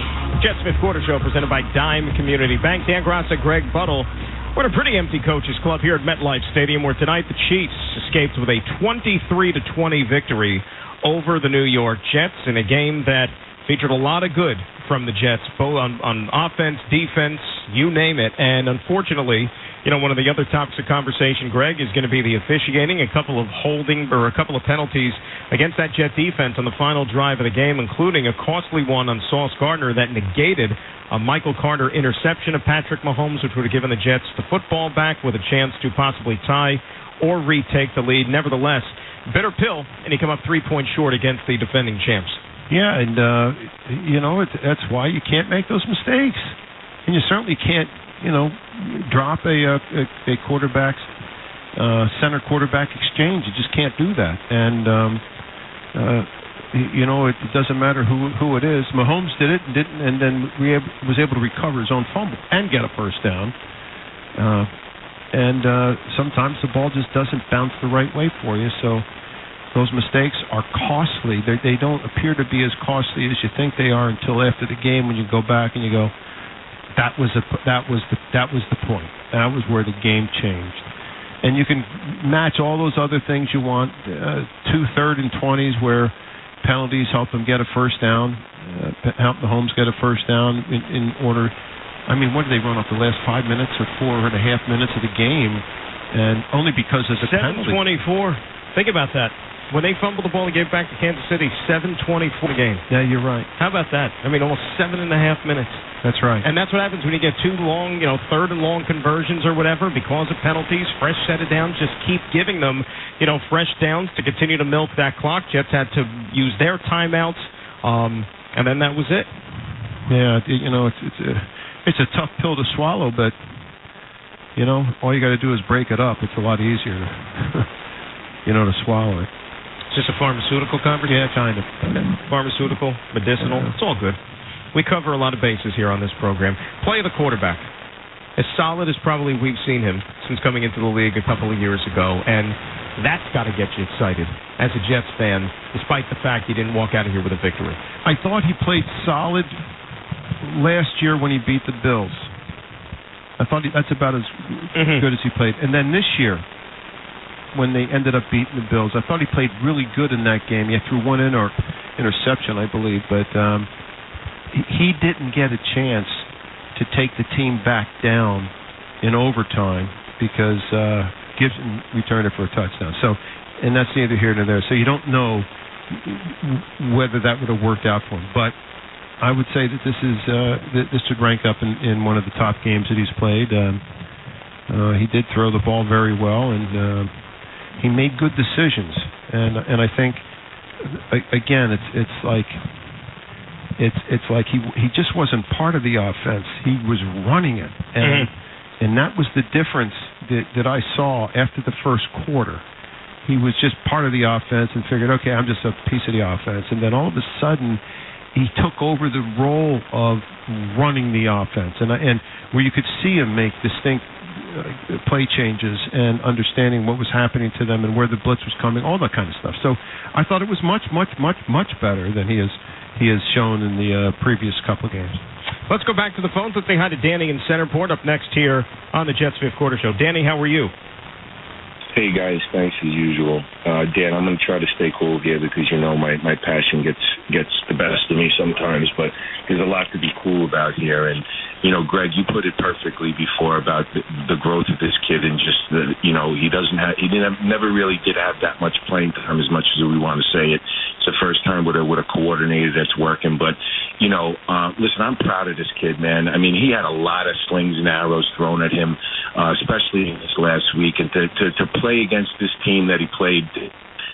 Jet Smith Quarter Show presented by Dime Community Bank. Dan Graca, Greg Buttle. We're at a pretty empty Coaches Club here at MetLife Stadium, where tonight the Chiefs escaped with a 23-20 victory over the New York Jets in a game that featured a lot of good from the Jets, both on offense, defense, you name it. And unfortunately, one of the other topics of conversation, Greg, is going to be the officiating, a couple of penalties against that Jet defense on the final drive of the game, including a costly one on Sauce Gardner that negated a Michael Carter interception of Patrick Mahomes, which would have given the Jets the football back with a chance to possibly tie or retake the lead. Nevertheless, bitter pill, and he come up 3 points short against the defending champs. Yeah, and that's why you can't make those mistakes, and you certainly can't, drop a quarterback's center quarterback exchange. You just can't do that, and it doesn't matter who it is. Mahomes did it and then was able to recover his own fumble and get a first down. And sometimes the ball just doesn't bounce the right way for you, so those mistakes are costly. They don't appear to be as costly as you think they are until after the game, when you go back and you go, that was the point. That was where the game changed. And you can match all those other things you want. 2 3rd and 20s where penalties help them get a first down, help Mahomes get a first down in order. I mean, what did they run off the last 5 minutes or 4.5 minutes of the game, and only because of the penalty. 7:24. Think about that. When they fumbled the ball and gave it back to Kansas City, 7:24 game. Yeah, you're right. How about that? I mean, almost 7.5 minutes. That's right. And that's what happens when you get 2 long, 3rd and long conversions or whatever because of penalties. Fresh set of downs. Just keep giving them, fresh downs to continue to milk that clock. Jets had to use their timeouts, and then that was it. Yeah, it's a tough pill to swallow, but all you got to do is break it up. It's a lot easier, to swallow it. Is this a pharmaceutical conversation? Yeah, kind of. Okay. Pharmaceutical, medicinal, it's all good. We cover a lot of bases here on this program. Play of the quarterback. As solid as probably we've seen him since coming into the league a couple of years ago, and that's got to get you excited as a Jets fan, despite the fact he didn't walk out of here with a victory. I thought he played solid last year when he beat the Bills. I thought that's about as good as he played. And then this year, when they ended up beating the Bills, I thought he played really good in that game. He threw one interception, I believe, but he didn't get a chance to take the team back down in overtime because Gibson returned it for a touchdown. So, and that's neither here nor there. So you don't know whether that would have worked out for him. But I would say that this should rank up in one of the top games that he's played. He did throw the ball very well, and he made good decisions. And I think again, it's like he just wasn't part of the offense. He was running it, and that was the difference that I saw after the first quarter. He was just part of the offense and figured, okay, I'm just a piece of the offense. And then all of a sudden, he took over the role of running the offense, and where you could see him make distinct play changes and understanding what was happening to them and where the blitz was coming, all that kind of stuff. So I thought it was much better than he has shown in the previous couple of games. Let's go back to the phones. Let's say hi to Danny in Centerport up next here on the Jets Fifth Quarter Show. Danny, how are you? Hey, guys. Thanks as usual. Dan, I'm going to try to stay cool here because, my passion gets the best of me sometimes, but there's a lot to be cool about here. And, Greg, you put it perfectly before about the growth of this kid and just, he never really did have that much playing time as much as we want to say it. It's the first time with a coordinator that's working. But, listen, I'm proud of this kid, man. I mean, he had a lot of slings and arrows thrown at him, especially in this last week. And to play against this team that he played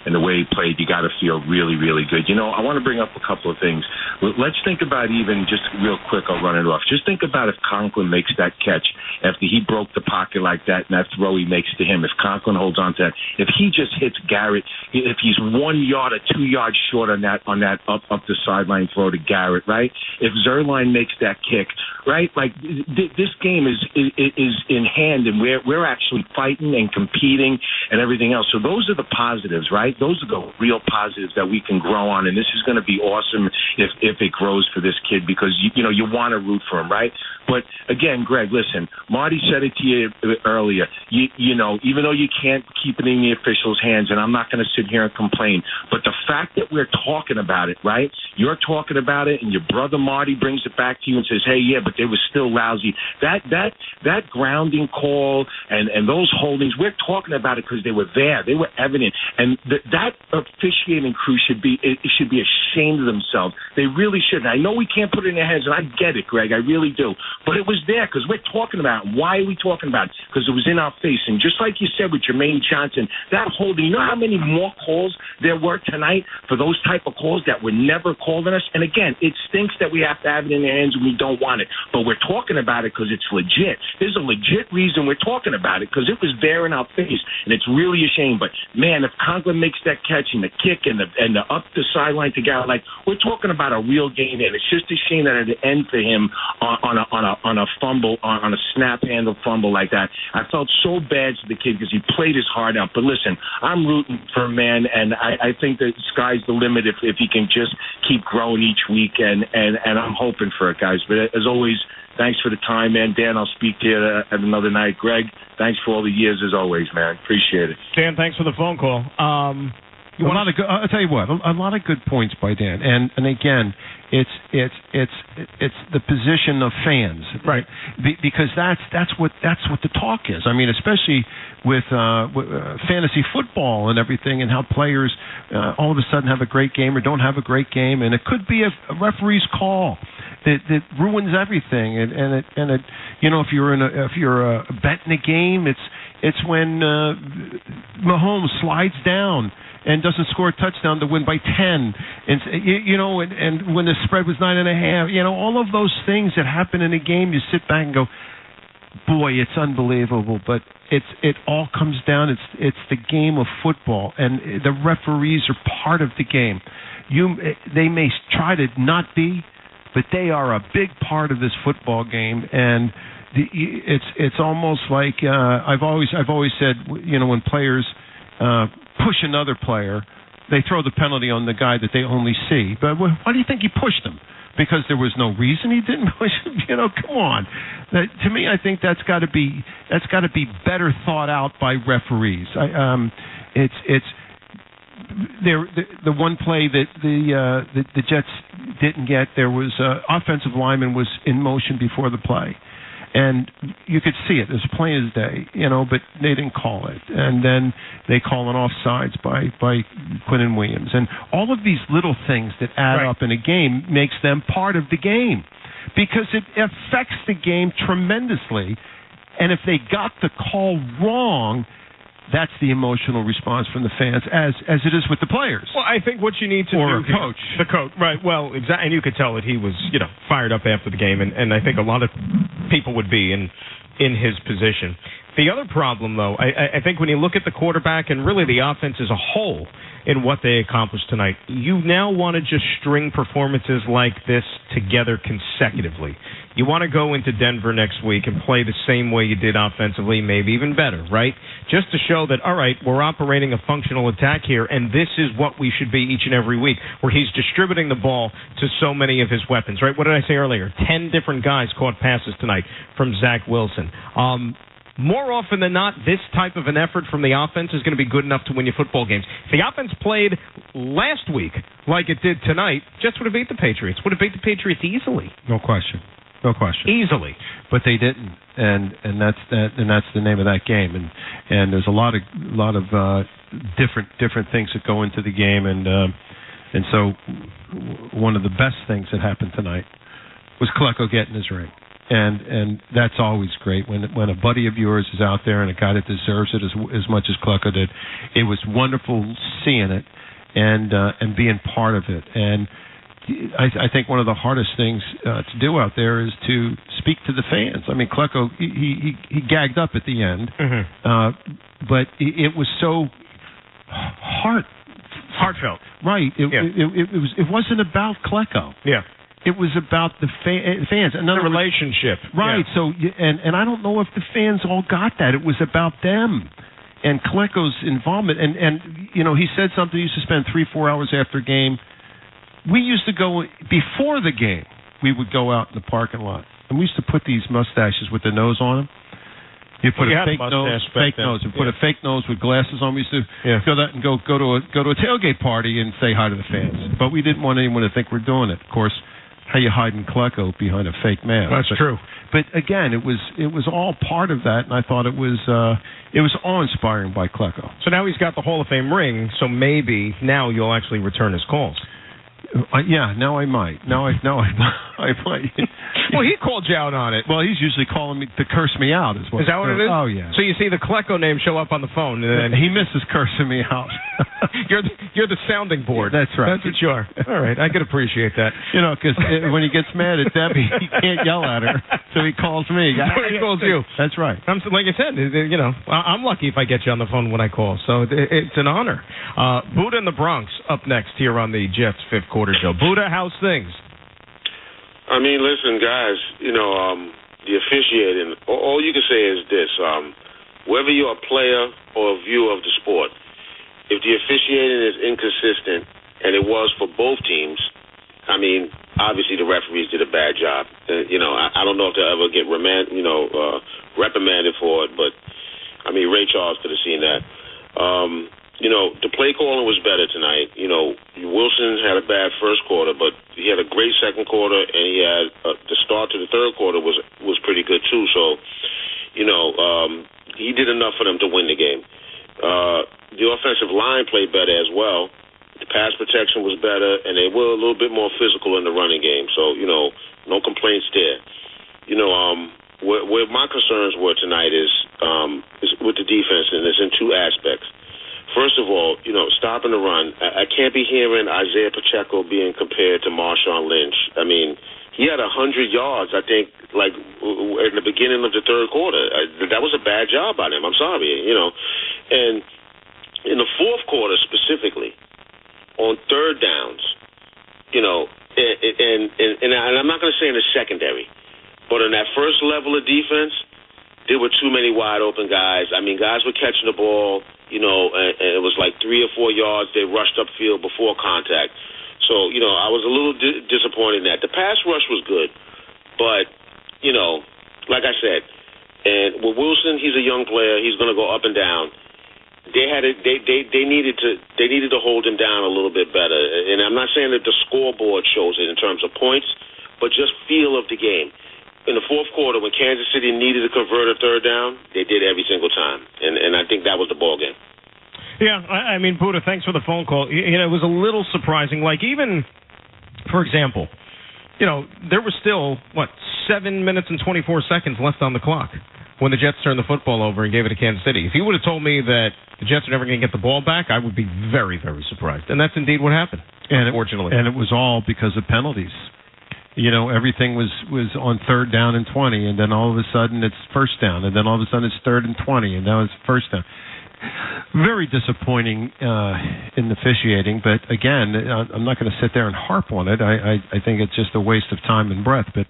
and the way he played, you got to feel really, really good. I want to bring up a couple of things. Let's think about even just real quick, I'll run it off. Just think about if Conklin makes that catch after he broke the pocket like that and that throw he makes to him. If Conklin holds on to that, if he just hits Garrett, if he's 1 yard or 2 yards short on that up the sideline throw to Garrett, right? If Zuerlein makes that kick, right? Like this game is in hand, and we're actually fighting and competing and everything else. So those are the positives, right? Those are the real positives that we can grow on, and this is going to be awesome if it grows for this kid because you want to root for him, right? But again, Greg, listen, Marty said it to you earlier. You know, even though you can't keep it in the officials' hands, and I'm not going to sit here and complain, but the fact that we're talking about it, right? You're talking about it, and your brother Marty brings it back to you and says, "Hey, yeah, but they were still lousy." That grounding call and those holdings, we're talking about it because they were there, they were evident, and that officiating crew should be ashamed of themselves. They really should. And I know we can't put it in their heads, and I get it, Greg, I really do. But it was there because we're talking about it. Why are we talking about it? Because it was in our face. And just like you said with Jermaine Johnson, that holding, you know how many more calls there were tonight for those type of calls that were never called on us? And again, it stinks that we have to have it in their hands and we don't want it. But we're talking about it because it's legit. There's a legit reason we're talking about it because it was there in our face. And it's really a shame. But, man, if Conklin makes that catch and the kick and the up the sideline to Garrett, like, we're talking about a real game. And it's just a shame that at the end for him on a fumble, on a snap handle fumble like that, I felt so bad to the kid because he played his heart out. But listen, I'm rooting for him, man, and I think the sky's the limit if he can just keep growing each week, and I'm hoping for it, guys. But as always, thanks for the time, man. Dan, I'll speak to you at another night. Greg, thanks for all the years as always, man. Appreciate it. Dan, thanks for the phone call. I'll tell you what, a lot of good points by Dan, and again, it's the position of fans, right? Because that's what the talk is. I mean, especially with fantasy football and everything, and how players all of a sudden have a great game or don't have a great game, and it could be a referee's call that ruins everything. And it, you know, if you're betting a game, it's when Mahomes slides down and doesn't score a touchdown to win by 10, and and when the spread was 9.5, all of those things that happen in a game, you sit back and go, boy, it's unbelievable. But it all comes down. It's the game of football, and the referees are part of the game. They may try to not be, but they are a big part of this football game, and it's almost like I've always said, when players push another player, they throw the penalty on the guy that they only see. But why do you think he pushed him? Because there was no reason he didn't push him? Come on. To me, I think that's got to be better thought out by referees. It's the one play that the Jets didn't get. There was offensive lineman was in motion before the play. And you could see it as plain as day, but they didn't call it. And then they call an offsides by Quinnen Williams. And all of these little things that add up in a game makes them part of the game because it affects the game tremendously. And if they got the call wrong, that's the emotional response from the fans, as it is with the players. Well, I think what you need to do, the coach, right? Well, exactly, and you could tell that he was, fired up after the game, and I think a lot of people would be in his position. The other problem, though, I think when you look at the quarterback and really the offense as a whole in what they accomplished tonight, you now want to just string performances like this together consecutively. You want to go into Denver next week and play the same way you did offensively, maybe even better, right? Just to show that, all right, we're operating a functional attack here, and this is what we should be each and every week, where he's distributing the ball to so many of his weapons, right? What did I say earlier? 10 different guys caught passes tonight from Zach Wilson. More often than not, this type of an effort from the offense is going to be good enough to win you football games. If the offense played last week like it did tonight, Jets would have beat the Patriots. Would have beat the Patriots easily. No question. Easily. But they didn't, and that's the name of that game. And there's a lot of different things that go into the game, and so one of the best things that happened tonight was Klecko getting his ring. And that's always great when a buddy of yours is out there and a guy that deserves it as much as Klecko did. It was wonderful seeing it and being part of it. And I think one of the hardest things to do out there is to speak to the fans. I mean, Klecko he gagged up at the end, but it was so heartfelt. Right. It wasn't about Klecko. Yeah. It was about the fans. Another relationship. Right. Yeah. So, and I don't know if the fans all got that. It was about them and Klecko's involvement. And he said something. He used to spend 3-4 hours after a game. We used to go, before the game, we would go out in the parking lot. And we used to put these mustaches with the nose on them. You put a fake nose. You put a fake nose with glasses on. We used to go to a tailgate party and say hi to the fans. But we didn't want anyone to think we're doing it. Of course, how you hiding Klecko behind a fake mask? That's true. But again, it was all part of that, and I thought it was awe-inspiring by Klecko. So now he's got the Hall of Fame ring. So maybe now you'll actually return his calls. Now I might. Now I might. Well, he called you out on it. Well, he's usually calling me to curse me out as well. Is that what it is? Oh, yeah. So you see the Klecko name show up on the phone. And then he misses cursing me out. You're the sounding board. That's right. That's what you are. All right. I could appreciate that. Because when he gets mad at Debbie, he can't yell at her. So he calls me. He calls you. That's right. Like I said, I'm lucky if I get you on the phone when I call. So it's an honor. Buddha in the Bronx up next here on the Jets Fifth Quarter Show. Buddha, how's things? I mean, listen, guys, the officiating, all you can say is this. Whether you're a player or a viewer of the sport, if the officiating is inconsistent, and it was for both teams, I mean, obviously the referees did a bad job. I don't know if they'll ever get reprimanded for it, but, I mean, Ray Charles could have seen that. The play calling was better tonight. Wilson had a bad first quarter, but he had a great second quarter, and he had the start to the third quarter was pretty good too. So, he did enough for them to win the game. The offensive line played better as well. The pass protection was better, and they were a little bit more physical in the running game. So, no complaints there. Where my concerns were tonight is with the defense, and it's in two aspects. First of all, stopping the run. I can't be hearing Isaiah Pacheco being compared to Marshawn Lynch. I mean, he had 100 yards, I think, like in the beginning of the third quarter. That was a bad job by him. I'm sorry, And in the fourth quarter specifically, on third downs, and I'm not going to say in the secondary, but in that first level of defense, there were too many wide open guys. I mean, guys were catching the ball, and it was like 3 or 4 yards. They rushed upfield before contact. So, I was a little disappointed in that. The pass rush was good, but, like I said, and with Wilson, he's a young player. He's going to go up and down. They needed to hold him down a little bit better. And I'm not saying that the scoreboard shows it in terms of points, but just feel of the game. In the fourth quarter, when Kansas City needed to convert a third down, they did every single time. And I think that was the ball game. Yeah, I mean, Buddha, thanks for the phone call. It was a little surprising. Like, even, for example, there was still, 7 minutes and 24 seconds left on the clock when the Jets turned the football over and gave it to Kansas City. If you would have told me that the Jets are never going to get the ball back, I would be very, very surprised. And that's indeed what happened, unfortunately. And it was all because of penalties. everything was on 3rd down and 20, and then all of a sudden it's 1st down, and then all of a sudden it's 3rd and 20, and now it's 1st down. Very disappointing in the officiating, but again, I'm not going to sit there and harp on it. I think it's just a waste of time and breath, but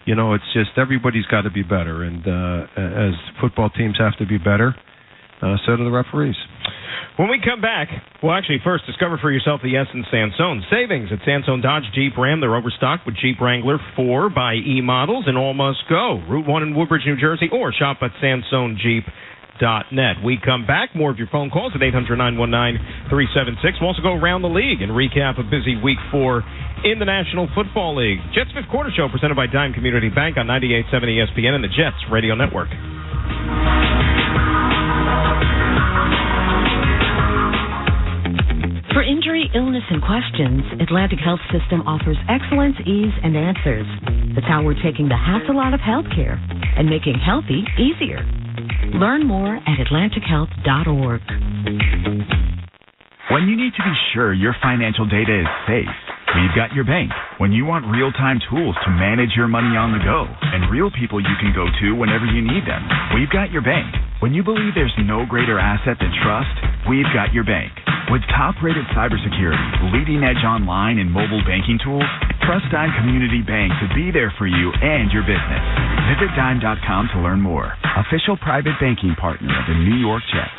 it's just everybody's got to be better, and as football teams have to be better, so do the referees. When we come back, well, actually, first, discover for yourself the Essence Sansone. Savings at Sansone Dodge Jeep Ram. They're overstocked with Jeep Wrangler 4 by E-models and all must go. Route 1 in Woodbridge, New Jersey, or shop at SansoneJeep.net. We come back. More of your phone calls at 800-919-376. We'll also go around the league and recap a busy Week 4 in the National Football League. Jets Fifth Quarter Show presented by Dime Community Bank on 98.7 ESPN and the Jets Radio Network. For injury, illness, and questions, Atlantic Health System offers excellence, ease, and answers. That's how we're taking the hassle out of healthcare and making healthy easier. Learn more at atlantichealth.org. When you need to be sure your financial data is safe, we've got your bank. When you want real-time tools to manage your money on the go and real people you can go to whenever you need them, we've got your bank. When you believe there's no greater asset than trust, we've got your bank. With top-rated cybersecurity, leading-edge online and mobile banking tools, trust Dime Community Bank to be there for you and your business. Visit Dime.com to learn more. Official private banking partner of the New York Jets.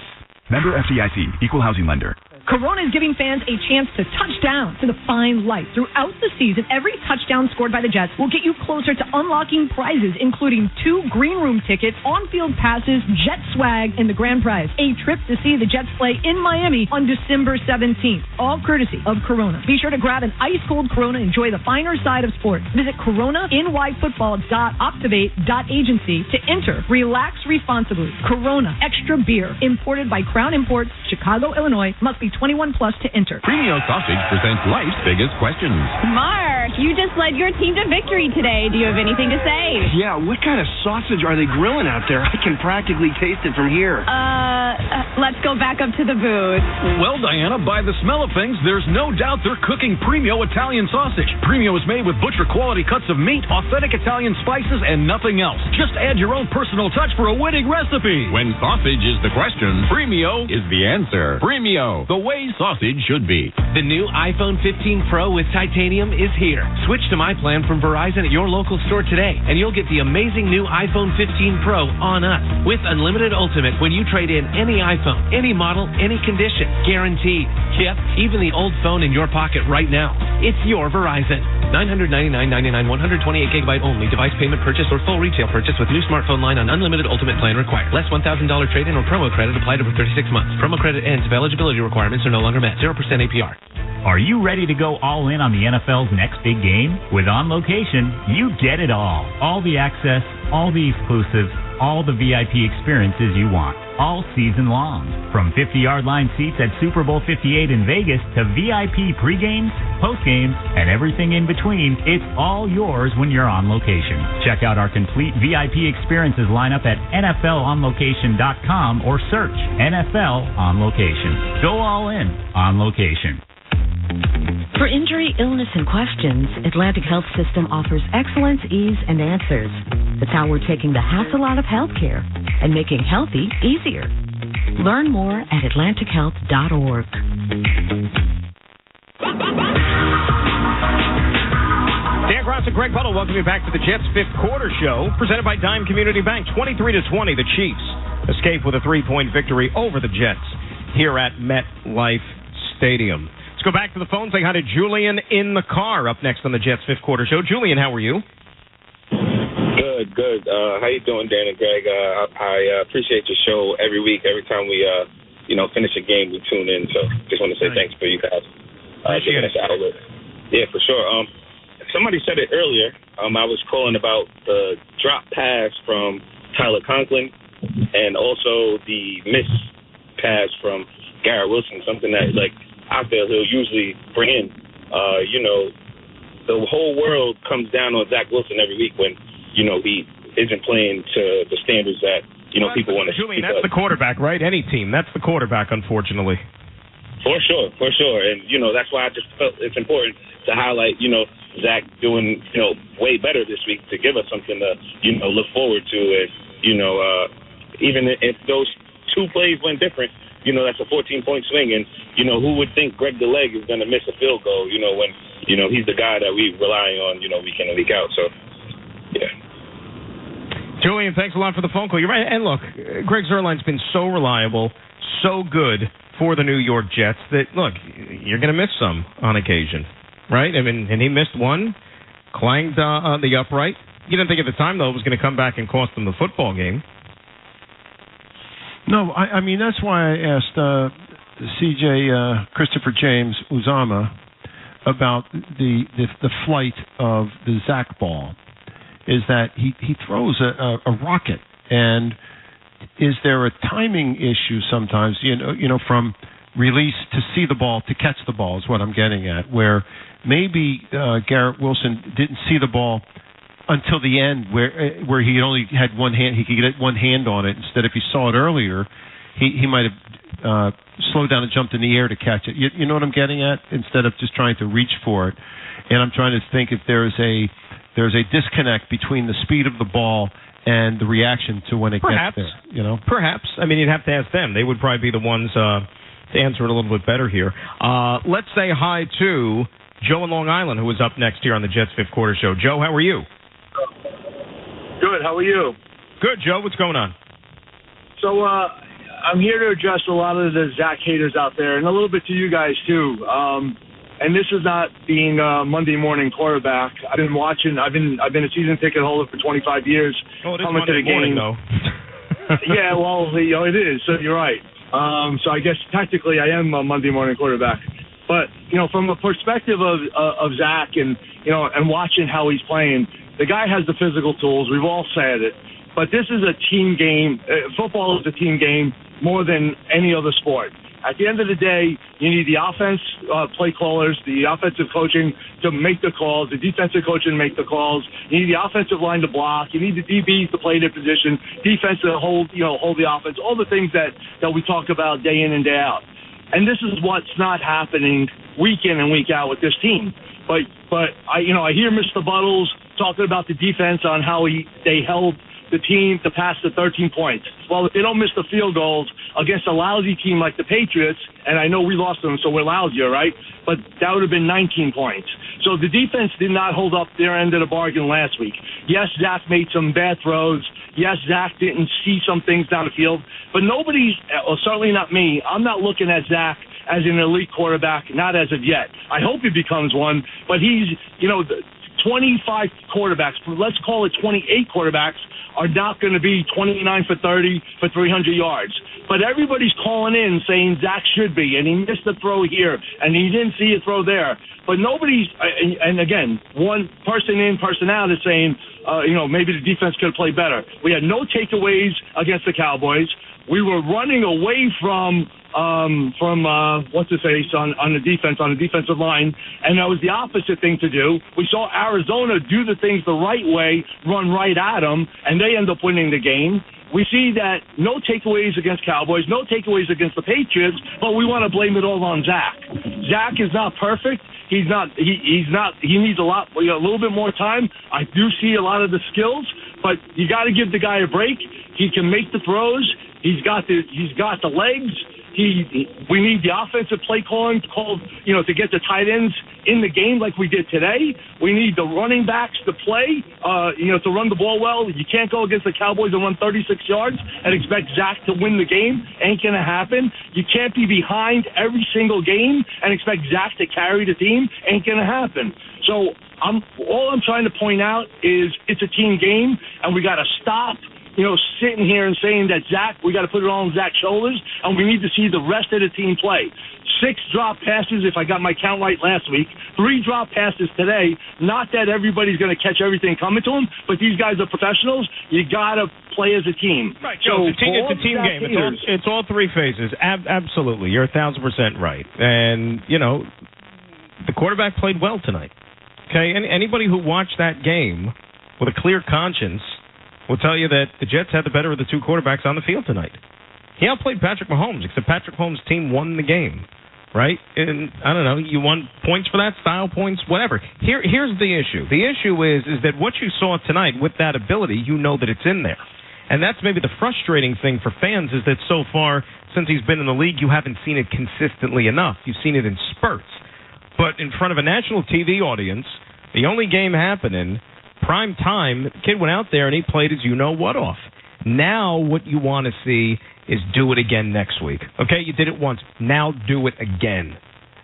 Member FDIC, Equal Housing Lender. Corona is giving fans a chance to touch down to the fine light. Throughout the season, every touchdown scored by the Jets will get you closer to unlocking prizes, including 2 green room tickets, on-field passes, Jet swag, and the grand prize, a trip to see the Jets play in Miami on December 17th, all courtesy of Corona. Be sure to grab an ice-cold Corona and enjoy the finer side of sports. Visit CoronaNYFootball.Optivate.agency to enter. Relax responsibly. Corona Extra Beer, imported by Crown Imports, Chicago, Illinois. Must be 21 plus to enter. Premio Sausage presents life's biggest questions. Mark, you just led your team to victory today. Do you have anything to say? Yeah, what kind of sausage are they grilling out there? I can practically taste it from here. Let's go back up to the booth. Well, Diana, by the smell of things, there's no doubt they're cooking Premio Italian sausage. Premio is made with butcher-quality cuts of meat, authentic Italian spices, and nothing else. Just add your own personal touch for a winning recipe. When sausage is the question, Premio is the answer. Premio, the way sausage should be. The new iPhone 15 Pro with titanium is here. Switch to my plan from Verizon at your local store today, and you'll get the amazing new iPhone 15 Pro on us with Unlimited Ultimate when you trade in any iPhone, any model, any condition. Guaranteed. Yep, even the old phone in your pocket right now. It's your Verizon. $999.99, 128 gigabyte only. Device payment purchase or full retail purchase with new smartphone line on Unlimited Ultimate plan required. Less $1,000 trade-in or promo credit applied over 36 months. Promo credit ends if eligibility requirements are no longer met. 0% APR. Are you ready to go all in on the NFL's next big game? With On Location, you get it all. All the access, all the exclusives, all the VIP experiences you want, all season long. From 50-yard line seats at Super Bowl 58 in Vegas to VIP pre-games, post-games, and everything in between, it's all yours when you're on location. Check out our complete VIP experiences lineup at NFLOnLocation.com or search NFL On Location. Go all in on location. For injury, illness, and questions, Atlantic Health System offers excellence, ease, and answers. That's how we're taking the hassle out of healthcare and making healthy easier. Learn more at atlantichealth.org. Dan Cross and Greg Buttle welcome you back to the Jets Fifth Quarter Show, presented by Dime Community Bank. 23-20, the Chiefs escape with a 3-point victory over the Jets here at MetLife Stadium. Go back to the phone. Say hi to Julian in the car up next on the Jets Fifth Quarter Show. Julian, how are you? Good. How you doing, Dan and Greg? I appreciate your show every week. Every time we, finish a game, we tune in. So just want to say thanks for you guys giving us an outlet. Yeah, for sure. Somebody said it earlier. I was calling about the drop pass from Tyler Conklin and also the missed pass from Garrett Wilson, something that, I feel he'll usually bring in. The whole world comes down on Zach Wilson every week when, he isn't playing to the standards that, people want to see. Julian, that's the quarterback, right? Any team. That's the quarterback, unfortunately. For sure. And, that's why I just felt it's important to highlight, Zach doing, way better this week to give us something to, look forward to. And, even if those two plays went different, that's a 14-point swing. And, who would think Greg DeLeg is going to miss a field goal, when, he's the guy that we rely on, week in and week out. So, yeah. Julian, thanks a lot for the phone call. You're right. And look, Greg Zuerlein's been so reliable, so good for the New York Jets that, look, you're going to miss some on occasion, right? I mean, and he missed one, clanged the upright. You didn't think at the time, though, it was going to come back and cost them the football game. No, I mean, that's why I asked CJ Christopher James Uzama about the flight of the Zach ball. Is that he throws a rocket, and is there a timing issue sometimes, from release to see the ball to catch the ball is what I'm getting at, where maybe Garrett Wilson didn't see the ball until the end where he only had one hand, he could get one hand on it. Instead, if he saw it earlier, he might have slowed down and jumped in the air to catch it. You know what I'm getting at? Instead of just trying to reach for it. And I'm trying to think if there's a disconnect between the speed of the ball and the reaction to when it gets there. Perhaps. I mean, you'd have to ask them. They would probably be the ones to answer it a little bit better here. Let's say hi to Joe in Long Island, who is up next here on the Jets Fifth Quarter Show. Joe, how are you? Good. How are you? Good, Joe. What's going on? So I'm here to address a lot of the Zach haters out there, and a little bit to you guys too. And this is not being a Monday morning quarterback. I've been watching. I've been a season ticket holder for 25 years. Oh, it is Monday morning, though. Yeah, well, it is. So you're right. So I guess technically I am a Monday morning quarterback. But from a perspective of Zach and and watching how he's playing, the guy has the physical tools. We've all said it. But this is a team game. Football is a team game more than any other sport. At the end of the day, you need the offense play callers, the offensive coaching to make the calls, the defensive coaching to make the calls. You need the offensive line to block. You need the DBs to play their position, defense to hold the offense, all the things that we talk about day in and day out. And this is what's not happening week in and week out with this team. But I hear Mr. Buttles talking about the defense on how they held the team to pass the 13 points. Well, if they don't miss the field goals against a lousy team like the Patriots, and I know we lost them, so we're lousier, right? But that would have been 19 points. So the defense did not hold up their end of the bargain last week. Yes, Zach made some bad throws. Yes, Zach didn't see some things down the field. But nobody's, certainly not me, I'm not looking at Zach as an elite quarterback, not as of yet. I hope he becomes one, but he's, 25 quarterbacks, let's call it 28 quarterbacks, are not going to be 29 for 30 for 300 yards. But everybody's calling in saying Zach should be, and he missed a throw here, and he didn't see a throw there. But nobody's, and again, one person in, person out is saying, maybe the defense could have played better. We had no takeaways against the Cowboys. We were running away from what's his face on the defense, on the defensive line, and that was the opposite thing to do. We saw Arizona do the things the right way, run right at them, and they end up winning the game. We see that no takeaways against Cowboys, no takeaways against the Patriots, but we want to blame it all on Zach. Zach is not perfect. He's not. He's not. He needs a little bit more time. I do see a lot of the skills, but you got to give the guy a break. He can make the throws. He's got the legs. We need the offensive play calling to get the tight ends in the game like we did today. We need the running backs to play, to run the ball well. You can't go against the Cowboys and run 36 yards and expect Zach to win the game. Ain't going to happen. You can't be behind every single game and expect Zach to carry the team. Ain't going to happen. So all I'm trying to point out is it's a team game, and we got to stop sitting here and saying that we got to put it all on Zach's shoulders, and we need to see the rest of the team play. 6 drop passes, if I got my count right last week. 3 drop passes today. Not that everybody's going to catch everything coming to them, but these guys are professionals. You got to play as a team. Right, Joe, it's a team game. It's all 3 phases. Absolutely. You're 1,000% right. And, the quarterback played well tonight. Okay? Anybody who watched that game with a clear conscience will tell you that the Jets had the better of the 2 quarterbacks on the field tonight. He outplayed Patrick Mahomes, except Patrick Mahomes' team won the game. right? And I don't know, you won points for that, style points, whatever. Here's the issue. The issue is that what you saw tonight with that ability, you know that it's in there. And that's maybe the frustrating thing for fans is that so far, since he's been in the league, you haven't seen it consistently enough. You've seen it in spurts. But in front of a national TV audience, the only game happening, prime time, the kid went out there and he played his you-know-what off. Now what you want to see is do it again next week. Okay, you did it once. Now do it again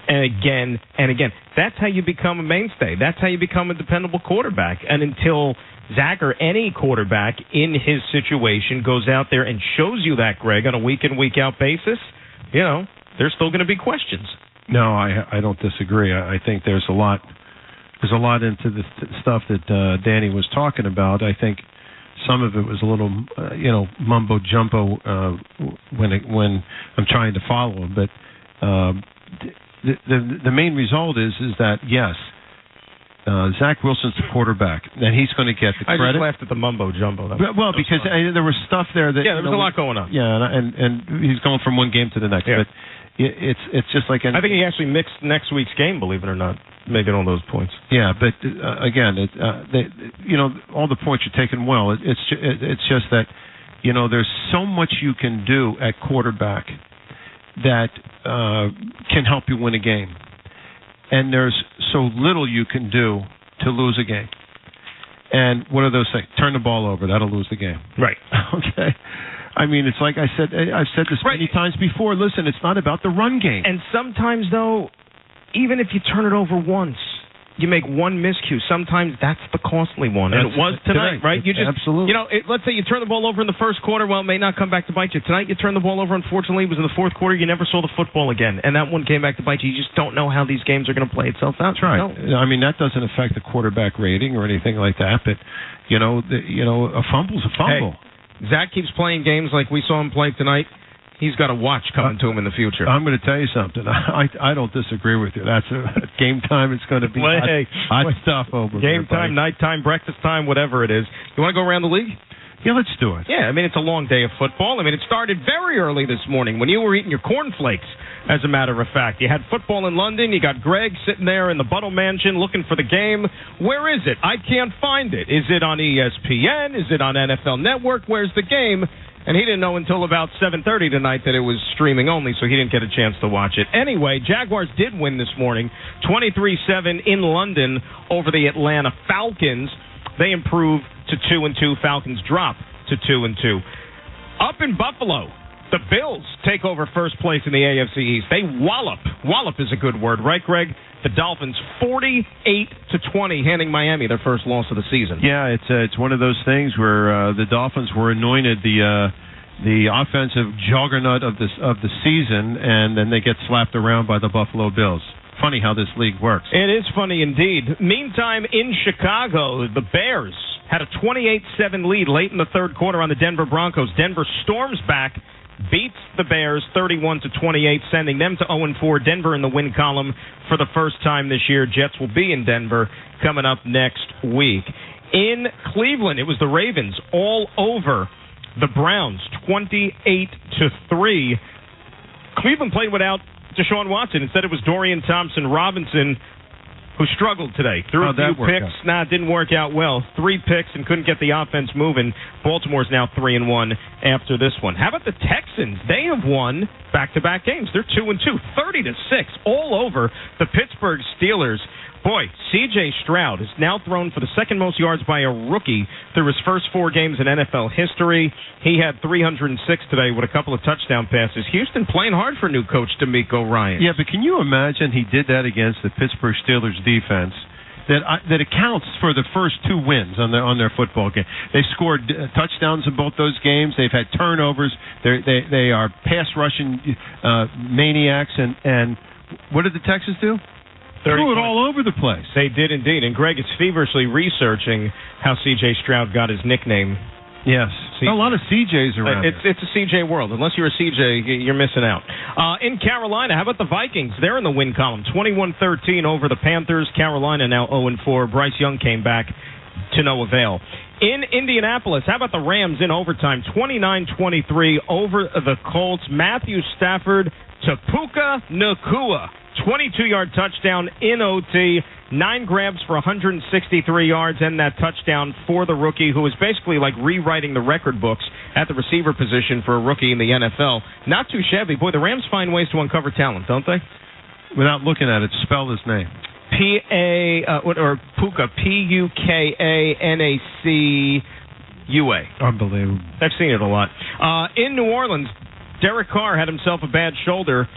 and again and again. That's how you become a mainstay. That's how you become a dependable quarterback. And until Zach or any quarterback in his situation goes out there and shows you that, Greg, on a week-in, week-out basis, you know, there's still going to be questions. No, I don't disagree. I think there's a lot into the stuff that Danny was talking about. I think some of it was a little, mumbo jumbo when I'm trying to follow him. But the main result is that yes, Zach Wilson's the quarterback, and he's going to get the credit. I just laughed at the mumbo jumbo. Because there was stuff there that there was a lot going on. Yeah, and he's going from one game to the next. Yeah. But it's just like I think he actually mixed next week's game, believe it or not, making all those points. Yeah, but again, all the points you're taking well. It's just that there's so much you can do at quarterback that can help you win a game, and there's so little you can do to lose a game. And what are those things? Turn the ball over. That'll lose the game. Right. Okay. I mean, it's like I've said this many times before. Listen, it's not about the run game. And sometimes, though, even if you turn it over once, you make one miscue. Sometimes that's the costly one. And it was tonight, right? You just, absolutely. Let's say you turn the ball over in the first quarter. Well, it may not come back to bite you. Tonight, you turn the ball over. Unfortunately, it was in the fourth quarter. You never saw the football again. And that one came back to bite you. You just don't know how these games are going to play itself out. That's right. No. I mean, that doesn't affect the quarterback rating or anything like that. But, a fumble's a fumble. Hey, Zach keeps playing games like we saw him play tonight. He's got a watch coming to him in the future. I'm going to tell you something. I don't disagree with you. That's game time. It's going to be hot stuff over game there, time, nighttime, breakfast time, whatever it is. You want to go around the league? Yeah, let's do it. Yeah, I mean, it's a long day of football. I mean, it started very early this morning when you were eating your cornflakes, as a matter of fact. You had football in London. You got Greg sitting there in the Buttle Mansion looking for the game. Where is it? I can't find it. Is it on ESPN? Is it on NFL Network? Where's the game? And he didn't know until about 7:30 tonight that it was streaming only, so he didn't get a chance to watch it. Anyway, Jaguars did win this morning, 23-7 in London over the Atlanta Falcons. They improved to 2-2. Falcons drop to 2-2. Up in Buffalo, the Bills take over first place in the AFC East. They wallop. Wallop is a good word, right, Greg? The Dolphins 48-20, handing Miami their first loss of the season. Yeah, it's one of those things where the Dolphins were anointed the offensive juggernaut of the season, and then they get slapped around by the Buffalo Bills. Funny how this league works. It is funny indeed. Meantime, in Chicago, the Bears had a 28-7 lead late in the third quarter on the Denver Broncos. Denver storms back, beats the Bears 31-28, sending them to 0-4. Denver in the win column for the first time this year. Jets will be in Denver coming up next week. In Cleveland, it was the Ravens all over the Browns, 28-3. Cleveland played without Deshaun Watson. Instead, it was Dorian Thompson-Robinson who struggled today. Threw a few picks. It didn't work out well. 3 picks and couldn't get the offense moving. Baltimore's now 3-1 after this one. How about the Texans? They have won back-to-back games. They're 2-2, 30-6, all over the Pittsburgh Steelers. Boy, C.J. Stroud has now thrown for the second most yards by a rookie through his first 4 games in NFL history. He had 306 today with a couple of touchdown passes. Houston playing hard for new coach DeMeco Ryans. Yeah, but can you imagine he did that against the Pittsburgh Steelers defense? That accounts for the first 2 wins on their football game. They scored touchdowns in both those games. They've had turnovers. They are pass rushing maniacs. And what did the Texans do? Threw it all over the place. They did indeed. And Greg is feverishly researching how C.J. Stroud got his nickname. Yes. A lot of CJs around. It's a CJ world. Unless you're a CJ, you're missing out. In Carolina, how about the Vikings? They're in the win column, 21-13 over the Panthers. Carolina now 0-4. Bryce Young came back to no avail. In Indianapolis, how about the Rams in overtime? 29-23 over the Colts. Matthew Stafford to Puka Nacua. 22-yard touchdown in OT. 9 grabs for 163 yards and that touchdown for the rookie, who is basically like rewriting the record books at the receiver position for a rookie in the NFL. Not too shabby. Boy, the Rams find ways to uncover talent, don't they? Without looking at it, spell his name. Puka, P-U-K-A-N-A-C-U-A. Unbelievable. I've seen it a lot. In New Orleans, Derek Carr had himself a bad shoulder.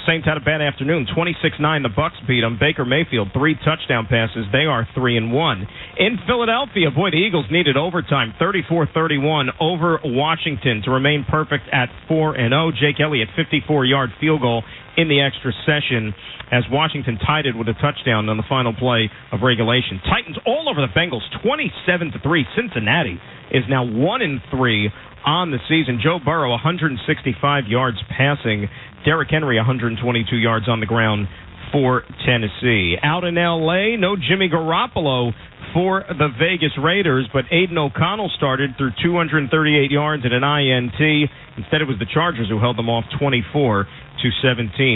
Saints had a bad afternoon. 26-9, the Bucs beat them. Baker Mayfield, 3 touchdown passes. They are 3-1. In Philadelphia, boy, the Eagles needed overtime. 34-31 over Washington to remain perfect at 4-0. Jake Elliott, 54-yard field goal in the extra session as Washington tied it with a touchdown on the final play of regulation. Titans all over the Bengals, 27-3. Cincinnati is now 1-3 on the season. Joe Burrow, 165 yards passing. Derrick Henry, 122 yards on the ground for Tennessee. Out in L.A., no Jimmy Garoppolo for the Vegas Raiders, but Aiden O'Connell started through 238 yards and an INT. Instead, it was the Chargers who held them off 24-17.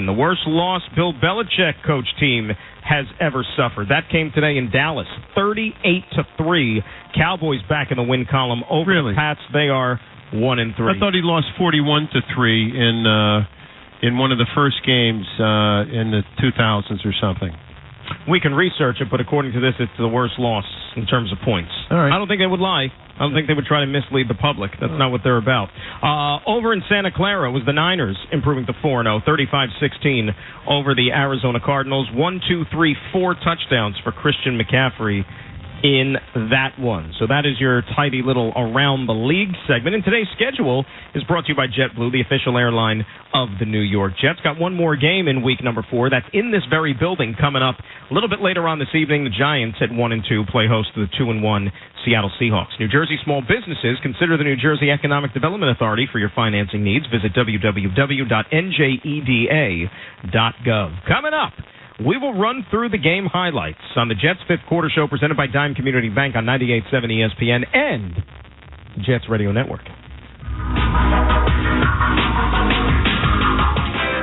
The worst loss Bill Belichick coach team has ever suffered. That came today in Dallas, 38-3. Cowboys back in the win column over the Pats. They are 1-3. I thought he lost 41-3 in one of the first games in the 2000s or something. We can research it, but according to this, it's the worst loss in terms of points. All right. I don't think they would lie. I don't think they would try to mislead the public. That's not what they're about. Over in Santa Clara was the Niners improving to 4-0, 35-16 over the Arizona Cardinals. 4 touchdowns for Christian McCaffrey in that one. So that is your tidy little Around the League segment. And today's schedule is brought to you by JetBlue, the official airline of the New York Jets. Got one more game in week number 4. That's in this very building coming up a little bit later on this evening. The Giants at 1-2 play host to the 2-1 Seattle Seahawks. New Jersey small businesses, consider the New Jersey Economic Development Authority for your financing needs. Visit www.njeda.gov. Coming up, we will run through the game highlights on the Jets' fifth quarter show presented by Dime Community Bank on 98.7 ESPN and Jets Radio Network.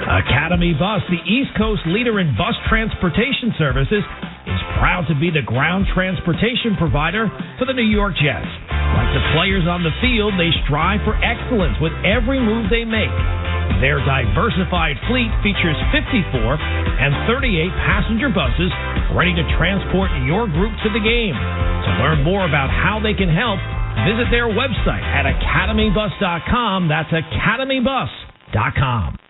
Academy Bus, the East Coast leader in bus transportation services, is proud to be the ground transportation provider for the New York Jets. Like the players on the field, they strive for excellence with every move they make. Their diversified fleet features 54 and 38 passenger buses ready to transport your group to the game. To learn more about how they can help, visit their website at academybus.com. That's academybus.com.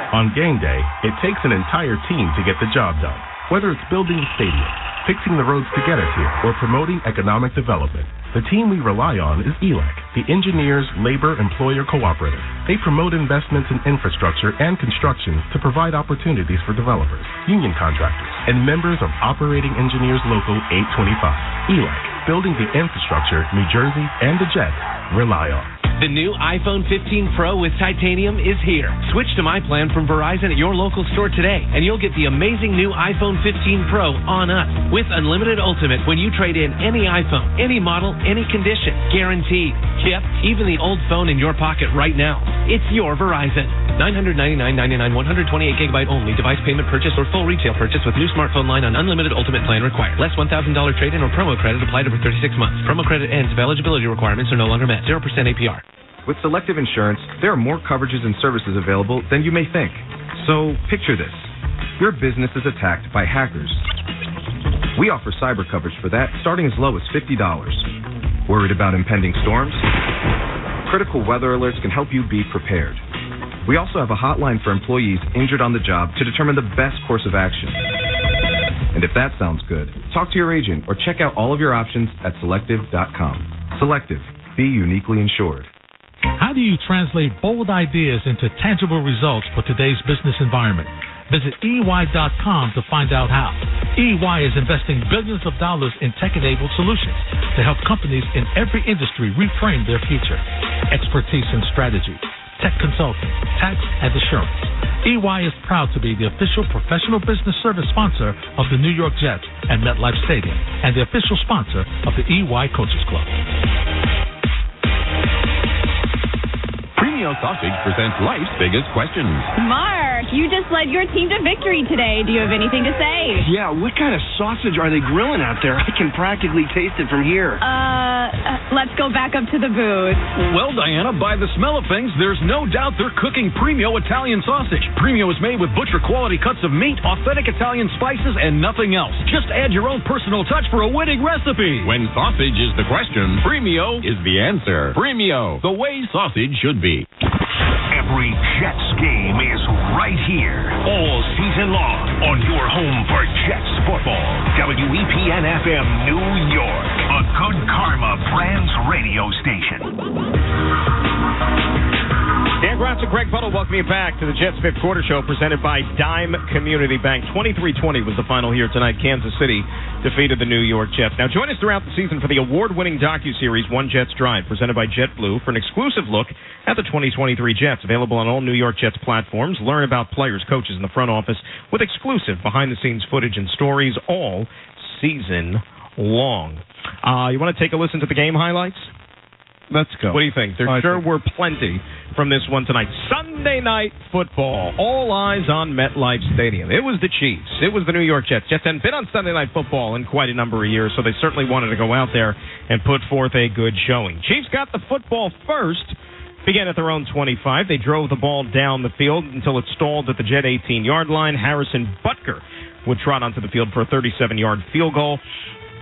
On game day, it takes an entire team to get the job done. Whether it's building a stadium, fixing the roads to get us here, or promoting economic development, the team we rely on is ELEC, the Engineers Labor Employer Cooperative. They promote investments in infrastructure and construction to provide opportunities for developers, union contractors, and members of Operating Engineers Local 825. ELEC, building the infrastructure New Jersey and the Jets rely on. The new iPhone 15 Pro with titanium is here. Switch to my plan from Verizon at your local store today, and you'll get the amazing new iPhone 15 Pro on us with Unlimited Ultimate when you trade in any iPhone, any model, any condition. Guaranteed. Yep, even the old phone in your pocket right now. It's your Verizon. $999.99, 128GB only. Device payment purchase or full retail purchase with new smartphone line on Unlimited Ultimate plan required. Less $1,000 trade-in or promo credit applied over 36 months. Promo credit ends if eligibility requirements are no longer met. 0% APR. With Selective Insurance, there are more coverages and services available than you may think. So, picture this. Your business is attacked by hackers. We offer cyber coverage for that, starting as low as $50. Worried about impending storms? Critical weather alerts can help you be prepared. We also have a hotline for employees injured on the job to determine the best course of action. And if that sounds good, talk to your agent or check out all of your options at Selective.com. Selective. Be uniquely insured. How do you translate bold ideas into tangible results for today's business environment? Visit EY.com to find out how. EY is investing billions of dollars in tech-enabled solutions to help companies in every industry reframe their future. Expertise in strategy, tech consulting, tax and assurance, EY is proud to be the official professional business service sponsor of the New York Jets and MetLife Stadium, and the official sponsor of the EY Coaches Club. Premio Sausage presents life's biggest questions. Mark, you just led your team to victory today. Do you have anything to say? Yeah, what kind of sausage are they grilling out there? I can practically taste it from here. Let's go back up to the booth. Well, Diana, by the smell of things, there's no doubt they're cooking Premio Italian sausage. Premio is made with butcher-quality cuts of meat, authentic Italian spices, and nothing else. Just add your own personal touch for a winning recipe. When sausage is the question, Premio is the answer. Premio, the way sausage should be. Every Jets game is right here, all season long, on your home for Jets football. WEPN-FM New York, a Good Karma Brands radio station. Dan Gratz and Greg Buttle welcome you back to the Jets Fifth Quarter Show presented by Dime Community Bank. 23-20 was the final here tonight. Kansas City defeated the New York Jets. Now join us throughout the season for the award-winning docuseries One Jets Drive presented by JetBlue for an exclusive look at the 2023 Jets. Available on all New York Jets platforms. Learn about players, coaches, and the front office with exclusive behind-the-scenes footage and stories all season long. You want to take a listen to the game highlights? Let's go. What do you think? There sure were plenty from this one tonight. Sunday night football. All eyes on MetLife Stadium. It was the Chiefs. It was the New York Jets. Jets hadn't been on Sunday night football in quite a number of years, so they certainly wanted to go out there and put forth a good showing. Chiefs got the football first. Began at their own 25. They drove the ball down the field until it stalled at the Jet 18-yard line. Harrison Butker would trot onto the field for a 37-yard field goal,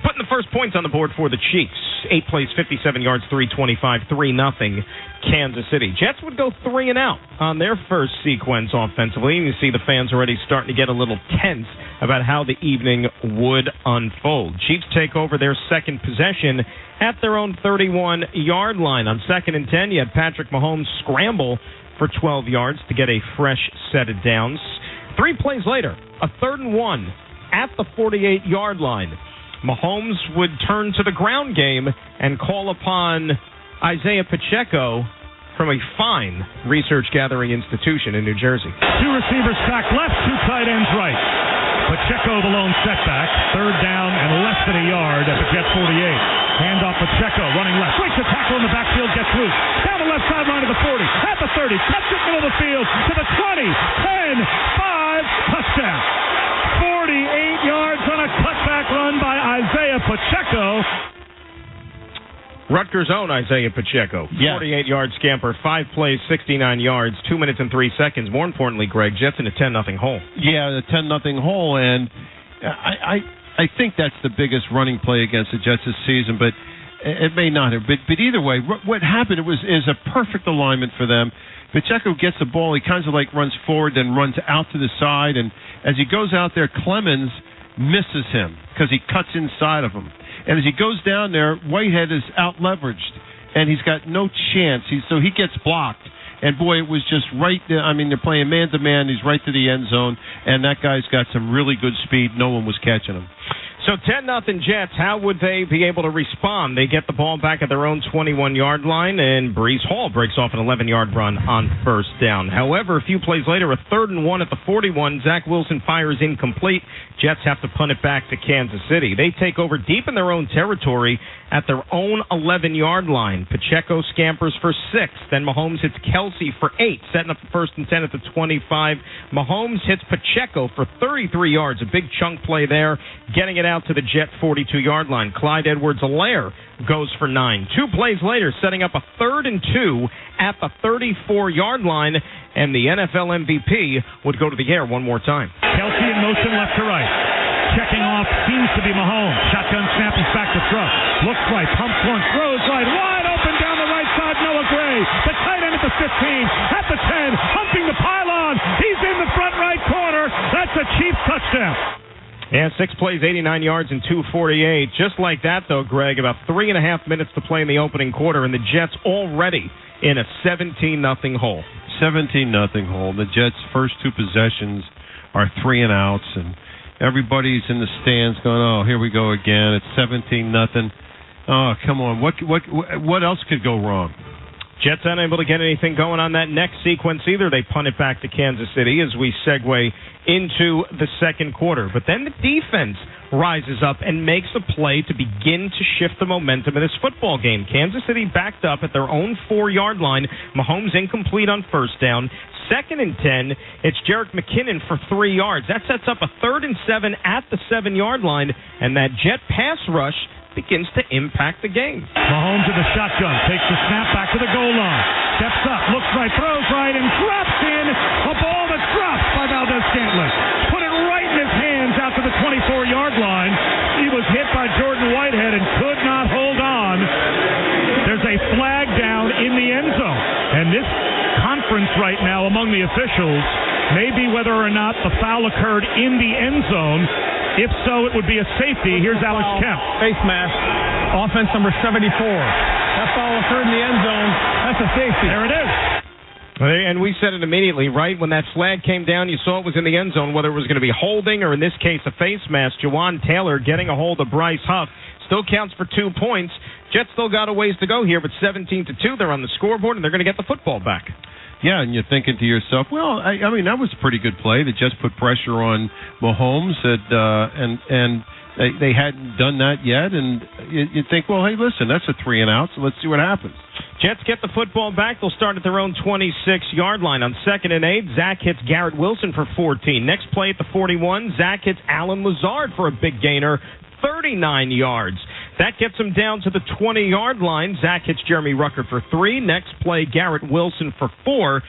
putting the first points on the board for the Chiefs. 8 plays, 57 yards, 325, 3-0 Kansas City. Jets would go 3 and out on their first sequence offensively. And you see the fans already starting to get a little tense about how the evening would unfold. Chiefs take over their second possession at their own 31-yard line. On 2nd and 10, you had Patrick Mahomes scramble for 12 yards to get a fresh set of downs. 3 plays later, a 3rd and 1 at the 48-yard line. Mahomes would turn to the ground game and call upon Isaiah Pacheco from a fine research-gathering institution in New Jersey. 2 receivers back left, 2 tight ends right. Pacheco the lone setback, 3rd down and less than a yard at the Jet 48. Hand off Pacheco, running left, breaks the tackle in the backfield, gets loose. Down the left sideline of the 40, at the 30, cuts it middle of the field to the 20, 10, 5, touchdown. 48 yards on a cutback run by Isaiah Pacheco. Rutgers' own Isaiah Pacheco. 48-yard scamper, 5 plays, 69 yards, 2 minutes and 3 seconds. More importantly, Greg, Jets in a 10-0 hole. Yeah, the 10-0 hole, and I think that's the biggest running play against the Jets this season, but it may not have. But either way, what happened is a perfect alignment for them. Pacheco gets the ball, he kind of like runs forward, then runs out to the side, and as he goes out there, Clemens misses him because he cuts inside of him. And as he goes down there, Whitehead is out-leveraged, and he's got no chance. So he gets blocked. And, boy, it was just right there. I mean, they're playing man-to-man. He's right to the end zone, and that guy's got some really good speed. No one was catching him. So 10-0 Jets, how would they be able to respond? They get the ball back at their own 21-yard line, and Breece Hall breaks off an 11-yard run on first down. However, a few plays later, a 3rd and 1 at the 41. Zach Wilson fires incomplete. Jets have to punt it back to Kansas City. They take over deep in their own territory at their own 11-yard line. Pacheco scampers for 6. Then Mahomes hits Kelsey for 8, setting up the 1st and 10 at the 25. Mahomes hits Pacheco for 33 yards, a big chunk play there, getting it out to the Jet 42-yard line. Clyde Edwards-Helaire goes for 9. 2 plays later, setting up a 3rd and 2 at the 34-yard line, and the NFL MVP would go to the air one more time. Kelsey in motion left to right. Checking off seems to be Mahomes. Shotgun snap, he's back to throw. Looks right, pumps once, throws right, wide open down the right side, Noah Gray. The tight end at the 15, at the 10, humping the pylon. He's in the front right corner. That's a Chiefs touchdown. Yeah, 6 plays, 89 yards, and 248. Just like that, though, Greg, about 3.5 minutes to play in the opening quarter, and the Jets already in a 17-0 hole. 17-0 hole. The Jets' first 2 possessions are 3 and outs, and everybody's in the stands going, "Oh, here we go again. It's 17-0. Oh, come on. What else could go wrong?" Jets unable to get anything going on that next sequence either. They punt it back to Kansas City as we segue into the second quarter. But then the defense rises up and makes a play to begin to shift the momentum of this football game. Kansas City backed up at their own 4-yard line. Mahomes incomplete on first down. 2nd and 10, it's Jerick McKinnon for 3 yards. That sets up a 3rd and 7 at the 7-yard line, and that Jet pass rush begins to impact the game. Mahomes in the shotgun, takes the snap back to the goal line, steps up, looks right, throws right, and drops in a ball that's dropped by Valdez-Scantling. Put it right in his hands out to the 24-yard line. He was hit by Jordan Whitehead and could not hold on. There's a flag down in the end zone, and this conference right now among the officials may be whether or not the foul occurred in the end zone. If so, it would be a safety. Here's Alex Kemp. Face mask, offense number 74. That foul occurred in the end zone. That's a safety. There it is. And we said it immediately, right? When that flag came down, you saw it was in the end zone, whether it was going to be holding or, in this case, a face mask. Jawan Taylor getting a hold of Bryce Huff. Still counts for 2 points. Jets still got a ways to go here, but 17-2, they're on the scoreboard, and they're going to get the football back. Yeah, and you're thinking to yourself, well, I mean, that was a pretty good play. They just put pressure on Mahomes, and they hadn't done that yet. And you think, well, hey, listen, that's a 3 and out, so let's see what happens. Jets get the football back. They'll start at their own 26-yard line. On 2nd and 8, Zach hits Garrett Wilson for 14. Next play at the 41, Zach hits Allen Lazard for a big gainer, 39 yards. That gets him down to the 20-yard line. Zach hits Jeremy Rucker for 3. Next play, Garrett Wilson for 4.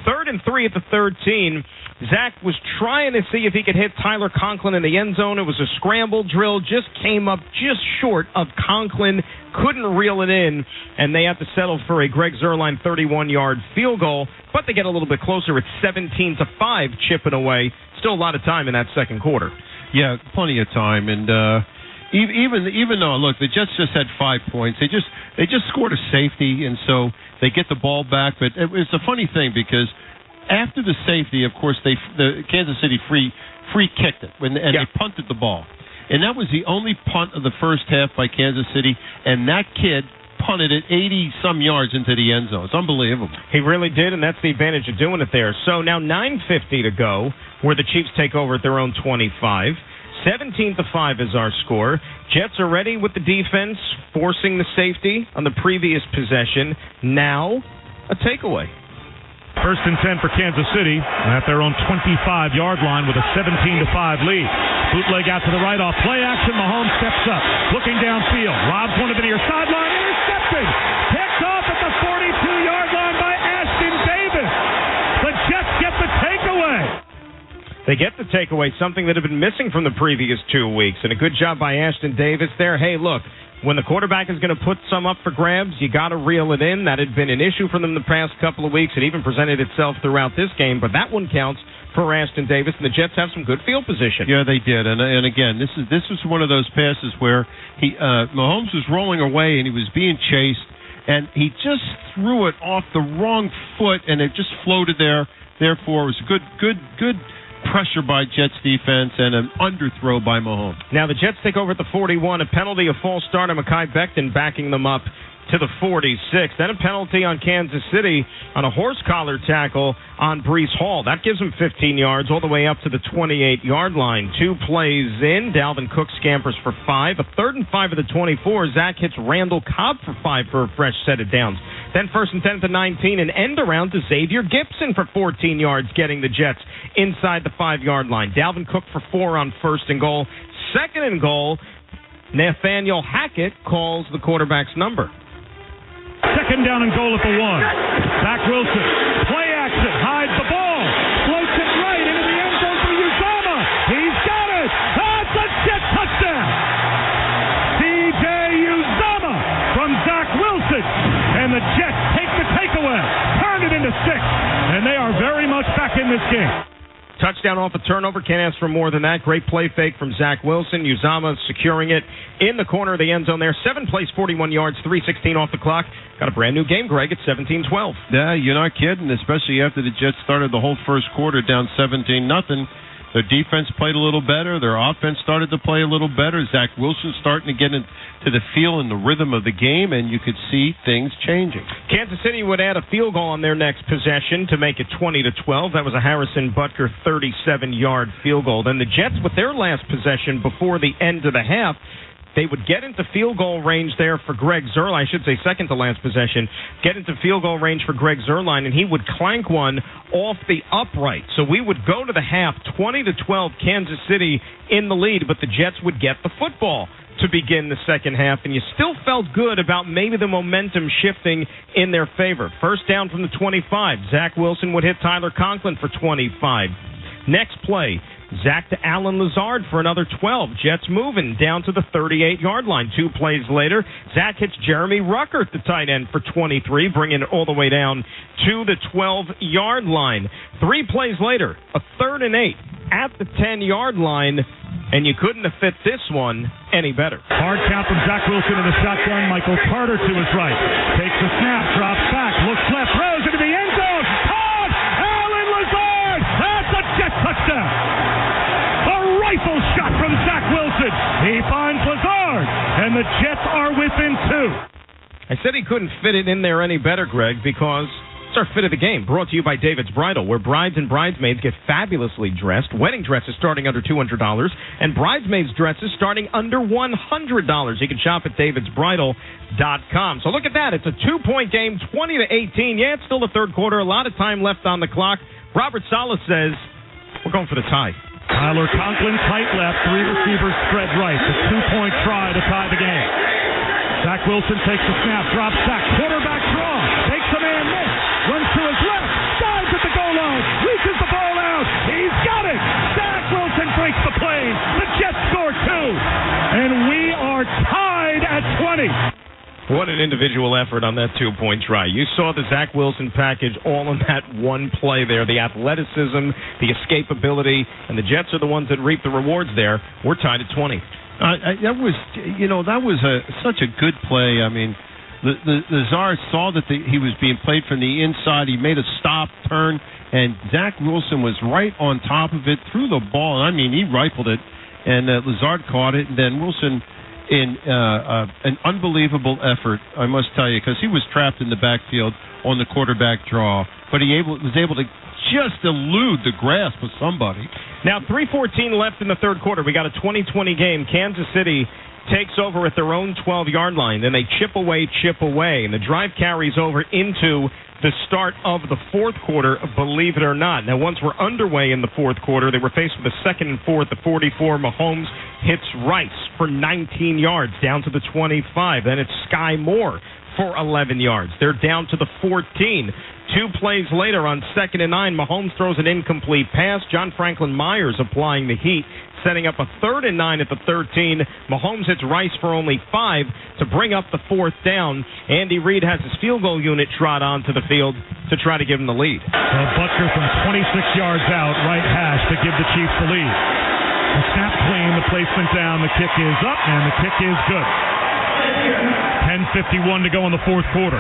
3rd and 3 at the 13. Zach was trying to see if he could hit Tyler Conklin in the end zone. It was a scramble drill. Just came up just short of Conklin. Couldn't reel it in, and they had to settle for a Greg Zuerlein 31-yard field goal. But they get a little bit closer. It's 17-5, chipping away. Still a lot of time in that second quarter. Yeah, plenty of time, and even though, look, the Jets just had 5 points, they just scored a safety, and so they get the ball back. But it's a funny thing because after the safety, of course, the Kansas City free kicked it and they punted the ball, and that was the only punt of the first half by Kansas City, and that kid punted it 80-some yards into the end zone. It's unbelievable. He really did, and that's the advantage of doing it there. So now 9:50 to go, where the Chiefs take over at their own 25. 17-5 is our score. Jets are ready with the defense, forcing the safety on the previous possession. Now, a takeaway. 1st and 10 for Kansas City at their own 25-yard line with a 17-5 lead. Bootleg out to the right off play action. Mahomes steps up, looking downfield. Robs one to the near sideline. Intercepted. Picked off at the 42-yard line by Ashton Davis. The Jets get the takeaway. They get the takeaway, something that had been missing from the previous 2 weeks, and a good job by Ashton Davis there. Hey, look, when the quarterback is going to put some up for grabs, you got to reel it in. That had been an issue for them the past couple of weeks. It even presented itself throughout this game, but that one counts for Ashton Davis, and the Jets have some good field position. Yeah, they did, and again, this was one of those passes where Mahomes was rolling away and he was being chased, and he just threw it off the wrong foot, and it just floated there. Therefore, it was good pressure by Jets defense and an underthrow by Mahomes. Now the Jets take over at the 41. A penalty, a false start on Mekhi Becton backing them up to the 46. Then a penalty on Kansas City on a horse collar tackle on Breece Hall. That gives him 15 yards all the way up to the 28-yard line. 2 plays in. Dalvin Cook scampers for 5. A 3rd and 5 of the 24. Zach hits Randall Cobb for 5 for a fresh set of downs. Then 1st and 10 at the 19. An end around to Xavier Gipson for 14 yards, getting the Jets inside the 5-yard line. Dalvin Cook for 4 on 1st and goal. 2nd and goal, Nathaniel Hackett calls the quarterback's number. 2nd down and goal at the 1. Zach Wilson, play action, hides the ball, floats it right into the end zone for Uzomah. He's got it. That's a Jet touchdown. C.J. Uzomah from Zach Wilson, and the Jets take the takeaway, turn it into 6, and they are very much back in this game. Touchdown off a turnover. Can't ask for more than that. Great play fake from Zach Wilson. Uzomah securing it in the corner of the end zone there. 7 plays, 41 yards, 3:16 off the clock. Got a brand new game, Greg, at 17-12. Yeah, you're not kidding, especially after the Jets started the whole first quarter down 17-0. Their defense played a little better. Their offense started to play a little better. Zach Wilson starting to get into the feel and the rhythm of the game, and you could see things changing. Kansas City would add a field goal on their next possession to make it 20-12. That was a Harrison Butker 37-yard field goal. Then the Jets, with their last possession before the end of the half, they would get into field goal range there for Greg Zuerlein. I should say second to last possession. Get into field goal range for Greg Zuerlein, and he would clank one off the upright. So we would go to the half 20-12, Kansas City in the lead, but the Jets would get the football to begin the second half, and you still felt good about maybe the momentum shifting in their favor. First down from the 25. Zach Wilson would hit Tyler Conklin for 25. Next play, Zach to Allen Lazard for another 12. Jets moving down to the 38-yard line. 2 plays later, Zach hits Jeremy Ruckert, the tight end, for 23, bringing it all the way down to the 12-yard line. 3 plays later, a 3rd and 8 at the 10-yard line, and you couldn't have fit this one any better. Hard count from Zach Wilson in the shotgun. Michael Carter to his right. Takes the snap, drops back, looks left, throws into the end zone. Caught! Allen Lazard! That's a Jet touchdown! A rifle shot from Zach Wilson. He finds Lazard, and the Jets are within 2. I said he couldn't fit it in there any better, Greg, because it's our fit of the game, brought to you by David's Bridal, where brides and bridesmaids get fabulously dressed. Wedding dresses starting under $200, and bridesmaids dresses starting under $100. You can shop at davidsbridal.com. So look at that. It's a 2-point game, 20-18. Yeah, it's still the third quarter. A lot of time left on the clock. Robert Saleh says we're going for the tie. Tyler Conklin, tight left, 3 receivers spread right. The 2-point try to tie the game. Zach Wilson takes the snap, drops back, quarterback draw, takes a man miss, runs to his left, dives at the goal line, reaches the ball out, he's got it! Zach Wilson breaks the plane, the Jets score 2, and we are tied at 20. What an individual effort on that 2-point try. You saw the Zach Wilson package all in that one play there. The athleticism, the escapability, and the Jets are the ones that reap the rewards there. We're tied at 20. That was such a good play. I mean, Lazard saw that he was being played from the inside. He made a stop, turn, and Zach Wilson was right on top of it, threw the ball. I mean, he rifled it, and Lazard caught it, and then Wilson, in an unbelievable effort, I must tell you, because he was trapped in the backfield on the quarterback draw, but was able to just elude the grasp of somebody. Now, 3:14 left in the third quarter. We got a 20-20 game. Kansas City takes over at their own 12-yard line. Then they chip away, and the drive carries over into the start of the fourth quarter, believe it or not. Now, once we're underway in the fourth quarter, they were faced with a 2nd and 4 at the 44. Mahomes hits Rice for 19 yards down to the 25. Then it's Sky Moore for 11 yards. They're down to the 14. 2 plays later on 2nd and 9, Mahomes throws an incomplete pass. John Franklin Myers applying the heat, setting up a 3rd and 9 at the 13. Mahomes hits Rice for only 5 to bring up the 4th down. Andy Reid has his field goal unit trot onto the field to try to give him the lead. Butker from 26 yards out, right hash to give the Chiefs the lead. The snap clean, the placement down, the kick is up, and the kick is good. 10:51 to go in the fourth quarter.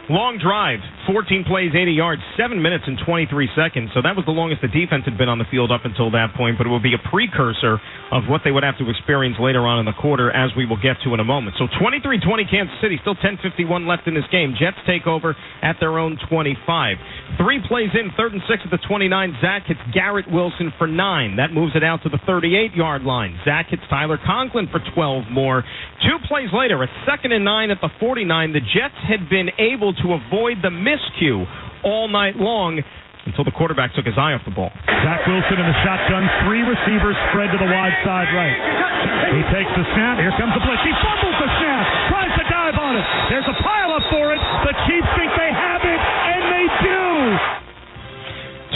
Long drive, 14 plays, 80 yards, 7 minutes and 23 seconds. So that was the longest the defense had been on the field up until that point, but it will be a precursor of what they would have to experience later on in the quarter, as we will get to in a moment. So 23-20 Kansas City, still 10:51 left in this game. Jets take over at their own 25. 3 plays in, 3rd and 6 at the 29. Zach hits Garrett Wilson for 9. That moves it out to the 38-yard line. Zach hits Tyler Conklin for 12 more. 2 plays later, a 2nd and 9 at the 49. The Jets had been able to avoid the miscue all night long until the quarterback took his eye off the ball. Zach Wilson in the shotgun, 3 receivers spread to the wide side right. He takes the snap. Here comes the blitz. He fumbles the snap. Tries to dive on it. There's a pile-up for it. The Chiefs think they have it, and they do.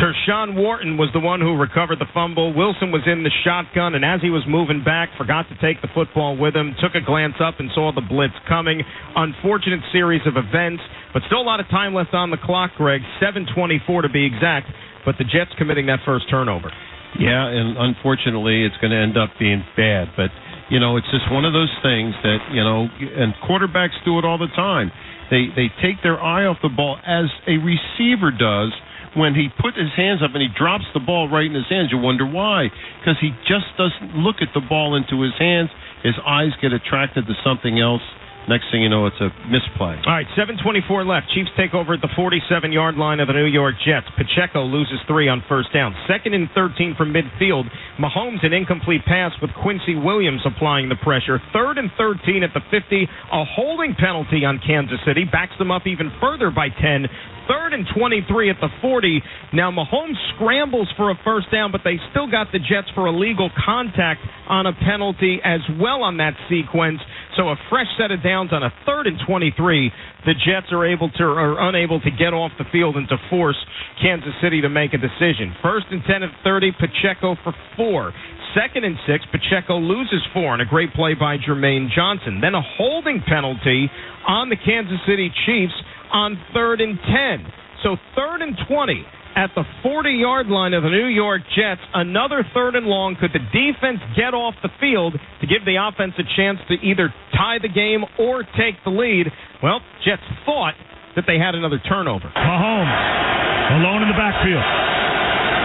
Tershawn Wharton was the one who recovered the fumble. Wilson was in the shotgun, and as he was moving back, forgot to take the football with him, took a glance up and saw the blitz coming. Unfortunate series of events, but still a lot of time left on the clock, Greg. 7:24 to be exact, but the Jets committing that first turnover. Yeah, and unfortunately it's going to end up being bad. But, it's just one of those things that, and quarterbacks do it all the time. They take their eye off the ball as a receiver does when he put his hands up and he drops the ball right in his hands, you wonder why. Because he just doesn't look at the ball into his hands. His eyes get attracted to something else. Next thing you know, it's a misplay. All right, 7:24 left. Chiefs take over at the 47-yard line of the New York Jets. Pacheco loses 3 on first down. 2nd and 13 from midfield. Mahomes, an incomplete pass with Quincy Williams applying the pressure. 3rd and 13 at the 50. A holding penalty on Kansas City. Backs them up even further by 10. 3rd and 23 at the 40. Now, Mahomes scrambles for a first down, but they still got the Jets for illegal contact on a penalty as well on that sequence. So a fresh set of downs on a 3rd and 23. The Jets are unable to get off the field and to force Kansas City to make a decision. 1st and 10 at 30, Pacheco for 4. 2nd and 6, Pacheco loses 4 on a great play by Jermaine Johnson. Then a holding penalty on the Kansas City Chiefs on 3rd and 10. So 3rd and 20 at the 40-yard line of the New York Jets. Another 3rd and long. Could the defense get off the field to give the offense a chance to either tie the game or take the lead? Well, Jets thought that they had another turnover. Mahomes alone in the backfield.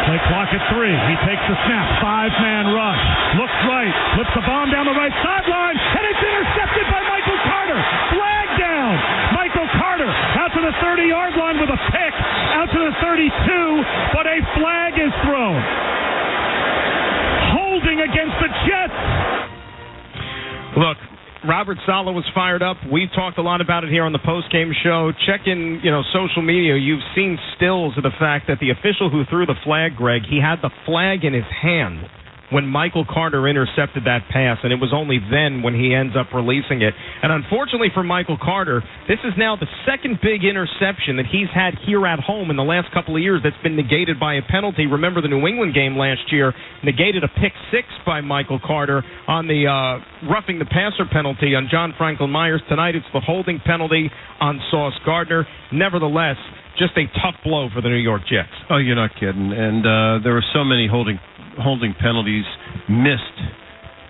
Play clock at 3. He takes the snap. 5-man rush. Looks right. Flips the bomb down the right sideline. And it's intercepted by Michael Carter. Flag down. Michael Carter out to the 30-yard line with a pick. Out to the 32. But a flag is thrown. Holding against the Jets. Look, Robert Saleh was fired up. We've talked a lot about it here on the post-game show. Check in, social media. You've seen stills of the fact that the official who threw the flag, Greg, he had the flag in his hand when Michael Carter intercepted that pass, and it was only then when he ends up releasing it. And unfortunately for Michael Carter, this is now the second big interception that he's had here at home in the last couple of years that's been negated by a penalty. Remember the New England game last year, negated a pick 6 by Michael Carter on the roughing the passer penalty on John Franklin Myers. Tonight it's the holding penalty on Sauce Gardner. Nevertheless, just a tough blow for the New York Jets. Oh, you're not kidding. And there were so many holding penalties missed,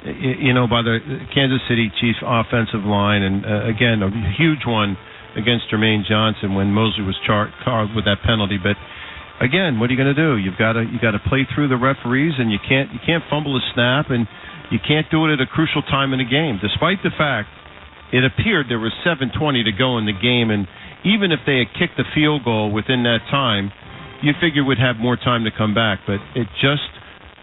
by the Kansas City Chiefs offensive line, and again, a huge one against Jermaine Johnson when Mosley was charged with that penalty. But again, what are you going to do? You've got to play through the referees, and you can't fumble a snap, and you can't do it at a crucial time in the game. Despite the fact it appeared there was 7:20 to go in the game, and even if they had kicked the field goal within that time, you figure we'd have more time to come back. But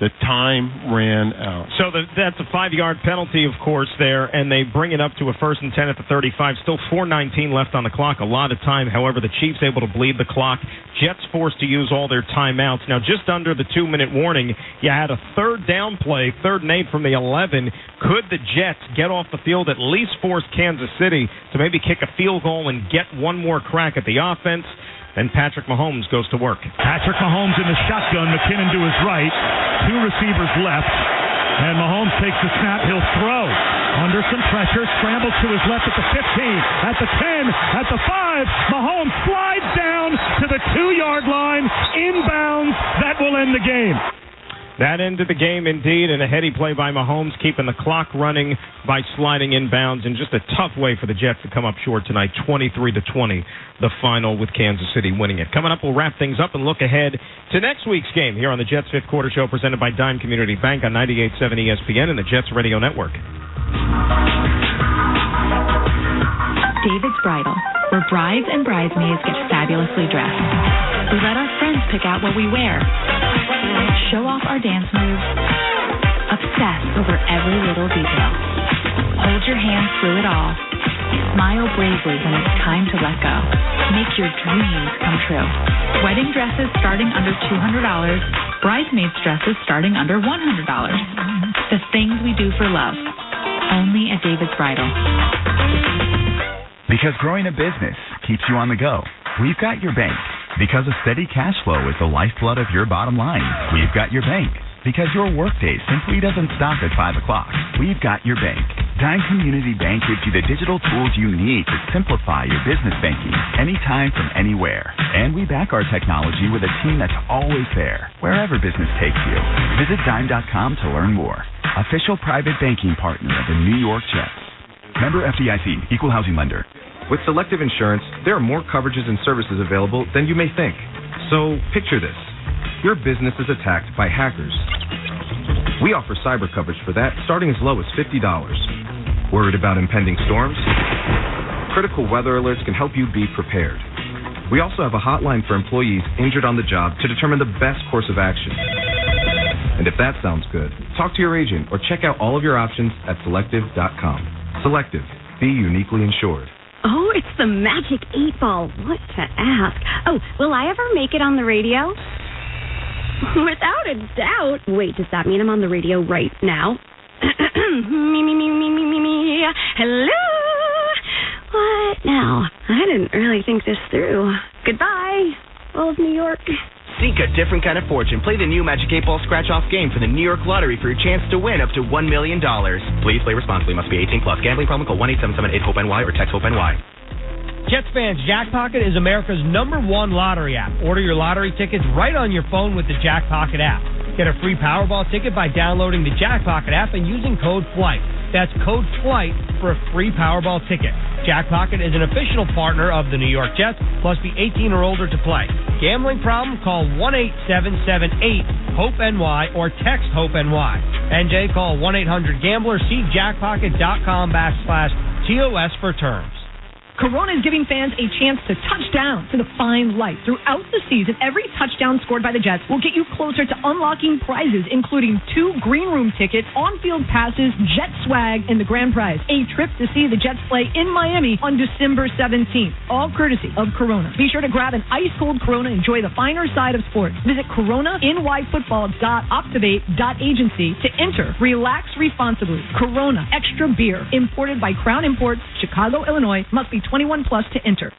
the time ran out. So that's a 5-yard penalty, of course, there, and they bring it up to a 1st and 10 at the 35. Still 4:19 left on the clock. A lot of time. However, the Chiefs able to bleed the clock. Jets forced to use all their timeouts. Now, just under the 2-minute warning, you had a 3rd down play, 3rd and 8 from the 11. Could the Jets get off the field, at least force Kansas City to maybe kick a field goal and get one more crack at the offense? And Patrick Mahomes goes to work. Patrick Mahomes in the shotgun, McKinnon to his right, 2 receivers left, and Mahomes takes the snap. He'll throw under some pressure, scrambles to his left at the 15, at the 10, at the 5. Mahomes slides down to the 2-yard line, inbounds. That will end the game. That ended the game indeed, and a heady play by Mahomes, keeping the clock running by sliding inbounds, and just a tough way for the Jets to come up short tonight, 23-20, the final with Kansas City winning it. Coming up, we'll wrap things up and look ahead to next week's game here on the Jets Fifth Quarter Show, presented by Dime Community Bank on 98.7 ESPN and the Jets Radio Network. David's Bridal, where brides and bridesmaids get fabulously dressed. We let our friends pick out what we wear, show off our dance moves, obsess over every little detail, hold your hand through it all, smile bravely when it's time to let go, make your dreams come true. Wedding dresses starting under $200, bridesmaids dresses starting under $100. The things we do for love, only at David's Bridal. Because growing a business keeps you on the go, we've got your bank. Because a steady cash flow is the lifeblood of your bottom line, we've got your bank. Because your workday simply doesn't stop at 5 o'clock, we've got your bank. Dime Community Bank gives you the digital tools you need to simplify your business banking anytime from anywhere. And we back our technology with a team that's always there, wherever business takes you. Visit Dime.com to learn more. Official private banking partner of the New York Jets. Member FDIC, Equal Housing Lender. With Selective Insurance, there are more coverages and services available than you may think. So picture this. Your business is attacked by hackers. We offer cyber coverage for that, starting as low as $50. Worried about impending storms? Critical weather alerts can help you be prepared. We also have a hotline for employees injured on the job to determine the best course of action. And if that sounds good, talk to your agent or check out all of your options at Selective.com. Selective. Be uniquely insured. Oh, it's the Magic 8-Ball. What to ask? Oh, will I ever make it on the radio? Without a doubt. Wait, does that mean I'm on the radio right now? me. Hello? What now? I didn't really think this through. Goodbye, old New York. Seek a different kind of fortune. Play the new Magic 8-Ball scratch-off game for the New York Lottery for your chance to win up to $1 million. Please play responsibly. Must be 18 plus. Gambling problem? Call 1-877-8-HOPE-NY or text HOPE-NY. Jets fans, Jackpocket is America's #1 lottery app. Order your lottery tickets right on your phone with the Jackpocket app. Get a free Powerball ticket by downloading the Jackpocket app and using code FLIGHT. That's code FLIGHT for a free Powerball ticket. Jackpocket is an official partner of the New York Jets. Must be 18 or older to play. Gambling problem? Call 1-877-8-HOPE-NY or text HOPE-NY. NJ, call 1-800-GAMBLER. See jackpocket.com/TOS for terms. Corona is giving fans a chance to touch down to the fine life. Throughout the season, every touchdown scored by the Jets will get you closer to unlocking prizes, including 2 green room tickets, on-field passes, Jet swag, and the grand prize, a trip to see the Jets play in Miami on December 17th, all courtesy of Corona. Be sure to grab an ice-cold Corona and enjoy the finer side of sports. Visit CoronaNYFootball.optivate.agency to enter. Relax responsibly. Corona Extra Beer, imported by Crown Imports, Chicago, Illinois. Must be 21 plus to enter.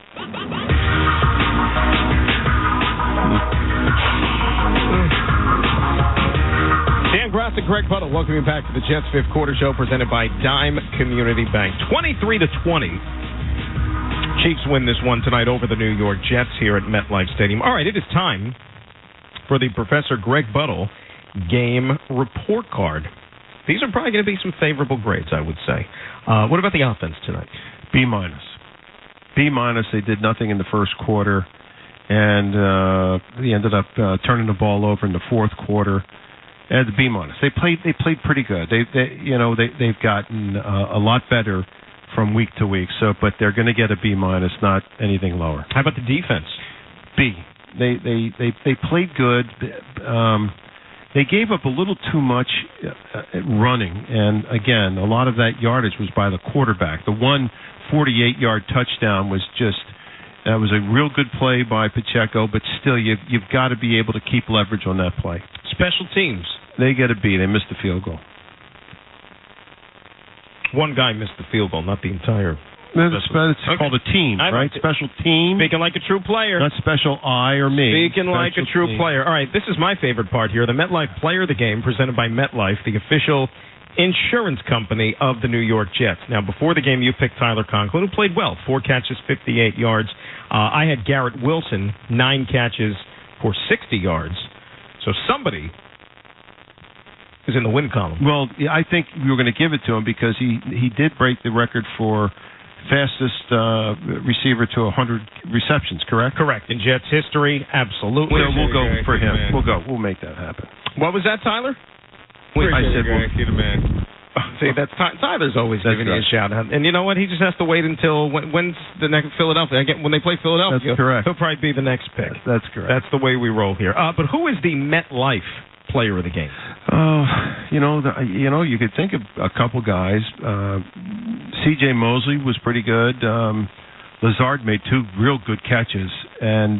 Dan Grass and Greg Buttle, welcome you back to the Jets Fifth Quarter Show presented by Dime Community Bank. 23-20. Chiefs win this one tonight over the New York Jets here at MetLife Stadium. All right, it is time for the Professor Greg Buttle game report card. These are probably going to be some favorable grades, I would say. What about the offense tonight? B-. B-. They did nothing in the first quarter, and they ended up turning the ball over in the fourth quarter. And the B-. They played pretty good. They've gotten a lot better from week to week. But they're going to get a B-, not anything lower. How about the defense? B. They played good. They gave up a little too much running, and again, a lot of that yardage was by the quarterback. The 148-yard touchdown was that was a real good play by Pacheco, but still, you've got to be able to keep leverage on that play. Special teams. They get a B. They missed the field goal. One guy missed the field goal, not the entire. It's called a team, right? Special team. Speaking like a true player. Not special I or me. Speaking like a true player. All right, this is my favorite part here. The MetLife Player of the Game presented by MetLife, the official insurance company of the New York Jets. Now, before the game, you picked Tyler Conklin, who played well. 4 catches, 58 yards. I had Garrett Wilson, 9 catches for 60 yards. So somebody is in the win column. Well, I think we were going to give it to him because he did break the record for fastest receiver to 100 receptions, correct? Correct. In Jets history, absolutely. We'll go for him. We'll make that happen. What was that, Tyler? I said, you're the man. See, that's Tyler's always giving you a shout out. And you know what? He just has to wait until when's the next Philadelphia? When they play Philadelphia, that's correct. He'll probably be the next pick. That's correct. That's the way we roll here. But who is the MetLife player of the game? You could think of a couple guys. C.J. Mosley was pretty good. Lazard made 2 real good catches, and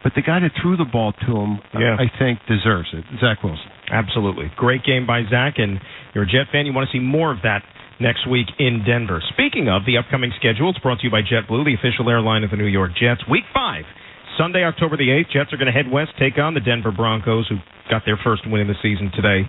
but the guy that threw the ball to him, I think, deserves it. Zach Wilson. Absolutely. Great game by Zach, and you're a Jet fan. You want to see more of that next week in Denver. Speaking of the upcoming schedule, it's brought to you by JetBlue, the official airline of the New York Jets. Week 5, Sunday, October the 8th, Jets are going to head west, take on the Denver Broncos, who got their first win of the season today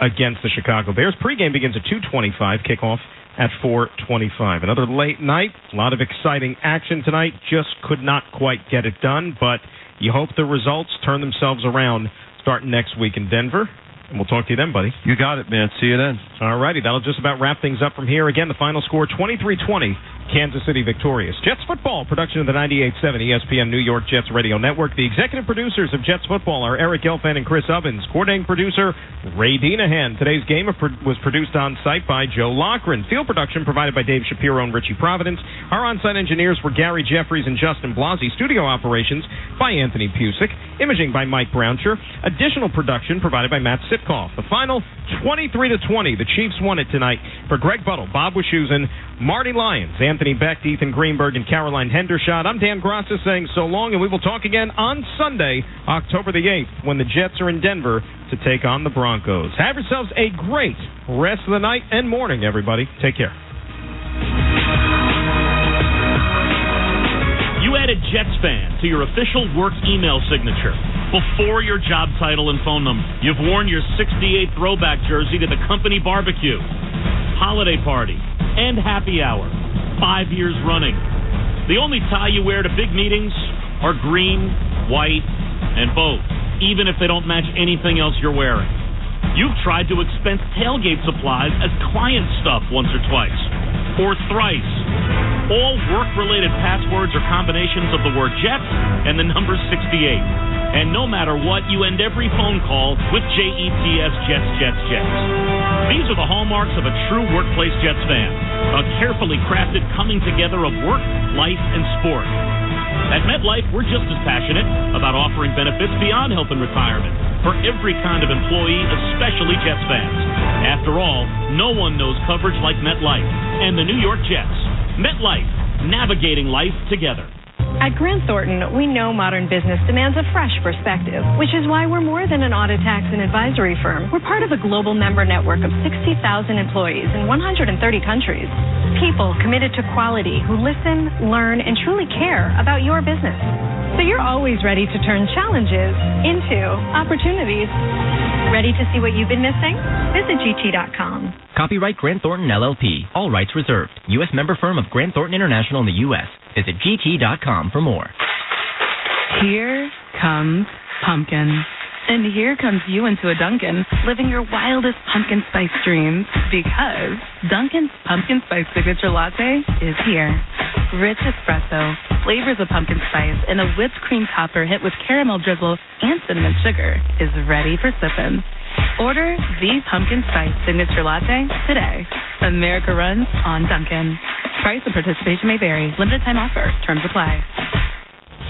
against the Chicago Bears. Pregame begins at 2:25, kickoff at 4:25. Another late night, a lot of exciting action tonight. Just could not quite get it done, but you hope the results turn themselves around starting next week in Denver. And we'll talk to you then, buddy. You got it, man. See you then. All righty. That'll just about wrap things up from here. Again, the final score, 23-20 Kansas City victorious. Jets football, production of the 98.7 ESPN New York Jets Radio Network. The executive producers of Jets football are Eric Gelfand and Chris Ovens. Coordinating producer, Ray Dinahan. Today's game was produced on site by Joe Lochran. Field production provided by Dave Shapiro and Richie Providence. Our on-site engineers were Gary Jeffries and Justin Blasi. Studio operations by Anthony Pusick. Imaging by Mike Brownshire. Additional production provided by Matt Sitkoff. The final 23-20. The Chiefs won it tonight. For Greg Buttle, Bob Wischusen, Marty Lyons, Anthony Beck, Ethan Greenberg, and Caroline Hendershot, I'm Dan Grassa saying so long, and we will talk again on Sunday, October the 8th, when the Jets are in Denver to take on the Broncos. Have yourselves a great rest of the night and morning, everybody. Take care. You added Jets fan to your official work email signature before your job title and phone number. You've worn your 68 throwback jersey to the company barbecue, holiday party, and happy hour. 5 years running. The only tie you wear to big meetings are green, white, and both, even if they don't match anything else you're wearing. You've tried to expense tailgate supplies as client stuff once or twice, or thrice. All work-related passwords or combinations of the word Jets and the number 68. And no matter what, you end every phone call with JETS, Jets, Jets, Jets. These are the hallmarks of a true workplace Jets fan. A carefully crafted coming together of work, life, and sport. At MetLife, we're just as passionate about offering benefits beyond health and retirement for every kind of employee, especially Jets fans. After all, no one knows coverage like MetLife and the New York Jets. MetLife, navigating life together. At Grant Thornton, we know modern business demands a fresh perspective, which is why we're more than an audit, tax, and advisory firm. We're part of a global member network of 60,000 employees in 130 countries. People committed to quality who listen, learn, and truly care about your business. So you're always ready to turn challenges into opportunities. Ready to see what you've been missing? Visit GT.com. Copyright Grant Thornton LLP. All rights reserved. U.S. member firm of Grant Thornton International in the U.S. Visit GT.com for more. Here comes pumpkin. And here comes you into a Dunkin', living your wildest pumpkin spice dreams, because Dunkin's Pumpkin Spice Signature Latte is here. Rich espresso, flavors of pumpkin spice, and a whipped cream topper hit with caramel drizzle and cinnamon sugar is ready for sipping. Order the Pumpkin Spice Signature Latte today. America runs on Dunkin'. Price and participation may vary. Limited time offer. Terms apply.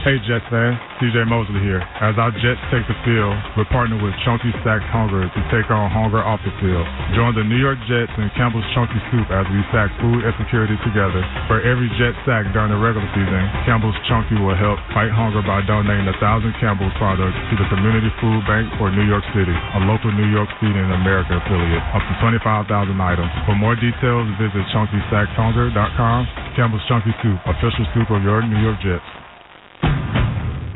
Hey Jets fans, TJ Mosley here. As our Jets take the field, we're partnered with Chunky Stacked Hunger to take on hunger off the field. Join the New York Jets and Campbell's Chunky Soup as we stack food and security together. For every Jet sack during the regular season, Campbell's Chunky will help fight hunger by donating 1,000 Campbell's products to the Community Food Bank for New York City, a local New York Feeding America affiliate, up to 25,000 items. For more details, visit ChunkyStackedHunger.com. Campbell's Chunky Soup, official soup of your New York Jets.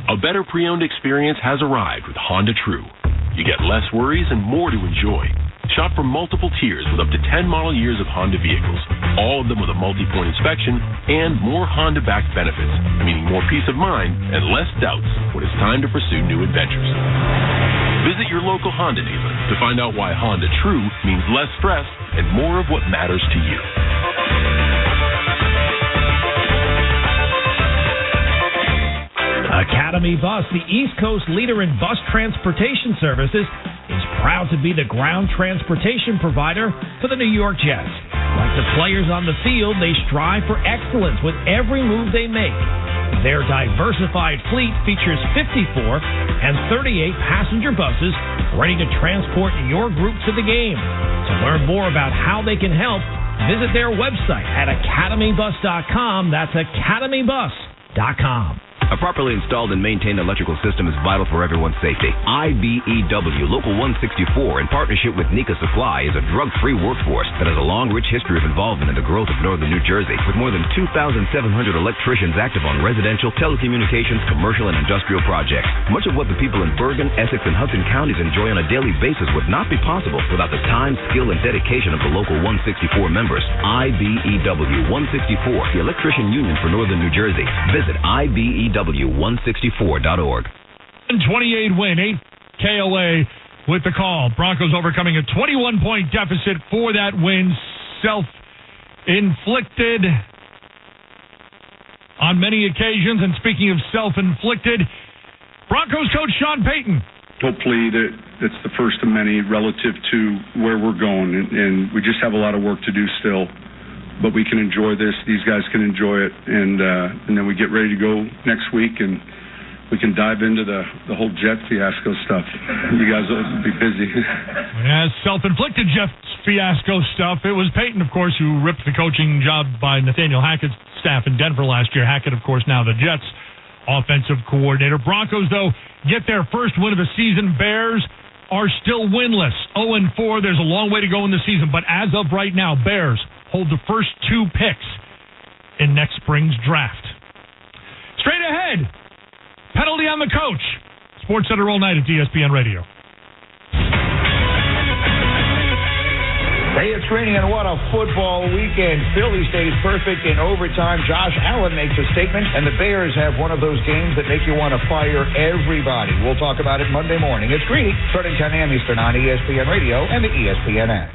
A better pre-owned experience has arrived with Honda True. You get less worries and more to enjoy. Shop from multiple tiers with up to 10 model years of Honda vehicles, all of them with a multi-point inspection and more Honda-backed benefits, meaning more peace of mind and less doubts when it's time to pursue new adventures. Visit your local Honda dealer to find out why Honda True means less stress and more of what matters to you. Academy Bus, the East Coast leader in bus transportation services, is proud to be the ground transportation provider for the New York Jets. Like the players on the field, they strive for excellence with every move they make. Their diversified fleet features 54 and 38 passenger buses ready to transport your group to the game. To learn more about how they can help, visit their website at academybus.com. That's academybus.com. A properly installed and maintained electrical system is vital for everyone's safety. IBEW Local 164, in partnership with Nika Supply, is a drug-free workforce that has a long, rich history of involvement in the growth of northern New Jersey, with more than 2,700 electricians active on residential, telecommunications, commercial, and industrial projects. Much of what the people in Bergen, Essex, and Hudson counties enjoy on a daily basis would not be possible without the time, skill, and dedication of the Local 164 members. IBEW 164, the electrician union for northern New Jersey. Visit IBEW164.org. 28 win, 8 KOA with the call. Broncos overcoming a 21-point deficit for that win. Self-inflicted. on many occasions. And speaking of self-inflicted, Broncos coach Sean Payton. Hopefully that's the first of many relative to where we're going, and we just have a lot of work to do still. But we can enjoy this. These guys can enjoy it, and then we get ready to go next week, and we can dive into the whole Jet fiasco stuff. You guys will be busy. Yeah, self-inflicted Jet fiasco stuff. It was Payton, of course, who ripped the coaching job by Nathaniel Hackett's staff in Denver last year. Hackett, of course, now the Jets' offensive coordinator. Broncos, though, get their first win of the season. Bears are still winless, 0-4. There's a long way to go in the season, but as of right now, Bears hold the first 2 picks in next spring's draft. Straight ahead, penalty on the coach. Sports Center all night at ESPN Radio. Hey, it's raining, and what a football weekend. Philly stays perfect in overtime. Josh Allen makes a statement, and the Bears have one of those games that make you want to fire everybody. We'll talk about it Monday morning. It's Greeny, starting 10 a.m. Eastern on ESPN Radio and the ESPN app.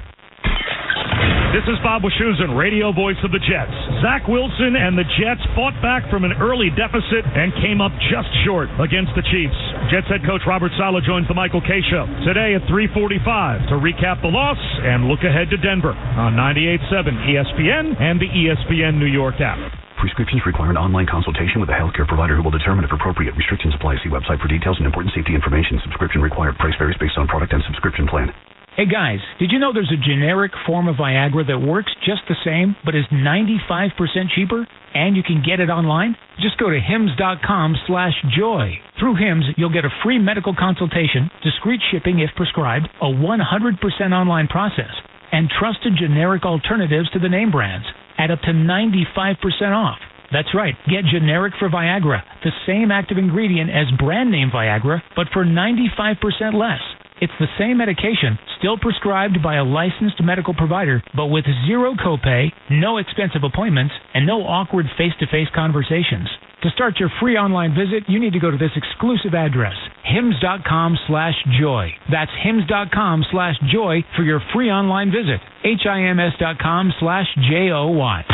This is Bob Wischusen, radio voice of the Jets. Zach Wilson and the Jets fought back from an early deficit and came up just short against the Chiefs. Jets head coach Robert Saleh joins the Michael Kay Show today at 3:45 to recap the loss and look ahead to Denver on 98.7 ESPN and the ESPN New York app. Prescriptions require an online consultation with a healthcare provider who will determine if appropriate. Restrictions apply. See website for details and important safety information. Subscription required. Price varies based on product and subscription plan. Hey guys, did you know there's a generic form of Viagra that works just the same, but is 95% cheaper? And you can get it online? Just go to hims.com/joy. Through Hims, you'll get a free medical consultation, discreet shipping if prescribed, a 100% online process, and trusted generic alternatives to the name brands at up to 95% off. That's right, get generic for Viagra, the same active ingredient as brand name Viagra, but for 95% less. It's the same medication, still prescribed by a licensed medical provider, but with zero copay, no expensive appointments, and no awkward face-to-face conversations. To start your free online visit, you need to go to this exclusive address, hims.com/joy. That's hims.com/joy for your free online visit. HIMS.com/JOY.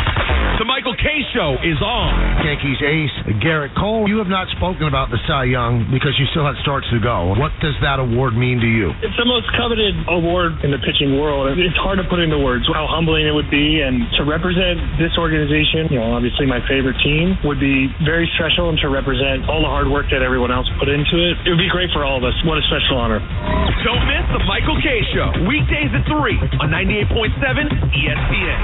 The Michael Kay Show is on. Yankees ace Garrett Cole. You have not spoken about the Cy Young because you still have starts to go. What does that award mean to you? It's the most coveted award in the pitching world. It's hard to put into words how humbling it would be, and to represent this organization, obviously my favorite team, would be very special, and to represent all the hard work that everyone else put into it, it would be great for all of us. What a special honor. Don't miss the Michael Kay Show, weekdays at 3 on 98.7 ESPN.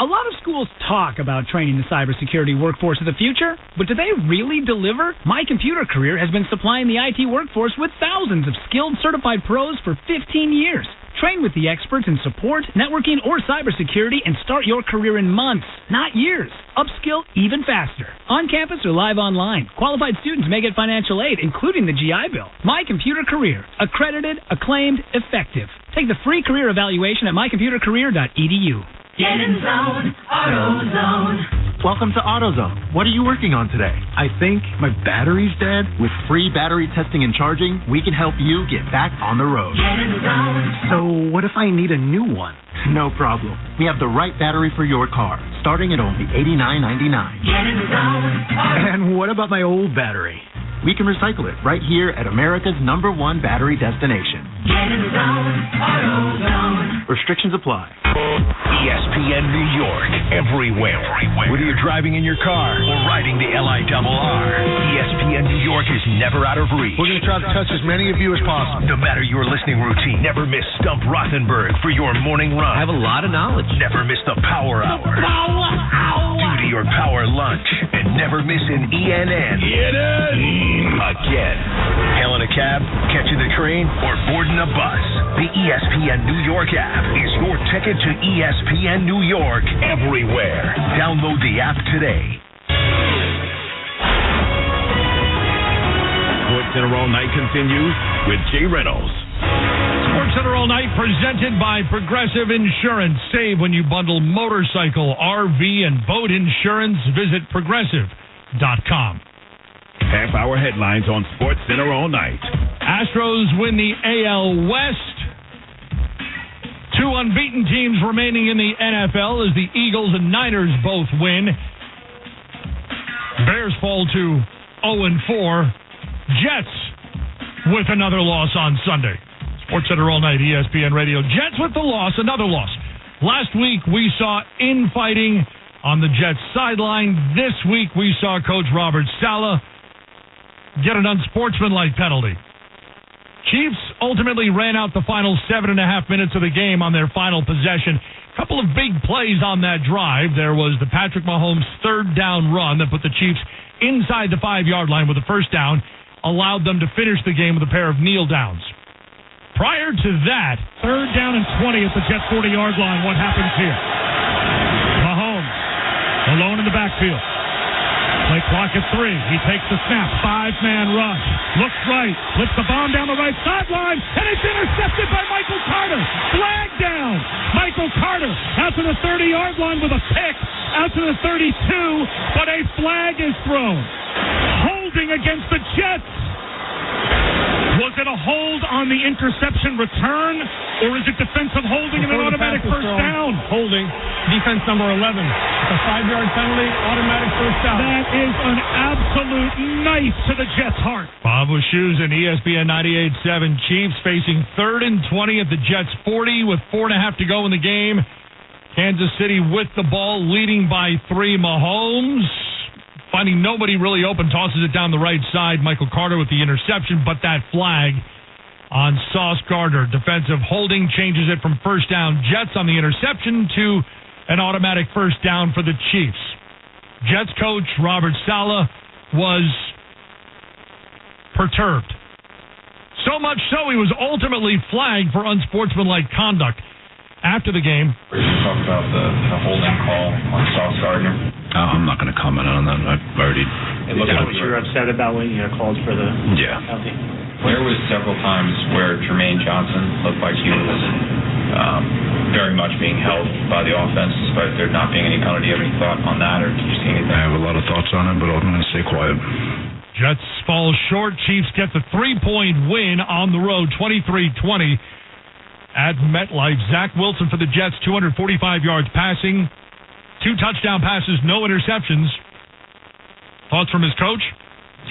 A lot of schools talk about training the cybersecurity workforce of the future, but do they really deliver? My Computer Career has been supplying the IT workforce with thousands of skilled certified pros for 15 years. Train with the experts in support, networking, or cybersecurity and start your career in months, not years. Upskill even faster. On campus or live online. Qualified students may get financial aid, including the GI Bill. My Computer Career. Accredited, acclaimed, effective. Take the free career evaluation at mycomputercareer.edu. Get in zone, AutoZone. Welcome to AutoZone. What are you working on today? I think my battery's dead. With free battery testing and charging, we can help you get back on the road. Get in zone. So what if I need a new one? No problem. We have the right battery for your car, starting at only $89.99. Get in zone. And what about my old battery? We can recycle it right here at America's #1 battery destination. Get in zone, AutoZone. Restrictions apply. ESPN New York, everywhere. Whether you're driving in your car or riding the LIRR, ESPN New York is never out of reach. We're going to try to touch as many of you as possible. No matter your listening routine, never miss Stump Rothenberg for your morning run. I have a lot of knowledge. Never miss the Power Hour. Due to your power lunch, and never miss an ENN. Again. Hailing a cab, catching the train, or boarding a bus. The ESPN New York app is your ticket to ESPN New York everywhere. Download the app today. SportsCenter All Night continues with Jay Reynolds. SportsCenter All Night presented by Progressive Insurance. Save when you bundle motorcycle, RV, and boat insurance. Visit Progressive.com. Half-hour headlines on SportsCenter All Night. Astros win the AL West. 2 unbeaten teams remaining in the NFL as the Eagles and Niners both win. Bears fall to 0-4. Jets with another loss on Sunday. SportsCenter all night, ESPN Radio. Jets with the loss, another loss. Last week we saw infighting on the Jets sideline. This week we saw Coach Robert Saleh get an unsportsmanlike penalty. Chiefs ultimately ran out the final 7.5 minutes of the game on their final possession. A couple of big plays on that drive. There was the Patrick Mahomes third down run that put the Chiefs inside the 5-yard line with a first down, allowed them to finish the game with a pair of kneel downs. Prior to that, third down and 20 at the Jets 40-yard line. What happens here? Mahomes alone in the backfield. Play clock at 3. He takes the snap. 5-man rush. Looks right. Flips the bomb down the right sideline. And it's intercepted by Michael Carter. Flag down. Michael Carter out to the 30-yard line with a pick. Out to the 32. But a flag is thrown. Holding against the Jets. Was it a hold on the interception return, or is it defensive holding and an automatic first down? Holding, defense number 11. It's a 5-yard penalty, automatic first down. That is an absolute knife to the Jets' heart. Bob Wischusen, ESPN 98.7. Chiefs facing 3rd and 20 at the Jets' 40 with 4.5 to go in the game. Kansas City with the ball, leading by 3. Mahomes, finding nobody really open, tosses it down the right side. Michael Carter with the interception, but that flag on Sauce Gardner. Defensive holding changes it from first down Jets on the interception to an automatic first down for the Chiefs. Jets coach Robert Saleh was perturbed. So much so he was ultimately flagged for unsportsmanlike conduct. After the game, we should talk about the holding call on Sauce Gardner. I'm not going to comment on that. I've already. It looked like you were upset about when you called for the penalty. There was several times where Jermaine Johnson looked like he was very much being held by the offense, despite there not being any penalty. Do you have any thought on that, or did you see anything? I have a lot of thoughts on it, but I'm going to stay quiet. Jets fall short. Chiefs get the 3-point win on the road, 23-20. At MetLife, Zach Wilson for the Jets, 245 yards passing, 2 touchdown passes, no interceptions. Thoughts from his coach?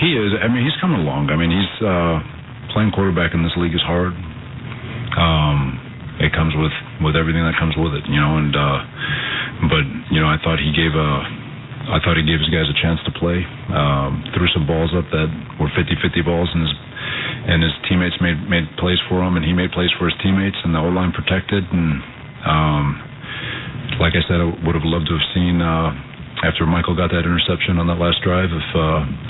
He is. I mean, he's coming along. I mean, he's playing quarterback in this league is hard. It comes with everything that comes with it, you know. And but you know, I thought he gave his guys a chance to play. Threw some balls up that were 50-50 balls, and his teammates made plays for him, and he made plays for his teammates, and the O-line protected. And like I said, I would have loved to have seen after Michael got that interception on that last drive. If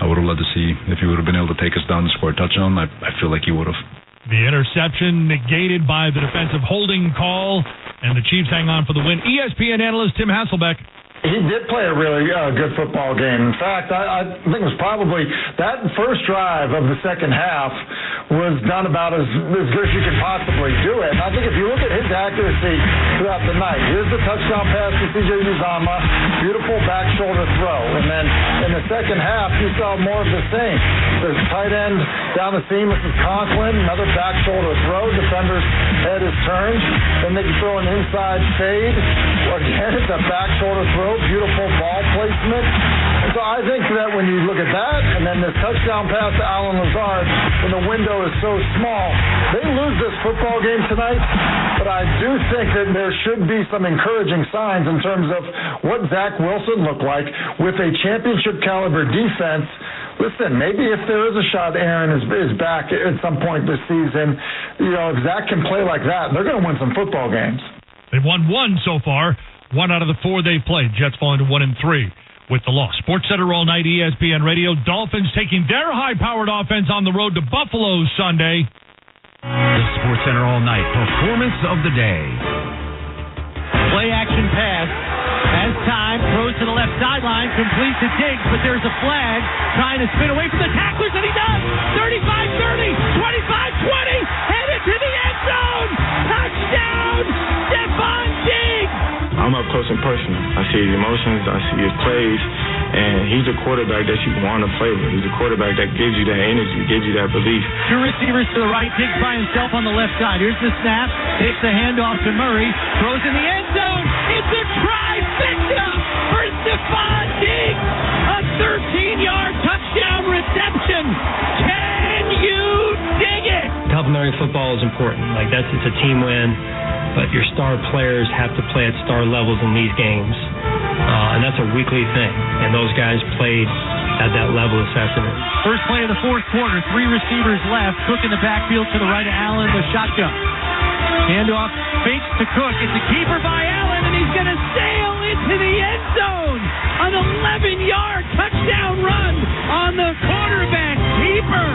I would have loved to see if he would have been able to take us down and score a touchdown. I feel like he would have. The interception negated by the defensive holding call, and the Chiefs hang on for the win. ESPN analyst Tim Hasselbeck. He did play a really good football game. In fact, I think it was probably that first drive of the second half was done about as good as you could possibly do it. And I think if you look at his accuracy throughout the night, here's the touchdown pass to C.J. Uzomah, beautiful back shoulder throw. And then in the second half, you saw more of the same. There's tight end down the seam. This is Conklin, another back shoulder throw. Defender's head is turned. Then they can throw an inside fade. Again, it's a back shoulder throw. Beautiful ball placement. And so I think that when you look at that, and then this touchdown pass to Allen Lazard, when the window is so small, they lose this football game tonight. But I do think that there should be some encouraging signs in terms of what Zach Wilson looked like with a championship caliber defense. Listen, maybe if there is a shot Aaron is back at some point this season, you know, if Zach can play like that, they're going to win some football games. They've won 1 so far. 1 out of the 4 they've played. Jets falling to 1-3 with the loss. SportsCenter all night, ESPN Radio. Dolphins taking their high-powered offense on the road to Buffalo Sunday. The SportsCenter all night performance of the day. Play action pass. Has time, throws to the left sideline, completes to Diggs, but there's a flag trying to spin away from the tacklers, and he does. 35-30, 25-20, headed to the end zone. Touchdown, Stephon Diggs. I'm up close and personal. I see his emotions, I see his plays, and he's a quarterback that you want to play with. He's a quarterback that gives you that energy, gives you that belief. 2 receivers to the right, Diggs by himself on the left side. Here's the snap, takes the handoff to Murray, throws in the end zone. It's a trifecta for Stephon Diggs, a 13 11-yard touchdown reception. Can you dig it? Complementary football is important. It's a team win, but your star players have to play at star levels in these games, and that's a weekly thing. And those guys played at that level this afternoon. First play of the fourth quarter, 3 receivers left. Cook in the backfield to the right of Allen, the shotgun. Handoff, fakes to Cook. It's a keeper by Allen, and he's going to sail into the end zone. An 11-yard touchdown run on the quarterback keeper.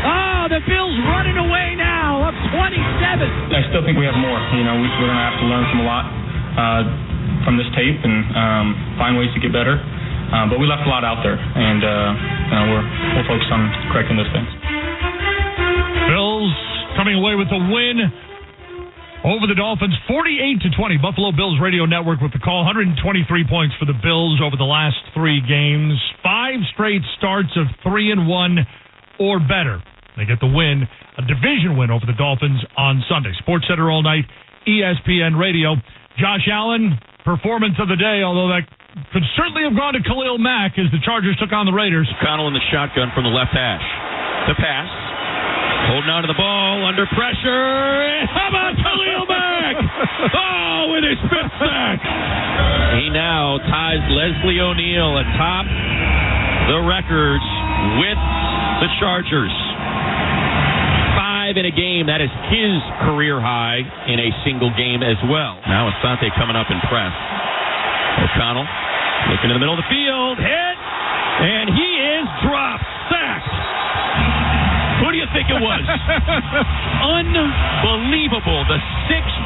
Oh, the Bills running away now, up 27. I still think we have more. We're going to have to learn from a lot from this tape and find ways to get better. But we left a lot out there, and we're focused on correcting those things. Bills coming away with a win over the Dolphins, 48-20. Buffalo Bills Radio Network with the call. 123 points for the Bills over the last 3 games. 5 straight starts of 3-1 or better. They get the win, a division win over the Dolphins on Sunday. Sports Center all night, ESPN Radio. Josh Allen, performance of the day, although that could certainly have gone to Khalil Mack as the Chargers took on the Raiders. O'Connell in the shotgun from the left hash. The pass. Holding on to the ball, under pressure. How about Khalil Mack? Oh, with his 5th sack. He now ties Leslie O'Neal atop the records with the Chargers. 5 in a game. That is his career high in a single game as well. Now Asante coming up in press. O'Connell looking in the middle of the field. Hit. And he is dropped. Sacked. Who do you think it was? Unbelievable. The 6th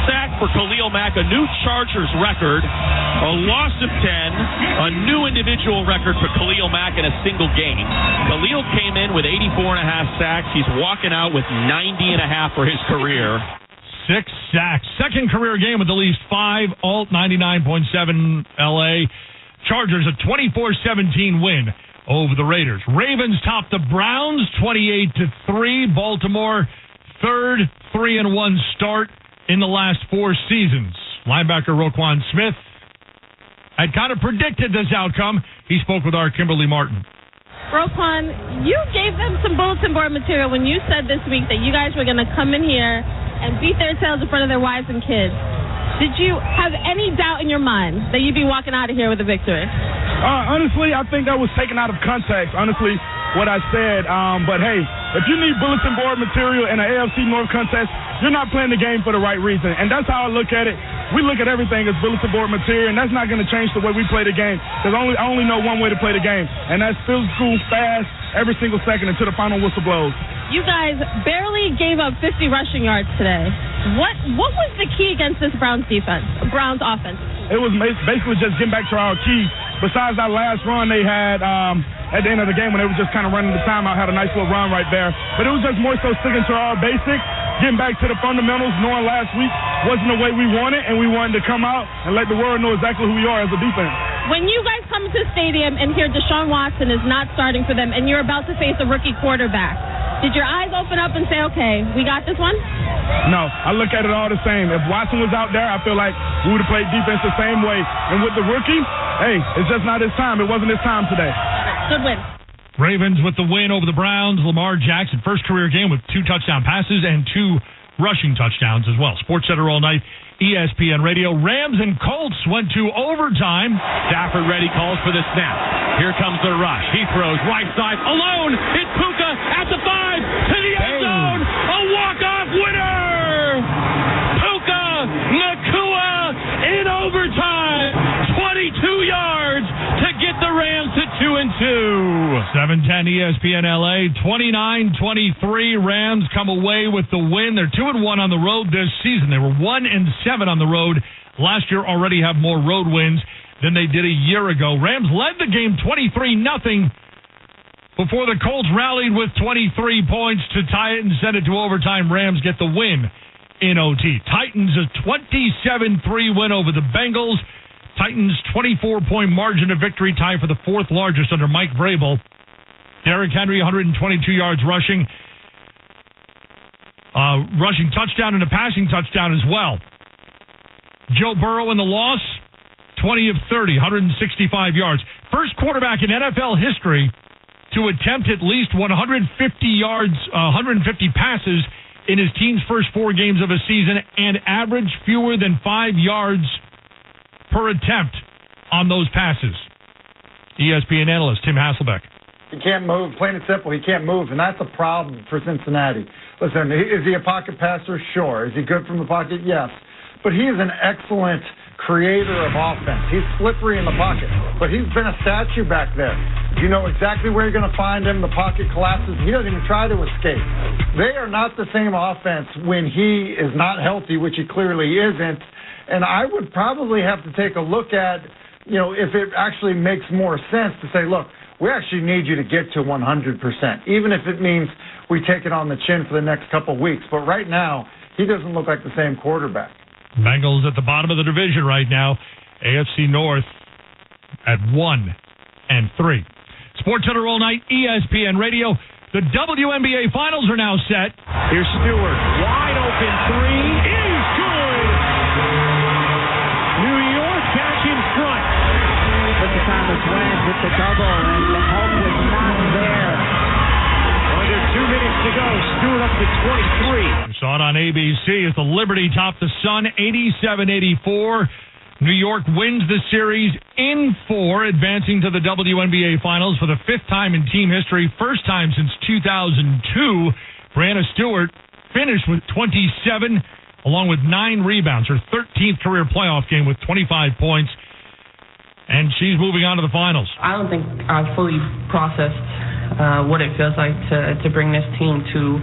sack for Khalil Mack, a new Chargers record, a loss of 10, a new individual record for Khalil Mack in a single game. Khalil came in with 84.5 sacks. He's walking out with 90.5 for his career. 6 sacks. Second career game with at least 5. Alt 99.7 LA. Chargers a 24-17 win over the Raiders. Ravens top the Browns 28-3. Baltimore, 3rd 3-1 start in the last 4 seasons. Linebacker Roquan Smith had kind of predicted this outcome. He spoke with our Kimberly Martin. Roquan, you gave them some bulletin board material when you said this week that you guys were going to come in here and beat their tails in front of their wives and kids. Did you have any doubt in your mind that you'd be walking out of here with a victory? Honestly, I think that was taken out of context, honestly, what I said. But, hey, if you need bulletin board material in an AFC North contest, you're not playing the game for the right reason. And that's how I look at it. We look at everything as bulletin board material, and that's not going to change the way we play the game. Because I only know one way to play the game, and that's physical, fast, every single second until the final whistle blows. You guys barely gave up 50 rushing yards today. What was the key against this Browns offense? It was basically just getting back to our key. Besides that last run they had at the end of the game when they were just kind of running the timeout, had a nice little run right there. But it was just more so sticking to our basics, getting back to the fundamentals, knowing last week wasn't the way we wanted, and we wanted to come out and let the world know exactly who we are as a defense. When you guys come to the stadium and hear Deshaun Watson is not starting for them and you're about to face a rookie quarterback, did your eyes open up and say, okay, we got this one? No, I look at it all the same. If Watson was out there, I feel like we would have played defense the same way. And with the rookie, hey, it's just not his time. It wasn't his time today. Good win. Ravens with the win over the Browns. Lamar Jackson, first career game with 2 touchdown passes and 2 rushing touchdowns as well. Sports Center all night, ESPN Radio. Rams and Colts went to overtime. Stafford ready, calls for the snap. Here comes the rush. He throws right side alone. It's Puka at the 5 to the end zone. A walk-off winner. Puka Nacua in overtime. 22 yards to get the Rams to 2-2. 7:10 ESPN LA. 29-23. Rams come away with the win. They're 2-1 on the road this season. They were 1-7 on the road last year. Already have more road wins than they did a year ago. Rams led the game 23-0 before the Colts rallied with 23 points to tie it and send it to overtime. Rams get the win in OT. Titans a 27-3 win over the Bengals. Titans 24-point margin of victory, tied for the 4th largest under Mike Vrabel. Derrick Henry 122 yards rushing. Rushing touchdown and a passing touchdown as well. Joe Burrow in the loss, 20 of 30, 165 yards. First quarterback in NFL history to attempt at least 150 yards, 150 passes in his team's first 4 games of a season and average fewer than 5 yards per attempt on those passes. ESPN analyst Tim Hasselbeck. He can't move, plain and simple. He can't move, and that's a problem for Cincinnati. Listen, is he a pocket passer? Sure. Is he good from the pocket? Yes. But he is an excellent creator of offense. He's slippery in the pocket, but he's been a statue back there. You know exactly where you're going to find him. The pocket collapses. He doesn't even try to escape. They are not the same offense when he is not healthy, which he clearly isn't. And I would probably have to take a look at, if it actually makes more sense to say, look, we actually need you to get to 100%, even if it means we take it on the chin for the next couple of weeks. But right now, he doesn't look like the same quarterback. Bengals at the bottom of the division right now. AFC North at 1-3. SportsCenter all night, ESPN Radio. The WNBA Finals are now set. Here's Stewart. Wide open three. Is good. New York back in front. But the Thomas went with the double, and the help was not there. Under 2 minutes to go. Stewart up to 23. You saw it on ABC as the Liberty topped the Sun 87-84. New York wins the series in 4, advancing to the WNBA Finals for the 5th time in team history, first time since 2002. Brianna Stewart finished with 27, along with 9 rebounds, her 13th career playoff game with 25 points, and she's moving on to the finals. I don't think I've fully processed what it feels like to bring this team to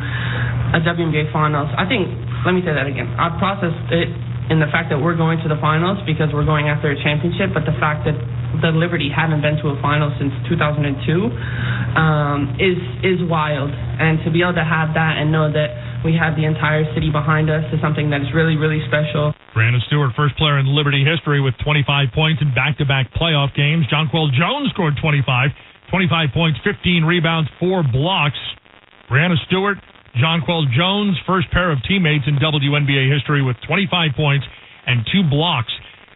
a WNBA Finals. Let me say that again. I've processed it in the fact that we're going to the finals because we're going after a championship, but the fact that the Liberty haven't been to a final since 2002 is wild. And to be able to have that and know that we have the entire city behind us is something that is really, really special. Brianna Stewart, first player in Liberty history with 25 points in back-to-back playoff games. Jonquel Jones scored 25 points, 15 rebounds, 4 blocks. Brianna Stewart, Jonquel Jones, first pair of teammates in WNBA history with 25 points and 2 blocks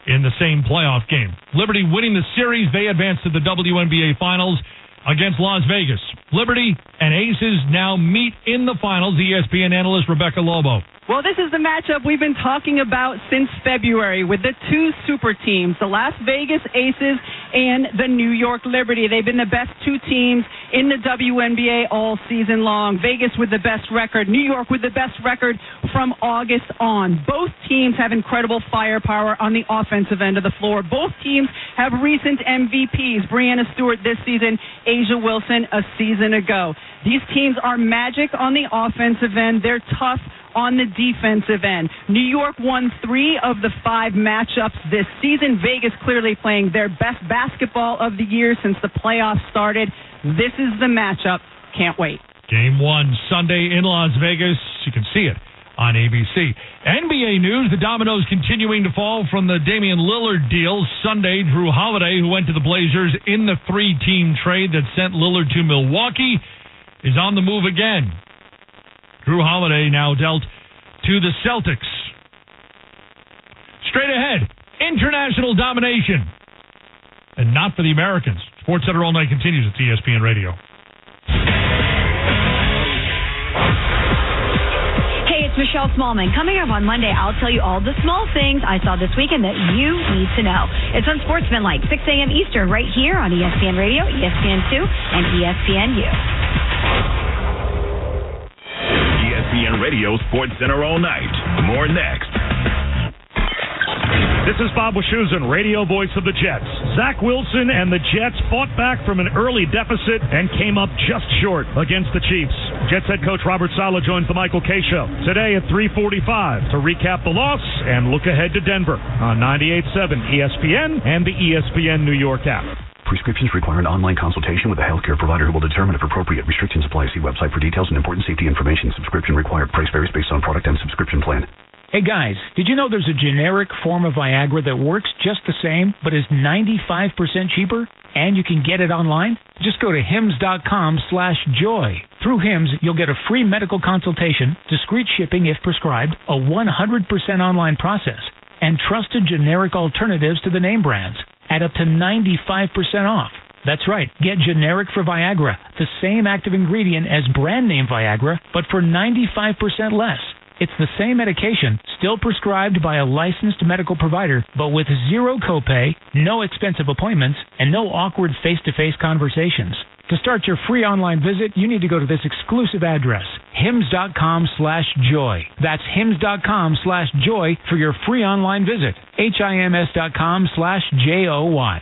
in the same playoff game. Liberty winning the series, they advance to the WNBA Finals against Las Vegas. Liberty and Aces now meet in the finals. ESPN analyst Rebecca Lobo. Well, this is the matchup we've been talking about since February with the 2 super teams, the Las Vegas Aces and the New York Liberty. They've been the best 2 teams in the WNBA all season long. Vegas with the best record, New York with the best record from August on. Both teams have incredible firepower on the offensive end of the floor. Both teams have recent MVPs, Brianna Stewart this season, A'ja Wilson a season ago. These teams are magic on the offensive end. They're tough on the defensive end. New York won 3 of the 5 matchups this season. Vegas clearly playing their best basketball of the year since the playoffs started. This is the matchup. Can't wait. Game 1 Sunday in Las Vegas. You can see it on ABC. NBA news, the dominoes continuing to fall from the Damian Lillard deal. Sunday, Drew Holiday, who went to the Blazers in the 3-team trade that sent Lillard to Milwaukee, is on the move again. Drew Holiday now dealt to the Celtics. Straight ahead, international domination. And not for the Americans. SportsCenter all night continues at ESPN Radio. Hey, it's Michelle Smallman. Coming up on Monday, I'll tell you all the small things I saw this weekend that you need to know. It's on Sportsmanlike, 6 a.m. Eastern, right here on ESPN Radio, ESPN2, and ESPNU. ESPN Radio SportsCenter all night. More next. This is Bob Wischusen, radio voice of the Jets. Zach Wilson and the Jets fought back from an early deficit and came up just short against the Chiefs. Jets head coach Robert Saleh joins the Michael Kay Show today at 3:45 to recap the loss and look ahead to Denver on 98.7 ESPN and the ESPN New York app. Prescriptions require an online consultation with a healthcare provider who will determine if appropriate. Restrictions apply. See website for details and important safety information. Subscription required. Price varies based on product and subscription plan. Hey guys, did you know there's a generic form of Viagra that works just the same, but is 95% cheaper? And you can get it online? Just go to hims.com/joy. Through Hims, you'll get a free medical consultation, discreet shipping if prescribed, a 100% online process, and trusted generic alternatives to the name brands at up to 95% off. That's right. Get generic for Viagra, the same active ingredient as brand name Viagra, but for 95% less. It's the same medication, still prescribed by a licensed medical provider, but with zero copay, no expensive appointments, and no awkward face-to-face conversations. To start your free online visit, you need to go to this exclusive address, hims.com/joy. That's hims.com/joy for your free online visit. HIMS.com/JOY.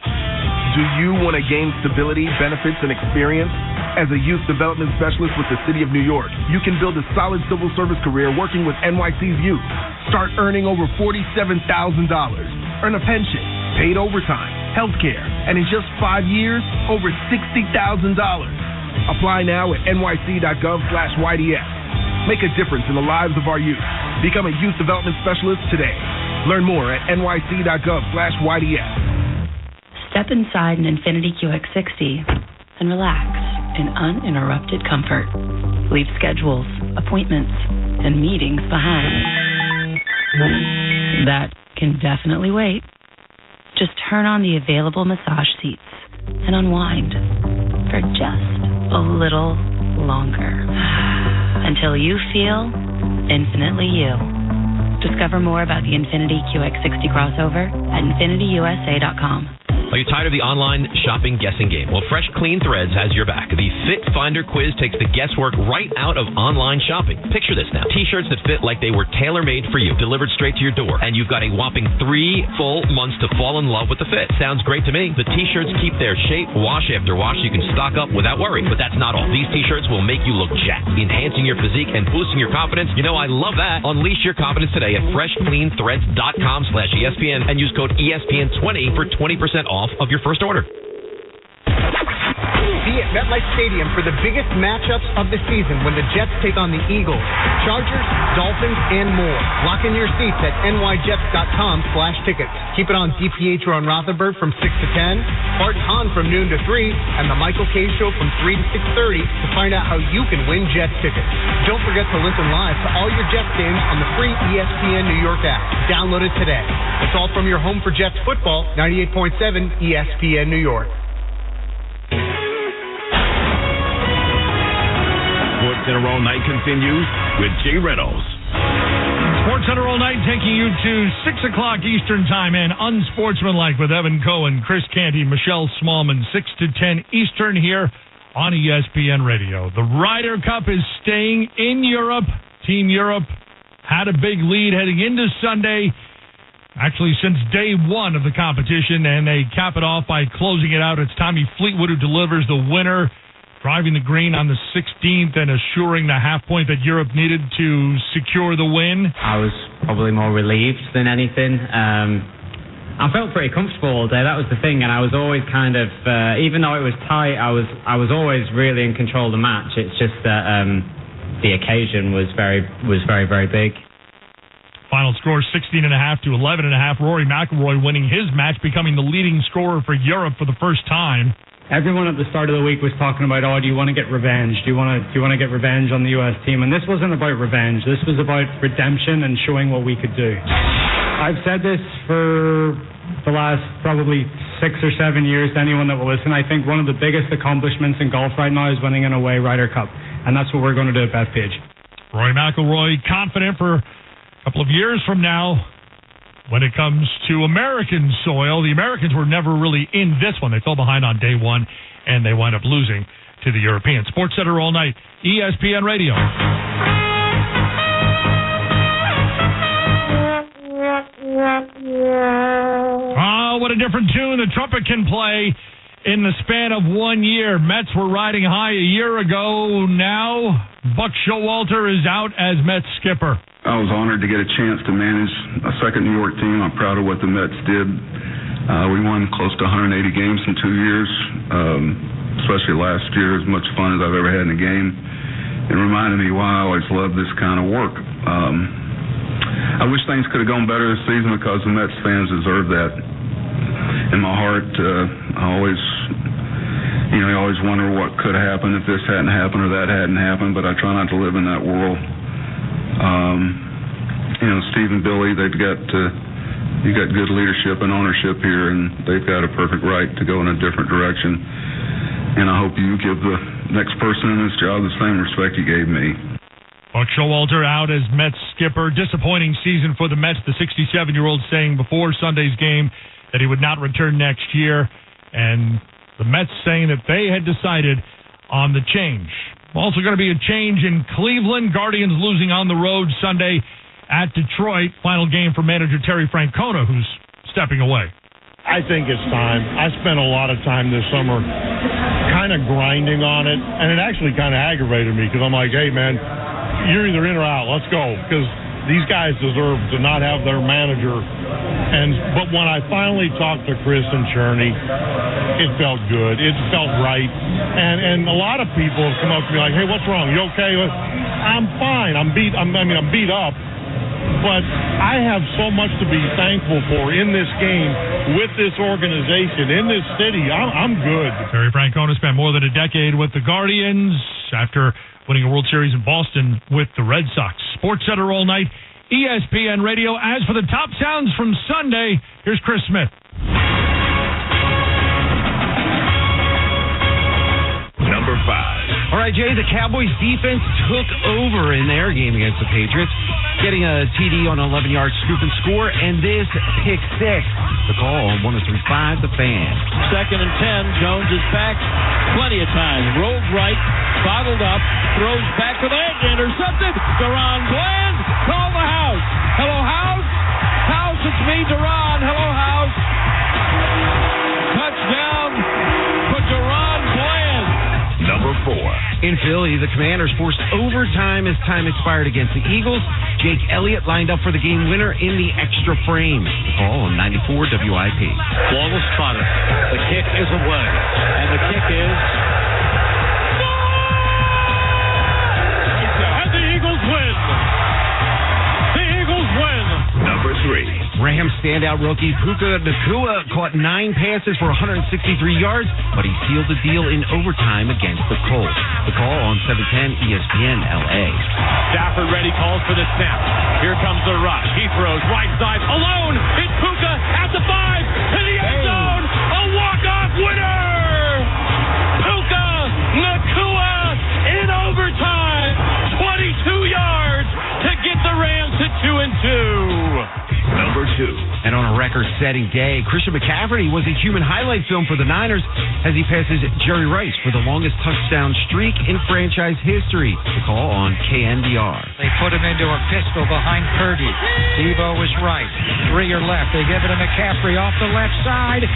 Do you want to gain stability, benefits, and experience? As a youth development specialist with the City of New York, you can build a solid civil service career working with NYC's youth. Start earning over $47,000. Earn a pension, paid overtime, health care, and in just 5 years, over $60,000. Apply now at nyc.gov/YDS. Make a difference in the lives of our youth. Become a youth development specialist today. Learn more at nyc.gov/YDS. Step inside an Infiniti QX60 and relax in uninterrupted comfort. Leave schedules, appointments, and meetings behind. That can definitely wait. Just turn on the available massage seats and unwind for just a little longer until you feel infinitely you. Discover more about the Infiniti QX60 crossover at InfinityUSA.com. Are you tired of the online shopping guessing game? Well, Fresh Clean Threads has your back. The Fit Finder quiz takes the guesswork right out of online shopping. Picture this now. T-shirts that fit like they were tailor-made for you, delivered straight to your door. And you've got a whopping 3 full months to fall in love with the fit. Sounds great to me. The T-shirts keep their shape wash after wash. You can stock up without worry. But that's not all. These T-shirts will make you look jacked, enhancing your physique and boosting your confidence. You know, I love that. Unleash your confidence today at freshcleanthreads.com/ESPN and use code ESPN20 for 20% off of your first order. Be at MetLife Stadium for the biggest matchups of the season when the Jets take on the Eagles, Chargers, Dolphins, and more. Lock in your seats at nyjets.com/tickets. Keep it on DPH Ron Rothenberg from 6 to 10, Bart Hahn from noon to 3, and the Michael K. Show from 3 to 6:30 to find out how you can win Jets tickets. Don't forget to listen live to all your Jets games on the free ESPN New York app. Download it today. It's all from your home for Jets football, 98.7 ESPN New York. SportsCenter All Night continues with Jay Reynolds. SportsCenter All Night taking you to 6 o'clock Eastern Time and Unsportsmanlike with Evan Cohen, Chris Canty, Michelle Smallman, 6 to 10 Eastern here on ESPN Radio. The Ryder Cup is staying in Europe. Team Europe had a big lead heading into Sunday, actually since day one of the competition, and they cap it off by closing it out. It's Tommy Fleetwood who delivers the winner, driving the green on the 16th and assuring the half point that Europe needed to secure the win. I was probably more relieved than anything. I felt pretty comfortable all day. That was the thing, and I was always kind of, even though it was tight, I was always really in control of the match. It's just that the occasion was very, very big. Final score 16.5 to 11.5. Rory McIlroy winning his match, becoming the leading scorer for Europe for the first time. Everyone at the start of the week was talking about, do you want to get revenge? Do you want to get revenge on the U.S. team? And this wasn't about revenge. This was about redemption and showing what we could do. I've said this for the last probably 6 or 7 years to anyone that will listen. I think one of the biggest accomplishments in golf right now is winning an away Ryder Cup. And that's what we're going to do at Bethpage. Rory McIlroy confident for a couple of years from now. When it comes to American soil, the Americans were never really in this one. They fell behind on day one, and they wind up losing to the Europeans. SportsCenter All Night, ESPN Radio. Oh, what a different tune the trumpet can play in the span of 1 year. Mets were riding high a year ago. Now, Buck Showalter is out as Mets skipper. I was honored to get a chance to manage a second New York team. I'm proud of what the Mets did. We won close to 180 games in 2 years, especially last year. As much fun as I've ever had in a game. It reminded me why I always loved this kind of work. I wish things could have gone better this season because the Mets fans deserve that. In my heart, I always wonder what could have happened if this hadn't happened or that hadn't happened, but I try not to live in that world. Steve and Billy, they've got you got good leadership and ownership here, and they've got a perfect right to go in a different direction. And I hope you give the next person in this job the same respect you gave me. Buck Showalter out as Mets skipper. Disappointing season for the Mets. The 67-year-old saying before Sunday's game that he would not return next year. And the Mets saying that they had decided on the change. Also going to be a change in Cleveland. Guardians losing on the road Sunday at Detroit. Final game for manager Terry Francona, who's stepping away. I think it's time. I spent a lot of time this summer kind of grinding on it, and it actually kind of aggravated me because I'm like, hey, man, you're either in or out. Let's go, because these guys deserve to not have their manager. But when I finally talked to Chris and Cherney, it felt good. It felt right. And a lot of people have come up to me like, hey, what's wrong? You okay? I'm fine. I'm beat up. But I have so much to be thankful for in this game, with this organization, in this city. I'm good. Terry Francona spent more than a decade with the Guardians after winning a World Series in Boston with the Red Sox. Sports Center all night, ESPN Radio. As for the top sounds from Sunday, here's Chris Smith. Number 5. All right, Jay, the Cowboys defense took over in their game against the Patriots, getting a TD on an 11-yard scoop and score, and this pick six. The call on 103.5 The Fan. 2nd and 10. Jones is back plenty of time. Rolls right, bottled up, throws back for the edge, intercepted. Deron Bland, call the house. Hello, house. House, it's me, Deron. Hello, house. Touchdown for Deron Bland. Number 4. In Philly, the Commanders forced overtime as time expired against the Eagles. Jake Elliott lined up for the game winner in the extra frame. The call on 94 WIP. Flawless spotter. The kick is away. And the kick is... And the Eagles win. The Eagles win. Number 3. Rams standout rookie Puka Nacua caught 9 passes for 163 yards, but he sealed the deal in overtime against the Colts. The call on 710 ESPN LA. Stafford ready, calls for the snap. Here comes the rush. He throws right side alone. It's Puka at the 5 to the end zone. A walk-off winner. Puka Nacua in overtime. 22 yards to get the Rams to 2-2. Number 2. And on a record-setting day, Christian McCaffrey was a human highlight film for the Niners as he passes Jerry Rice for the longest touchdown streak in franchise history. The call on KNBR. They put him into a pistol behind Purdy. Devo was right. 3 are left. They give it to McCaffrey off the left side. 1,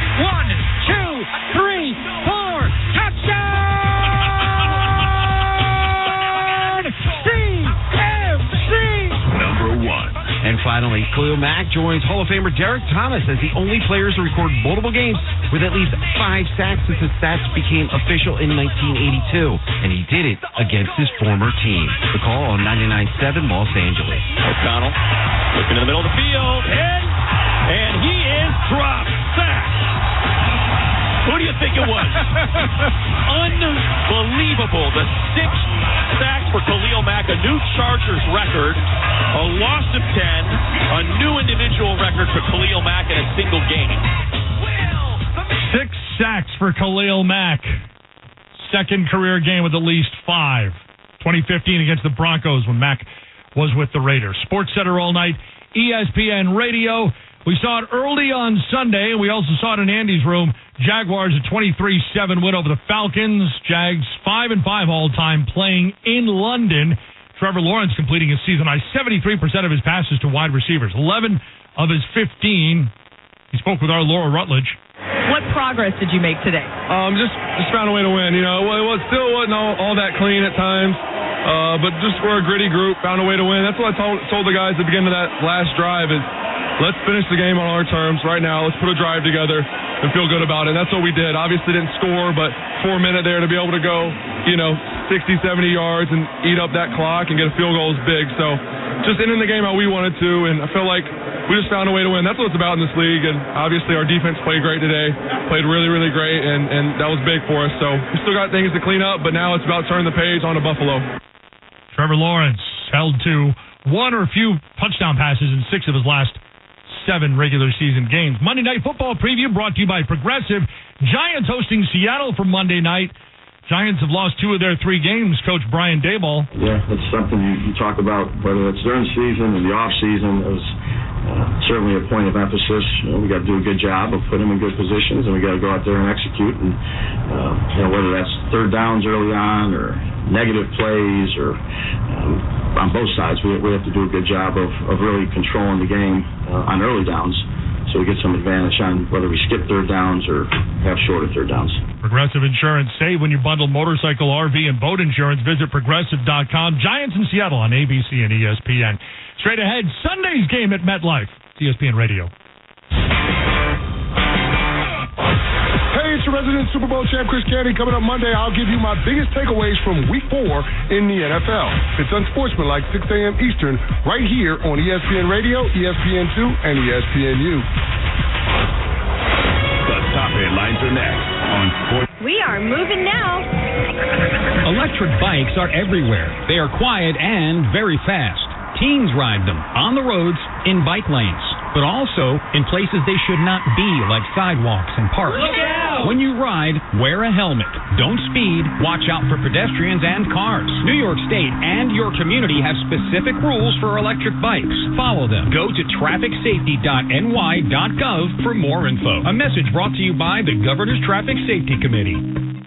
2, 3, 4. Touchdown! CMC! Number 1. And finally, Khalil Mack joins Hall of Famer Derek Thomas as the only players to record multiple games with at least 5 sacks since the stats became official in 1982. And he did it against his former team. The call on 99.7 Los Angeles. O'Connell looking in the middle of the field, and he is dropped. Sack. Who do you think it was? Unbelievable. The 6 sacks for Khalil Mack, a new Chargers record, a loss of 10, a new individual record for Khalil Mack in a single game. 6 sacks for Khalil Mack. Second career game with at least 5. 2015 against the Broncos when Mack was with the Raiders. Sports Center all night, ESPN Radio. We saw it early on Sunday, and we also saw it in Andy's room. Jaguars a 23-7 win over the Falcons. Jags 5-5 all-time playing in London. Trevor Lawrence completing his season high 73% of his passes to wide receivers. 11 of his 15. He spoke with our Laura Rutledge. What progress did you make today? Just found a way to win. You know, it still wasn't all that clean at times, but just we're a gritty group. Found a way to win. That's what I told the guys at the beginning of that last drive is let's finish the game on our terms right now. Let's put a drive together and feel good about it. And that's what we did. Obviously didn't score, but 4 minutes there to be able to go, 60, 70 yards and eat up that clock and get a field goal is big. So just ending the game how we wanted to, and I feel like we just found a way to win. That's what it's about in this league, and obviously our defense played great today, played really, really great, and that was big for us. So we still got things to clean up, but now it's about turning the page on to Buffalo. Trevor Lawrence held to one or a few touchdown passes in 6 of his last 7 regular season games. Monday Night Football preview brought to you by Progressive. Giants hosting Seattle for Monday night. Giants have lost 2 of their 3 games, Coach Brian Daboll. Yeah, that's something you talk about, whether it's during the season and the off season. It was certainly a point of emphasis. We got to do a good job of putting them in good positions, and we got to go out there and execute. And whether that's third downs early on or negative plays or on both sides, we have to do a good job of really controlling the game on early downs, so we get some advantage on whether we skip third downs or have shorter third downs. Progressive Insurance. Save when you bundle motorcycle, RV, and boat insurance. Visit Progressive.com. Giants in Seattle on ABC and ESPN. Straight ahead, Sunday's game at MetLife. ESPN Radio. Hey, it's your resident Super Bowl champ, Chris Candy. Coming up Monday, I'll give you my biggest takeaways from Week 4 in the NFL. It's unsportsmanlike, 6 a.m. Eastern, right here on ESPN Radio, ESPN2, and ESPNU. The top headlines are next on Sports. We are moving now. Electric bikes are everywhere. They are quiet and very fast. Teens ride them on the roads, in bike lanes, but also in places they should not be, like sidewalks and parks. Look out! When you ride, wear a helmet. Don't speed. Watch out for pedestrians and cars. New York State and your community have specific rules for electric bikes. Follow them. Go to trafficsafety.ny.gov for more info. A message brought to you by the Governor's Traffic Safety Committee.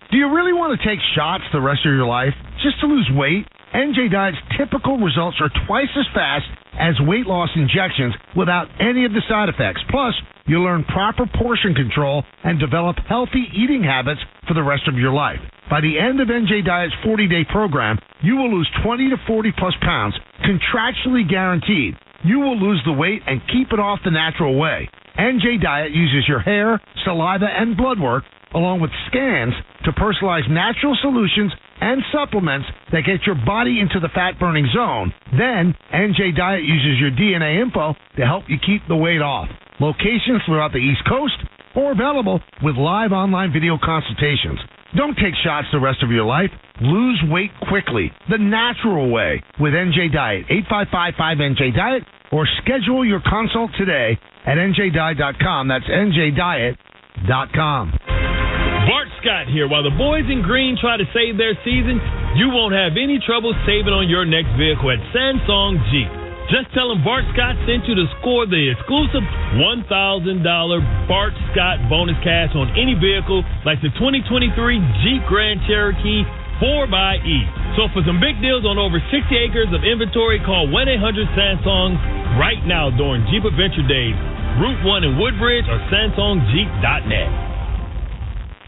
Do you really want to take shots the rest of your life just to lose weight? NJ Diet's typical results are twice as fast as weight loss injections without any of the side effects. Plus, you'll learn proper portion control and develop healthy eating habits for the rest of your life. By the end of NJ Diet's 40-day program, you will lose 20 to 40-plus pounds, contractually guaranteed. You will lose the weight and keep it off the natural way. NJ Diet uses your hair, saliva, and blood work, along with scans, to personalize natural solutions and supplements that get your body into the fat-burning zone. Then, NJ Diet uses your DNA info to help you keep the weight off. Locations throughout the East Coast, or available with live online video consultations. Don't take shots the rest of your life. Lose weight quickly, the natural way, with NJ Diet. 855-5NJ-DIET, or schedule your consult today at njdiet.com. That's njdiet.com. Bart Scott here. While the boys in green try to save their season, you won't have any trouble saving on your next vehicle at Sansong Jeep. Just tell them Bart Scott sent you to score the exclusive $1,000 Bart Scott bonus cash on any vehicle like the 2023 Jeep Grand Cherokee 4xE. So for some big deals on over 60 acres of inventory, call 1-800-SANSONG right now during Jeep Adventure Days. Route 1 in Woodbridge or SansongJeep.net.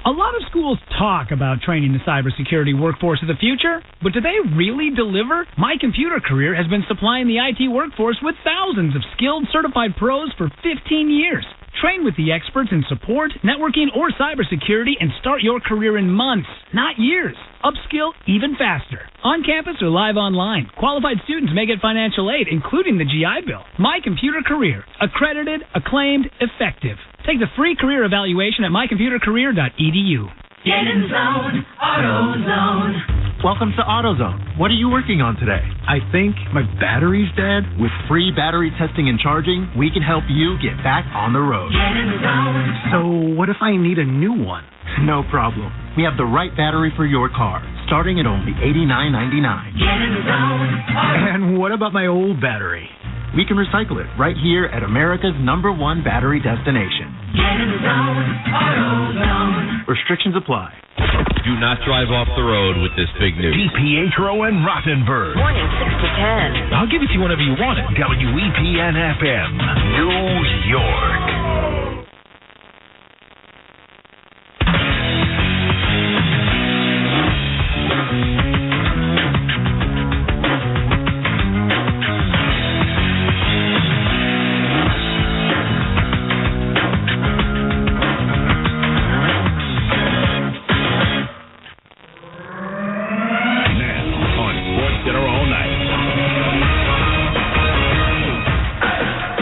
A lot of schools talk about training the cybersecurity workforce of the future, but do they really deliver? My Computer Career has been supplying the IT workforce with thousands of skilled, certified pros for 15 years. Train with the experts in support, networking, or cybersecurity and start your career in months, not years. Upskill even faster. On campus or live online. Qualified students may get financial aid, including the GI Bill. My Computer Career. Accredited, acclaimed, effective. Take the free career evaluation at mycomputercareer.edu. Get in zone, AutoZone. Welcome to AutoZone. What are you working on today? I think my battery's dead. With free battery testing and charging, we can help you get back on the road. Get in zone. So what if I need a new one? No problem. We have the right battery for your car, starting at only $89.99. Get in zone. And what about my old battery? We can recycle it right here at America's #1 battery destination. Get in zone, AutoZone. Restrictions apply. Do not drive off the road with this big news. DiPietro and Rothenberg. Morning 6 to 10. I'll give it to you whenever you want it. WEPN FM, New York.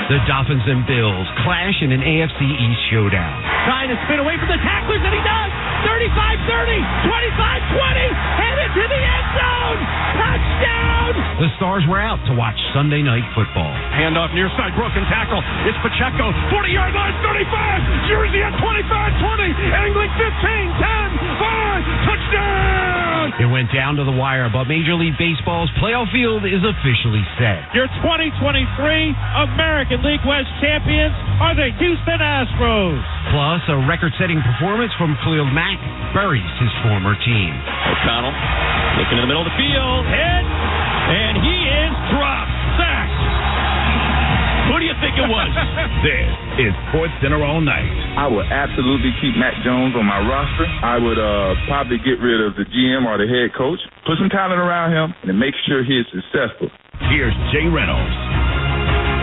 The Dolphins and Bills clash in an AFC East showdown. Trying to spin away from the tacklers, and he does. 35-30, 25-20, headed to the end zone. Touchdown! The Stars were out to watch Sunday Night Football. Handoff near side, broken tackle. It's Pacheco, 40-yard line, 35. Jersey at 25-20, angling 15, 10, 5, touchdown! It went down to the wire, but Major League Baseball's playoff field is officially set. Your 2023 American League West champions are the Houston Astros. Plus, a record-setting performance from Khalil Mack buries his former team. O'Connell looking in the middle of the field, hit, and he is dropped. Sacked. Who do you think it was? This is Sports Center All Night. I would absolutely keep Mac Jones on my roster. I would probably get rid of the GM or the head coach, put some talent around him, and make sure he is successful. Here's Jay Reynolds.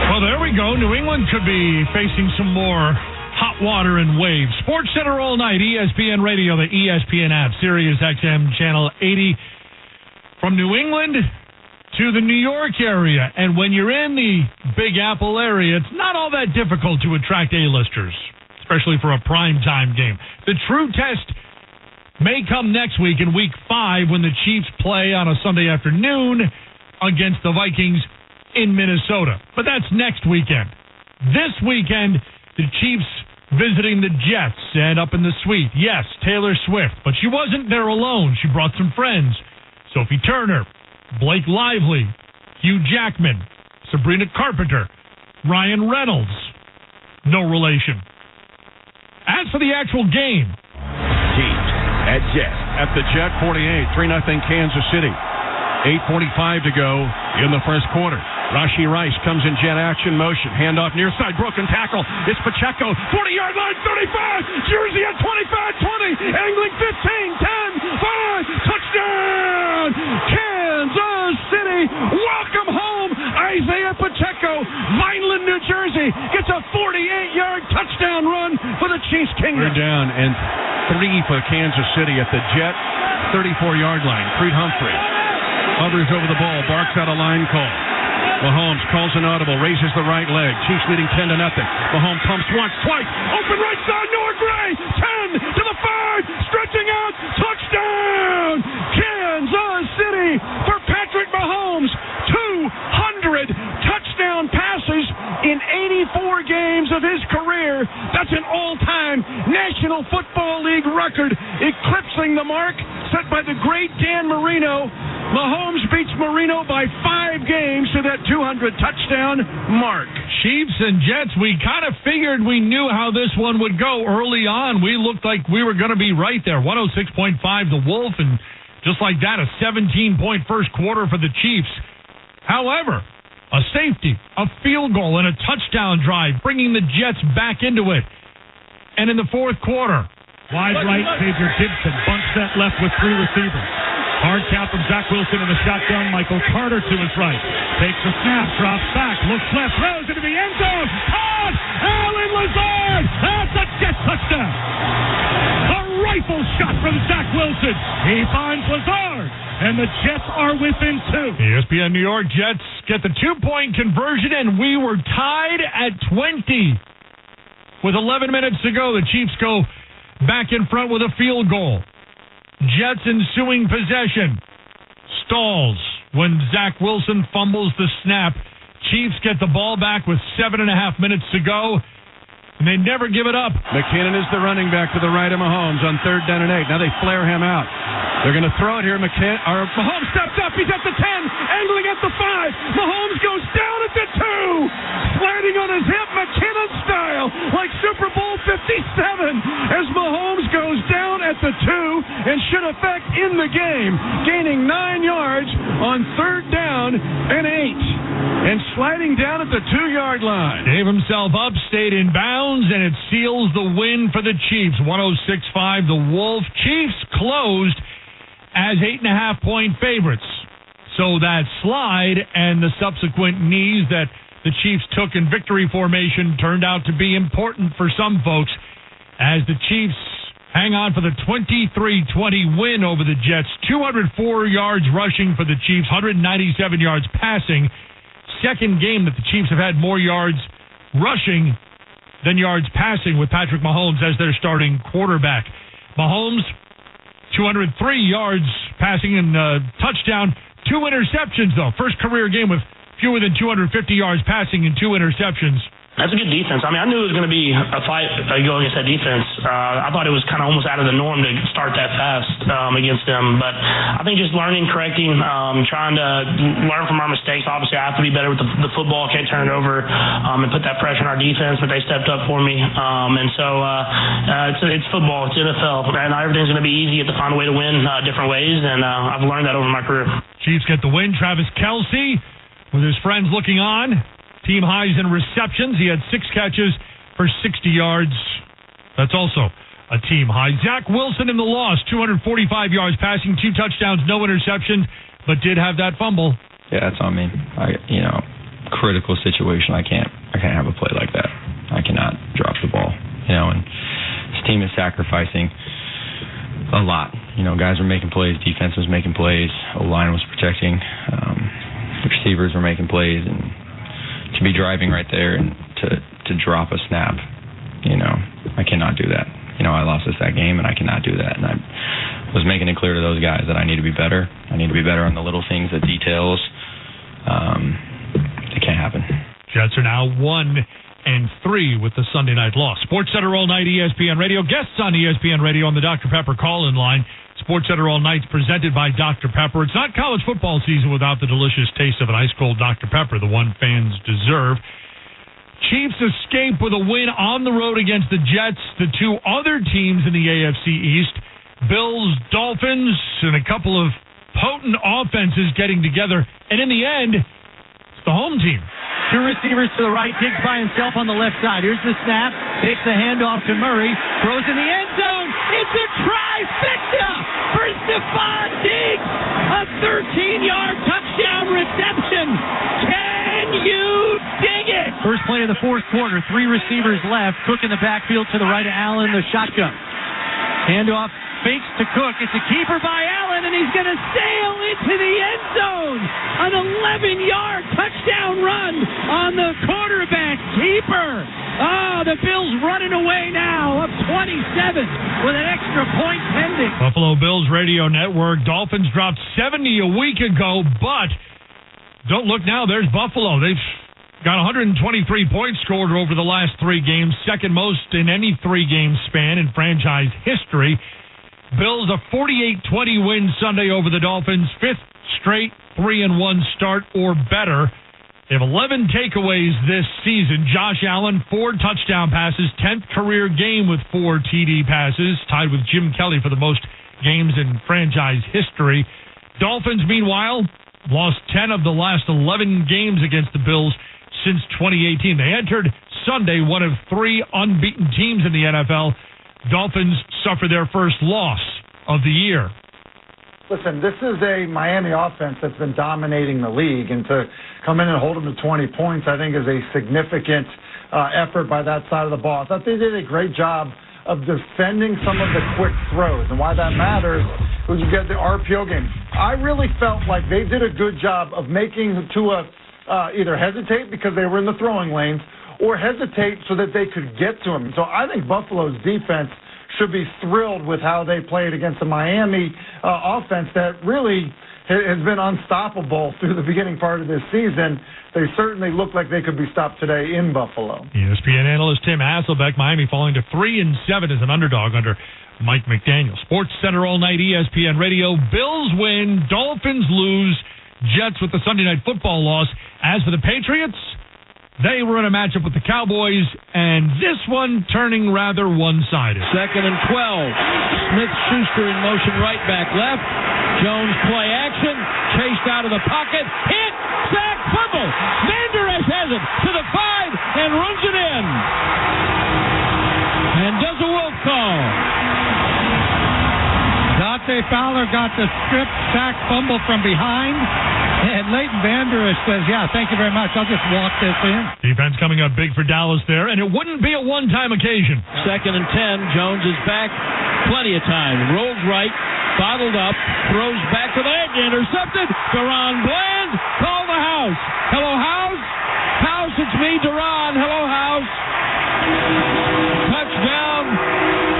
Well, there we go. New England could be facing some more hot water and waves. Sports Center All Night, ESPN Radio, the ESPN app, Sirius XM Channel 80. From New England to the New York area. And when you're in the Big Apple area, it's not all that difficult to attract A-listers, especially for a primetime game. The true test may come next week in Week 5 when the Chiefs play on a Sunday afternoon against the Vikings in Minnesota. But that's next weekend. This weekend, the Chiefs visiting the Jets and up in the suite. Yes, Taylor Swift, but she wasn't there alone. She brought some friends. Sophie Turner, Blake Lively, Hugh Jackman, Sabrina Carpenter, Ryan Reynolds. No relation. As for the actual game, Chiefs at Jets. At the Jet, 48, 3-0 Kansas City. 8:45 to go in the first quarter. Rashee Rice comes in jet action motion. Handoff near side, broken tackle. It's Pacheco, 40-yard line, 35. Jersey at 25-20, angling 15, 10, 5, touchdown! Kansas City, welcome home. Isaiah Pacheco, Vineland, New Jersey, gets a 48-yard touchdown run for the Chiefs Kingdom. We're down and 3 for Kansas City at the Jet, 34-yard line. Creed Humphrey hovers over the ball, barks out a line call. Mahomes calls an audible, raises the right leg. Chiefs leading 10-0. Mahomes pumps once, twice, open right side, Noah Gray, 10 to the 5, stretching out, touchdown! Kansas City for Patrick Mahomes, 200 touchdown passes in 84 games of his career. That's an all-time National Football League record, eclipsing the mark set by the great Dan Marino. Mahomes beats Marino by 5 games to that 200 touchdown mark. Chiefs and Jets, we kind of figured we knew how this one would go early on. We looked like we were going to be right there. 106.5 the Wolf, and just like that, a 17-point first quarter for the Chiefs. However, a safety, a field goal, and a touchdown drive, bringing the Jets back into it. And in the fourth quarter, wide right, Xavier Gibson bunts that left with 3 receivers. Hard count from Zach Wilson in the shotgun. Michael Carter to his right. Takes a snap, drops back, looks left, throws into the end zone. Caught! Allen Lazard! That's a Jet touchdown! A rifle shot from Zach Wilson. He finds Lazard, and the Jets are within 2. ESPN New York Jets get the 2-point conversion, and we were tied at 20. With 11 minutes to go, the Chiefs go back in front with a field goal. Jets ensuing possession. Stalls when Zach Wilson fumbles the snap. Chiefs get the ball back with 7.5 minutes to go, and they never give it up. McKinnon is the running back to the right of Mahomes on 3rd down and 8. Now they flare him out. They're going to throw it here. Mahomes steps up. He's at the 10, angling at the 5. Mahomes goes down at the 2. Sliding on his hip, McKinnon style, like Super Bowl 57, as Mahomes goes down at the 2 and should affect in the game, gaining 9 yards on 3rd down and 8. And sliding down at the 2-yard line. Gave himself up, stayed in bounds, and it seals the win for the Chiefs. 106.5 the Wolf. Chiefs closed as 8.5-point favorites. So that slide and the subsequent knees that the Chiefs took in victory formation turned out to be important for some folks as the Chiefs hang on for the 23-20 win over the Jets. 204 yards rushing for the Chiefs, 197 yards passing. Second game that the Chiefs have had more yards rushing than yards passing with Patrick Mahomes as their starting quarterback. Mahomes, 203 yards passing and touchdown, 2 interceptions, though. First career game with fewer than 250 yards passing and 2 interceptions. That's a good defense. I mean, I knew it was going to be a fight going against that defense. I thought it was kind of almost out of the norm to start that fast against them. But I think just learning, correcting, trying to learn from our mistakes. Obviously, I have to be better with the football. Can't turn it over and put that pressure on our defense. But they stepped up for me. And so it's football. It's NFL. And everything's going to be easy. You have to find a way to win different ways. And I've learned that over my career. Chiefs get the win. Travis Kelce with his friends looking on. Team highs in receptions. He had 6 catches for 60 yards. That's also a team high. Zach Wilson in the loss, 245 yards passing, 2 touchdowns, no interceptions, but did have that fumble. Yeah, that's on me. Critical situation. I can't have a play like that. I cannot drop the ball. And this team is sacrificing a lot. Guys were making plays, defense was making plays, O-line was protecting, receivers were making plays, and to be driving right there and to drop a snap, I cannot do that. I lost us that game, and I cannot do that. And I was making it clear to those guys that I need to be better. I need to be better on the little things, the details. It can't happen. Jets are now 1-3 with the Sunday night loss. SportsCenter All Night, ESPN Radio. Guests on ESPN Radio on the Dr. Pepper call-in line. SportsCenter All Night presented by Dr. Pepper. It's not college football season without the delicious taste of an ice-cold Dr. Pepper, the one fans deserve. Chiefs escape with a win on the road against the Jets, the 2 other teams in the AFC East. Bills, Dolphins, and a couple of potent offenses getting together. And in the end, it's the home team. 2 receivers to the right, Diggs by himself on the left side. Here's the snap, takes the handoff to Murray, throws in the end zone. It's a trifecta for Stephon Diggs. A 13-yard touchdown reception. Can you dig it? First play of the fourth quarter, 3 receivers left. Cook in the backfield to the right of Allen, the shotgun. Handoff fakes to Cook. It's a keeper by Allen, and he's going to sail into the end zone. An 11-yard touchdown run on the quarterback keeper. The Bills running away now, up 27 with an extra point pending. Buffalo Bills Radio Network. Dolphins dropped 70 a week ago, but don't look now. There's Buffalo. They've got 123 points scored over the last 3 games, second most in any 3-game span in franchise history. Bills a 48-20 win Sunday over the Dolphins, 5th straight 3-1 start or better. They have 11 takeaways this season. Josh Allen, 4 touchdown passes, 10th career game with 4 TD passes, tied with Jim Kelly for the most games in franchise history. Dolphins, meanwhile, lost 10 of the last 11 games against the Bills since 2018. They entered Sunday one of 3 unbeaten teams in the NFL. Dolphins suffer their first loss of the year. Listen, this is a Miami offense that's been dominating the league, and to come in and hold them to 20 points, I think, is a significant effort by that side of the ball. I thought they did a great job of defending some of the quick throws, and why that matters is you get the RPO game. I really felt like they did a good job of making Tua either hesitate because they were in the throwing lanes or hesitate so that they could get to him. So I think Buffalo's defense should be thrilled with how they played against the Miami offense that really has been unstoppable through the beginning part of this season. They certainly look like they could be stopped today in Buffalo. ESPN analyst Tim Hasselbeck, Miami falling to 3-7 as an underdog under Mike McDaniel. SportsCenter All Night, ESPN Radio. Bills win, Dolphins lose, Jets with the Sunday Night Football loss. As for the Patriots, they were in a matchup with the Cowboys, and this one turning rather one-sided. 2nd and 12. Smith-Schuster in motion right back left. Jones play action. Chased out of the pocket. Hit. Sack. Fumble. Vander Esch has it to the 5 and runs it in. And does a Wolf call. Dante Fowler got the strip sack fumble from behind. And Leighton Vander Esch says, yeah, thank you very much. I'll just walk this in. Defense coming up big for Dallas there, and it wouldn't be a one-time occasion. 2nd and 10. Jones is back plenty of time. Rolls right, bottled up, throws back to the edge, intercepted. Deron Bland, call the house. Hello, house. House House, it's me, Duran. Hello, House. Touchdown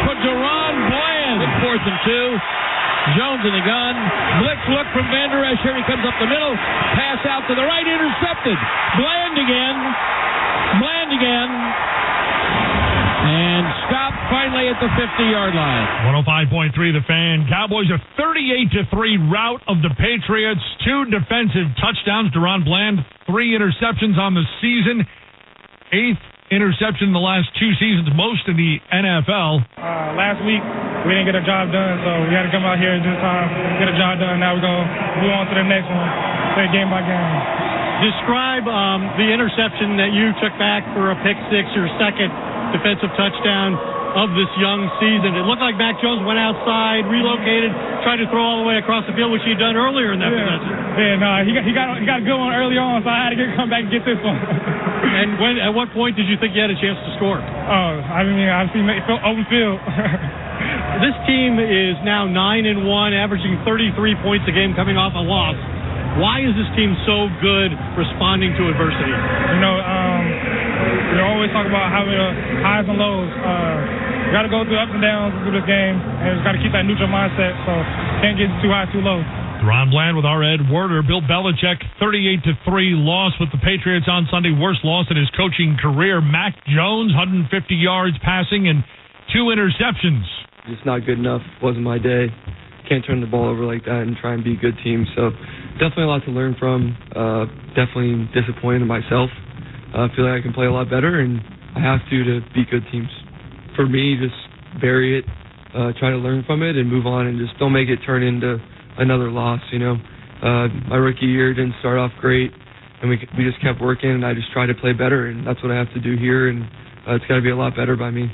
for Duran Bland. It's 4th and 2. Jones in the gun. Blitz look from Van Der Esch. Here he comes up the middle. Pass out to the right, intercepted. Bland again. And stopped finally at the 50-yard line. 105.3 The Fan. Cowboys a 38-3 rout of the Patriots. 2 defensive touchdowns. Duran Bland, 3 interceptions on the season. 8th interception in the last 2 seasons, most in the NFL. Last week, we didn't get a job done, so we had to come out here this time, get a job done. Now we're going to move on to the next one, play game by game. Describe the interception that you took back for a pick six, your second defensive touchdown of this young season. It looked like Mac Jones went outside, relocated, tried to throw all the way across the field, which he had done earlier in that possession. Yeah, no, he got a good one early on, so I had to come back and get this one. And at what point did you think you had a chance to score? Oh, I mean, I've seen it open field. This team is now 9-1, averaging 33 points a game, coming off a loss. Why is this team so good responding to adversity? You know, we always talk about having highs and lows. You got to go through ups and downs through this game, and just got to keep that neutral mindset, so can't get too high, too low. Duran Bland with our Ed Werder. Bill Belichick, 38-3 loss with the Patriots on Sunday. Worst loss in his coaching career. Mac Jones, 150 yards passing and 2 interceptions. Just not good enough. Wasn't my day. Can't turn the ball over like that and try and be a good team. So definitely a lot to learn from. Definitely disappointed in myself. I feel like I can play a lot better, and I have to beat good teams. For me, just bury it, try to learn from it, and move on, and just don't make it turn into another loss. You know, my rookie year didn't start off great, and we just kept working, and I just tried to play better, and that's what I have to do here, and it's got to be a lot better by me.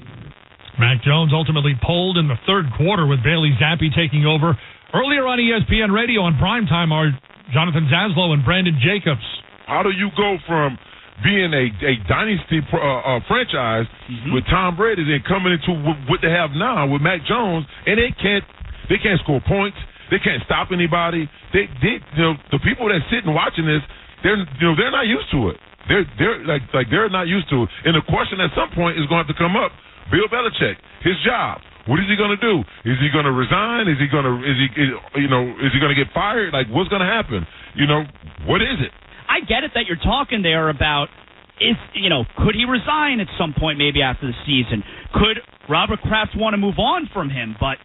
Mac Jones ultimately pulled in the third quarter with Bailey Zappi taking over. Earlier on ESPN Radio on primetime are Jonathan Zaslow and Brandon Jacobs. How do you go from being a dynasty franchise with Tom Brady and coming into what they have now with Mac Jones, and they can't score points, they can't stop anybody. They the people that sit and watching this, they're not used to it. They're not used to it. And the question at some point is going to have to come up. Bill Belichick, his job. What is he going to do? Is he going to resign? Is he going to get fired? Like, what's going to happen? What is it? I get it that you're talking there about could he resign at some point maybe after the season? Could Robert Kraft want to move on from him? But,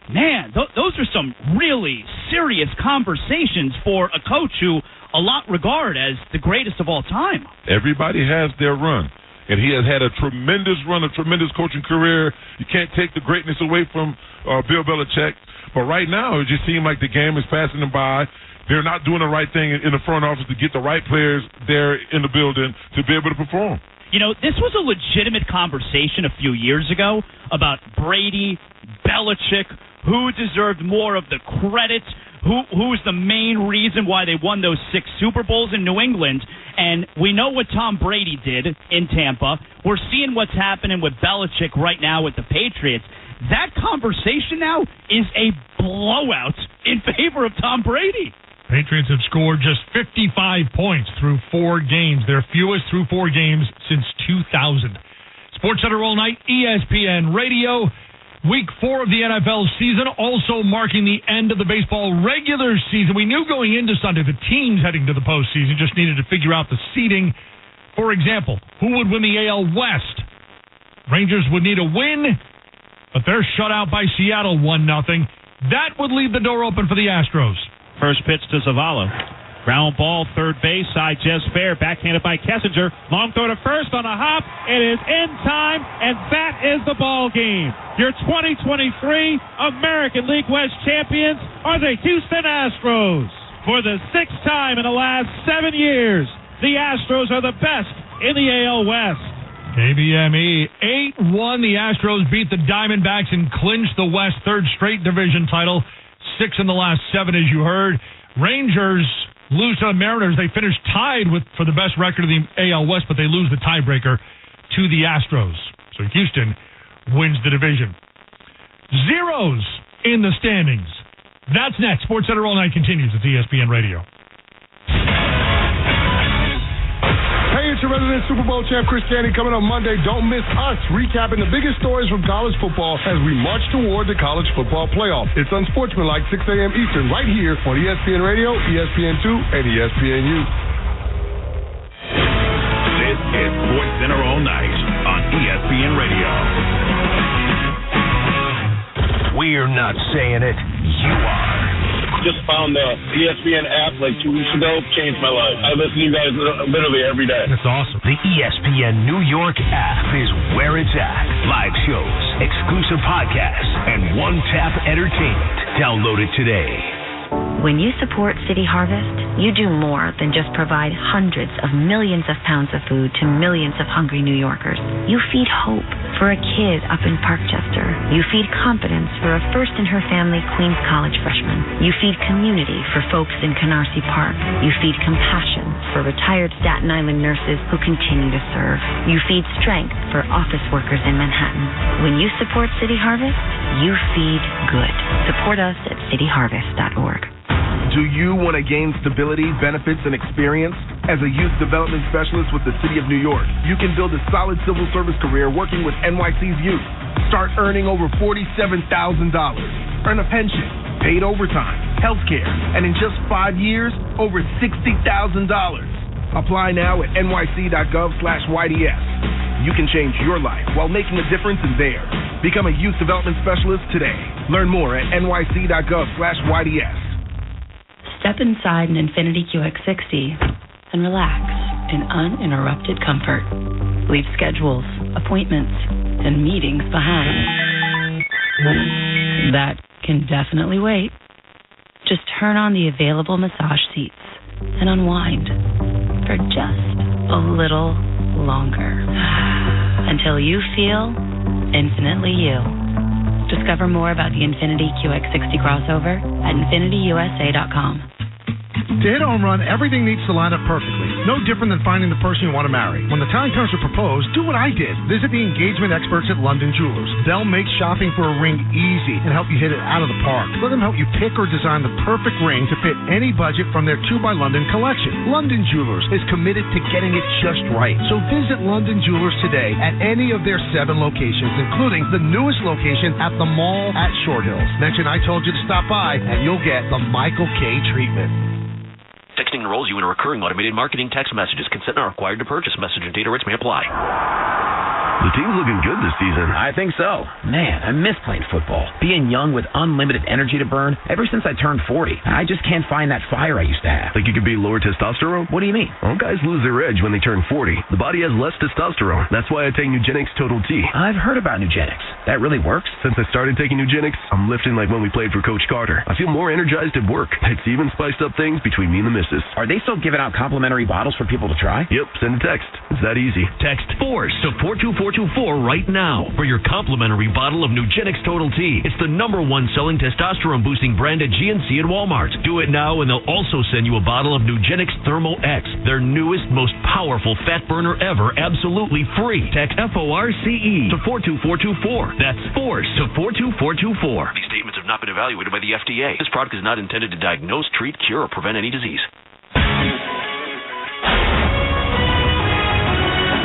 man, those are some really serious conversations for a coach who a lot regard as the greatest of all time. Everybody has their run. And he has had a tremendous run, a tremendous coaching career. You can't take the greatness away from Bill Belichick. But right now, it just seems like the game is passing them by. They're not doing the right thing in the front office to get the right players there in the building to be able to perform. This was a legitimate conversation a few years ago about Brady, Belichick, who deserved more of the credit, who's the main reason why they won those 6 Super Bowls in New England. And we know what Tom Brady did in Tampa. We're seeing what's happening with Belichick right now with the Patriots. That conversation now is a blowout in favor of Tom Brady. Patriots have scored just 55 points through 4 games, their fewest through 4 games since 2000. SportsCenter all night, ESPN Radio. Week 4 of the NFL season, also marking the end of the baseball regular season. We knew going into Sunday the teams heading to the postseason just needed to figure out the seeding. For example, who would win the AL West? Rangers would need a win, but they're shut out by Seattle 1-0. That would leave the door open for the Astros. First pitch to Zavala. Ground ball, third base, side just fair, backhanded by Kessinger. Long throw to first on a hop. It is in time, and that is the ball game. Your 2023 American League West champions are the Houston Astros. For the 6th time in the last 7 years, the Astros are the best in the AL West. KBME 8-1. The Astros beat the Diamondbacks and clinched the West third straight division title. 6 in the last 7, as you heard. Rangers lose to the Mariners. They finished tied for the best record of the AL West, but they lose the tiebreaker to the Astros. So Houston wins the division. Zeros in the standings. That's next. SportsCenter all night continues at ESPN Radio. Pay it's your resident Super Bowl champ, Chris Canty, coming up Monday. Don't miss us recapping the biggest stories from college football as we march toward the college football playoff. It's Unsportsmanlike, 6 a.m. Eastern, right here on ESPN Radio, ESPN2, and ESPNU. This is SportsCenter All Night on ESPN Radio. We're not saying it, you are. Just found the ESPN app like 2 weeks ago. Changed my life. I listen to you guys literally every day. That's awesome. The ESPN New York app is where it's at. Live shows, exclusive podcasts, and one-tap entertainment. Download it today. When you support City Harvest, you do more than just provide hundreds of millions of pounds of food to millions of hungry New Yorkers. You feed hope for a kid up in Parkchester. You feed confidence for a first-in-her-family Queens College freshman. You feed community for folks in Canarsie Park. You feed compassion for retired Staten Island nurses who continue to serve. You feed strength for office workers in Manhattan. When you support City Harvest, you feed good. Support us at cityharvest.org. Do you want to gain stability, benefits, and experience? As a youth development specialist with the City of New York, you can build a solid civil service career working with NYC's youth. Start earning over $47,000. Earn a pension, paid overtime, health care, and in just 5 years, over $60,000. Apply now at nyc.gov/YDS. You can change your life while making a difference in theirs. Become a youth development specialist today. Learn more at nyc.gov/YDS. Step inside an Infiniti QX60 and relax in uninterrupted comfort. Leave schedules, appointments, and meetings behind. That can definitely wait. Just turn on the available massage seats and unwind for just a little longer until you feel infinitely you. Discover more about the Infiniti QX60 crossover at InfinityUSA.com. To hit a home run, everything needs to line up perfectly. No different than finding the person you want to marry. When the time comes to propose, do what I did. Visit the engagement experts at London Jewelers. They'll make shopping for a ring easy and help you hit it out of the park. Let them help you pick or design the perfect ring to fit any budget from their 2 by London collection. London Jewelers is committed to getting it just right. So visit London Jewelers today at any of their 7 locations, including the newest location at the mall at Short Hills. Mention I told you to stop by and you'll get the Michael K. treatment. Texting enrolls you in a recurring automated marketing text messages. Consent not required to purchase. Message and data rates may apply. The team's looking good this season. I think so. Man, I miss playing football. Being young with unlimited energy to burn. Ever since I turned 40, I just can't find that fire I used to have. Think you could be lower testosterone? What do you mean? Well, guys lose their edge when they turn 40. The body has less testosterone. That's why I take Nugenix Total T. I've heard about Nugenix. That really works? Since I started taking Nugenix, I'm lifting like when we played for Coach Carter. I feel more energized at work. It's even spiced up things between me and the missus. Are they still giving out complimentary bottles for people to try? Yep, send a text. It's that easy. Text FORCE to 42424 right now for your complimentary bottle of Nugenix Total T. It's the #1 selling testosterone boosting brand at GNC and Walmart. Do it now and they'll also send you a bottle of Nugenix Thermo X, their newest, most powerful fat burner ever, absolutely free. Text FORCE to 42424. That's FORCE to 42424. These statements have not been evaluated by the FDA. This product is not intended to diagnose, treat, cure, or prevent any disease.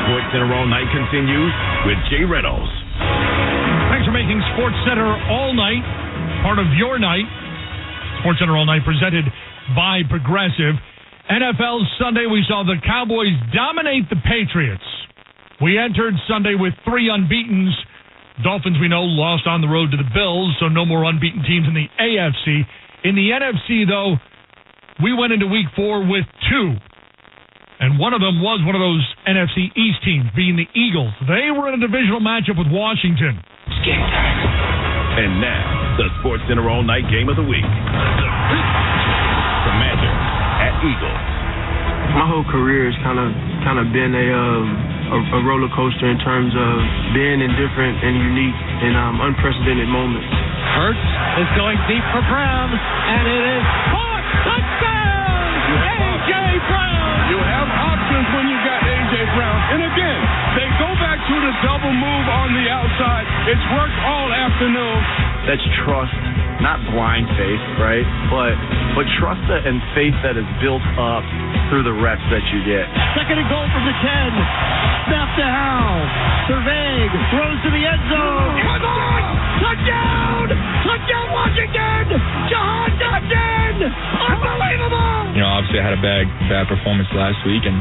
SportsCenter All Night continues with Jay Reynolds. Thanks for making SportsCenter All Night part of your night. SportsCenter All Night presented by Progressive. NFL Sunday, we saw the Cowboys dominate the Patriots. We entered Sunday with 3 unbeatens. Dolphins, we know, lost on the road to the Bills, so no more unbeaten teams in the AFC. In the NFC, though, we went into Week 4 with 2. And one of them was one of those NFC East teams, being the Eagles. They were in a divisional matchup with Washington. It's game time. And now, the SportsCenter All Night Game of the Week. Commander at Eagles. My whole career has kind of been a roller coaster in terms of being in different and unique and unprecedented moments. Hurts is going deep for Brown, and it is caught. Touchdown! A.J. Brown! You have options when you got A.J. Brown. And again, they go back to the double little move on the outside. It's worked all afternoon. That's trust, not blind faith, right? But trust and faith that is built up through the reps that you get. Second and goal from the 10. Snap to Howell. Cerveg throws to the end zone. Come on! Touchdown! Touchdown Washington! Jahan Dotson! Unbelievable! You know, obviously I had a bad performance last week, and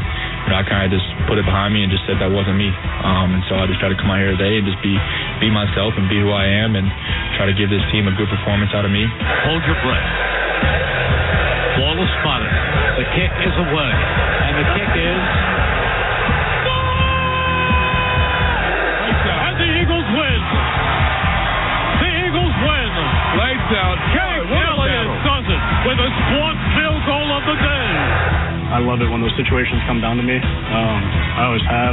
I kind of just put it behind me and just said that wasn't me. And so I just tried to come out here today and just be myself and be who I am and try to give this team a good performance out of me. Hold your breath. Ball is spotted. The kick is away. And the kick is... And the Eagles win. The Eagles win. Lights out. Cade Elliott does it with a squat field goal of the day. I love it when those situations come down to me. I always have.